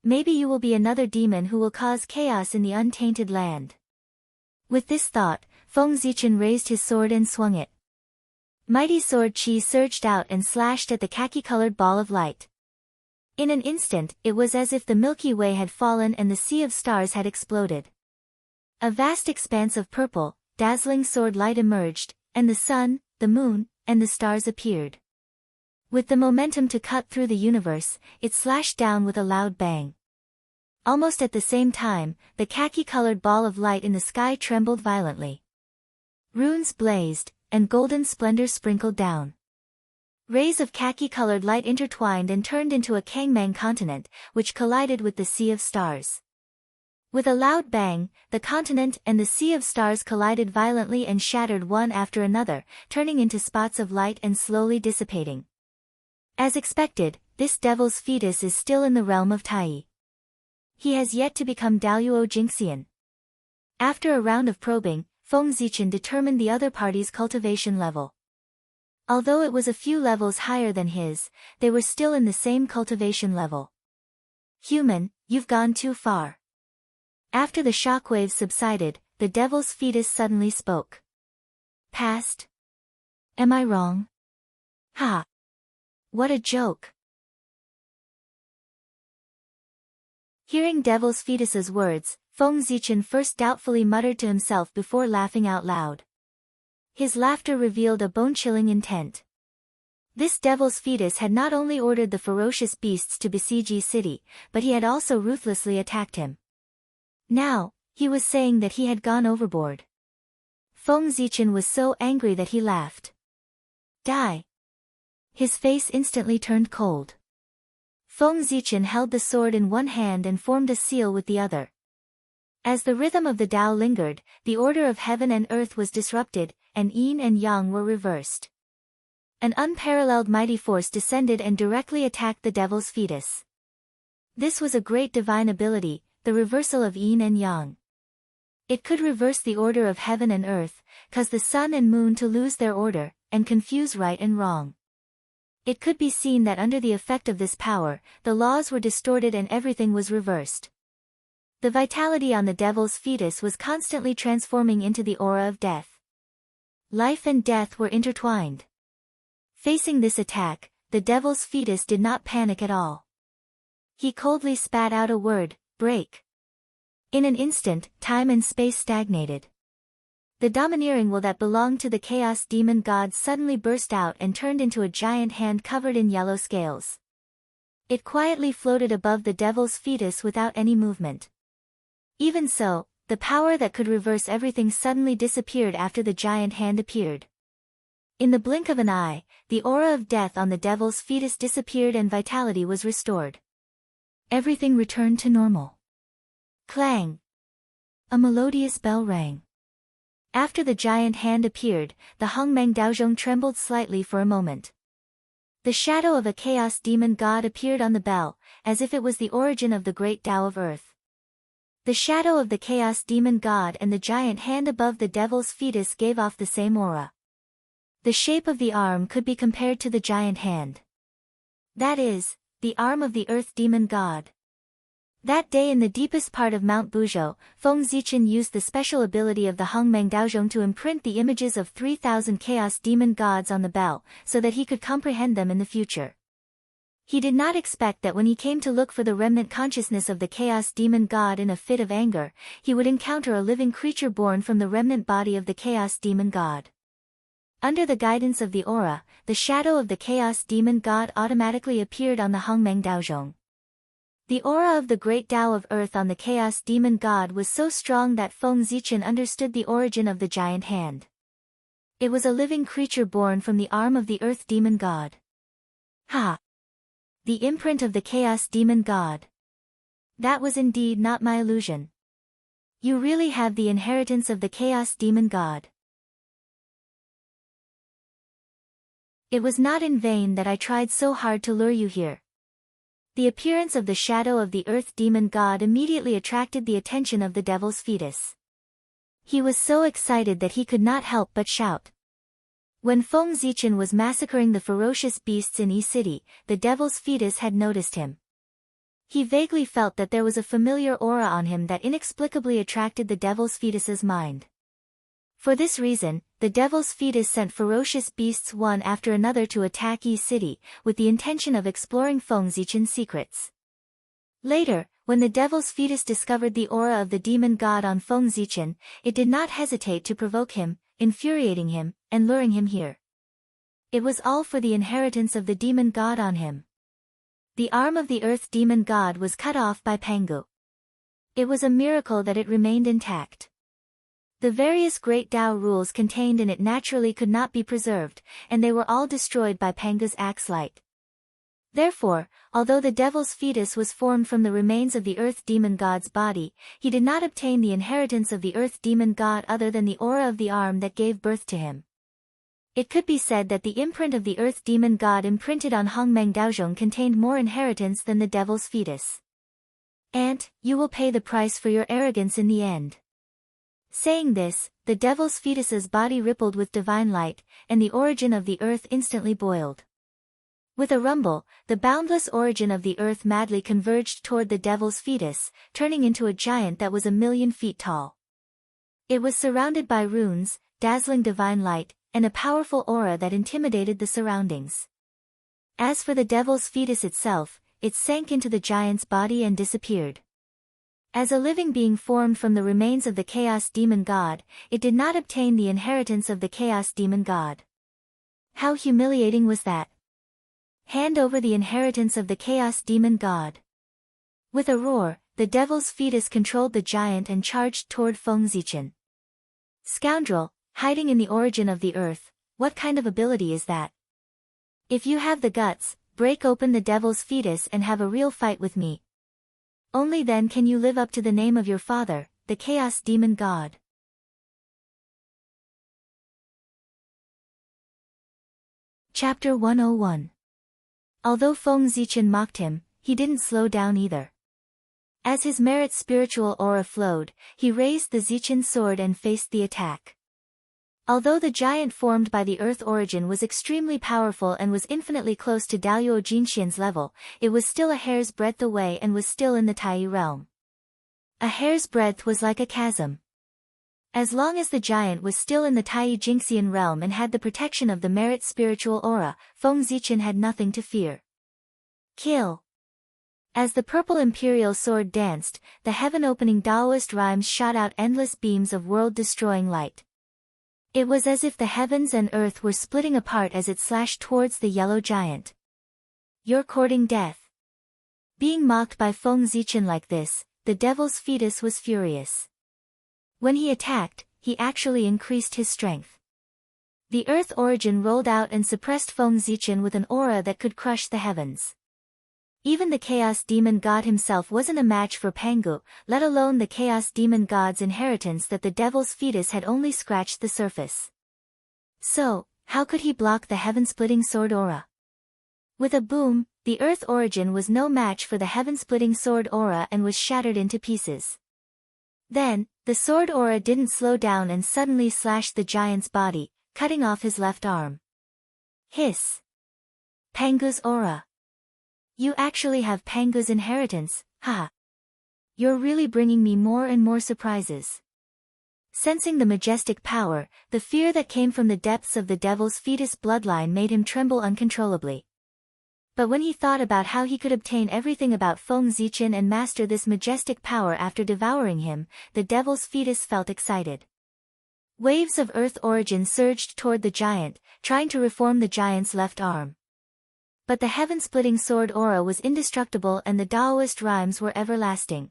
Maybe you will be another demon who will cause chaos in the untainted land. With this thought, Feng Zichen raised his sword and swung it. Mighty sword chi surged out and slashed at the khaki-colored ball of light. In an instant, it was as if the Milky Way had fallen and the sea of stars had exploded. A vast expanse of purple, dazzling sword light emerged, and the sun, the moon, and the stars appeared. With the momentum to cut through the universe, it slashed down with a loud bang. Almost at the same time, the khaki-colored ball of light in the sky trembled violently. Runes blazed, and golden splendor sprinkled down. Rays of khaki-colored light intertwined and turned into a Kangmang continent, which collided with the sea of stars. With a loud bang, the continent and the sea of stars collided violently and shattered one after another, turning into spots of light and slowly dissipating. As expected, this devil's fetus is still in the realm of Tai. He has yet to become Daoyuo Jingxian. After a round of probing, Feng Zichen determined the other party's cultivation level. Although it was a few levels higher than his, they were still in the same cultivation level. Human, you've gone too far. After the shockwaves subsided, the devil's fetus suddenly spoke. Past? Am I wrong? Ha! What a joke! Hearing devil's fetus's words, Feng Zichen first doubtfully muttered to himself before laughing out loud. His laughter revealed a bone-chilling intent. This devil's fetus had not only ordered the ferocious beasts to besiege Yi City, but he had also ruthlessly attacked him. Now, he was saying that he had gone overboard. Feng Zichen was so angry that he laughed. Die! His face instantly turned cold. Feng Zichen held the sword in one hand and formed a seal with the other. As the rhythm of the Tao lingered, the order of heaven and earth was disrupted, and yin and yang were reversed. An unparalleled mighty force descended and directly attacked the devil's fetus. This was a great divine ability, the reversal of yin and yang. It could reverse the order of heaven and earth, cause the sun and moon to lose their order, and confuse right and wrong. It could be seen that under the effect of this power, the laws were distorted and everything was reversed. The vitality on the devil's fetus was constantly transforming into the aura of death. Life and death were intertwined. Facing this attack, the devil's fetus did not panic at all. He coldly spat out a word, break. In an instant, time and space stagnated. The domineering will that belonged to the chaos demon god suddenly burst out and turned into a giant hand covered in yellow scales. It quietly floated above the devil's fetus without any movement. Even so, the power that could reverse everything suddenly disappeared after the giant hand appeared. In the blink of an eye, the aura of death on the devil's fetus disappeared and vitality was restored. Everything returned to normal. Clang! A melodious bell rang. After the giant hand appeared, the Hongmeng Daozhong trembled slightly for a moment. The shadow of a chaos demon god appeared on the bell, as if it was the origin of the great Tao of earth. The shadow of the chaos demon god and the giant hand above the devil's fetus gave off the same aura. The shape of the arm could be compared to the giant hand. That is, the arm of the earth demon god. That day in the deepest part of Mount Buzhou, Feng Zichen used the special ability of the Hongmeng Daozhong to imprint the images of 3,000 chaos demon gods on the bell, so that he could comprehend them in the future. He did not expect that when he came to look for the remnant consciousness of the chaos demon god in a fit of anger, he would encounter a living creature born from the remnant body of the chaos demon god. Under the guidance of the aura, the shadow of the chaos demon god automatically appeared on the Hongmeng Daozhong. The aura of the great Tao of earth on the chaos demon god was so strong that Feng Zichen understood the origin of the giant hand. It was a living creature born from the arm of the earth demon god. Ha! The imprint of the chaos demon god. That was indeed not my illusion. You really have the inheritance of the chaos demon god. It was not in vain that I tried so hard to lure you here. The appearance of the shadow of the earth demon god immediately attracted the attention of the devil's fetus. He was so excited that he could not help but shout. When Feng Zichen was massacring the ferocious beasts in Yi City, the devil's fetus had noticed him. He vaguely felt that there was a familiar aura on him that inexplicably attracted the devil's fetus's mind. For this reason, the devil's fetus sent ferocious beasts one after another to attack Yi City, with the intention of exploring Feng Zichen's secrets. Later, when the devil's fetus discovered the aura of the demon god on Feng Zichen, it did not hesitate to provoke him, infuriating him, and luring him here. It was all for the inheritance of the demon god on him. The arm of the earth demon god was cut off by Pangu. It was a miracle that it remained intact. The various great Tao rules contained in it naturally could not be preserved, and they were all destroyed by Pangu's axe light. Therefore, although the devil's fetus was formed from the remains of the earth demon god's body, he did not obtain the inheritance of the earth demon god other than the aura of the arm that gave birth to him. It could be said that the imprint of the earth demon god imprinted on Hongmeng Daozhong contained more inheritance than the devil's fetus. And, you will pay the price for your arrogance in the end. Saying this, the devil's fetus's body rippled with divine light, and the origin of the earth instantly boiled. With a rumble, the boundless origin of the earth madly converged toward the devil's fetus, turning into a giant that was 1,000,000 feet tall. It was surrounded by runes, dazzling divine light, and a powerful aura that intimidated the surroundings. As for the devil's fetus itself, it sank into the giant's body and disappeared. As a living being formed from the remains of the chaos demon god, it did not obtain the inheritance of the chaos demon god. How humiliating was that! Hand over the inheritance of the chaos demon god. With a roar, the devil's fetus controlled the giant and charged toward Feng Zichen. Scoundrel, hiding in the origin of the earth, what kind of ability is that? If you have the guts, break open the devil's fetus and have a real fight with me. Only then can you live up to the name of your father, the chaos demon god. Chapter 101. Although Feng Zichen mocked him, he didn't slow down either. As his merit's spiritual aura flowed, he raised the Zichin sword and faced the attack. Although the giant formed by the Earth origin was extremely powerful and was infinitely close to Daluo Jinxian's level, it was still a hair's breadth away and was still in the Tai realm. A hair's breadth was like a chasm. As long as the giant was still in the Tai Jinxian realm and had the protection of the merit's spiritual aura, Feng Zichin had nothing to fear. Kill. As the purple imperial sword danced, the heaven-opening Daoist rhymes shot out endless beams of world-destroying light. It was as if the heavens and earth were splitting apart as it slashed towards the yellow giant. You're courting death. Being mocked by Feng Zichin like this, the devil's fetus was furious. When he attacked, he actually increased his strength. The Earth origin rolled out and suppressed Feng Zichin with an aura that could crush the heavens. Even the Chaos Demon God himself wasn't a match for Pangu, let alone the Chaos Demon God's inheritance that the devil's fetus had only scratched the surface. So, how could he block the heaven-splitting sword aura? With a boom, the Earth origin was no match for the heaven-splitting sword aura and was shattered into pieces. Then, the sword aura didn't slow down and suddenly slashed the giant's body, cutting off his left arm. Hiss. Pangu's aura. You actually have Pangu's inheritance, haha. You're really bringing me more and more surprises. Sensing the majestic power, the fear that came from the depths of the devil's fetus bloodline made him tremble uncontrollably. But when he thought about how he could obtain everything about Feng Zichin and master this majestic power after devouring him, the devil's fetus felt excited. Waves of Earth origin surged toward the giant, trying to reform the giant's left arm. But the heaven-splitting sword aura was indestructible and the Daoist rhymes were everlasting.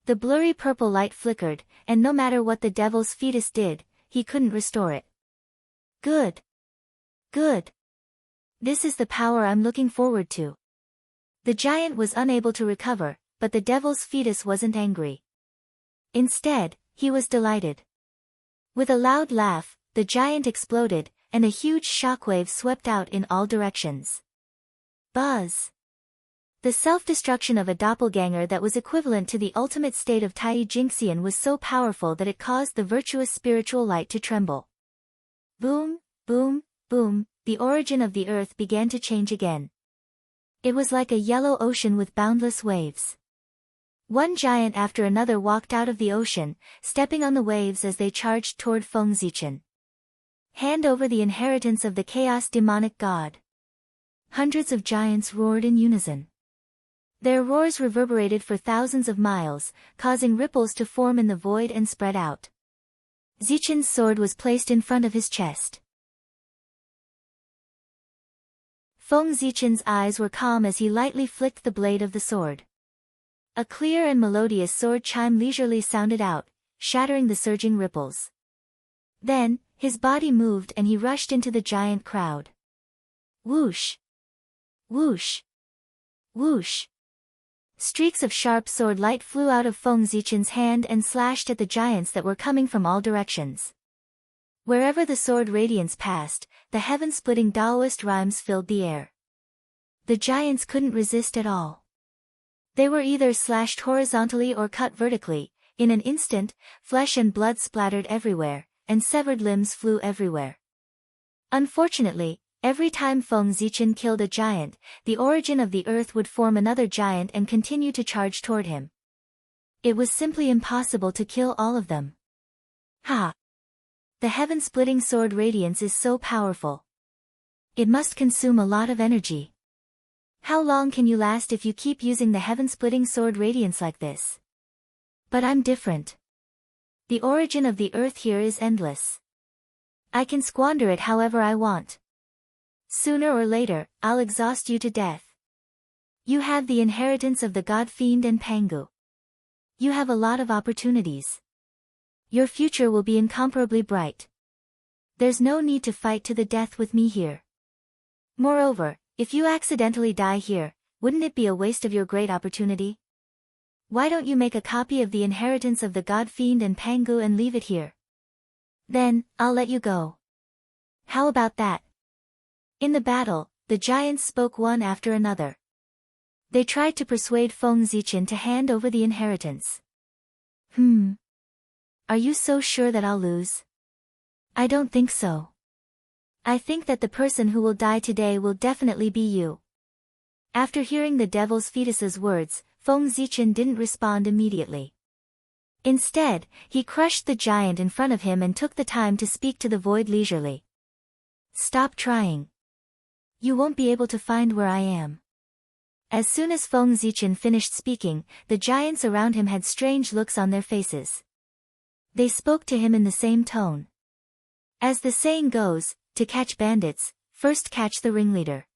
The blurry purple light flickered, and no matter what the devil's fetus did, he couldn't restore it. Good. Good. This is the power I'm looking forward to. The giant was unable to recover, but the devil's fetus wasn't angry. Instead, he was delighted. With a loud laugh, the giant exploded, and a huge shockwave swept out in all directions. Buzz. The self-destruction of a doppelganger that was equivalent to the ultimate state of Tai Jinxian was so powerful that it caused the virtuous spiritual light to tremble. Boom, boom, boom, the origin of the earth began to change again. It was like a yellow ocean with boundless waves. One giant after another walked out of the ocean, stepping on the waves as they charged toward Feng Zichin. Hand over the inheritance of the chaos demonic god. Hundreds of giants roared in unison. Their roars reverberated for thousands of miles, causing ripples to form in the void and spread out. Zichin's sword was placed in front of his chest. Feng Zichin's eyes were calm as he lightly flicked the blade of the sword. A clear and melodious sword chime leisurely sounded out, shattering the surging ripples. Then, his body moved and he rushed into the giant crowd. Whoosh! Whoosh! Whoosh! Streaks of sharp sword light flew out of Feng Zichin's hand and slashed at the giants that were coming from all directions. Wherever the sword radiance passed, the heaven-splitting Daoist rhymes filled the air. The giants couldn't resist at all. They were either slashed horizontally or cut vertically. In an instant, flesh and blood splattered everywhere, and severed limbs flew everywhere. Unfortunately, every time Feng Zichin killed a giant, the origin of the earth would form another giant and continue to charge toward him. It was simply impossible to kill all of them. Ha! The heaven-splitting sword radiance is so powerful. It must consume a lot of energy. How long can you last if you keep using the heaven-splitting sword radiance like this? But I'm different. The origin of the earth here is endless. I can squander it however I want. Sooner or later, I'll exhaust you to death. You have the inheritance of the God Fiend and Pangu. You have a lot of opportunities. Your future will be incomparably bright. There's no need to fight to the death with me here. Moreover, if you accidentally die here, wouldn't it be a waste of your great opportunity? Why don't you make a copy of the inheritance of the God Fiend and Pangu and leave it here? Then, I'll let you go. How about that? In the battle, the giants spoke one after another. They tried to persuade Feng Zichen to hand over the inheritance. Are you so sure that I'll lose? I don't think so. I think that the person who will die today will definitely be you. After hearing the devil's fetus's words, Feng Zichen didn't respond immediately. Instead, he crushed the giant in front of him and took the time to speak to the void leisurely. Stop trying. You won't be able to find where I am. As soon as Feng Zichen finished speaking, the giants around him had strange looks on their faces. They spoke to him in the same tone. As the saying goes, to catch bandits, first catch the ringleader.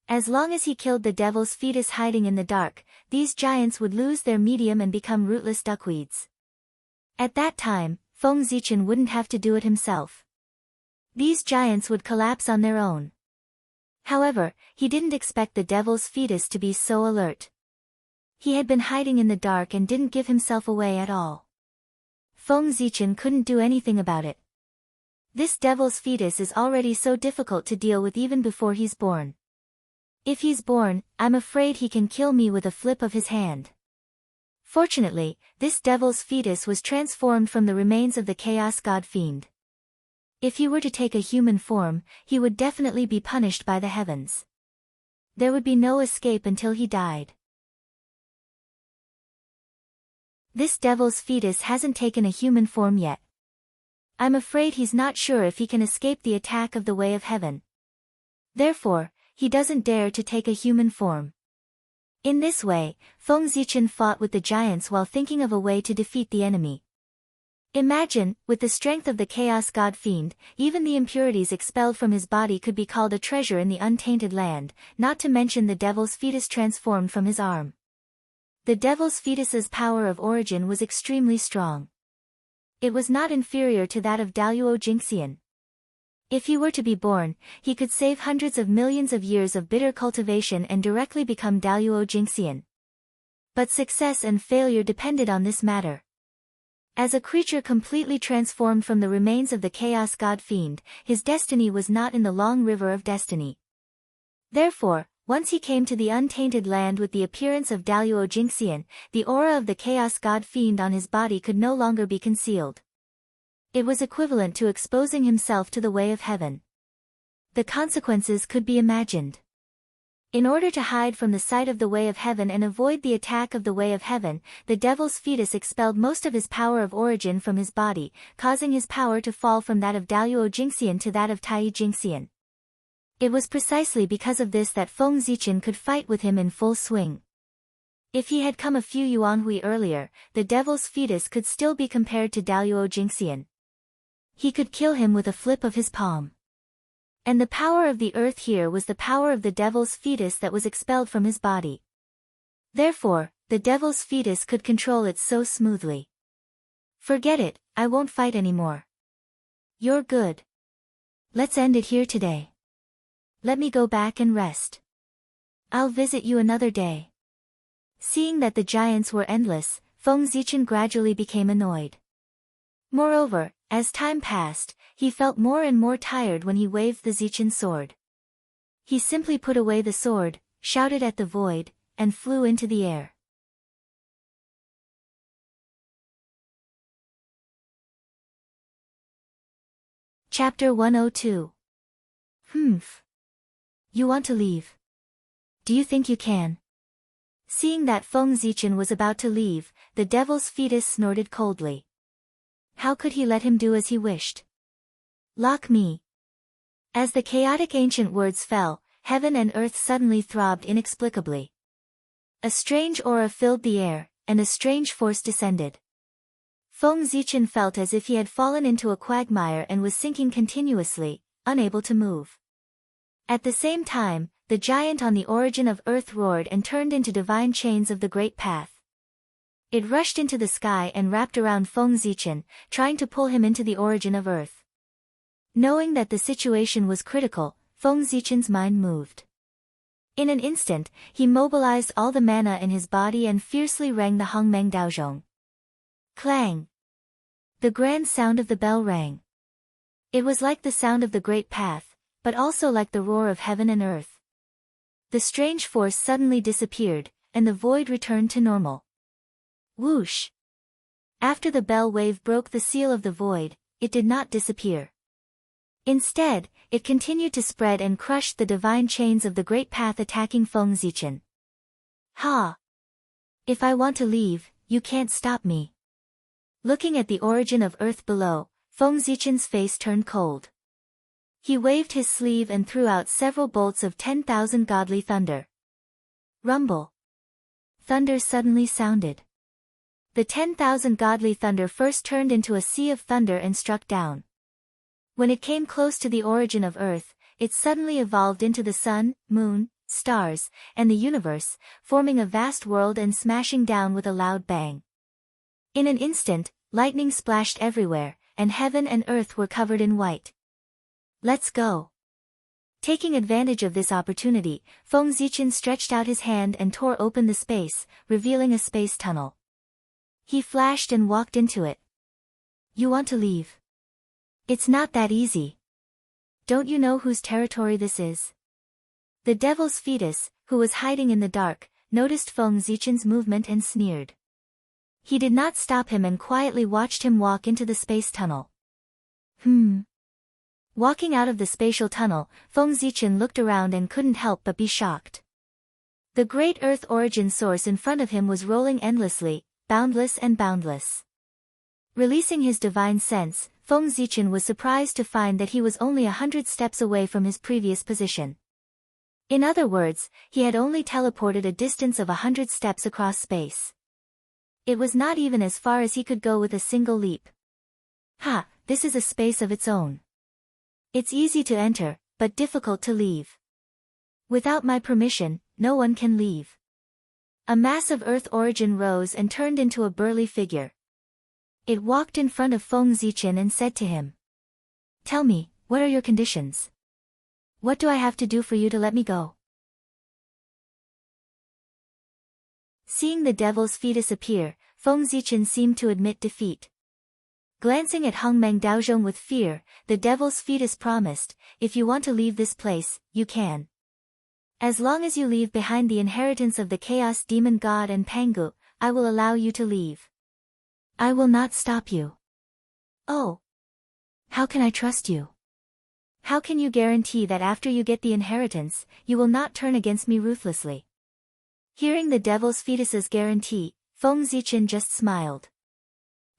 As long as he killed the devil's fetus hiding in the dark, these giants would lose their medium and become rootless duckweeds. At that time, Feng Zichen wouldn't have to do it himself. These giants would collapse on their own. However, he didn't expect the devil's fetus to be so alert. He had been hiding in the dark and didn't give himself away at all. Feng Zichen couldn't do anything about it. This devil's fetus is already so difficult to deal with even before he's born. If he's born, I'm afraid he can kill me with a flip of his hand. Fortunately, this devil's fetus was transformed from the remains of the chaos god fiend. If he were to take a human form, he would definitely be punished by the heavens. There would be no escape until he died. This devil's fetus hasn't taken a human form yet. I'm afraid he's not sure if he can escape the attack of the way of heaven. Therefore, he doesn't dare to take a human form. In this way, Feng Zichen fought with the giants while thinking of a way to defeat the enemy. Imagine, with the strength of the chaos god fiend, even the impurities expelled from his body could be called a treasure in the untainted land, not to mention the devil's fetus transformed from his arm. The devil's fetus's power of origin was extremely strong. It was not inferior to that of Daluo Jingxian. If he were to be born, he could save hundreds of millions of years of bitter cultivation and directly become Daluo Jingxian. But success and failure depended on this matter. As a creature completely transformed from the remains of the chaos god fiend, his destiny was not in the long river of destiny. Therefore, once he came to the untainted land with the appearance of Daluo Jingxian, the aura of the chaos god fiend on his body could no longer be concealed. It was equivalent to exposing himself to the way of heaven. The consequences could be imagined. In order to hide from the sight of the way of heaven and avoid the attack of the way of heaven, the devil's fetus expelled most of his power of origin from his body, causing his power to fall from that of Daluo Jingxian to that of Tai Jingxian. It was precisely because of this that Feng Zichen could fight with him in full swing. If he had come a few yuanhui earlier, the devil's fetus could still be compared to Daluo Jingxian. He could kill him with a flip of his palm. And the power of the earth here was the power of the devil's fetus that was expelled from his body. Therefore, the devil's fetus could control it so smoothly. Forget it, I won't fight anymore. You're good. Let's end it here today. Let me go back and rest. I'll visit you another day. Seeing that the giants were endless, Feng Zichen gradually became annoyed. Moreover, as time passed, he felt more and more tired when he waved the Zichen sword. He simply put away the sword, shouted at the void, and flew into the air. Chapter 102. You want to leave? Do you think you can? Seeing that Feng Zichen was about to leave, the devil's fetus snorted coldly. How could he let him do as he wished? Lock me. As the chaotic ancient words fell, heaven and earth suddenly throbbed inexplicably. A strange aura filled the air, and a strange force descended. Feng Zichen felt as if he had fallen into a quagmire and was sinking continuously, unable to move. At the same time, the giant on the origin of earth roared and turned into divine chains of the great path. It rushed into the sky and wrapped around Feng Zichen, trying to pull him into the origin of earth. Knowing that the situation was critical, Feng Zichen's mind moved. In an instant, he mobilized all the mana in his body and fiercely rang the Hongmeng Daozhong. Clang! The grand sound of the bell rang. It was like the sound of the great path, but also like the roar of heaven and earth. The strange force suddenly disappeared, and the void returned to normal. Whoosh! After the bell wave broke the seal of the void, it did not disappear. Instead, it continued to spread and crushed the divine chains of the great path attacking Feng Zichen. Ha! If I want to leave, you can't stop me. Looking at the origin of earth below, Feng Zichen's face turned cold. He waved his sleeve and threw out several bolts of 10,000 godly thunder. Rumble. Thunder suddenly sounded. The 10,000 godly thunder first turned into a sea of thunder and struck down. When it came close to the origin of Earth, it suddenly evolved into the sun, moon, stars, and the universe, forming a vast world and smashing down with a loud bang. In an instant, lightning splashed everywhere, and heaven and earth were covered in white. Let's go. Taking advantage of this opportunity, Feng Zichen stretched out his hand and tore open the space, revealing a space tunnel. He flashed and walked into it. You want to leave? It's not that easy. Don't you know whose territory this is? The devil's fetus, who was hiding in the dark, noticed Feng Zichen's movement and sneered. He did not stop him and quietly watched him walk into the space tunnel. Walking out of the spatial tunnel, Feng Zichen looked around and couldn't help but be shocked. The great Earth origin source in front of him was rolling endlessly, boundless and boundless. Releasing his divine sense, Feng Zichen was surprised to find that he was only 100 steps away from his previous position. In other words, he had only teleported a distance of 100 steps across space. It was not even as far as he could go with a single leap. Ha, this is a space of its own. It's easy to enter, but difficult to leave. Without my permission, no one can leave. A mass of Earth origin rose and turned into a burly figure. It walked in front of Feng Zichen and said to him, "Tell me, what are your conditions? What do I have to do for you to let me go?" Seeing the devil's fetus appear, Feng Zichen seemed to admit defeat. Glancing at Hongmeng Daozhong with fear, the devil's fetus promised, "If you want to leave this place, you can. As long as you leave behind the inheritance of the Chaos Demon God and Pangu, I will allow you to leave. I will not stop you." "Oh. How can I trust you? How can you guarantee that after you get the inheritance, you will not turn against me ruthlessly?" Hearing the devil's fetus's guarantee, Feng Zichen just smiled.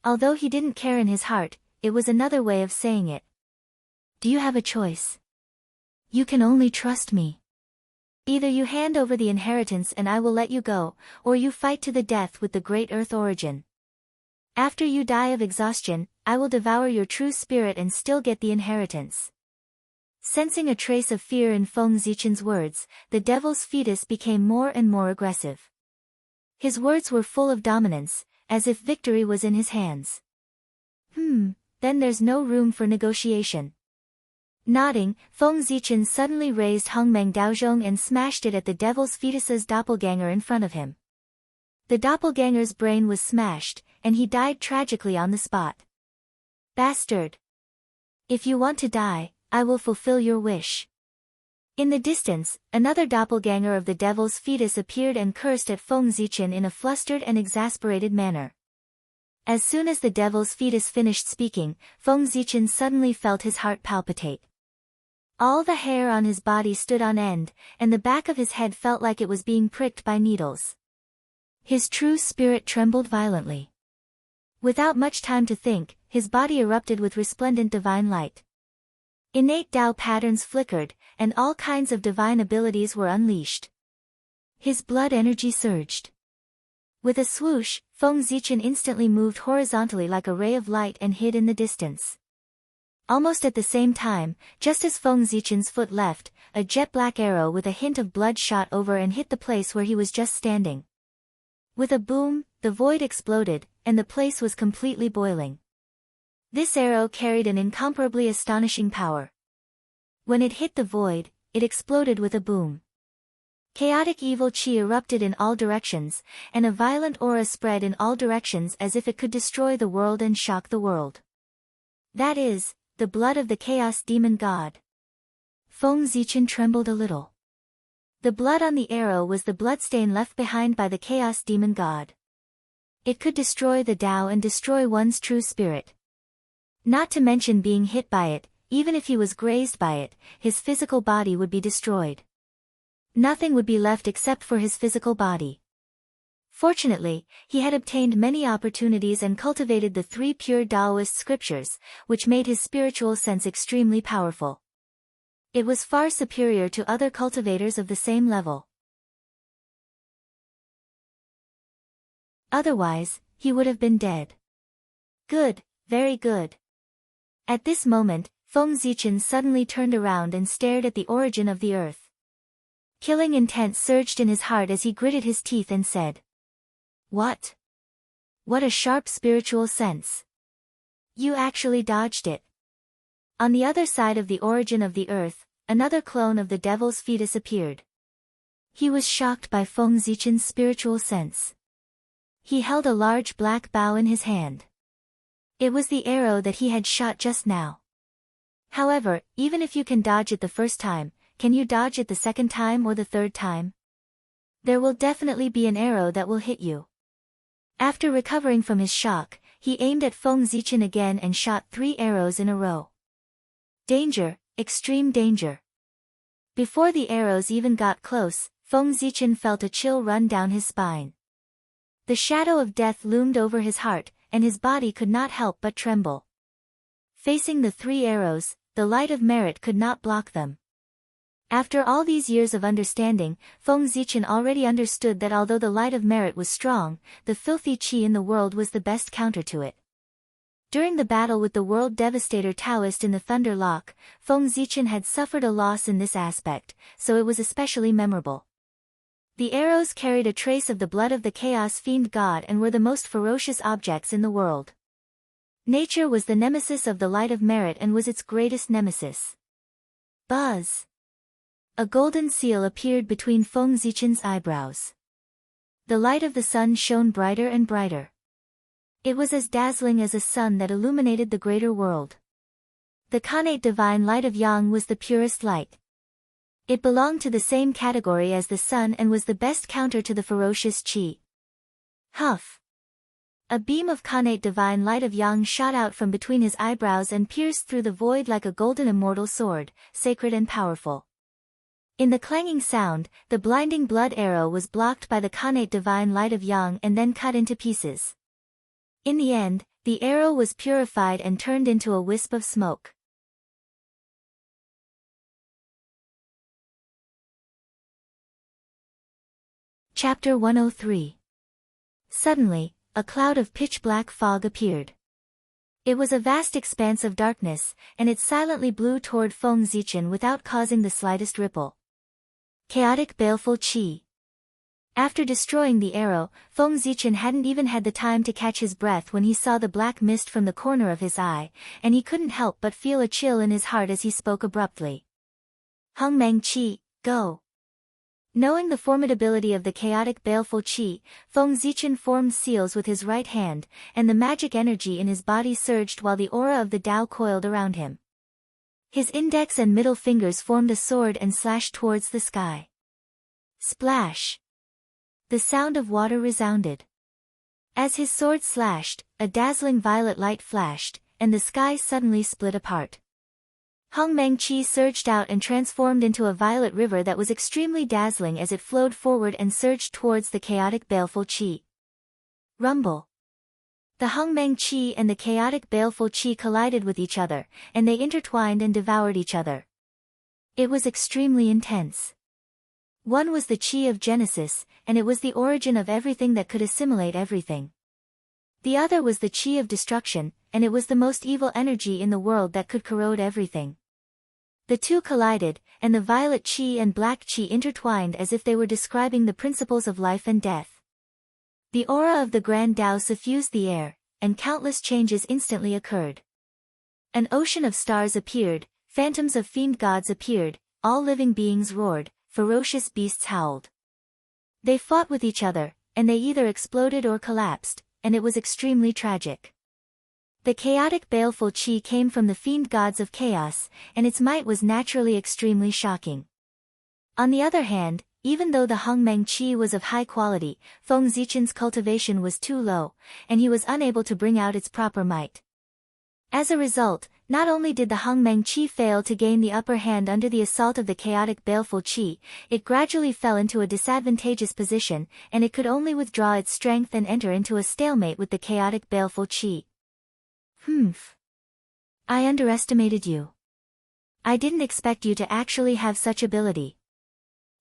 Although he didn't care in his heart, it was another way of saying it. "Do you have a choice? You can only trust me. Either you hand over the inheritance and I will let you go, or you fight to the death with the great Earth origin. After you die of exhaustion, I will devour your true spirit and still get the inheritance." Sensing a trace of fear in Feng Zichen's words, the devil's fetus became more and more aggressive. His words were full of dominance, as if victory was in his hands. Then there's no room for negotiation." Nodding, Feng Zichen suddenly raised Hongmeng Daozhong and smashed it at the devil's fetus's doppelganger in front of him. The doppelganger's brain was smashed, and he died tragically on the spot. "Bastard! If you want to die, I will fulfill your wish." In the distance, another doppelganger of the devil's fetus appeared and cursed at Feng Zichen in a flustered and exasperated manner. As soon as the devil's fetus finished speaking, Feng Zichen suddenly felt his heart palpitate. All the hair on his body stood on end, and the back of his head felt like it was being pricked by needles. His true spirit trembled violently. Without much time to think, his body erupted with resplendent divine light. Innate Tao patterns flickered, and all kinds of divine abilities were unleashed. His blood energy surged. With a swoosh, Feng Zichen instantly moved horizontally like a ray of light and hid in the distance. Almost at the same time, just as Feng Zichen's foot left, a jet-black arrow with a hint of blood shot over and hit the place where he was just standing. With a boom, the void exploded, and the place was completely boiling. This arrow carried an incomparably astonishing power. When it hit the void, it exploded with a boom. Chaotic evil chi erupted in all directions, and a violent aura spread in all directions as if it could destroy the world and shock the world. "That is, the blood of the Chaos Demon God." Feng Zichen trembled a little. The blood on the arrow was the bloodstain left behind by the chaos demon god. It could destroy the Tao and destroy one's true spirit. Not to mention being hit by it, even if he was grazed by it, his physical body would be destroyed. Nothing would be left except for his physical body. Fortunately, he had obtained many opportunities and cultivated the 3 pure Taoist scriptures, which made his spiritual sense extremely powerful. It was far superior to other cultivators of the same level. Otherwise, he would have been dead. Good, very good. At this moment, Feng Zichen suddenly turned around and stared at the origin of the earth. Killing intent surged in his heart as he gritted his teeth and said, "What? What a sharp spiritual sense. You actually dodged it." On the other side of the origin of the earth, another clone of the devil's fetus appeared. He was shocked by Feng Zichen's spiritual sense. He held a large black bow in his hand. It was the arrow that he had shot just now. However, even if you can dodge it the first time, can you dodge it the second time or the third time? There will definitely be an arrow that will hit you. After recovering from his shock, he aimed at Feng Zichen again and shot 3 arrows in a row. Danger, extreme danger. Before the arrows even got close, Feng Zichen felt a chill run down his spine. The shadow of death loomed over his heart, and his body could not help but tremble. Facing the 3 arrows, the light of merit could not block them. After all these years of understanding, Feng Zichen already understood that although the light of merit was strong, the filthy qi in the world was the best counter to it. During the battle with the world devastator Taoist in the Thunder Lock, Feng Zichen had suffered a loss in this aspect, so it was especially memorable. The arrows carried a trace of the blood of the Chaos Fiend God and were the most ferocious objects in the world. Nature was the nemesis of the light of merit and was its greatest nemesis. Buzz! A golden seal appeared between Feng Zichen's eyebrows. The light of the sun shone brighter and brighter. It was as dazzling as a sun that illuminated the greater world. The connate divine light of Yang was the purest light. It belonged to the same category as the sun and was the best counter to the ferocious qi. Huff! A beam of connate divine light of Yang shot out from between his eyebrows and pierced through the void like a golden immortal sword, sacred and powerful. In the clanging sound, the blinding blood arrow was blocked by the connate divine light of Yang and then cut into pieces. In the end, the arrow was purified and turned into a wisp of smoke. Chapter 103. Suddenly, a cloud of pitch-black fog appeared. It was a vast expanse of darkness, and it silently blew toward Feng Zichen without causing the slightest ripple. Chaotic baleful qi. After destroying the arrow, Feng Zichen hadn't even had the time to catch his breath when he saw the black mist from the corner of his eye, and he couldn't help but feel a chill in his heart as he spoke abruptly. Hongmeng qi, go! Knowing the formidability of the chaotic baleful qi, Feng Zichen formed seals with his right hand, and the magic energy in his body surged while the aura of the Tao coiled around him. His index and middle fingers formed a sword and slashed towards the sky. Splash! The sound of water resounded. As his sword slashed, a dazzling violet light flashed, and the sky suddenly split apart. Hongmeng qi surged out and transformed into a violet river that was extremely dazzling as it flowed forward and surged towards the chaotic baleful qi. Rumble! The Hongmeng qi and the chaotic baleful qi collided with each other, and they intertwined and devoured each other. It was extremely intense. One was the qi of Genesis, and it was the origin of everything that could assimilate everything. The other was the qi of destruction, and it was the most evil energy in the world that could corrode everything. The two collided, and the violet qi and black qi intertwined as if they were describing the principles of life and death. The aura of the Grand Tao suffused the air, and countless changes instantly occurred. An ocean of stars appeared, phantoms of fiend gods appeared, all living beings roared, ferocious beasts howled. They fought with each other, and they either exploded or collapsed, and it was extremely tragic. The chaotic baleful qi came from the fiend gods of chaos, and its might was naturally extremely shocking. On the other hand, Even though the Hongmeng qi was of high quality, Feng Zichen's cultivation was too low, and he was unable to bring out its proper might. As a result, not only did the Hongmeng qi fail to gain the upper hand under the assault of the chaotic baleful qi, it gradually fell into a disadvantageous position, and it could only withdraw its strength and enter into a stalemate with the chaotic baleful qi. I underestimated you. I didn't expect you to actually have such ability.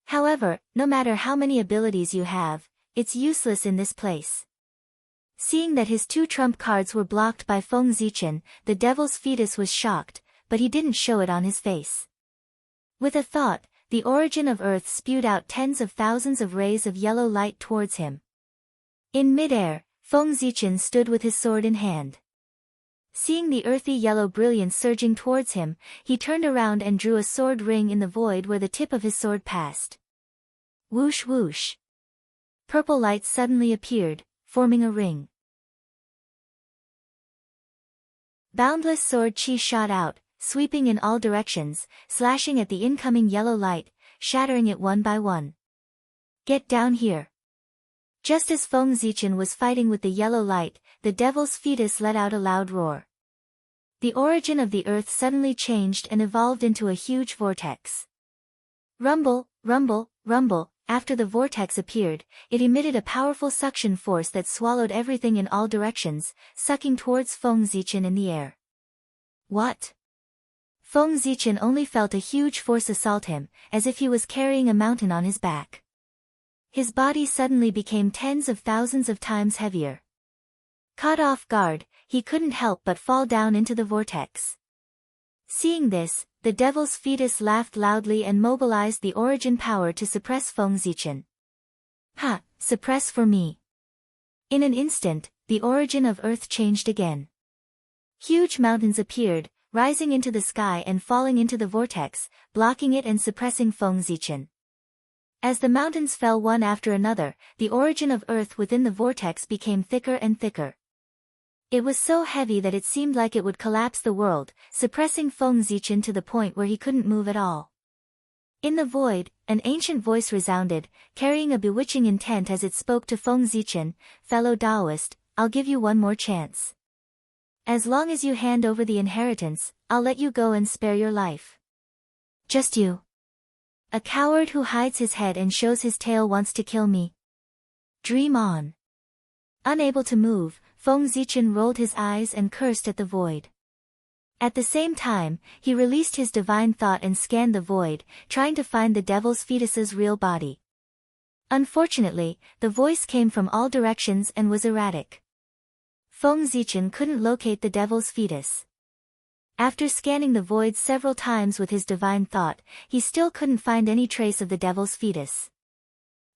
However, no matter how many abilities you have, it's useless in this place. Seeing that his 2 trump cards were blocked by Feng Zichen, the devil's fetus was shocked, but he didn't show it on his face. With a thought, the origin of Earth spewed out tens of thousands of rays of yellow light towards him. In midair, Feng Zichen stood with his sword in hand. Seeing the earthy yellow brilliance surging towards him, he turned around and drew a sword ring in the void where the tip of his sword passed. Whoosh whoosh. Purple light suddenly appeared, forming a ring. Boundless sword chi shot out, sweeping in all directions, slashing at the incoming yellow light, shattering it one by one. Get down here. Just as Feng Zichen was fighting with the yellow light, the devil's fetus let out a loud roar. The origin of the earth suddenly changed and evolved into a huge vortex. Rumble, rumble, rumble. After the vortex appeared, it emitted a powerful suction force that swallowed everything in all directions, sucking towards Feng Zichen in the air. What? Feng Zichen only felt a huge force assault him, as if he was carrying a mountain on his back. His body suddenly became tens of thousands of times heavier. Caught off guard, he couldn't help but fall down into the vortex. Seeing this, the devil's fetus laughed loudly and mobilized the origin power to suppress Feng Zichen. Ha! Suppress for me. In an instant, the origin of Earth changed again. Huge mountains appeared, rising into the sky and falling into the vortex, blocking it and suppressing Feng Zichen. As the mountains fell one after another, the origin of Earth within the vortex became thicker and thicker. It was so heavy that it seemed like it would collapse the world, suppressing Feng Zichen to the point where he couldn't move at all. In the void, an ancient voice resounded, carrying a bewitching intent as it spoke to Feng Zichen, "Fellow Taoist, I'll give you one more chance. As long as you hand over the inheritance, I'll let you go and spare your life." Just you. A coward who hides his head and shows his tail wants to kill me. Dream on. Unable to move, Feng Zichen rolled his eyes and cursed at the void. At the same time, he released his divine thought and scanned the void, trying to find the devil's fetus's real body. Unfortunately, the voice came from all directions and was erratic. Feng Zichen couldn't locate the devil's fetus. After scanning the void several times with his divine thought, he still couldn't find any trace of the devil's fetus.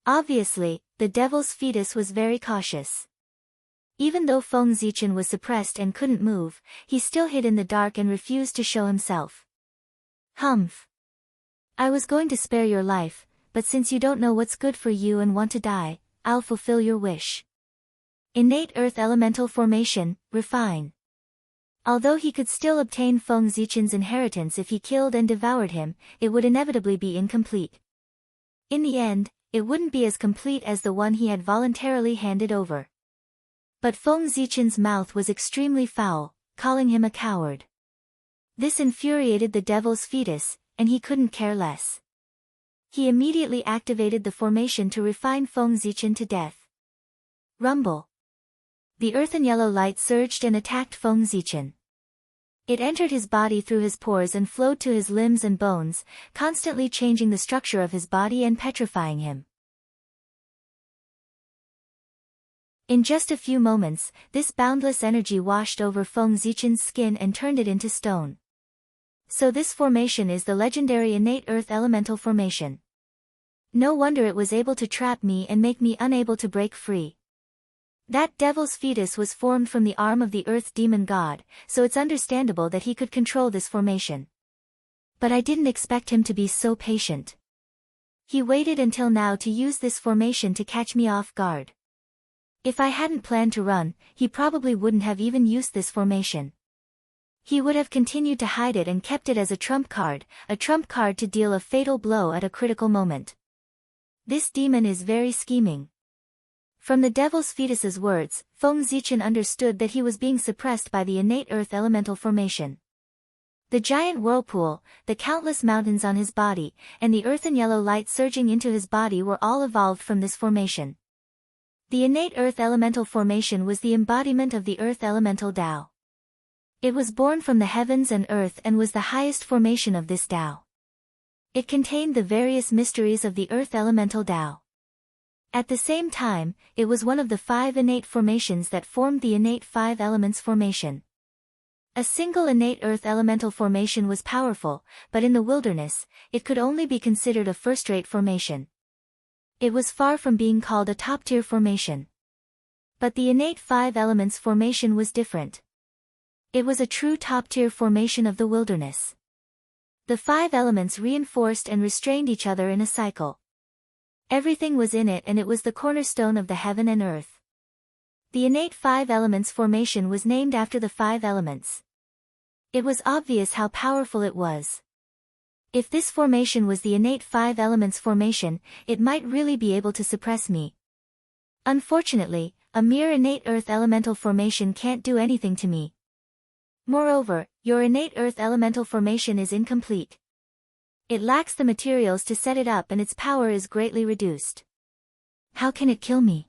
Obviously, the devil's fetus was very cautious. Even though Feng Zichen was suppressed and couldn't move, he still hid in the dark and refused to show himself. Humph. I was going to spare your life, but since you don't know what's good for you and want to die, I'll fulfill your wish. Innate Earth Elemental Formation, Refine. Although he could still obtain Feng Zichen's inheritance if he killed and devoured him, it would inevitably be incomplete. In the end, it wouldn't be as complete as the one he had voluntarily handed over. But Feng Zichen's mouth was extremely foul, calling him a coward. This infuriated the devil's fetus, and he couldn't care less. He immediately activated the formation to refine Feng Zichen to death. Rumble. The earthen yellow light surged and attacked Feng Zichen. It entered his body through his pores and flowed to his limbs and bones, constantly changing the structure of his body and petrifying him. In just a few moments, this boundless energy washed over Feng Zichen's skin and turned it into stone. So this formation is the legendary innate earth elemental formation. No wonder it was able to trap me and make me unable to break free. That devil's fetus was formed from the arm of the earth demon god, so it's understandable that he could control this formation. But I didn't expect him to be so patient. He waited until now to use this formation to catch me off guard. If I hadn't planned to run, he probably wouldn't have even used this formation. He would have continued to hide it and kept it as a trump card to deal a fatal blow at a critical moment. This demon is very scheming. From the devil's fetus's words, Feng Zichen understood that he was being suppressed by the innate earth elemental formation. The giant whirlpool, the countless mountains on his body, and the earthen yellow light surging into his body were all evolved from this formation. The innate earth elemental formation was the embodiment of the earth elemental Tao. It was born from the heavens and earth and was the highest formation of this Tao. It contained the various mysteries of the earth elemental Tao. At the same time, it was one of the 5 innate formations that formed the innate 5 elements formation. A single innate earth elemental formation was powerful, but in the wilderness, it could only be considered a first-rate formation. It was far from being called a top-tier formation. But the innate 5 elements formation was different. It was a true top-tier formation of the wilderness. The 5 elements reinforced and restrained each other in a cycle. Everything was in it and it was the cornerstone of the heaven and earth. The innate 5 elements formation was named after the 5 elements. It was obvious how powerful it was. If this formation was the innate 5 elements formation, it might really be able to suppress me. Unfortunately, a mere innate earth elemental formation can't do anything to me. Moreover, your innate earth elemental formation is incomplete. It lacks the materials to set it up and its power is greatly reduced. How can it kill me?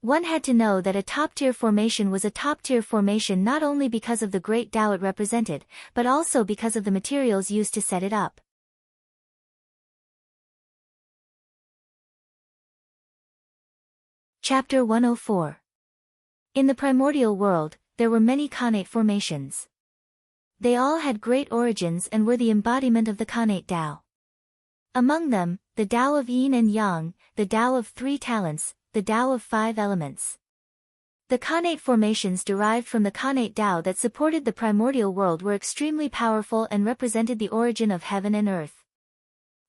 One had to know that a top-tier formation was a top-tier formation not only because of the great Tao it represented, but also because of the materials used to set it up. Chapter 104. In the primordial world, there were many connate formations. They all had great origins and were the embodiment of the connate Tao. Among them, the Tao of Yin and Yang, the Tao of 3 talents, the Tao of 5 elements. The connate formations derived from the connate Tao that supported the primordial world were extremely powerful and represented the origin of heaven and earth.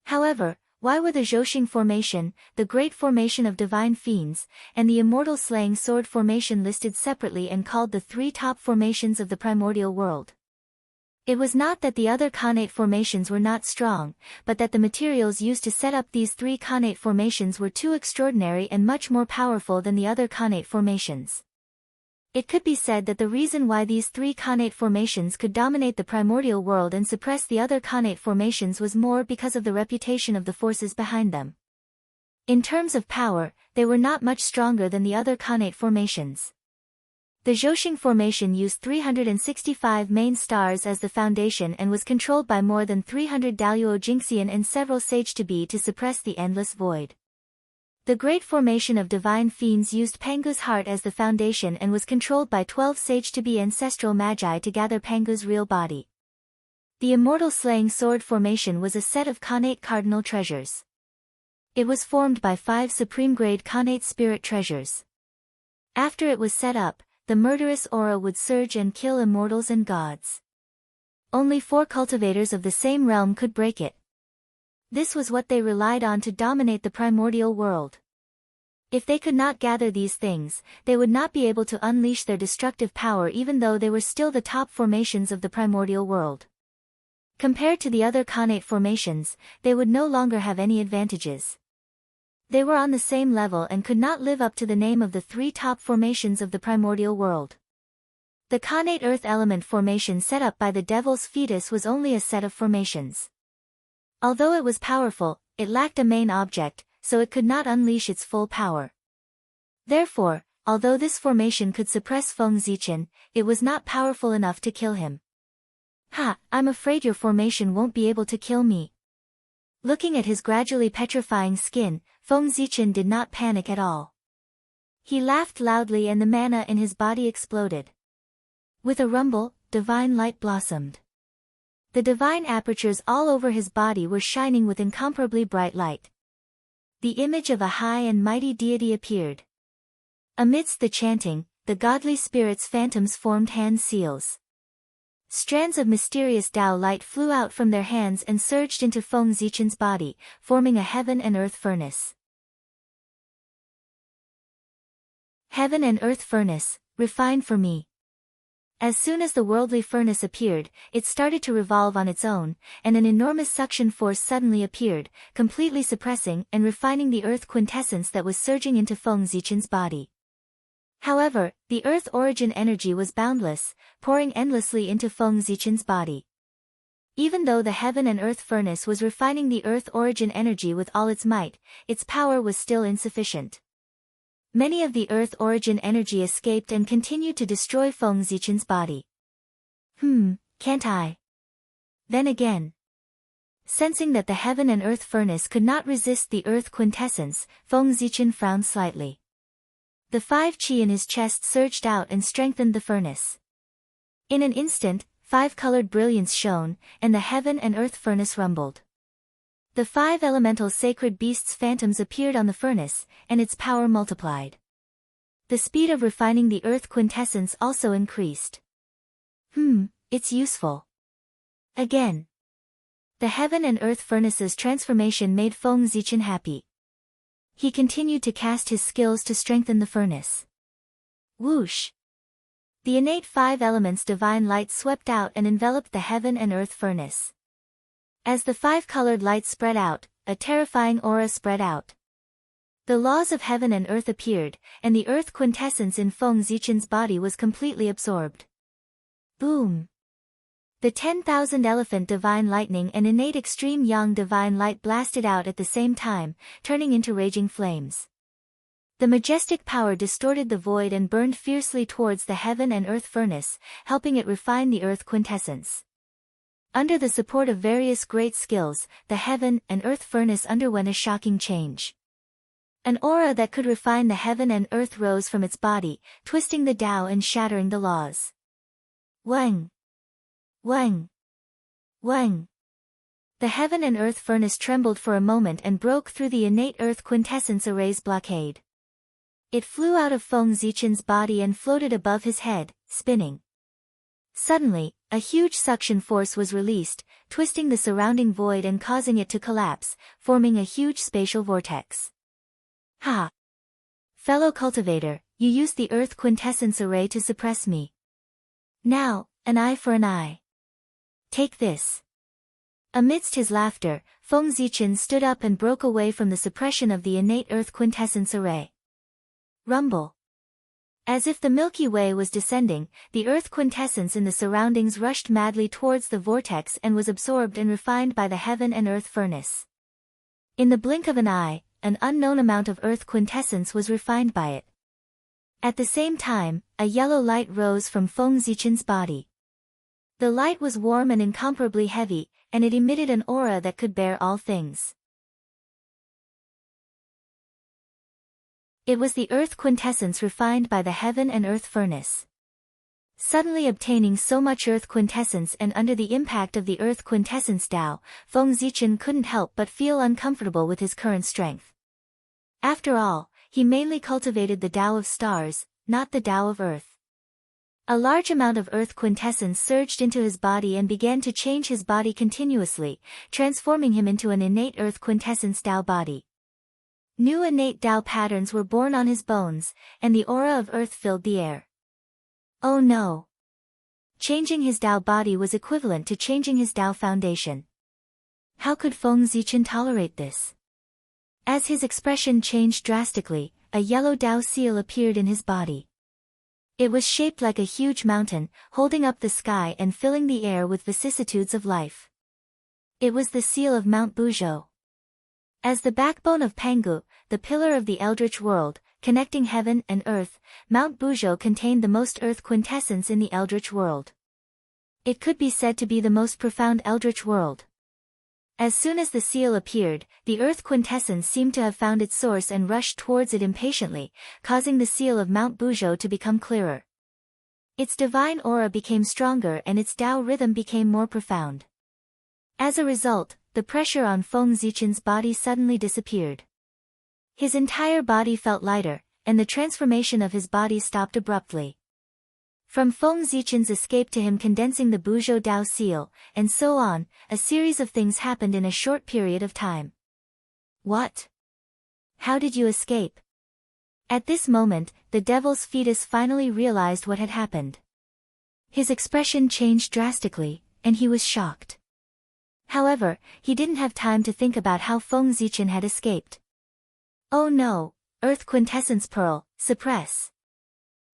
However, why were the Zhoxing formation, the great formation of divine fiends, and the immortal slaying sword formation listed separately and called the 3 top formations of the primordial world? It was not that the other connate formations were not strong, but that the materials used to set up these 3 connate formations were too extraordinary and much more powerful than the other connate formations. It could be said that the reason why these 3 connate formations could dominate the primordial world and suppress the other connate formations was more because of the reputation of the forces behind them. In terms of power, they were not much stronger than the other connate formations. The Zhoxing formation used 365 main stars as the foundation and was controlled by more than 300 Daluo Jingxian and several Sage to be to suppress the endless void. The great formation of divine fiends used Pangu's heart as the foundation and was controlled by 12 Sage to be ancestral magi to gather Pangu's real body. The immortal slaying sword formation was a set of connate cardinal treasures. It was formed by 5 supreme-grade connate spirit treasures. After it was set up, the murderous aura would surge and kill immortals and gods. Only 4 cultivators of the same realm could break it. This was what they relied on to dominate the primordial world. If they could not gather these things, they would not be able to unleash their destructive power even though they were still the top formations of the primordial world. Compared to the other connate formations, they would no longer have any advantages. They were on the same level and could not live up to the name of the 3 top formations of the primordial world. The connate earth element formation set up by the devil's fetus was only a set of formations. Although it was powerful, it lacked a main object, so it could not unleash its full power. Therefore, although this formation could suppress Feng Zichen, it was not powerful enough to kill him. "Ha, I'm afraid your formation won't be able to kill me." Looking at his gradually petrifying skin, Feng Zichen did not panic at all. He laughed loudly and the mana in his body exploded. With a rumble, divine light blossomed. The divine apertures all over his body were shining with incomparably bright light. The image of a high and mighty deity appeared. Amidst the chanting, the godly spirits' phantoms formed hand seals. Strands of mysterious Tao light flew out from their hands and surged into Feng Zichen's body, forming a heaven and earth furnace. Heaven and earth furnace, refined for me. As soon as the worldly furnace appeared, it started to revolve on its own, and an enormous suction force suddenly appeared, completely suppressing and refining the earth quintessence that was surging into Feng Zichen's body. However, the earth origin energy was boundless, pouring endlessly into Feng Zichen's body. Even though the heaven and earth furnace was refining the earth origin energy with all its might, its power was still insufficient. Many of the earth origin energy escaped and continued to destroy Feng Zichen's body. Can't I? Then again. Sensing that the heaven and earth furnace could not resist the earth quintessence, Feng Zichen frowned slightly. The 5 qi in his chest surged out and strengthened the furnace. In an instant, 5-colored brilliance shone, and the heaven and earth furnace rumbled. The 5 elemental sacred beasts' phantoms appeared on the furnace, and its power multiplied. The speed of refining the earth quintessence also increased. It's useful. Again. The heaven and earth furnace's transformation made Feng Zichen happy. He continued to cast his skills to strengthen the furnace. Whoosh! The innate 5 elements divine light swept out and enveloped the heaven and earth furnace. As the 5-colored light spread out, a terrifying aura spread out. The laws of heaven and earth appeared, and the earth quintessence in Feng Zichen's body was completely absorbed. Boom! The 10,000 elephant divine lightning and innate extreme yang divine light blasted out at the same time, turning into raging flames. The majestic power distorted the void and burned fiercely towards the heaven and earth furnace, helping it refine the earth quintessence. Under the support of various great skills, the heaven and earth furnace underwent a shocking change. An aura that could refine the heaven and earth rose from its body, twisting the Tao and shattering the laws. Wang! Wang! Wang! The heaven and earth furnace trembled for a moment and broke through the innate earth quintessence array's blockade. It flew out of Feng Zichen's body and floated above his head, spinning. Suddenly, a huge suction force was released, twisting the surrounding void and causing it to collapse, forming a huge spatial vortex. Ha! Fellow cultivator, you used the earth quintessence array to suppress me. Now, an eye for an eye. Take this. Amidst his laughter, Feng Zichen stood up and broke away from the suppression of the innate earth quintessence array. Rumble. As if the Milky Way was descending, the earth quintessence in the surroundings rushed madly towards the vortex and was absorbed and refined by the heaven and earth furnace. In the blink of an eye, an unknown amount of earth quintessence was refined by it. At the same time, a yellow light rose from Feng Zichen's body. The light was warm and incomparably heavy, and it emitted an aura that could bear all things. It was the earth quintessence refined by the heaven and earth furnace. Suddenly obtaining so much earth quintessence and under the impact of the earth quintessence Tao, Feng Zichen couldn't help but feel uncomfortable with his current strength. After all, he mainly cultivated the Tao of stars, not the Tao of earth. A large amount of earth quintessence surged into his body and began to change his body continuously, transforming him into an innate earth quintessence Tao body. New innate Tao patterns were born on his bones, and the aura of earth filled the air. Oh no! Changing his Tao body was equivalent to changing his Tao foundation. How could Feng Zichen tolerate this? As his expression changed drastically, a yellow Tao seal appeared in his body. It was shaped like a huge mountain, holding up the sky and filling the air with vicissitudes of life. It was the seal of Mount Buzhou. As the backbone of Pangu, the pillar of the eldritch world, connecting heaven and earth, Mount Buzhou contained the most earth quintessence in the eldritch world. It could be said to be the most profound eldritch world. As soon as the seal appeared, the earth quintessence seemed to have found its source and rushed towards it impatiently, causing the seal of Mount Buzhou to become clearer. Its divine aura became stronger and its Tao rhythm became more profound. As a result, the pressure on Feng Zichen's body suddenly disappeared. His entire body felt lighter, and the transformation of his body stopped abruptly. From Feng Zichen's escape to him condensing the Buzhou Tao seal, and so on, a series of things happened in a short period of time. What? How did you escape? At this moment, the devil's fetus finally realized what had happened. His expression changed drastically, and he was shocked. However, he didn't have time to think about how Feng Zichen had escaped. Oh no, Earth Quintessence Pearl, suppress.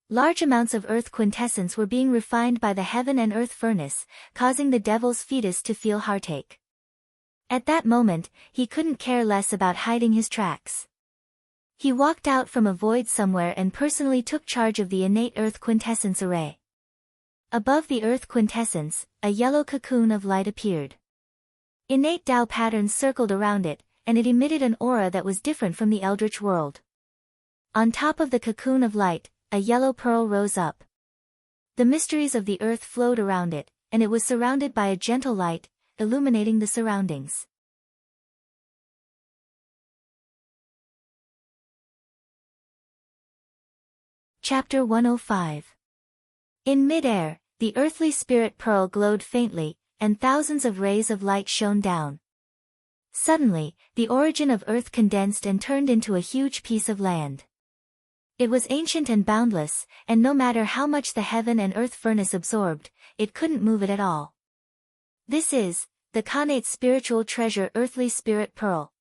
Large amounts of Earth Quintessence were being refined by the Heaven and Earth Furnace, causing the Devil's Fetus to feel heartache. At that moment, he couldn't care less about hiding his tracks. He walked out from a void somewhere and personally took charge of the innate Earth Quintessence array. Above the Earth Quintessence, a yellow cocoon of light appeared. Innate Tao patterns circled around it, and it emitted an aura that was different from the Eldritch world. On top of the cocoon of light, a yellow pearl rose up. The mysteries of the earth flowed around it, and it was surrounded by a gentle light, illuminating the surroundings. Chapter 105. In mid-air, the earthly spirit pearl glowed faintly, and thousands of rays of light shone down. Suddenly, the origin of Earth condensed and turned into a huge piece of land. It was ancient and boundless, and no matter how much the Heaven and Earth Furnace absorbed, it couldn't move it at all. This is the Khanate spiritual treasure, Earthly Spirit Pearl.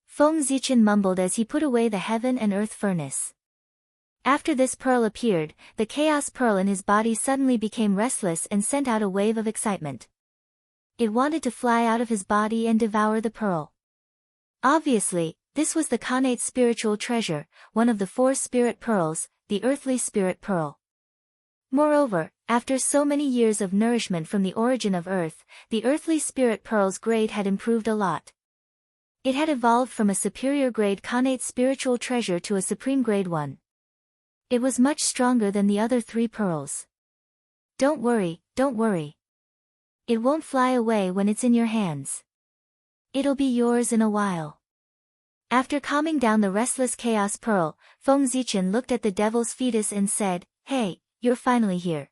Feng Zichen mumbled as he put away the Heaven and Earth Furnace. After this pearl appeared, the chaos pearl in his body suddenly became restless and sent out a wave of excitement. It wanted to fly out of his body and devour the pearl. Obviously, this was the Khanate spiritual treasure, one of the 4 spirit pearls, the earthly spirit pearl. Moreover, after so many years of nourishment from the origin of Earth, the earthly spirit pearl's grade had improved a lot. It had evolved from a superior grade Khanate spiritual treasure to a supreme grade one. It was much stronger than the other 3 pearls. Don't worry, don't worry. It won't fly away when it's in your hands. It'll be yours in a while. After calming down the restless chaos pearl, Feng Zichen looked at the Devil's Fetus and said, "Hey, you're finally here.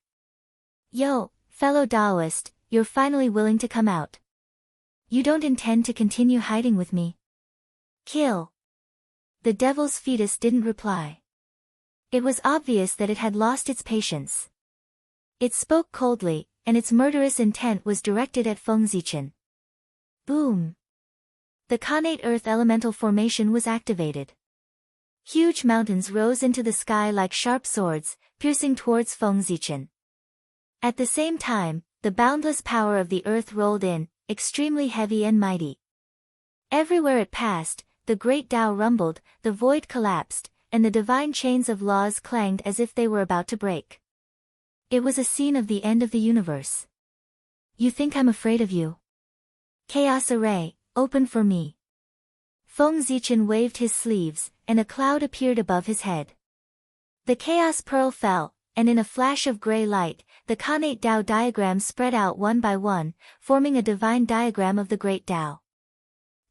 Yo, fellow Taoist, you're finally willing to come out. You don't intend to continue hiding with me? Kill." The Devil's Fetus didn't reply. It was obvious that it had lost its patience. It spoke coldly, and its murderous intent was directed at Feng Zichen. Boom! The Khanate Earth Elemental Formation was activated. Huge mountains rose into the sky like sharp swords, piercing towards Feng Zichen. At the same time, the boundless power of the earth rolled in, extremely heavy and mighty. Everywhere it passed, the great Tao rumbled, the void collapsed, and the divine chains of laws clanged as if they were about to break. It was a scene of the end of the universe. You think I'm afraid of you? Chaos Array, open for me. Feng Zichen waved his sleeves, and a cloud appeared above his head. The Chaos Pearl fell, and in a flash of gray light, the Khanate Tao diagrams spread out one by one, forming a divine diagram of the Great Tao.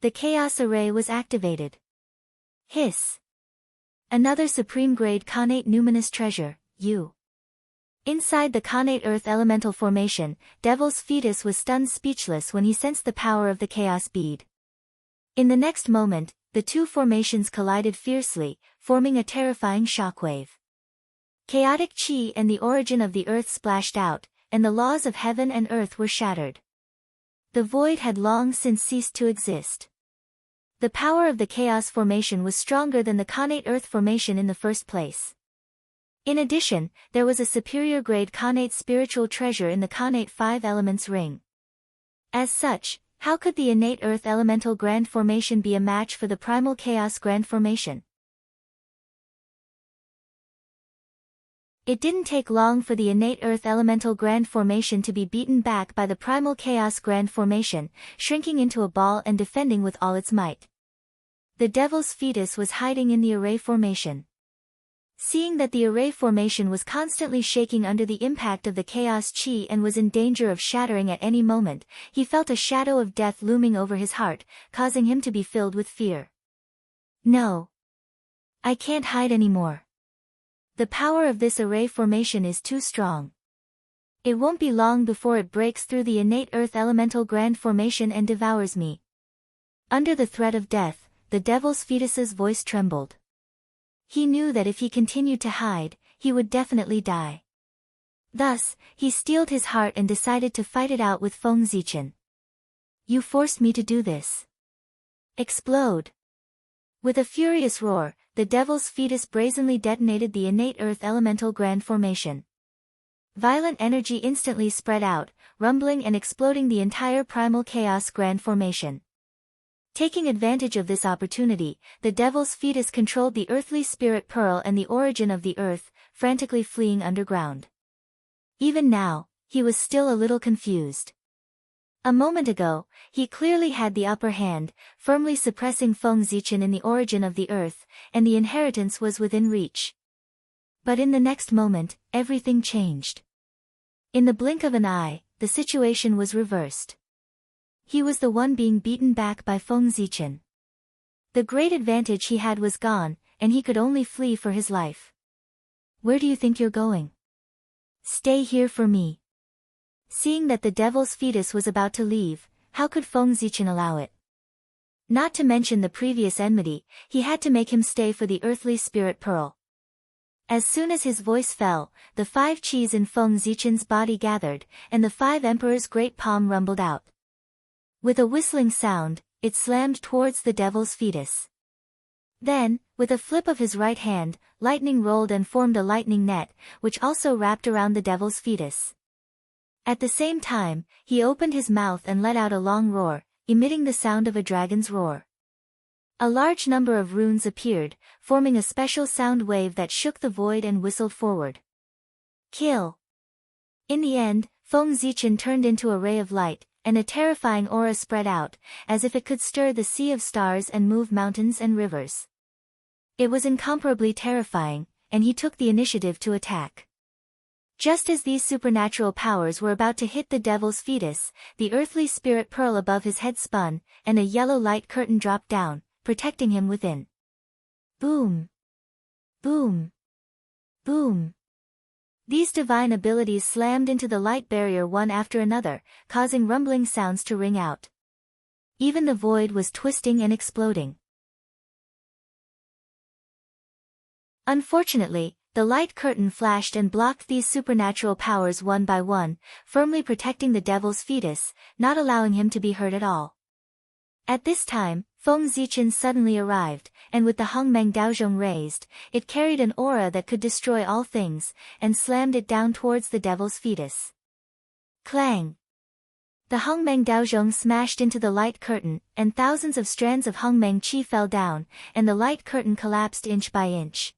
The Chaos Array was activated. Hiss! Another supreme-grade Khanate numinous treasure, you. Inside the Khanate Earth Elemental Formation, Devil's Fetus was stunned speechless when he sensed the power of the Chaos Bead. In the next moment, the 2 formations collided fiercely, forming a terrifying shockwave. Chaotic chi and the origin of the earth splashed out, and the laws of heaven and earth were shattered. The void had long since ceased to exist. The power of the Chaos Formation was stronger than the Khanate Earth Formation in the first place. In addition, there was a superior-grade Khanate spiritual treasure in the Khanate 5 Elements Ring. As such, how could the innate Earth Elemental Grand Formation be a match for the Primal Chaos Grand Formation? It didn't take long for the innate Earth Elemental Grand Formation to be beaten back by the Primal Chaos Grand Formation, shrinking into a ball and defending with all its might. The Devil's Fetus was hiding in the Array Formation. Seeing that the Array Formation was constantly shaking under the impact of the Chaos Chi and was in danger of shattering at any moment, he felt a shadow of death looming over his heart, causing him to be filled with fear. No. I can't hide anymore. The power of this Array Formation is too strong. It won't be long before it breaks through the innate Earth Elemental Grand Formation and devours me. Under the threat of death, the Devil's Fetus's voice trembled. He knew that if he continued to hide, he would definitely die. Thus, he steeled his heart and decided to fight it out with Feng Zichen. You forced me to do this. Explode. With a furious roar, the devil's fetus brazenly detonated the innate earth elemental grand formation. Violent energy instantly spread out, rumbling and exploding the entire primal chaos grand formation. Taking advantage of this opportunity, the devil's fetus controlled the earthly spirit pearl and the origin of the earth, frantically fleeing underground. Even now, he was still a little confused. A moment ago, he clearly had the upper hand, firmly suppressing Feng Zichen in the origin of the earth, and the inheritance was within reach. But in the next moment, everything changed. In the blink of an eye, the situation was reversed. He was the one being beaten back by Feng Zichen. The great advantage he had was gone, and he could only flee for his life. Where do you think you're going? Stay here for me. Seeing that the devil's fetus was about to leave, how could Feng Zichen allow it? Not to mention the previous enmity, he had to make him stay for the earthly spirit pearl. As soon as his voice fell, the 5 qis in Feng Zichen's body gathered, and the 5 emperor's great palm rumbled out. With a whistling sound, it slammed towards the devil's fetus. Then, with a flip of his right hand, lightning rolled and formed a lightning net, which also wrapped around the devil's fetus. At the same time, he opened his mouth and let out a long roar, emitting the sound of a dragon's roar. A large number of runes appeared, forming a special sound wave that shook the void and whistled forward. Kill! In the end, Feng Zichen turned into a ray of light, and a terrifying aura spread out, as if it could stir the sea of stars and move mountains and rivers. It was incomparably terrifying, and he took the initiative to attack. Just as these supernatural powers were about to hit the devil's fetus, the earthly spirit pearl above his head spun, and a yellow light curtain dropped down, protecting him within. Boom! Boom! Boom! These divine abilities slammed into the light barrier one after another, causing rumbling sounds to ring out. Even the void was twisting and exploding. Unfortunately, the light curtain flashed and blocked these supernatural powers one by one, firmly protecting the devil's fetus, not allowing him to be hurt at all. At this time, Feng Zichen suddenly arrived, and with the Hongmeng Daozhong raised, it carried an aura that could destroy all things, and slammed it down towards the devil's fetus. Clang! The Hongmeng Daozhong smashed into the light curtain, and thousands of strands of Hongmeng Qi fell down, and the light curtain collapsed inch by inch.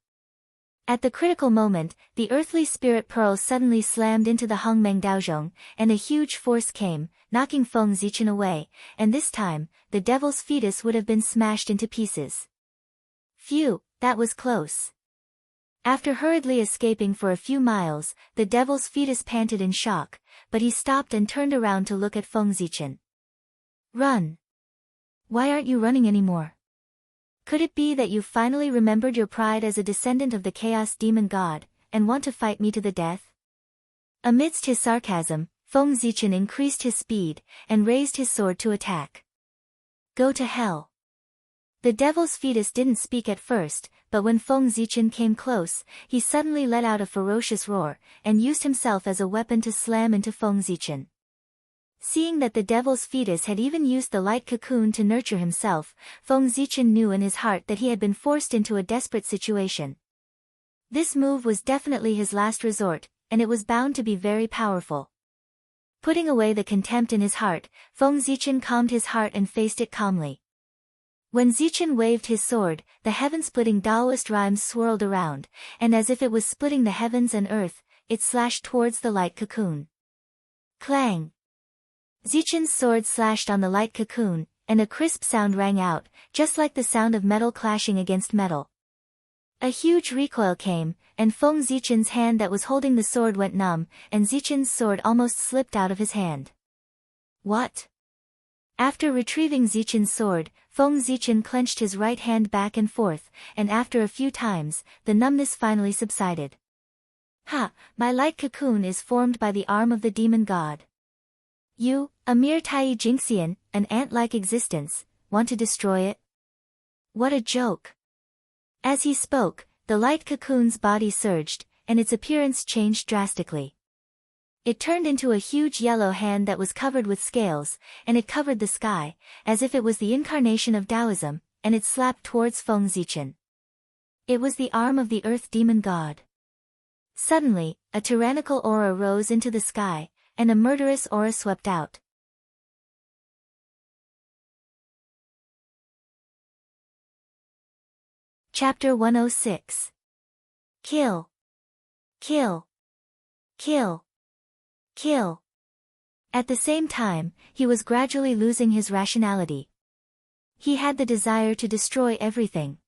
At the critical moment, the earthly spirit pearl suddenly slammed into the Hongmeng Daozhong, and a huge force came, knocking Feng Zichen away, and this time, the devil's fetus would have been smashed into pieces. Phew, that was close. After hurriedly escaping for a few miles, the devil's fetus panted in shock, but he stopped and turned around to look at Feng Zichen. Run! Why aren't you running anymore? Could it be that you've finally remembered your pride as a descendant of the Chaos Demon God, and want to fight me to the death? Amidst his sarcasm, Feng Zichen increased his speed, and raised his sword to attack. Go to hell! The devil's fetus didn't speak at first, but when Feng Zichen came close, he suddenly let out a ferocious roar, and used himself as a weapon to slam into Feng Zichen. Seeing that the devil's fetus had even used the light cocoon to nurture himself, Feng Zichen knew in his heart that he had been forced into a desperate situation. This move was definitely his last resort, and it was bound to be very powerful. Putting away the contempt in his heart, Feng Zichen calmed his heart and faced it calmly. When Zichen waved his sword, the heaven-splitting Taoist rhymes swirled around, and as if it was splitting the heavens and earth, it slashed towards the light cocoon. Clang! Zichen's sword slashed on the light cocoon, and a crisp sound rang out, just like the sound of metal clashing against metal. A huge recoil came, and Feng Zichen's hand that was holding the sword went numb, and Zichen's sword almost slipped out of his hand. What? After retrieving Zichen's sword, Feng Zichen clenched his right hand back and forth, and after a few times, the numbness finally subsided. Ha! My light cocoon is formed by the arm of the demon god. You, a mere Tai Jinxian, an ant-like existence, want to destroy it? What a joke! As he spoke, the light cocoon's body surged, and its appearance changed drastically. It turned into a huge yellow hand that was covered with scales, and it covered the sky, as if it was the incarnation of Taoism, and it slapped towards Feng Zichen. It was the arm of the earth demon god. Suddenly, a tyrannical aura rose into the sky, and a murderous aura swept out. Chapter 106. Kill. Kill. Kill. Kill. At the same time, he was gradually losing his rationality. He had the desire to destroy everything.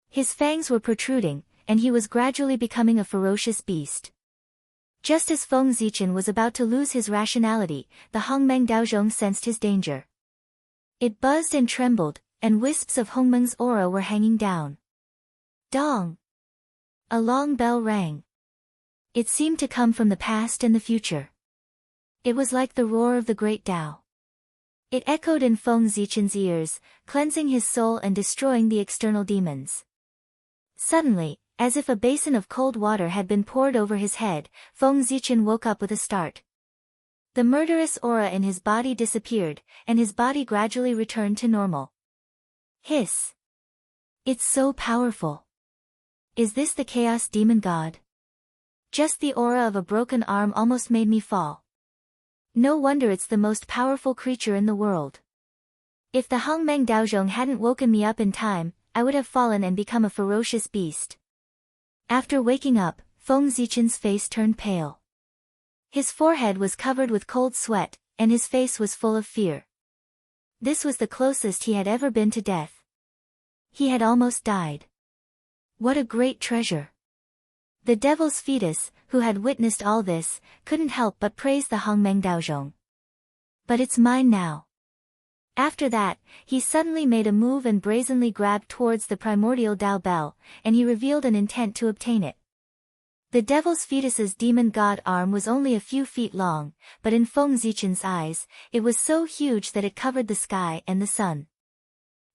His fangs were protruding, and he was gradually becoming a ferocious beast. Just as Feng Zichen was about to lose his rationality, the Hongmeng Daozhong sensed his danger. It buzzed and trembled, and wisps of Hongmeng's aura were hanging down. Dong! A long bell rang. It seemed to come from the past and the future. It was like the roar of the great Tao. It echoed in Feng Zichen's ears, cleansing his soul and destroying the external demons. Suddenly, as if a basin of cold water had been poured over his head, Feng Zichen woke up with a start. The murderous aura in his body disappeared, and his body gradually returned to normal. Hiss! It's so powerful. Is this the Chaos Demon God? Just the aura of a broken arm almost made me fall. No wonder it's the most powerful creature in the world. If the Hongmeng Daozhong hadn't woken me up in time, I would have fallen and become a ferocious beast. After waking up, Feng Zichen's face turned pale. His forehead was covered with cold sweat, and his face was full of fear. This was the closest he had ever been to death. He had almost died. What a great treasure! The devil's fetus, who had witnessed all this, couldn't help but praise the Hongmeng Daozhong. But it's mine now. After that, he suddenly made a move and brazenly grabbed towards the primordial Tao Bell, and he revealed an intent to obtain it. The devil's fetus's demon god arm was only a few feet long, but in Feng Zichen's eyes, it was so huge that it covered the sky and the sun.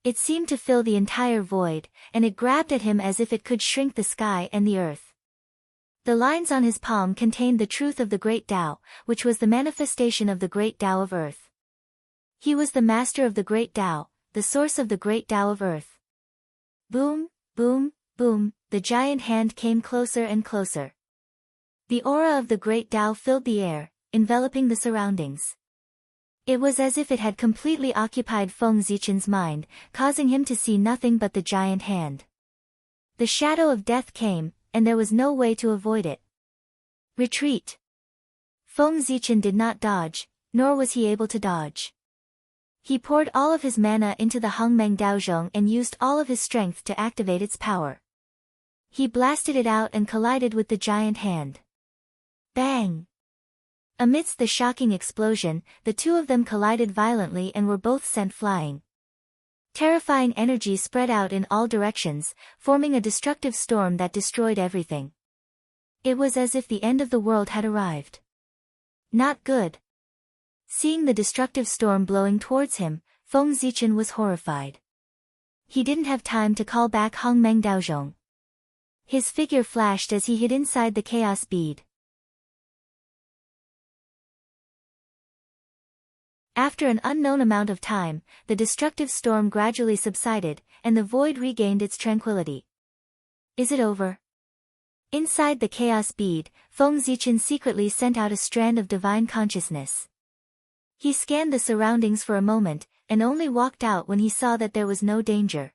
It seemed to fill the entire void, and it grabbed at him as if it could shrink the sky and the earth. The lines on his palm contained the truth of the Great Tao, which was the manifestation of the Great Tao of Earth. He was the master of the Great Tao, the source of the Great Tao of Earth. Boom, boom, boom, the giant hand came closer and closer. The aura of the Great Tao filled the air, enveloping the surroundings. It was as if it had completely occupied Feng Zichen's mind, causing him to see nothing but the giant hand. The shadow of death came, and there was no way to avoid it. Retreat! Feng Zichen did not dodge, nor was he able to dodge. He poured all of his mana into the Hongmeng Daozhong and used all of his strength to activate its power. He blasted it out and collided with the giant hand. Bang! Amidst the shocking explosion, the two of them collided violently and were both sent flying. Terrifying energy spread out in all directions, forming a destructive storm that destroyed everything. It was as if the end of the world had arrived. Not good. Seeing the destructive storm blowing towards him, Feng Zichen was horrified. He didn't have time to call back Hongmeng Daozhong. His figure flashed as he hid inside the chaos bead. After an unknown amount of time, the destructive storm gradually subsided, and the void regained its tranquility. Is it over? Inside the chaos bead, Feng Zichen secretly sent out a strand of divine consciousness. He scanned the surroundings for a moment, and only walked out when he saw that there was no danger.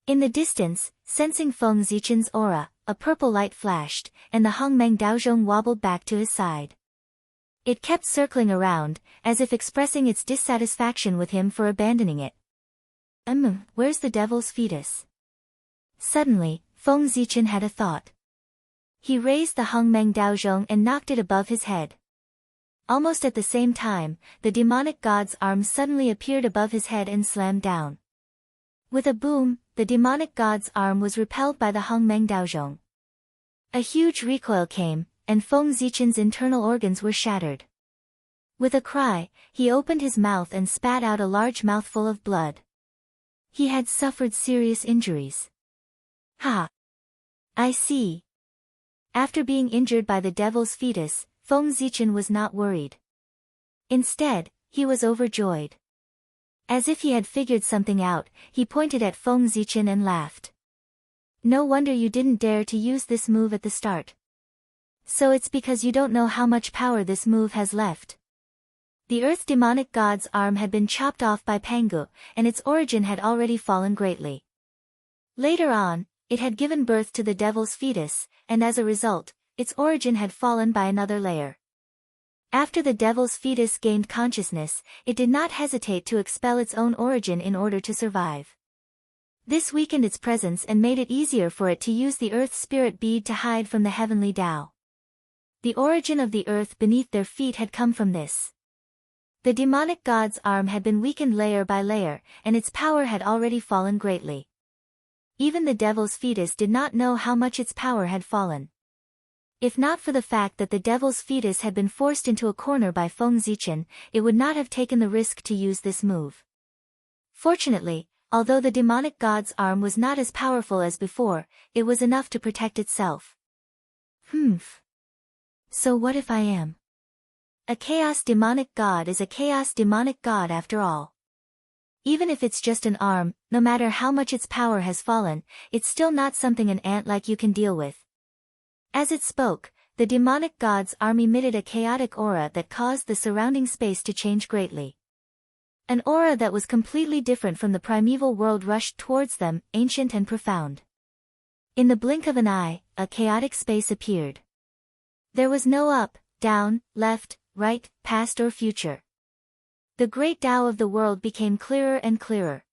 In the distance, sensing Feng Zichen's aura, a purple light flashed, and the Hongmeng Daozhong wobbled back to his side. It kept circling around, as if expressing its dissatisfaction with him for abandoning it. Where's the devil's fetus? Suddenly, Feng Zichen had a thought. He raised the Hongmeng Daozhong and knocked it above his head. Almost at the same time, the demonic god's arm suddenly appeared above his head and slammed down. With a boom, the demonic god's arm was repelled by the Hongmeng Daozhong. A huge recoil came, and Feng Zichen's internal organs were shattered. With a cry, he opened his mouth and spat out a large mouthful of blood. He had suffered serious injuries. Ha! I see. After being injured by the devil's fetus, Feng Zichen was not worried. Instead, he was overjoyed. As if he had figured something out, he pointed at Feng Zichen and laughed. No wonder you didn't dare to use this move at the start. So it's because you don't know how much power this move has left. The Earth demonic god's arm had been chopped off by Pangu, and its origin had already fallen greatly. Later on, it had given birth to the devil's fetus, and as a result, its origin had fallen by another layer. After the devil's fetus gained consciousness, it did not hesitate to expel its own origin in order to survive. This weakened its presence and made it easier for it to use the Earth spirit bead to hide from the heavenly Tao. The origin of the earth beneath their feet had come from this. The demonic god's arm had been weakened layer by layer, and its power had already fallen greatly. Even the devil's fetus did not know how much its power had fallen. If not for the fact that the devil's fetus had been forced into a corner by Feng Zichen, it would not have taken the risk to use this move. Fortunately, although the demonic god's arm was not as powerful as before, it was enough to protect itself. So what if I am? A chaos demonic god is a chaos demonic god after all. Even if it's just an arm, no matter how much its power has fallen, it's still not something an ant like you can deal with. As it spoke, the demonic god's arm emitted a chaotic aura that caused the surrounding space to change greatly. An aura that was completely different from the primeval world rushed towards them, ancient and profound. In the blink of an eye, a chaotic space appeared. There was no up, down, left, right, past or future. The great Tao of the world became clearer and clearer.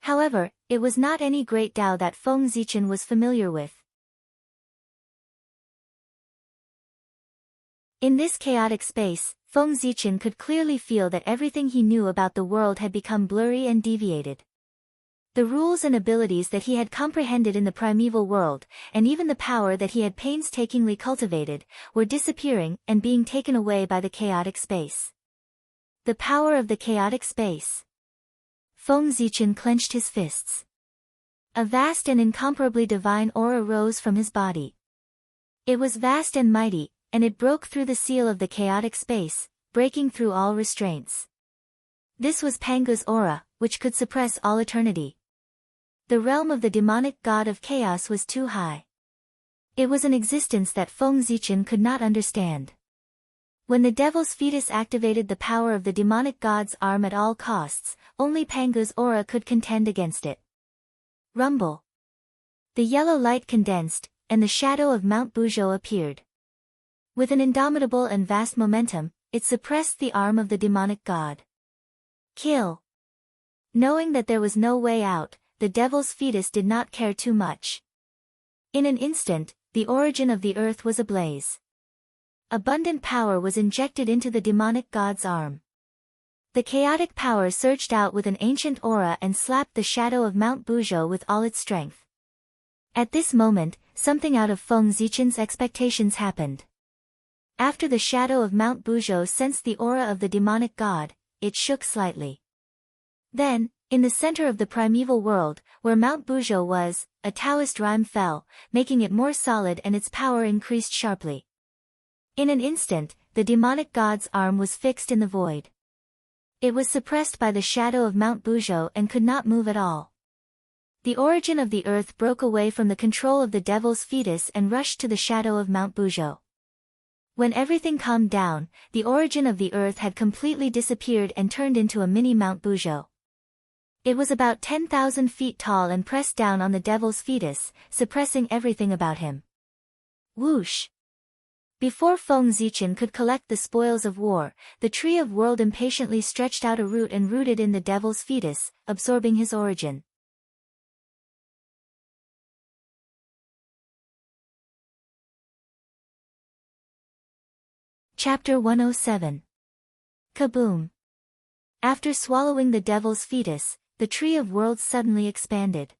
However, it was not any great Tao that Feng Zichen was familiar with. In this chaotic space, Feng Zichen could clearly feel that everything he knew about the world had become blurry and deviated. The rules and abilities that he had comprehended in the primeval world, and even the power that he had painstakingly cultivated, were disappearing and being taken away by the chaotic space. The power of the chaotic space. Feng Zichen clenched his fists. A vast and incomparably divine aura rose from his body. It was vast and mighty, and it broke through the seal of the chaotic space, breaking through all restraints. This was Pangu's aura, which could suppress all eternity. The realm of the demonic god of chaos was too high. It was an existence that Feng Zichen could not understand. When the devil's fetus activated the power of the demonic god's arm at all costs, only Pangu's aura could contend against it. Rumble. The yellow light condensed, and the shadow of Mount Buzhou appeared. With an indomitable and vast momentum, it suppressed the arm of the demonic god. Kill. Knowing that there was no way out, the devil's fetus did not care too much. In an instant, the origin of the earth was ablaze. Abundant power was injected into the demonic god's arm. The chaotic power surged out with an ancient aura and slapped the shadow of Mount Buzhou with all its strength. At this moment, something out of Feng Zichen's expectations happened. After the shadow of Mount Buzhou sensed the aura of the demonic god, it shook slightly. Then, in the center of the primeval world, where Mount Buzhou was, a Taoist rime fell, making it more solid and its power increased sharply. In an instant, the demonic god's arm was fixed in the void. It was suppressed by the shadow of Mount Buzhou and could not move at all. The origin of the earth broke away from the control of the devil's fetus and rushed to the shadow of Mount Buzhou. When everything calmed down, the origin of the earth had completely disappeared and turned into a mini Mount Buzhou. It was about 10,000 feet tall and pressed down on the devil's fetus, suppressing everything about him. Whoosh! Before Feng Zichen could collect the spoils of war, the tree of world impatiently stretched out a root and rooted in the devil's fetus, absorbing his origin. Chapter 107. Kaboom! After swallowing the devil's fetus, the tree of worlds suddenly expanded.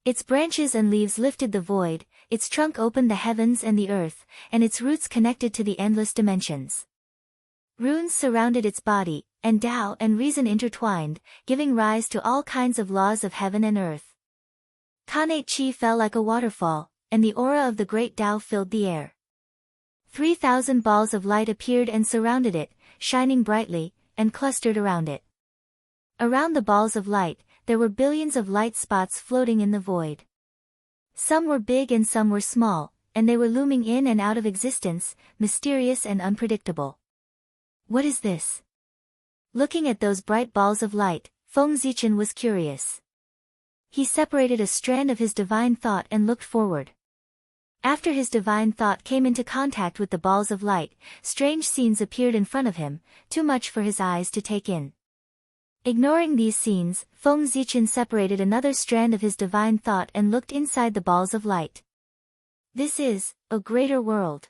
Its branches and leaves lifted the void, its trunk opened the heavens and the earth, and its roots connected to the endless dimensions. Runes surrounded its body, and Tao and reason intertwined, giving rise to all kinds of laws of heaven and earth. Khanate Chi fell like a waterfall, and the aura of the great Tao filled the air. 3,000 balls of light appeared and surrounded it, shining brightly, and clustered around it. Around the balls of light, there were billions of light spots floating in the void. Some were big and some were small, and they were looming in and out of existence, mysterious and unpredictable. What is this? Looking at those bright balls of light, Feng Zichen was curious. He separated a strand of his divine thought and looked forward. After his divine thought came into contact with the balls of light, strange scenes appeared in front of him, too much for his eyes to take in. Ignoring these scenes, Feng Zichen separated another strand of his divine thought and looked inside the balls of light. This is a greater world.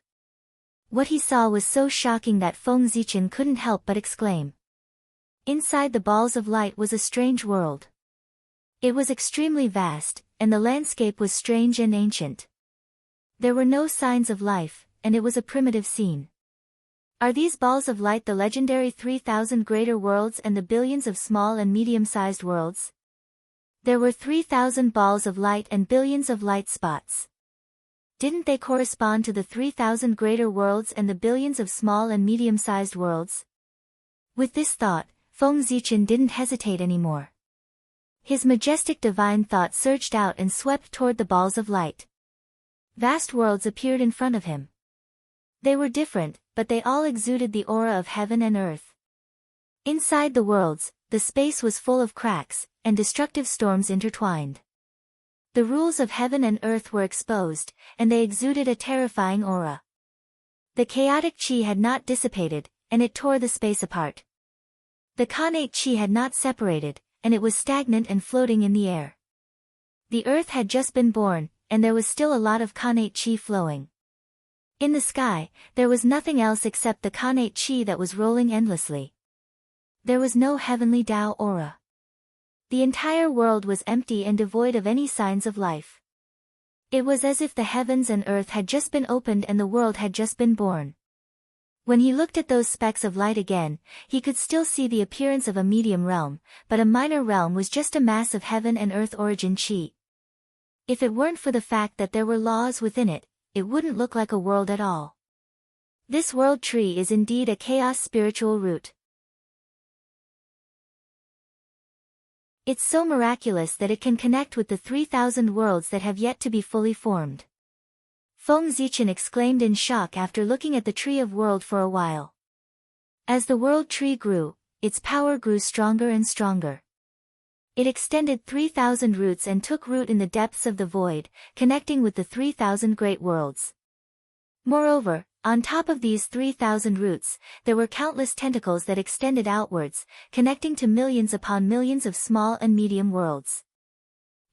What he saw was so shocking that Feng Zichen couldn't help but exclaim. Inside the balls of light was a strange world. It was extremely vast, and the landscape was strange and ancient. There were no signs of life, and it was a primitive scene. Are these balls of light the legendary 3,000 greater worlds and the billions of small and medium-sized worlds? There were 3,000 balls of light and billions of light spots. Didn't they correspond to the 3,000 greater worlds and the billions of small and medium-sized worlds? With this thought, Feng Zichen didn't hesitate anymore. His majestic divine thought surged out and swept toward the balls of light. Vast worlds appeared in front of him. They were different, but they all exuded the aura of heaven and earth. Inside the worlds, the space was full of cracks, and destructive storms intertwined. The rules of heaven and earth were exposed, and they exuded a terrifying aura. The chaotic chi had not dissipated, and it tore the space apart. The Khanate chi had not separated, and it was stagnant and floating in the air. The earth had just been born, and there was still a lot of Khanate chi flowing. In the sky, there was nothing else except the Khanate chi that was rolling endlessly. There was no heavenly Tao aura. The entire world was empty and devoid of any signs of life. It was as if the heavens and earth had just been opened and the world had just been born. When he looked at those specks of light again, he could still see the appearance of a medium realm, but a minor realm was just a mass of heaven and earth origin chi. If it weren't for the fact that there were laws within it, it wouldn't look like a world at all. This world tree is indeed a chaos spiritual root. It's so miraculous that it can connect with the 3,000 worlds that have yet to be fully formed. Feng Zichen exclaimed in shock after looking at the tree of world for a while. As the world tree grew, its power grew stronger and stronger. It extended 3,000 roots and took root in the depths of the void, connecting with the 3,000 great worlds. Moreover, on top of these 3,000 roots, there were countless tentacles that extended outwards, connecting to millions upon millions of small and medium worlds.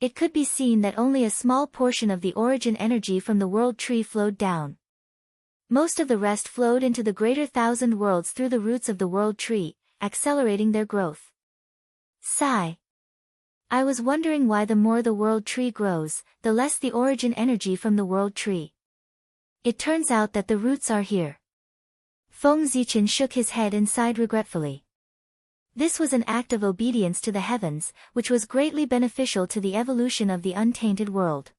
It could be seen that only a small portion of the origin energy from the world tree flowed down. Most of the rest flowed into the greater 1,000 worlds through the roots of the world tree, accelerating their growth. Sigh. I was wondering why the more the world tree grows, the less the origin energy from the world tree. It turns out that the roots are here. Feng Zichen shook his head and sighed regretfully. This was an act of obedience to the heavens, which was greatly beneficial to the evolution of the untainted world.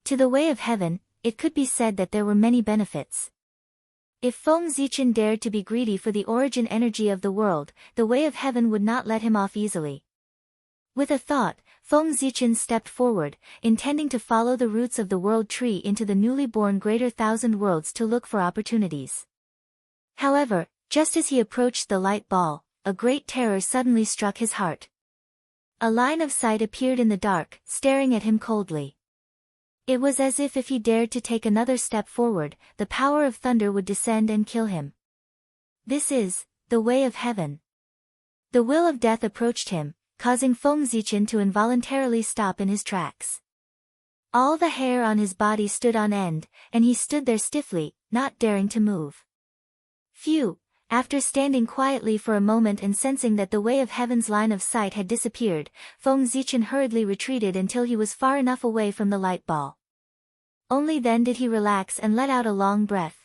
To the way of heaven, it could be said that there were many benefits. If Feng Zichen dared to be greedy for the origin energy of the world, the way of heaven would not let him off easily. With a thought, Feng Zichen stepped forward, intending to follow the roots of the world tree into the newly born greater 1,000 worlds to look for opportunities. However, just as he approached the light ball, a great terror suddenly struck his heart. A line of sight appeared in the dark, staring at him coldly. It was as if he dared to take another step forward, the power of thunder would descend and kill him. This is the way of heaven. The will of death approached him, causing Feng Zichen to involuntarily stop in his tracks. All the hair on his body stood on end, and he stood there stiffly, not daring to move. Phew! After standing quietly for a moment and sensing that the way of heaven's line of sight had disappeared, Feng Zichen hurriedly retreated until he was far enough away from the light ball. Only then did he relax and let out a long breath.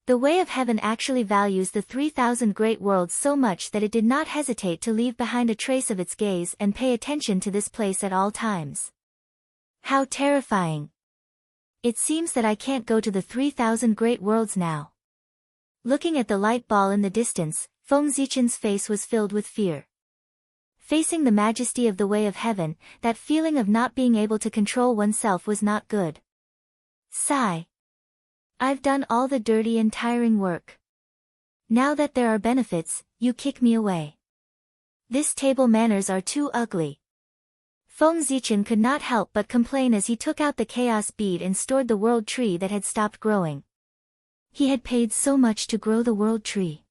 The way of heaven actually values the 3,000 great worlds so much that it did not hesitate to leave behind a trace of its gaze and pay attention to this place at all times. How terrifying! It seems that I can't go to the 3,000 great worlds now. Looking at the light ball in the distance, Feng Zichen's face was filled with fear. Facing the majesty of the way of heaven, that feeling of not being able to control oneself was not good. Sigh. I've done all the dirty and tiring work. Now that there are benefits, you kick me away. This table manners are too ugly. Feng Zichen could not help but complain as he took out the chaos bead and stored the world tree that had stopped growing. He had paid so much to grow the world tree.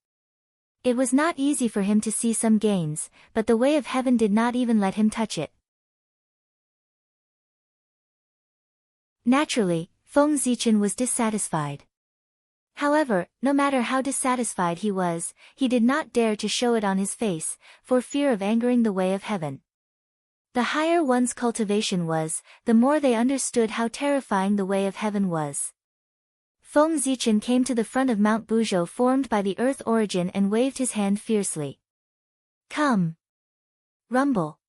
It was not easy for him to see some gains, but the way of heaven did not even let him touch it. Naturally, Feng Zichen was dissatisfied. However, no matter how dissatisfied he was, he did not dare to show it on his face, for fear of angering the way of heaven. The higher one's cultivation was, the more they understood how terrifying the way of heaven was. Feng Zichen came to the front of Mount Buzhou formed by the earth origin and waved his hand fiercely. Come! Rumble!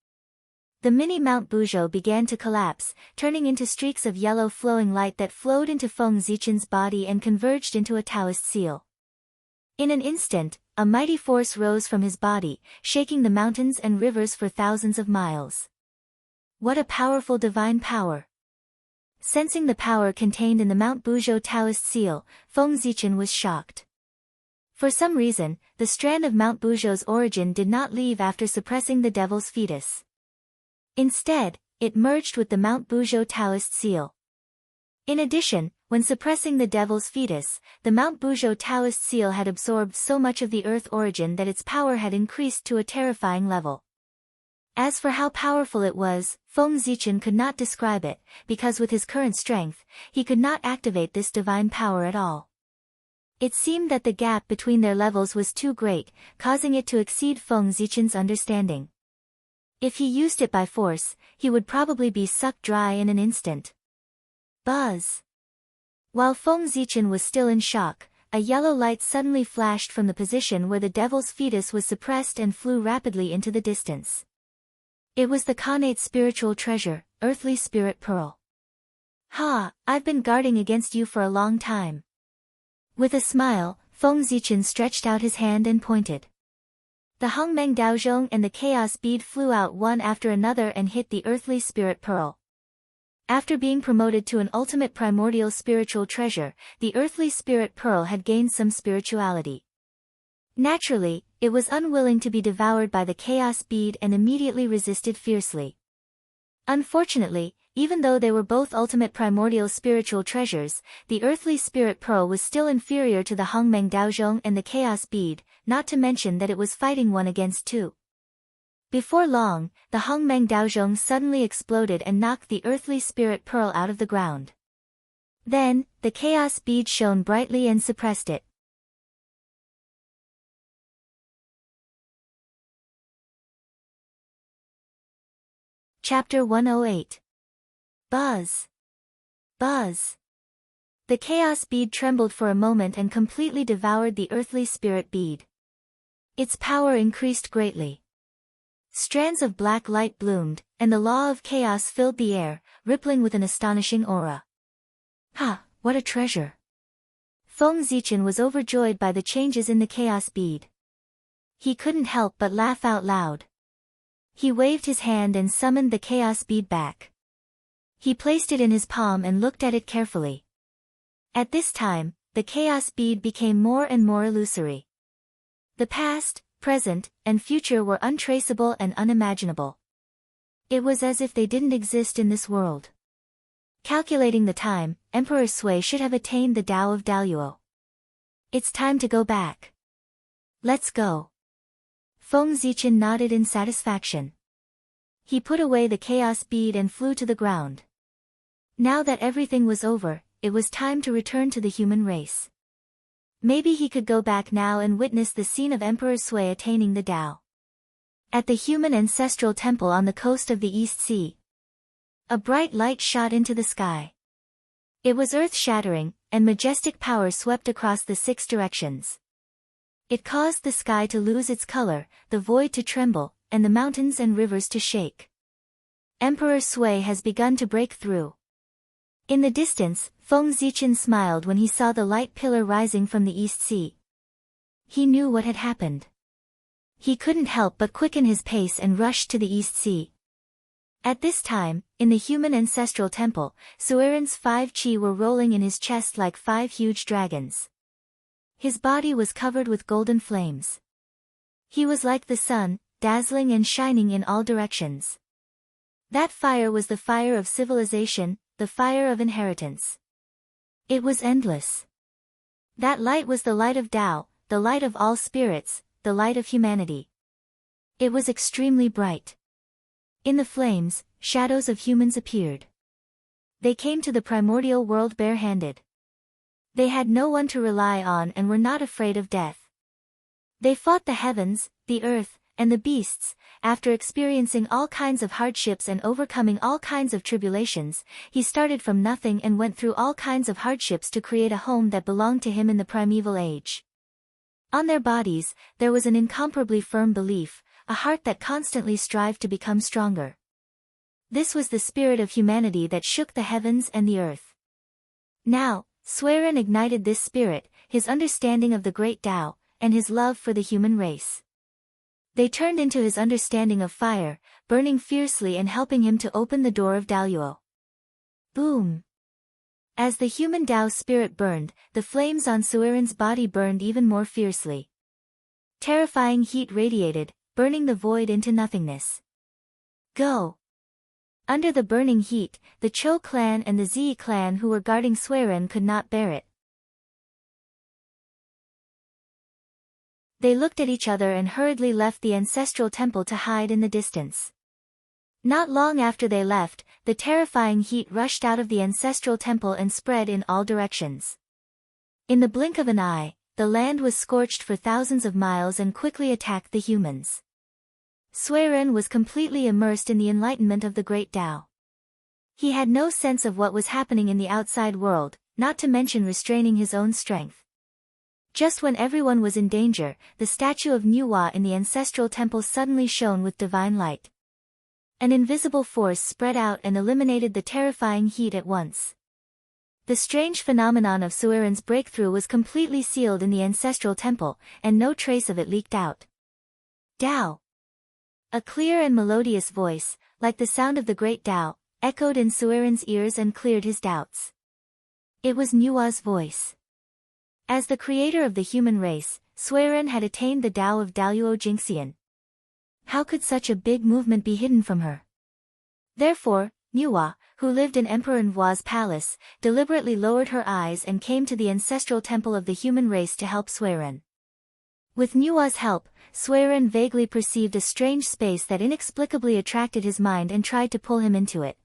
The mini Mount Buzhou began to collapse, turning into streaks of yellow flowing light that flowed into Feng Zichen's body and converged into a Taoist seal. In an instant, a mighty force rose from his body, shaking the mountains and rivers for thousands of miles. What a powerful divine power! Sensing the power contained in the Mount Buzhou Taoist seal, Feng Zichen was shocked. For some reason, the strand of Mount Buzhou's origin did not leave after suppressing the devil's fetus. Instead, it merged with the Mount Buzhou Taoist seal. In addition, when suppressing the devil's fetus, the Mount Buzhou Taoist seal had absorbed so much of the earth origin that its power had increased to a terrifying level. As for how powerful it was, Feng Zichen could not describe it, because with his current strength, he could not activate this divine power at all. It seemed that the gap between their levels was too great, causing it to exceed Feng Zichen's understanding. If he used it by force, he would probably be sucked dry in an instant. Buzz! While Feng Zichen was still in shock, a yellow light suddenly flashed from the position where the devil's fetus was suppressed and flew rapidly into the distance. It was the Khanate spiritual treasure, Earthly Spirit Pearl. Ha, I've been guarding against you for a long time. With a smile, Feng Zichen stretched out his hand and pointed. The Hongmeng Daozhong and the Chaos Bead flew out one after another and hit the Earthly Spirit Pearl. After being promoted to an ultimate primordial spiritual treasure, the Earthly Spirit Pearl had gained some spirituality. Naturally, it was unwilling to be devoured by the Chaos Bead and immediately resisted fiercely. Unfortunately, even though they were both ultimate primordial spiritual treasures, the Earthly Spirit Pearl was still inferior to the Hongmeng Daozhong and the Chaos Bead, not to mention that it was fighting one against two. Before long, the Hongmeng Daozhong suddenly exploded and knocked the Earthly Spirit Pearl out of the ground. Then, the Chaos Bead shone brightly and suppressed it. Chapter 108. Buzz! Buzz! The Chaos Bead trembled for a moment and completely devoured the Earthly Spirit Bead. Its power increased greatly. Strands of black light bloomed, and the law of chaos filled the air, rippling with an astonishing aura. Ha, what a treasure! Feng Zichen was overjoyed by the changes in the Chaos Bead. He couldn't help but laugh out loud. He waved his hand and summoned the Chaos Bead back. He placed it in his palm and looked at it carefully. At this time, the Chaos Bead became more and more illusory. The past, present, and future were untraceable and unimaginable. It was as if they didn't exist in this world. Calculating the time, Emperor Sui should have attained the Tao of Daluo. It's time to go back. Let's go. Feng Zichen nodded in satisfaction. He put away the Chaos Bead and flew to the ground. Now that everything was over, it was time to return to the human race. Maybe he could go back now and witness the scene of Emperor Sui attaining the Tao. At the human ancestral temple on the coast of the East Sea, a bright light shot into the sky. It was earth-shattering, and majestic power swept across the 6 directions. It caused the sky to lose its color, the void to tremble, and the mountains and rivers to shake. Emperor Sui has begun to break through. In the distance, Feng Zichen smiled when he saw the light pillar rising from the East Sea. He knew what had happened. He couldn't help but quicken his pace and rush to the East Sea. At this time, in the human ancestral temple, Suiren's 5 chi were rolling in his chest like 5 huge dragons. His body was covered with golden flames. He was like the sun, dazzling and shining in all directions. That fire was the fire of civilization, the fire of inheritance. It was endless. That light was the light of Tao, the light of all spirits, the light of humanity. It was extremely bright. In the flames, shadows of humans appeared. They came to the primordial world bare-handed. They had no one to rely on and were not afraid of death. They fought the heavens, the earth, and the beasts. After experiencing all kinds of hardships and overcoming all kinds of tribulations, he started from nothing and went through all kinds of hardships to create a home that belonged to him in the primeval age. On their bodies, there was an incomparably firm belief, a heart that constantly strived to become stronger. This was the spirit of humanity that shook the heavens and the earth. Now, Suiren ignited this spirit, his understanding of the great Tao, and his love for the human race. They turned into his understanding of fire, burning fiercely and helping him to open the door of Daoyuo. Boom! As the human Tao spirit burned, the flames on Suiren's body burned even more fiercely. Terrifying heat radiated, burning the void into nothingness. Go! Under the burning heat, the Cho clan and the Zi clan who were guarding Suiren could not bear it. They looked at each other and hurriedly left the ancestral temple to hide in the distance. Not long after they left, the terrifying heat rushed out of the ancestral temple and spread in all directions. In the blink of an eye, the land was scorched for thousands of miles and quickly attacked the humans. Suiren was completely immersed in the enlightenment of the great Tao. He had no sense of what was happening in the outside world, not to mention restraining his own strength. Just when everyone was in danger, the statue of Nuwa in the ancestral temple suddenly shone with divine light. An invisible force spread out and eliminated the terrifying heat at once. The strange phenomenon of Suiren's breakthrough was completely sealed in the ancestral temple, and no trace of it leaked out. Tao! A clear and melodious voice, like the sound of the great Tao, echoed in Suiren's ears and cleared his doubts. It was Nuwa's voice. As the creator of the human race, Suiren had attained the Tao of Daoyuo Jingxian. How could such a big movement be hidden from her? Therefore, Nuwa, who lived in Emperor Nhua's palace, deliberately lowered her eyes and came to the ancestral temple of the human race to help Suiren. With Nuwa's help, Suiren vaguely perceived a strange space that inexplicably attracted his mind and tried to pull him into it.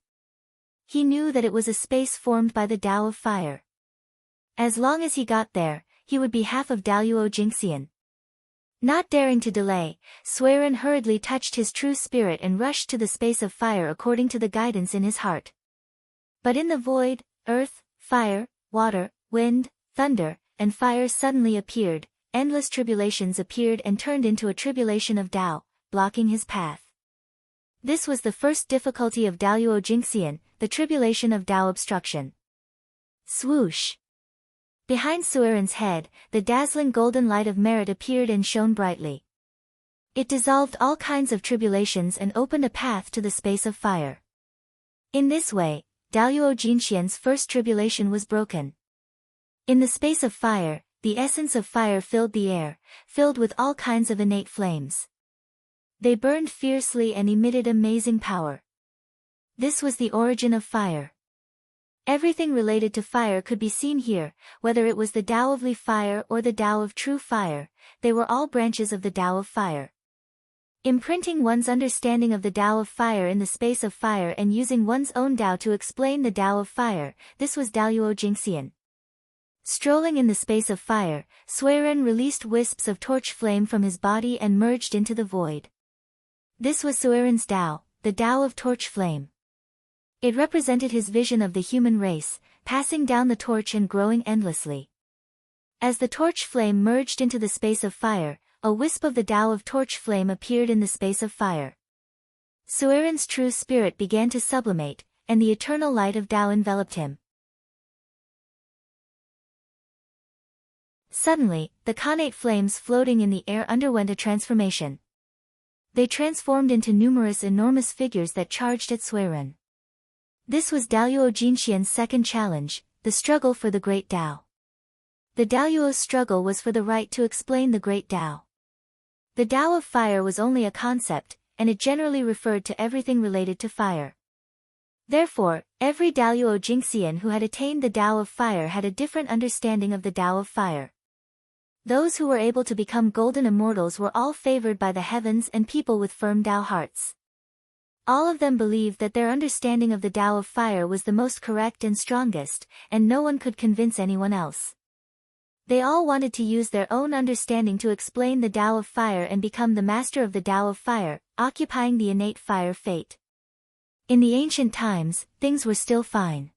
He knew that it was a space formed by the Tao of fire. As long as he got there, he would be half of Daoyuo Jingxian. Not daring to delay, Suiren hurriedly touched his true spirit and rushed to the space of fire according to the guidance in his heart. But in the void, earth, fire, water, wind, thunder, and fire suddenly appeared. Endless tribulations appeared and turned into a tribulation of Tao, blocking his path. This was the first difficulty of Daoyuo Jingxian, the tribulation of Tao obstruction. Swoosh! Behind Suiren's head, the dazzling golden light of merit appeared and shone brightly. It dissolved all kinds of tribulations and opened a path to the space of fire. In this way, Daoyuo Jingxian's first tribulation was broken. In the space of fire, the essence of fire filled the air, filled with all kinds of innate flames. They burned fiercely and emitted amazing power. This was the origin of fire. Everything related to fire could be seen here, whether it was the Tao of Li fire or the Tao of true fire, they were all branches of the Tao of fire. Imprinting one's understanding of the Tao of fire in the space of fire and using one's own Tao to explain the Tao of fire, this was Daoyuo Jingxian. Strolling in the space of fire, Suiren released wisps of torch flame from his body and merged into the void. This was Suiren's Tao, the Tao of torch flame. It represented his vision of the human race, passing down the torch and growing endlessly. As the torch flame merged into the space of fire, a wisp of the Tao of torch flame appeared in the space of fire. Suiren's true spirit began to sublimate, and the eternal light of Tao enveloped him. Suddenly, the connate flames floating in the air underwent a transformation. They transformed into numerous enormous figures that charged at Suiren. This was Daluo Jinxian's second challenge, the struggle for the Great Tao. The Daluo's struggle was for the right to explain the Great Tao. The Tao of Fire was only a concept, and it generally referred to everything related to fire. Therefore, every Daluo Jinxian who had attained the Tao of Fire had a different understanding of the Tao of Fire. Those who were able to become golden immortals were all favored by the heavens and people with firm Tao hearts. All of them believed that their understanding of the Tao of Fire was the most correct and strongest, and no one could convince anyone else. They all wanted to use their own understanding to explain the Tao of Fire and become the master of the Tao of Fire, occupying the innate fire fate. In the ancient times, things were still fine.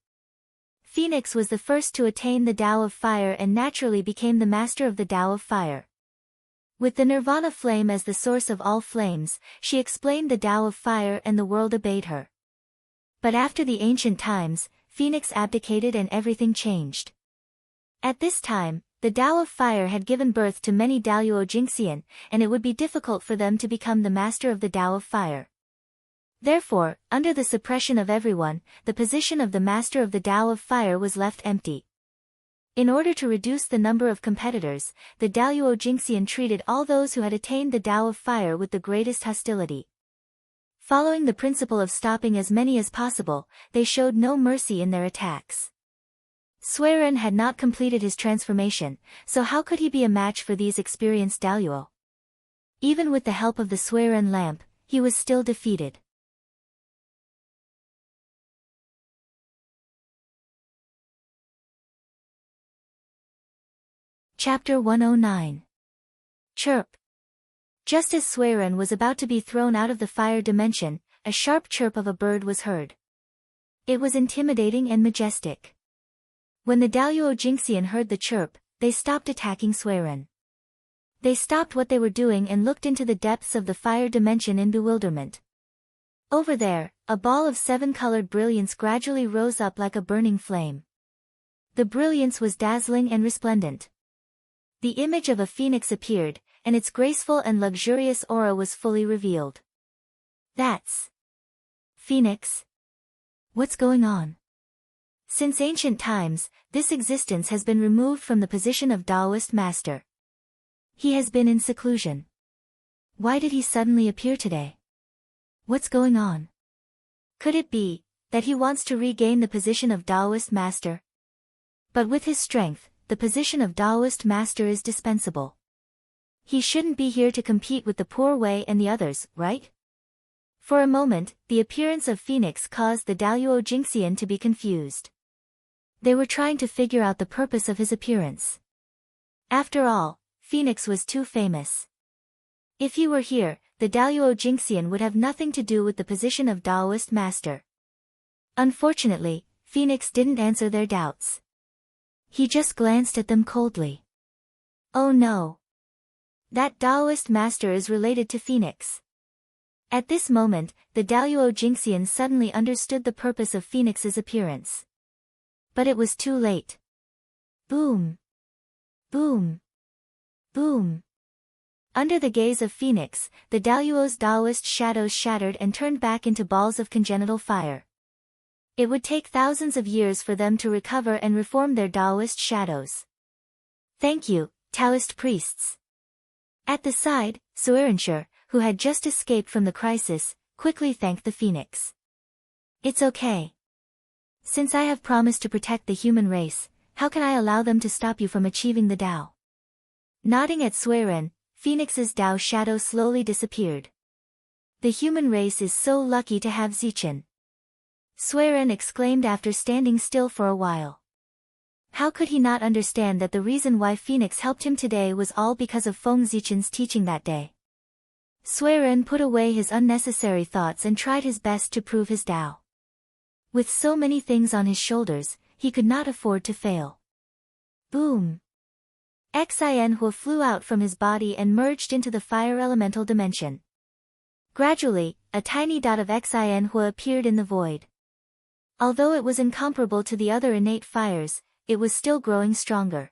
Phoenix was the first to attain the Tao of Fire and naturally became the master of the Tao of Fire. With the Nirvana flame as the source of all flames, she explained the Tao of Fire and the world obeyed her. But after the ancient times, Phoenix abdicated and everything changed. At this time, the Tao of Fire had given birth to many Daluo Jinxian, and it would be difficult for them to become the master of the Tao of Fire. Therefore, under the suppression of everyone, the position of the master of the Tao of Fire was left empty. In order to reduce the number of competitors, the Daluo Jinxian treated all those who had attained the Tao of Fire with the greatest hostility. Following the principle of stopping as many as possible, they showed no mercy in their attacks. Suiren had not completed his transformation, so how could he be a match for these experienced Daluo? Even with the help of the Suiren lamp, he was still defeated. Chapter 109. Chirp. Just as Suiren was about to be thrown out of the fire dimension, a sharp chirp of a bird was heard. It was intimidating and majestic. When the Daluo Jinxian heard the chirp, they stopped attacking Suiren. They stopped what they were doing and looked into the depths of the fire dimension in bewilderment. Over there, a ball of 7-colored brilliance gradually rose up like a burning flame. The brilliance was dazzling and resplendent. The image of a phoenix appeared, and its graceful and luxurious aura was fully revealed. That's Phoenix? What's going on? Since ancient times, this existence has been removed from the position of Taoist master. He has been in seclusion. Why did he suddenly appear today? What's going on? Could it be that he wants to regain the position of Taoist master? But with his strength, the position of Taoist master is dispensable. He shouldn't be here to compete with the poor Wei and the others, right? For a moment, the appearance of Phoenix caused the Daluo Jinxian to be confused. They were trying to figure out the purpose of his appearance. After all, Phoenix was too famous. If he were here, the Daluo Jinxian would have nothing to do with the position of Taoist master. Unfortunately, Phoenix didn't answer their doubts. He just glanced at them coldly. Oh no! That Taoist master is related to Phoenix. At this moment, the Daluo Jinxian suddenly understood the purpose of Phoenix's appearance. But it was too late. Boom! Boom! Boom! Under the gaze of Phoenix, the Daluo's Taoist shadows shattered and turned back into balls of congenital fire. It would take thousands of years for them to recover and reform their Taoist shadows. Thank you, Taoist priests. At the side, Suirenshire, who had just escaped from the crisis, quickly thanked the Phoenix. It's okay. Since I have promised to protect the human race, how can I allow them to stop you from achieving the Tao? Nodding at Suiren, Phoenix's Tao shadow slowly disappeared. The human race is so lucky to have Zichen. Suiren exclaimed after standing still for a while. How could he not understand that the reason why Phoenix helped him today was all because of Feng Zichen's teaching that day? Suiren put away his unnecessary thoughts and tried his best to prove his Tao. With so many things on his shoulders, he could not afford to fail. Boom! Xianhua flew out from his body and merged into the fire elemental dimension. Gradually, a tiny dot of Xianhua appeared in the void. Although it was incomparable to the other innate fires, it was still growing stronger.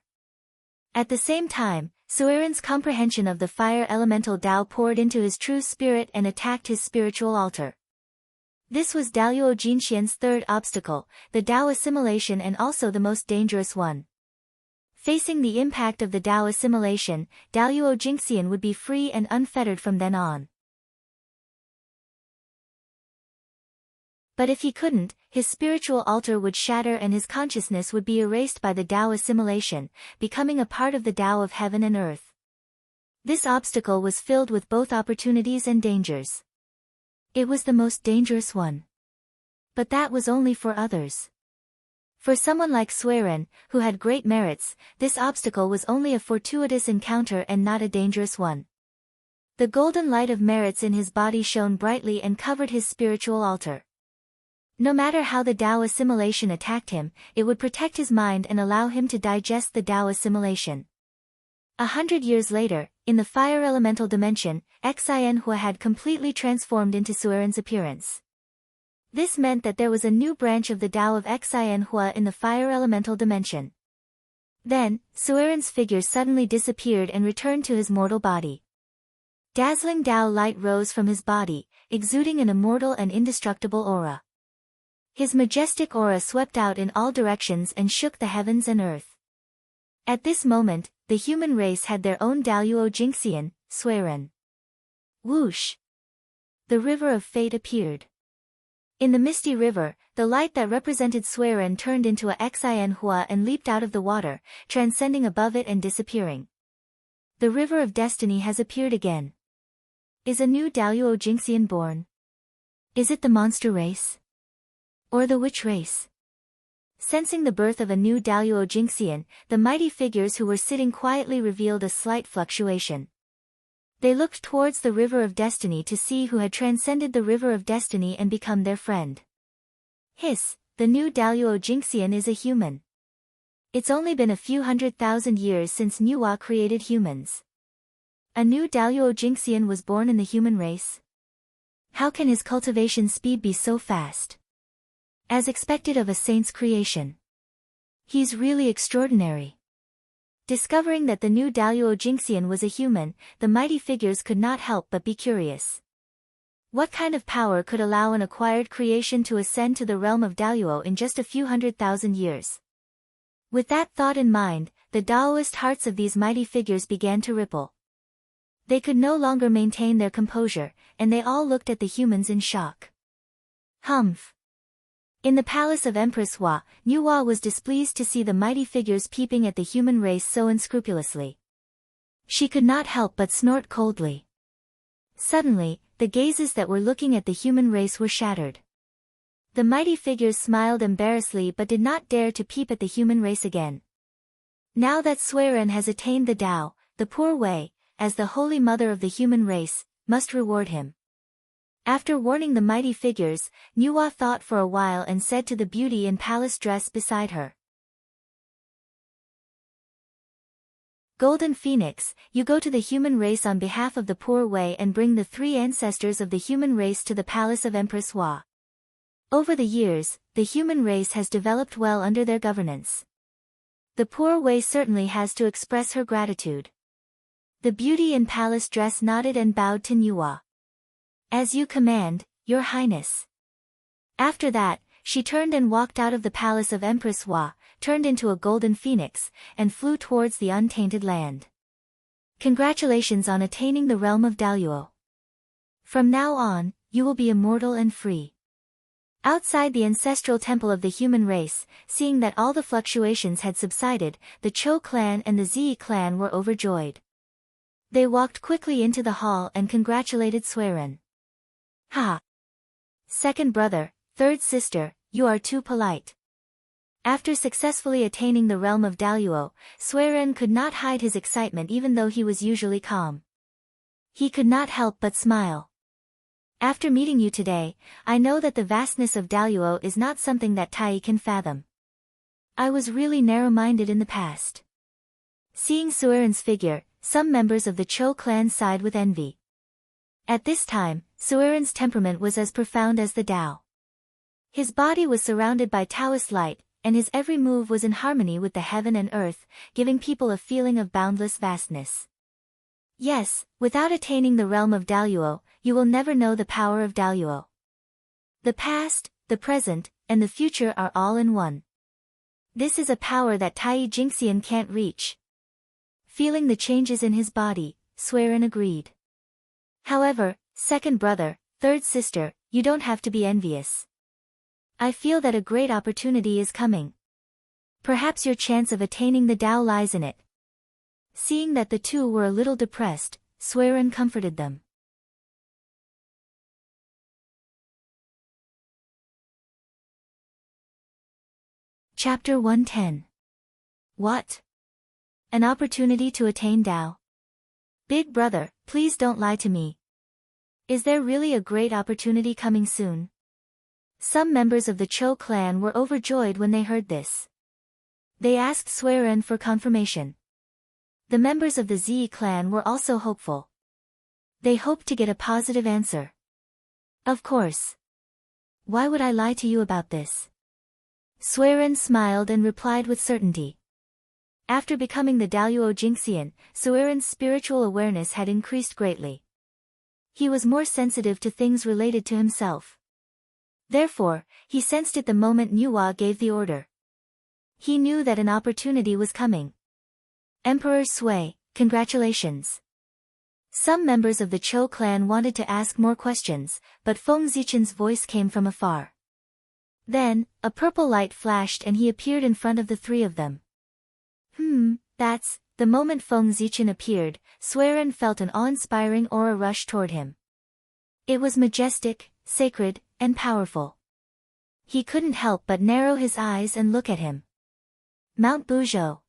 At the same time, Suiren's comprehension of the fire elemental Tao poured into his true spirit and attacked his spiritual altar. This was Daluo Jinxian's third obstacle, the Tao assimilation, and also the most dangerous one. Facing the impact of the Tao assimilation, Daluo Jinxian would be free and unfettered from then on. But if he couldn't, his spiritual altar would shatter and his consciousness would be erased by the Tao assimilation, becoming a part of the Tao of heaven and earth. This obstacle was filled with both opportunities and dangers. It was the most dangerous one. But that was only for others. For someone like Suiren, who had great merits, this obstacle was only a fortuitous encounter and not a dangerous one. The golden light of merits in his body shone brightly and covered his spiritual altar. No matter how the Tao assimilation attacked him, it would protect his mind and allow him to digest the Tao assimilation. 100 years later, in the fire elemental dimension, Xianhua had completely transformed into Suiren's appearance. This meant that there was a new branch of the Tao of Xianhua in the fire elemental dimension. Then, Suiren's figure suddenly disappeared and returned to his mortal body. Dazzling Tao light rose from his body, exuding an immortal and indestructible aura. His majestic aura swept out in all directions and shook the heavens and earth. At this moment, the human race had their own Daluo Jinxian, Suiren. Whoosh! The river of fate appeared. In the misty river, the light that represented Suiren turned into a Xianhua and leaped out of the water, transcending above it and disappearing. The river of destiny has appeared again. Is a new Daluo Jinxian born? Is it the monster race? Or the witch race? Sensing the birth of a new Daluo Jinxian, the mighty figures who were sitting quietly revealed a slight fluctuation. They looked towards the river of destiny to see who had transcended the river of destiny and become their friend. Hiss, the new Daluo Jinxian is a human. It's only been a few 100,000 years since Nuwa created humans. A new Daluo Jinxian was born in the human race? How can his cultivation speed be so fast? As expected of a saint's creation. He's really extraordinary. Discovering that the new Daluo Jinxian was a human, the mighty figures could not help but be curious. What kind of power could allow an acquired creation to ascend to the realm of Daluo in just a few 100,000 years? With that thought in mind, the Daoist hearts of these mighty figures began to ripple. They could no longer maintain their composure, and they all looked at the humans in shock. Humph! In the palace of Empress Hua, Nuwa was displeased to see the mighty figures peeping at the human race so unscrupulously. She could not help but snort coldly. Suddenly, the gazes that were looking at the human race were shattered. The mighty figures smiled embarrassedly but did not dare to peep at the human race again. Now that Suiren has attained the Tao, the poor Wei, as the holy mother of the human race, must reward him. After warning the mighty figures, Nuwa thought for a while and said to the beauty in palace dress beside her. Golden Phoenix, you go to the human race on behalf of the poor Wei and bring the 3 ancestors of the human race to the palace of Empress Hua. Over the years, the human race has developed well under their governance. The poor Wei certainly has to express her gratitude. The beauty in palace dress nodded and bowed to Nuwa. As you command, Your Highness. After that, she turned and walked out of the palace of Empress Hua, turned into a golden phoenix, and flew towards the untainted land. Congratulations on attaining the realm of Daluo. From now on, you will be immortal and free. Outside the ancestral temple of the human race, seeing that all the fluctuations had subsided, the Chou clan and the Zi clan were overjoyed. They walked quickly into the hall and congratulated Suiren. Ha! Second brother, third sister, you are too polite. After successfully attaining the realm of Daluo, Suiren could not hide his excitement even though he was usually calm. He could not help but smile. After meeting you today, I know that the vastness of Daluo is not something that Tai can fathom. I was really narrow-minded in the past. Seeing Suiren's figure, some members of the Chou clan sighed with envy. At this time, Suiren's temperament was as profound as the Tao. His body was surrounded by Taoist light, and his every move was in harmony with the heaven and earth, giving people a feeling of boundless vastness. Yes, without attaining the realm of Daluo, you will never know the power of Daluo. The past, the present, and the future are all in one. This is a power that Tai Jingxian can't reach. Feeling the changes in his body, Suiren agreed. However, second brother, third sister, you don't have to be envious. I feel that a great opportunity is coming. Perhaps your chance of attaining the Tao lies in it. Seeing that the two were a little depressed, Suiren comforted them. Chapter 110. What? An opportunity to attain Tao. Big brother, please don't lie to me. Is there really a great opportunity coming soon? Some members of the Chou clan were overjoyed when they heard this. They asked Suiren for confirmation. The members of the Zi clan were also hopeful. They hoped to get a positive answer. Of course. Why would I lie to you about this? Suiren smiled and replied with certainty. After becoming the Daluo Jingxian, Suiren's spiritual awareness had increased greatly. He was more sensitive to things related to himself. Therefore, he sensed it the moment Nuwa gave the order. He knew that an opportunity was coming. Emperor Sui, congratulations. Some members of the Chou clan wanted to ask more questions, but Feng Zichen's voice came from afar. Then, a purple light flashed and he appeared in front of the three of them. That's... The moment Feng Zichen appeared, Suiren felt an awe-inspiring aura rush toward him. It was majestic, sacred, and powerful. He couldn't help but narrow his eyes and look at him. Mount Buzhou.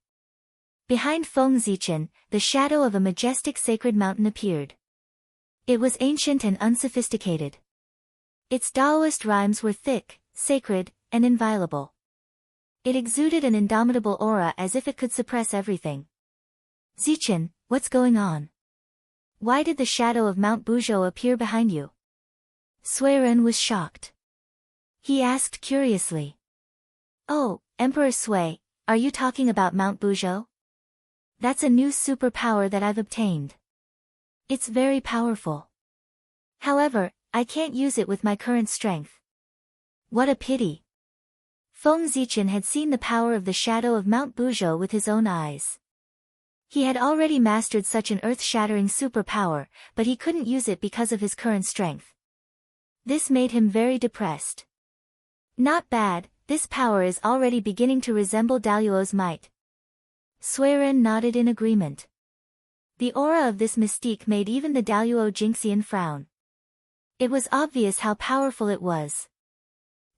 Behind Feng Zichen, the shadow of a majestic sacred mountain appeared. It was ancient and unsophisticated. Its Taoist rhymes were thick, sacred, and inviolable. It exuded an indomitable aura as if it could suppress everything. Zichen, what's going on? Why did the shadow of Mount Buzhou appear behind you? Suiren was shocked. He asked curiously. Oh, Emperor Sui, are you talking about Mount Buzhou? That's a new superpower that I've obtained. It's very powerful. However, I can't use it with my current strength. What a pity. Feng Zichen had seen the power of the shadow of Mount Buzhou with his own eyes. He had already mastered such an earth-shattering superpower, but he couldn't use it because of his current strength. This made him very depressed. Not bad, this power is already beginning to resemble Daluo's might. Suiren nodded in agreement. The aura of this mystique made even the Daluo Jingxian frown. It was obvious how powerful it was.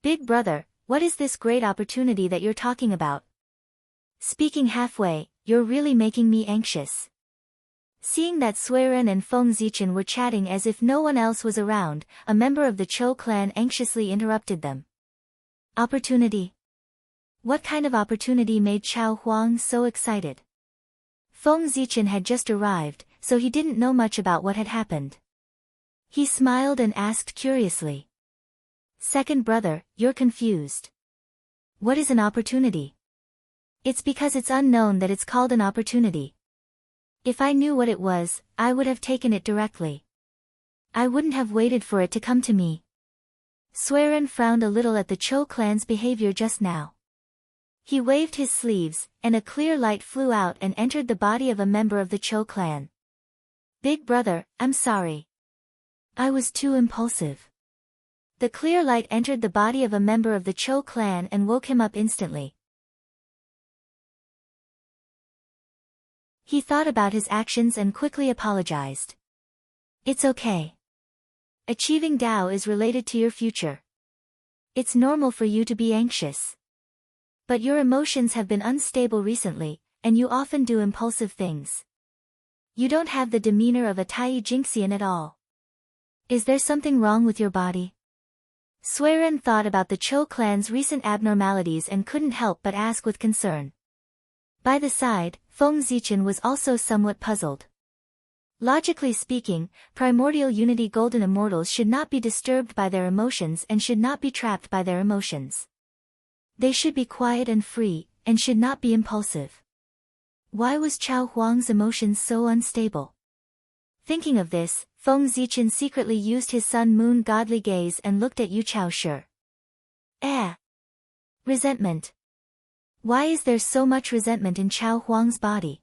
Big brother, what is this great opportunity that you're talking about? Speaking halfway, you're really making me anxious. Seeing that Suiren and Feng Zichen were chatting as if no one else was around, a member of the Chou clan anxiously interrupted them. Opportunity? What kind of opportunity made Chao Huang so excited? Feng Zichen had just arrived, so he didn't know much about what had happened. He smiled and asked curiously. Second brother, you're confused. What is an opportunity? It's because it's unknown that it's called an opportunity. If I knew what it was, I would have taken it directly. I wouldn't have waited for it to come to me. Suiren frowned a little at the Chou clan's behavior just now. He waved his sleeves, and a clear light flew out and entered the body of a member of the Chou clan. Big brother, I'm sorry. I was too impulsive. The clear light entered the body of a member of the Chou clan and woke him up instantly. He thought about his actions and quickly apologized. It's okay. Achieving Tao is related to your future. It's normal for you to be anxious. But your emotions have been unstable recently, and you often do impulsive things. You don't have the demeanor of a Tai Jingxian at all. Is there something wrong with your body? Suiren thought about the Chou clan's recent abnormalities and couldn't help but ask with concern. By the side, Feng Zichen was also somewhat puzzled. Logically speaking, primordial unity golden immortals should not be disturbed by their emotions and should not be trapped by their emotions. They should be quiet and free, and should not be impulsive. Why was Chao Huang's emotions so unstable? Thinking of this, Feng Zichen secretly used his sun-moon godly gaze and looked at Yu Chaoshi. Resentment. Why is there so much resentment in Chao Huang's body?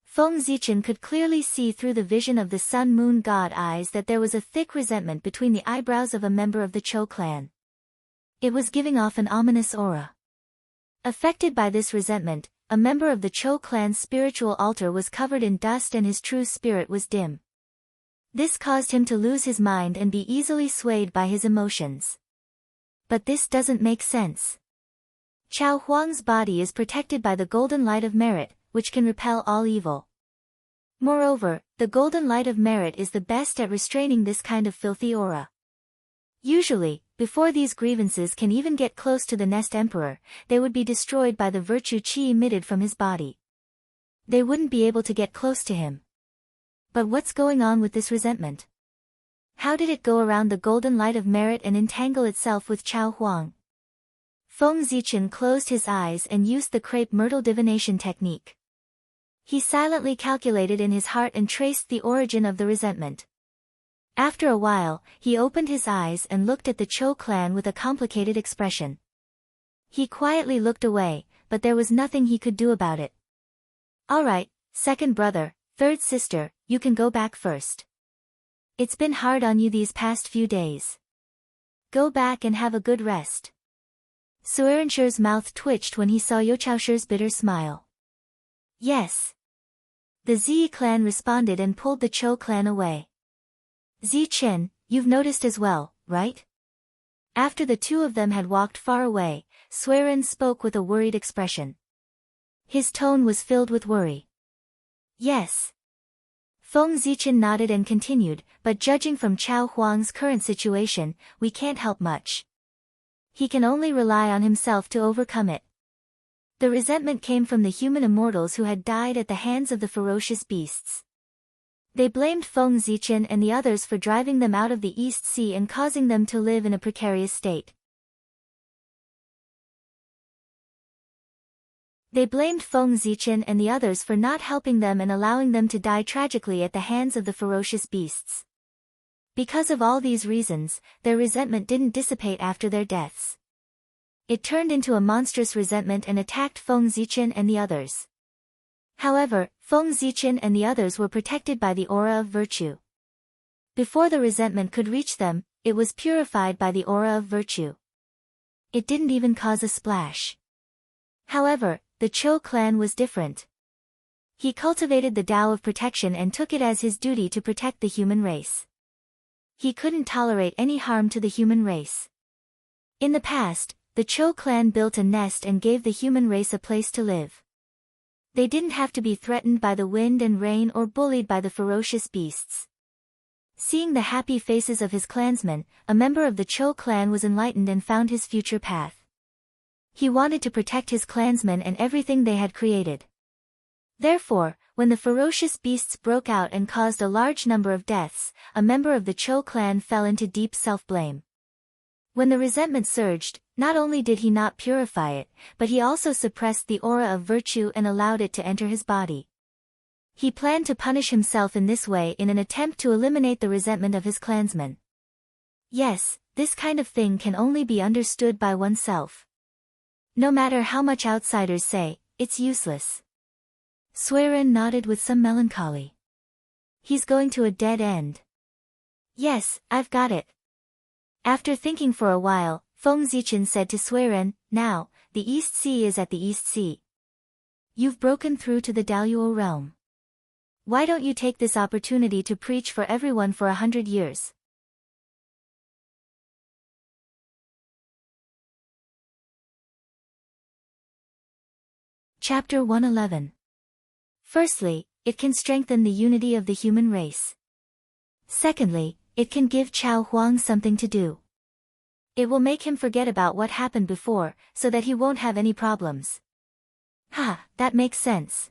Feng Zichen could clearly see through the vision of the sun-moon god eyes that there was a thick resentment between the eyebrows of a member of the Chou clan. It was giving off an ominous aura. Affected by this resentment, a member of the Chou clan's spiritual altar was covered in dust and his true spirit was dim. This caused him to lose his mind and be easily swayed by his emotions. But this doesn't make sense. Chao Huang's body is protected by the golden light of merit, which can repel all evil. Moreover, the golden light of merit is the best at restraining this kind of filthy aura. Usually, before these grievances can even get close to the Nest Emperor, they would be destroyed by the virtue qi emitted from his body. They wouldn't be able to get close to him. But what's going on with this resentment? How did it go around the golden light of merit and entangle itself with Chao Huang? Feng Zichen closed his eyes and used the crepe myrtle divination technique. He silently calculated in his heart and traced the origin of the resentment. After a while, he opened his eyes and looked at the Chou clan with a complicated expression. He quietly looked away, but there was nothing he could do about it. All right, second brother, third sister, you can go back first. It's been hard on you these past few days. Go back and have a good rest. Suerenshi's mouth twitched when he saw Yu Chaoshi's bitter smile. Yes. The Zi clan responded and pulled the Chou clan away. Zichen, you've noticed as well, right? After the two of them had walked far away, Sueren spoke with a worried expression. His tone was filled with worry. Yes. Feng Zichen nodded and continued, but judging from Chao Huang's current situation, we can't help much. He can only rely on himself to overcome it. The resentment came from the human immortals who had died at the hands of the ferocious beasts. They blamed Feng Zichen and the others for driving them out of the East Sea and causing them to live in a precarious state. They blamed Feng Zichen and the others for not helping them and allowing them to die tragically at the hands of the ferocious beasts. Because of all these reasons, their resentment didn't dissipate after their deaths. It turned into a monstrous resentment and attacked Feng Zichen and the others. However, Feng Zichen and the others were protected by the aura of virtue. Before the resentment could reach them, it was purified by the aura of virtue. It didn't even cause a splash. However, the Chou clan was different. He cultivated the Tao of protection and took it as his duty to protect the human race. He couldn't tolerate any harm to the human race. In the past, the Chou clan built a nest and gave the human race a place to live. They didn't have to be threatened by the wind and rain or bullied by the ferocious beasts. Seeing the happy faces of his clansmen, a member of the Chou clan was enlightened and found his future path. He wanted to protect his clansmen and everything they had created. Therefore, when the ferocious beasts broke out and caused a large number of deaths, a member of the Chou clan fell into deep self-blame. When the resentment surged, not only did he not purify it, but he also suppressed the aura of virtue and allowed it to enter his body. He planned to punish himself in this way in an attempt to eliminate the resentment of his clansmen. Yes, this kind of thing can only be understood by oneself. No matter how much outsiders say, it's useless. Sueren nodded with some melancholy. He's going to a dead end. Yes, I've got it. After thinking for a while, Feng Zichen said to Sueren, now, the East Sea is at the East Sea. You've broken through to the Daluo realm. Why don't you take this opportunity to preach for everyone for 100 years? Chapter 111. Firstly, it can strengthen the unity of the human race. Secondly, it can give Chao Huang something to do. It will make him forget about what happened before, so that he won't have any problems. That makes sense.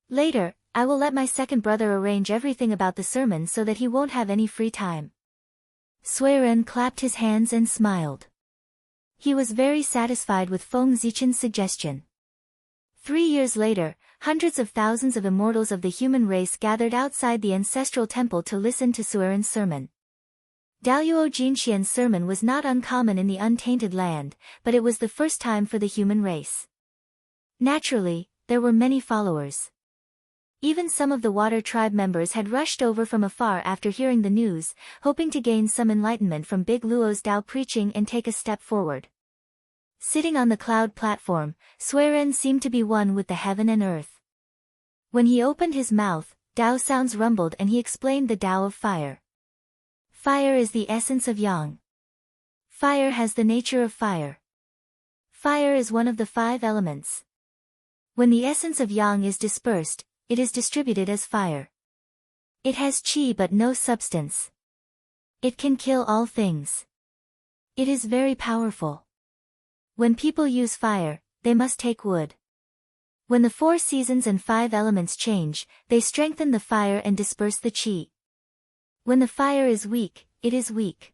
Later, I will let my second brother arrange everything about the sermon so that he won't have any free time. Sueren clapped his hands and smiled. He was very satisfied with Feng Zichen's suggestion. 3 years later, hundreds of thousands of immortals of the human race gathered outside the ancestral temple to listen to Sueren's sermon. Daoyuo Jinxian's sermon was not uncommon in the untainted land, but it was the first time for the human race. Naturally, there were many followers. Even some of the Water Tribe members had rushed over from afar after hearing the news, hoping to gain some enlightenment from Big Luo's Dao preaching and take a step forward. Sitting on the cloud platform, Sueren seemed to be one with the heaven and earth. When he opened his mouth, Dao sounds rumbled and he explained the Dao of fire. Fire is the essence of Yang. Fire has the nature of fire. Fire is one of the 5 elements. When the essence of Yang is dispersed, it is distributed as fire. It has qi but no substance. It can kill all things. It is very powerful. When people use fire, they must take wood. When the 4 seasons and 5 elements change, they strengthen the fire and disperse the qi. When the fire is weak, it is weak.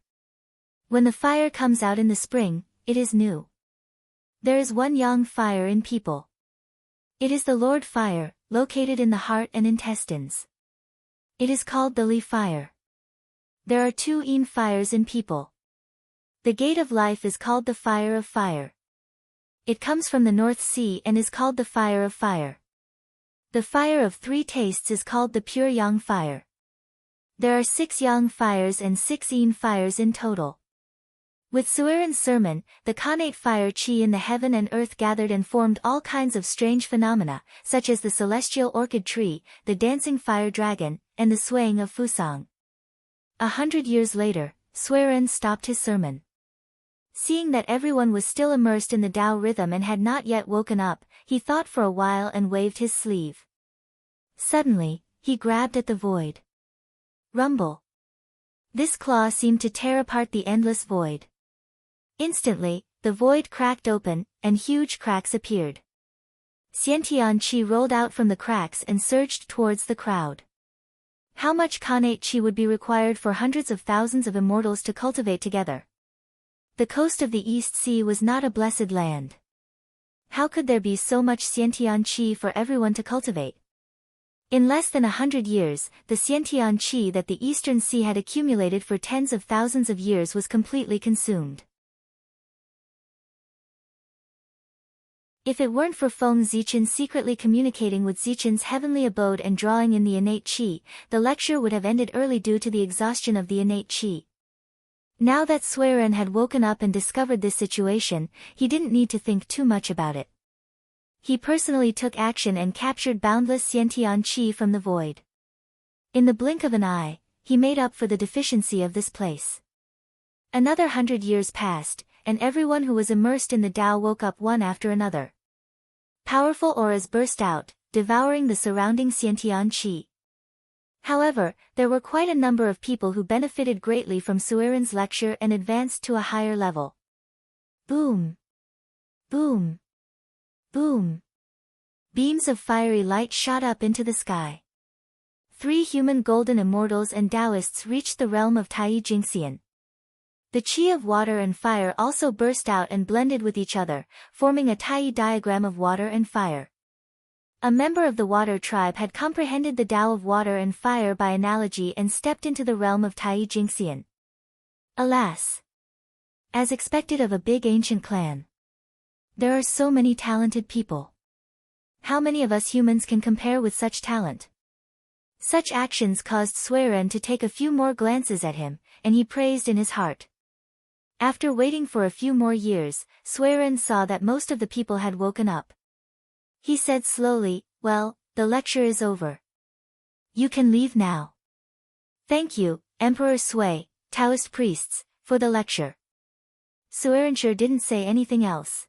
When the fire comes out in the spring, it is new. There is one Yang fire in people. It is the Lord Fire, located in the heart and intestines. It is called the Li fire. There are 2 Yin fires in people. The gate of life is called the fire of fire. It comes from the North Sea and is called the fire of fire. The fire of 3 tastes is called the pure Yang fire. There are 6 Yang fires and 6 Yin fires in total. With Sueren's sermon, the connate fire qi in the heaven and earth gathered and formed all kinds of strange phenomena, such as the celestial orchid tree, the dancing fire dragon, and the swaying of Fusang. 100 years later, Sueren stopped his sermon. Seeing that everyone was still immersed in the Dao rhythm and had not yet woken up, he thought for a while and waved his sleeve. Suddenly, he grabbed at the void. Rumble. This claw seemed to tear apart the endless void. Instantly, the void cracked open, and huge cracks appeared. Xiantian qi rolled out from the cracks and surged towards the crowd. How much connate qi would be required for hundreds of thousands of immortals to cultivate together? The coast of the East Sea was not a blessed land. How could there be so much Xiantian qi for everyone to cultivate? In less than 100 years, the Xiantian qi that the Eastern Sea had accumulated for tens of thousands of years was completely consumed. If it weren't for Feng Zichen secretly communicating with Zichen's heavenly abode and drawing in the innate qi, the lecture would have ended early due to the exhaustion of the innate qi. Now that Sueren had woken up and discovered this situation, he didn't need to think too much about it. He personally took action and captured boundless Xiantian qi from the void. In the blink of an eye, he made up for the deficiency of this place. Another 100 years passed, and everyone who was immersed in the Dao woke up one after another. Powerful auras burst out, devouring the surrounding Xiantian qi. However, there were quite a number of people who benefited greatly from Sueren's lecture and advanced to a higher level. Boom! Boom! Boom! Beams of fiery light shot up into the sky. 3 human golden immortals and Taoists reached the realm of Tai Jingxian. The qi of water and fire also burst out and blended with each other, forming a Tai diagram of water and fire. A member of the Water Tribe had comprehended the Tao of water and fire by analogy and stepped into the realm of Tai Jingxian. Alas! As expected of a big ancient clan. There are so many talented people. How many of us humans can compare with such talent? Such actions caused Sueren to take a few more glances at him, and he praised in his heart. After waiting for a few more years, Sueren saw that most of the people had woken up. He said slowly, "Well, the lecture is over. You can leave now." "Thank you, Emperor Sui, Taoist priests, for the lecture." Suerensure didn't say anything else.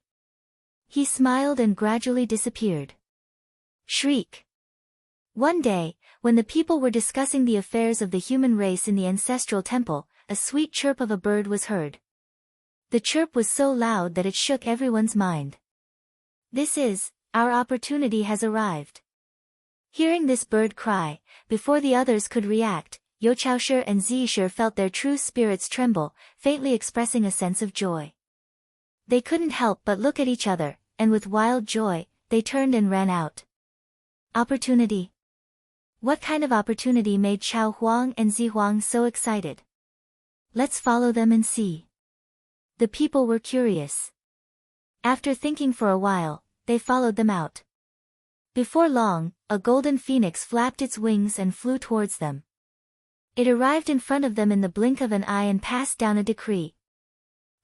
He smiled and gradually disappeared. Shriek. One day, when the people were discussing the affairs of the human race in the ancestral temple, a sweet chirp of a bird was heard. The chirp was so loud that it shook everyone's mind. "This is, our opportunity has arrived." Hearing this bird cry, before the others could react, Youchaoshe and Zishe felt their true spirits tremble, faintly expressing a sense of joy. They couldn't help but look at each other, and with wild joy, they turned and ran out. Opportunity. What kind of opportunity made Chao Huang and Zi Huang so excited? Let's follow them and see. The people were curious. After thinking for a while, they followed them out. Before long, a golden phoenix flapped its wings and flew towards them. It arrived in front of them in the blink of an eye and passed down a decree.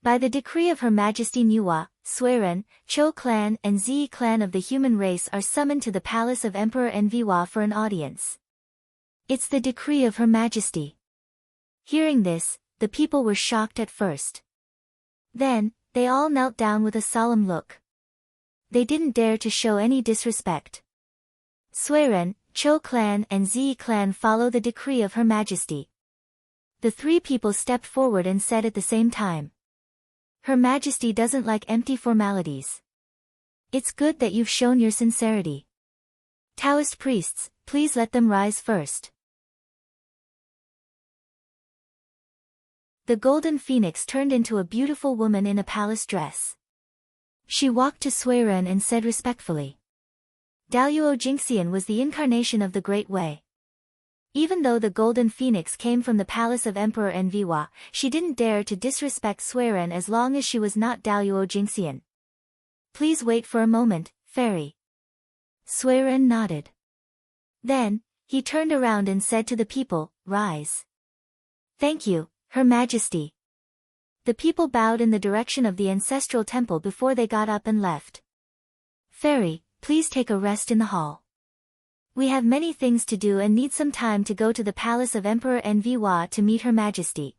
By the decree of Her Majesty Nuwa, Suiren, Chou clan and Zi clan of the human race are summoned to the palace of Emperor Enviwa for an audience. It's the decree of Her Majesty. Hearing this, the people were shocked at first. Then, they all knelt down with a solemn look. They didn't dare to show any disrespect. Suiren, Chou clan and Zi clan follow the decree of Her Majesty. The three people stepped forward and said at the same time, Her Majesty doesn't like empty formalities. It's good that you've shown your sincerity. Taoist priests, please let them rise first. The golden phoenix turned into a beautiful woman in a palace dress. She walked to Suiren and said respectfully, Daluo Jingxian was the incarnation of the Great Way. Even though the golden phoenix came from the palace of Emperor Enviwa, she didn't dare to disrespect Suiren as long as she was not Daluo Jingxian. Please wait for a moment, fairy. Suiren nodded. Then, he turned around and said to the people, Rise. Thank you, Her Majesty. The people bowed in the direction of the ancestral temple before they got up and left. Fairy, please take a rest in the hall. We have many things to do and need some time to go to the palace of Emperor Enviwa to meet Her Majesty.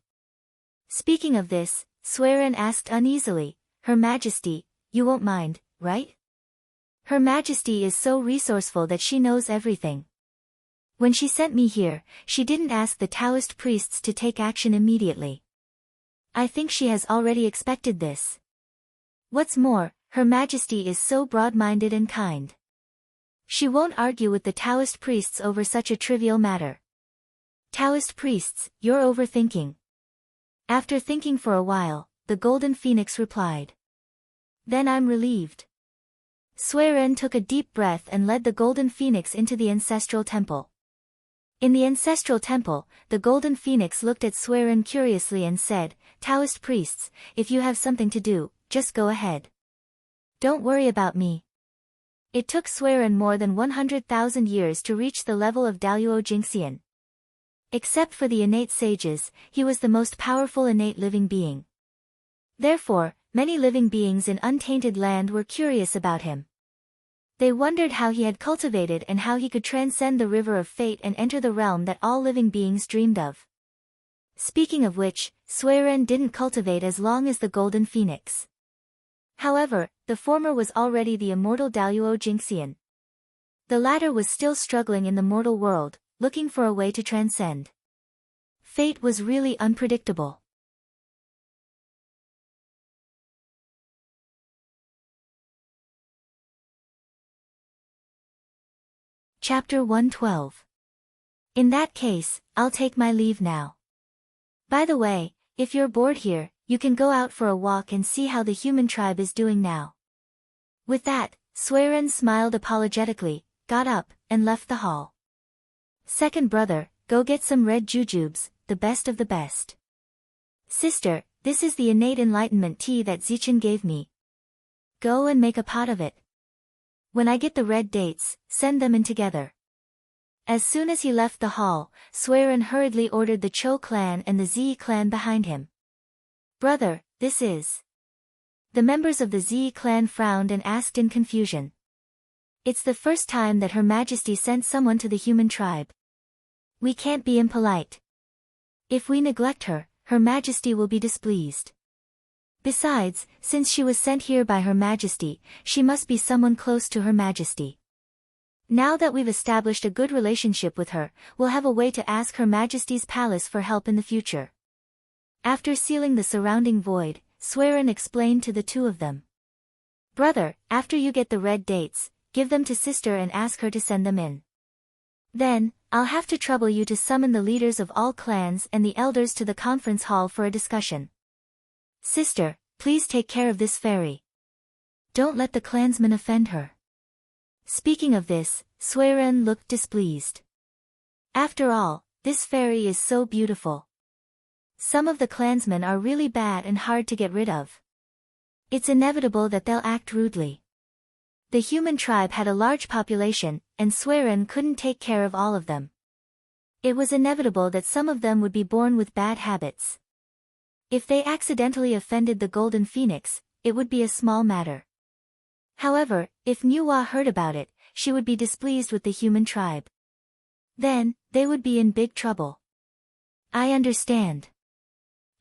Speaking of this, Suiren asked uneasily, Her Majesty, you won't mind, right? Her Majesty is so resourceful that she knows everything. When she sent me here, she didn't ask the Taoist priests to take action immediately. I think she has already expected this. What's more, Her Majesty is so broad-minded and kind. She won't argue with the Taoist priests over such a trivial matter. Taoist priests, you're overthinking. After thinking for a while, the golden phoenix replied. Then I'm relieved. Suiren took a deep breath and led the golden phoenix into the ancestral temple. In the ancestral temple, the golden phoenix looked at Suiren curiously and said, Taoist priests, if you have something to do, just go ahead. Don't worry about me. It took Suiren more than 100,000 years to reach the level of Daluo Jingxian. Except for the innate sages, he was the most powerful innate living being. Therefore, many living beings in untainted land were curious about him. They wondered how he had cultivated and how he could transcend the river of fate and enter the realm that all living beings dreamed of. Speaking of which, Suiren didn't cultivate as long as the golden phoenix. However, the former was already the immortal Daluo Jingxian. The latter was still struggling in the mortal world, looking for a way to transcend. Fate was really unpredictable. Chapter 112. In that case, I'll take my leave now. By the way, if you're bored here, you can go out for a walk and see how the human tribe is doing now. With that, Suiren smiled apologetically, got up, and left the hall. Second brother, go get some red jujubes, the best of the best. Sister, this is the innate enlightenment tea that Zichen gave me. Go and make a pot of it. When I get the red dates, send them in together. As soon as he left the hall, Suiren hurriedly ordered the Chou clan and the Zi clan behind him. Brother, this is... The members of the Zi clan frowned and asked in confusion. It's the first time that Her Majesty sent someone to the human tribe. We can't be impolite. If we neglect her, Her Majesty will be displeased. Besides, since she was sent here by Her Majesty, she must be someone close to Her Majesty. Now that we've established a good relationship with her, we'll have a way to ask Her Majesty's palace for help in the future. After sealing the surrounding void, Suiren explained to the two of them. Brother, after you get the red dates, give them to sister and ask her to send them in. Then, I'll have to trouble you to summon the leaders of all clans and the elders to the conference hall for a discussion. Sister, Please take care of this fairy. Don't let the clansmen offend her. Speaking of this, Suiren looked displeased. After all, this fairy is so beautiful. Some of the clansmen are really bad and hard to get rid of. It's inevitable that they'll act rudely. The human tribe had a large population, and Suiren couldn't take care of all of them. It was inevitable that some of them would be born with bad habits. If they accidentally offended the Golden Phoenix, it would be a small matter. However, if Nuwa heard about it, she would be displeased with the human tribe. Then, they would be in big trouble. I understand.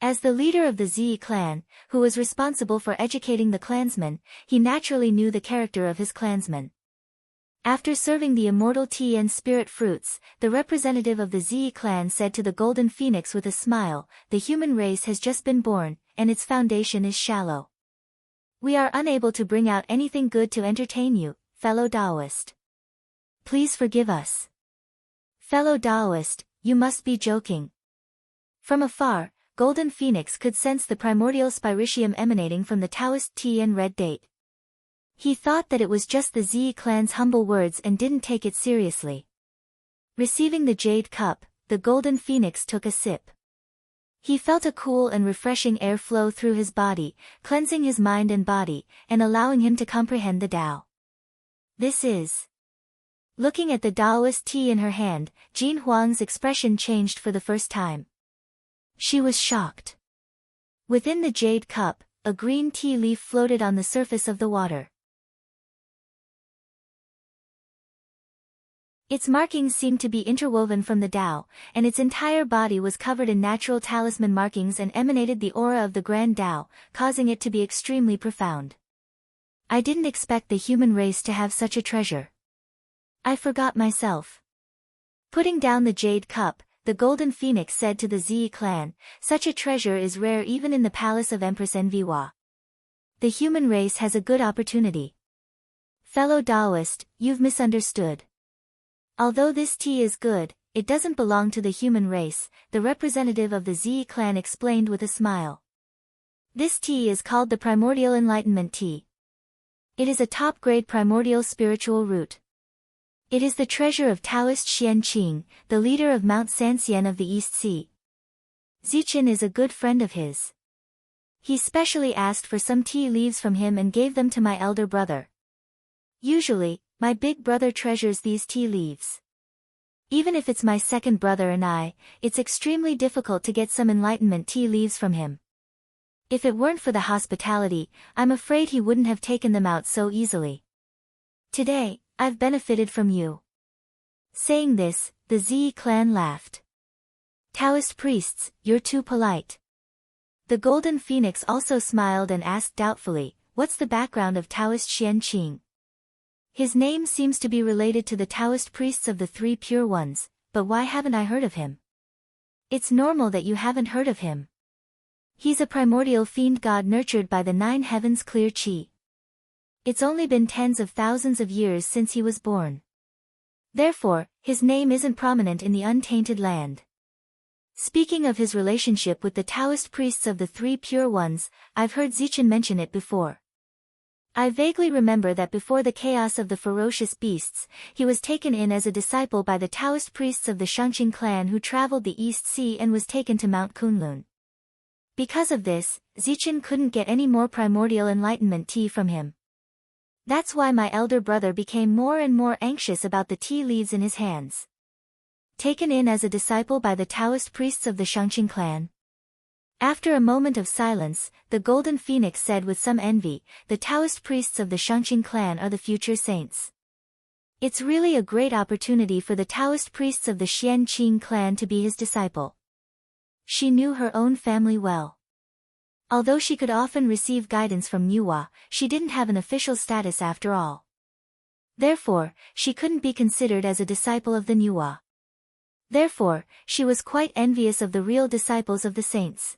As the leader of the Zi clan, who was responsible for educating the clansmen, he naturally knew the character of his clansmen. After serving the immortal tea and spirit fruits, the representative of the Zi clan said to the Golden Phoenix with a smile, "The human race has just been born, and its foundation is shallow. We are unable to bring out anything good to entertain you, fellow Taoist. Please forgive us." "Fellow Taoist, you must be joking." From afar, Golden Phoenix could sense the primordial spiritium emanating from the Taoist tea and red date. He thought that it was just the Zi clan's humble words and didn't take it seriously. Receiving the jade cup, the Golden Phoenix took a sip. He felt a cool and refreshing air flow through his body, cleansing his mind and body, and allowing him to comprehend the Tao. This is... Looking at the Taoist tea in her hand, Jin Huang's expression changed for the first time. She was shocked. Within the jade cup, a green tea leaf floated on the surface of the water. Its markings seemed to be interwoven from the Tao, and its entire body was covered in natural talisman markings and emanated the aura of the Grand Tao, causing it to be extremely profound. I didn't expect the human race to have such a treasure. I forgot myself. Putting down the jade cup, the Golden Phoenix said to the Zi clan, "Such a treasure is rare even in the palace of Empress Enviwa. The human race has a good opportunity. Fellow Taoist, you've misunderstood. Although this tea is good, it doesn't belong to the human race," the representative of the Zi clan explained with a smile. "This tea is called the Primordial Enlightenment Tea. It is a top-grade primordial spiritual root. It is the treasure of Taoist Xian Qing, the leader of Mount Sanxian of the East Sea. Zichen is a good friend of his. He specially asked for some tea leaves from him and gave them to my elder brother. Usually, my big brother treasures these tea leaves. Even if it's my second brother and I, it's extremely difficult to get some enlightenment tea leaves from him. If it weren't for the hospitality, I'm afraid he wouldn't have taken them out so easily. Today, I've benefited from you." Saying this, the Zi clan laughed. "Taoist priests, you're too polite." The Golden Phoenix also smiled and asked doubtfully, "What's the background of Taoist Xian Qing? His name seems to be related to the Taoist priests of the Three Pure Ones, but why haven't I heard of him?" "It's normal that you haven't heard of him. He's a primordial fiend god nurtured by the Nine Heavens clear qi. It's only been tens of thousands of years since he was born. Therefore, his name isn't prominent in the untainted land. Speaking of his relationship with the Taoist priests of the Three Pure Ones, I've heard Zichen mention it before. I vaguely remember that before the chaos of the ferocious beasts, he was taken in as a disciple by the Taoist priests of the Shangqing clan who traveled the East Sea and was taken to Mount Kunlun. Because of this, Zichen couldn't get any more primordial enlightenment tea from him. That's why my elder brother became more and more anxious about the tea leaves in his hands. Taken in as a disciple by the Taoist priests of the Shangqing clan. After a moment of silence, the Golden Phoenix said with some envy, "The Taoist priests of the Shangqing clan are the future saints. It's really a great opportunity for the Taoist priests of the Xian Qing clan to be his disciple." She knew her own family well. Although she could often receive guidance from Nuwa, she didn't have an official status after all. Therefore, she couldn't be considered as a disciple of the Nuwa. Therefore, she was quite envious of the real disciples of the saints.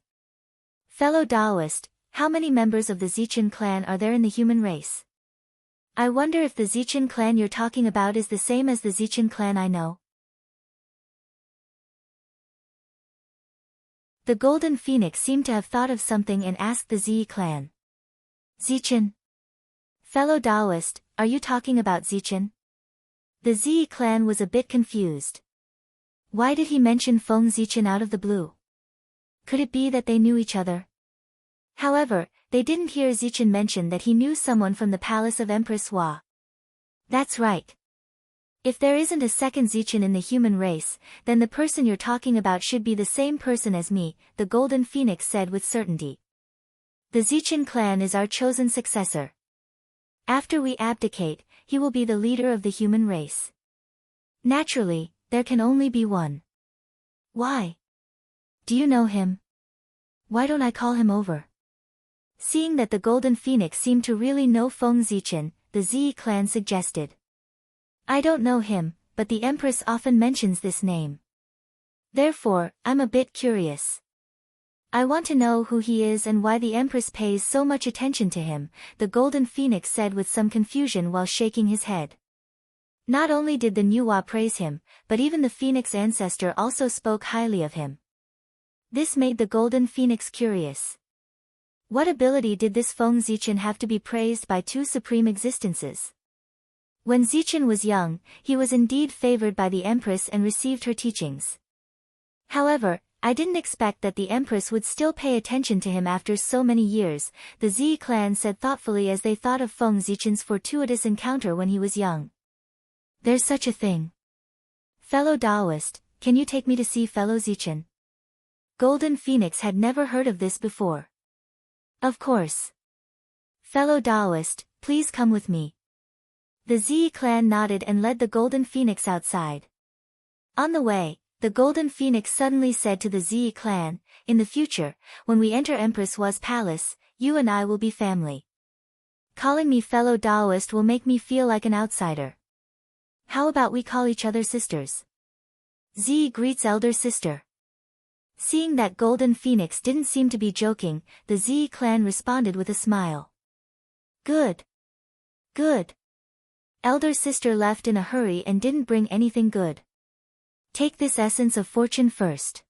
"Fellow Taoist, how many members of the Zichen clan are there in the human race? I wonder if the Zichen clan you're talking about is the same as the Zichen clan I know." The Golden Phoenix seemed to have thought of something and asked the Zi clan. Zichen? Fellow Taoist, are you talking about Zichen? The Zi clan was a bit confused. Why did he mention Feng Zichen out of the blue? Could it be that they knew each other? However, they didn't hear Zichen mention that he knew someone from the palace of Empress Hua. That's right. If there isn't a second Zichen in the human race, then the person you're talking about should be the same person as me, the Golden Phoenix said with certainty. The Zichen clan is our chosen successor. After we abdicate, he will be the leader of the human race. Naturally, there can only be one. Why? Do you know him? Why don't I call him over? Seeing that the Golden Phoenix seemed to really know Feng Zichen, the Zi clan suggested. I don't know him, but the Empress often mentions this name. Therefore, I'm a bit curious. I want to know who he is and why the Empress pays so much attention to him, the Golden Phoenix said with some confusion while shaking his head. Not only did the Nuwa praise him, but even the Phoenix ancestor also spoke highly of him. This made the Golden Phoenix curious. What ability did this Feng Zichen have to be praised by two supreme existences? When Zichen was young, he was indeed favored by the Empress and received her teachings. However, I didn't expect that the Empress would still pay attention to him after so many years, the Zi clan said thoughtfully as they thought of Feng Zichen's fortuitous encounter when he was young. There's such a thing. Fellow Taoist, can you take me to see fellow Zichen? Golden Phoenix had never heard of this before. Of course. Fellow Taoist, please come with me. The Zi clan nodded and led the Golden Phoenix outside. On the way, the Golden Phoenix suddenly said to the Zi clan, in the future, when we enter Empress Hua's palace, you and I will be family. Calling me fellow Taoist will make me feel like an outsider. How about we call each other sisters? Zi greets elder sister. Seeing that Golden Phoenix didn't seem to be joking, the Zi clan responded with a smile. Good. Good. Elder sister left in a hurry and didn't bring anything good. Take this essence of fortune first.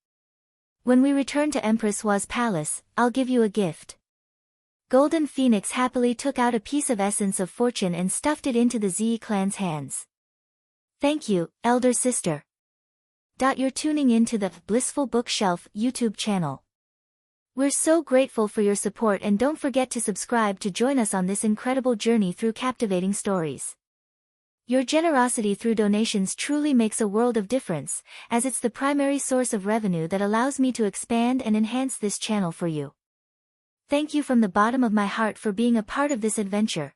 When we return to Empress Hua's palace, I'll give you a gift. Golden Phoenix happily took out a piece of essence of fortune and stuffed it into the Zi clan's hands. Thank you, elder sister. You're tuning in to the Blissful Bookshelf YouTube channel. We're so grateful for your support and don't forget to subscribe to join us on this incredible journey through captivating stories. Your generosity through donations truly makes a world of difference, as it's the primary source of revenue that allows me to expand and enhance this channel for you. Thank you from the bottom of my heart for being a part of this adventure.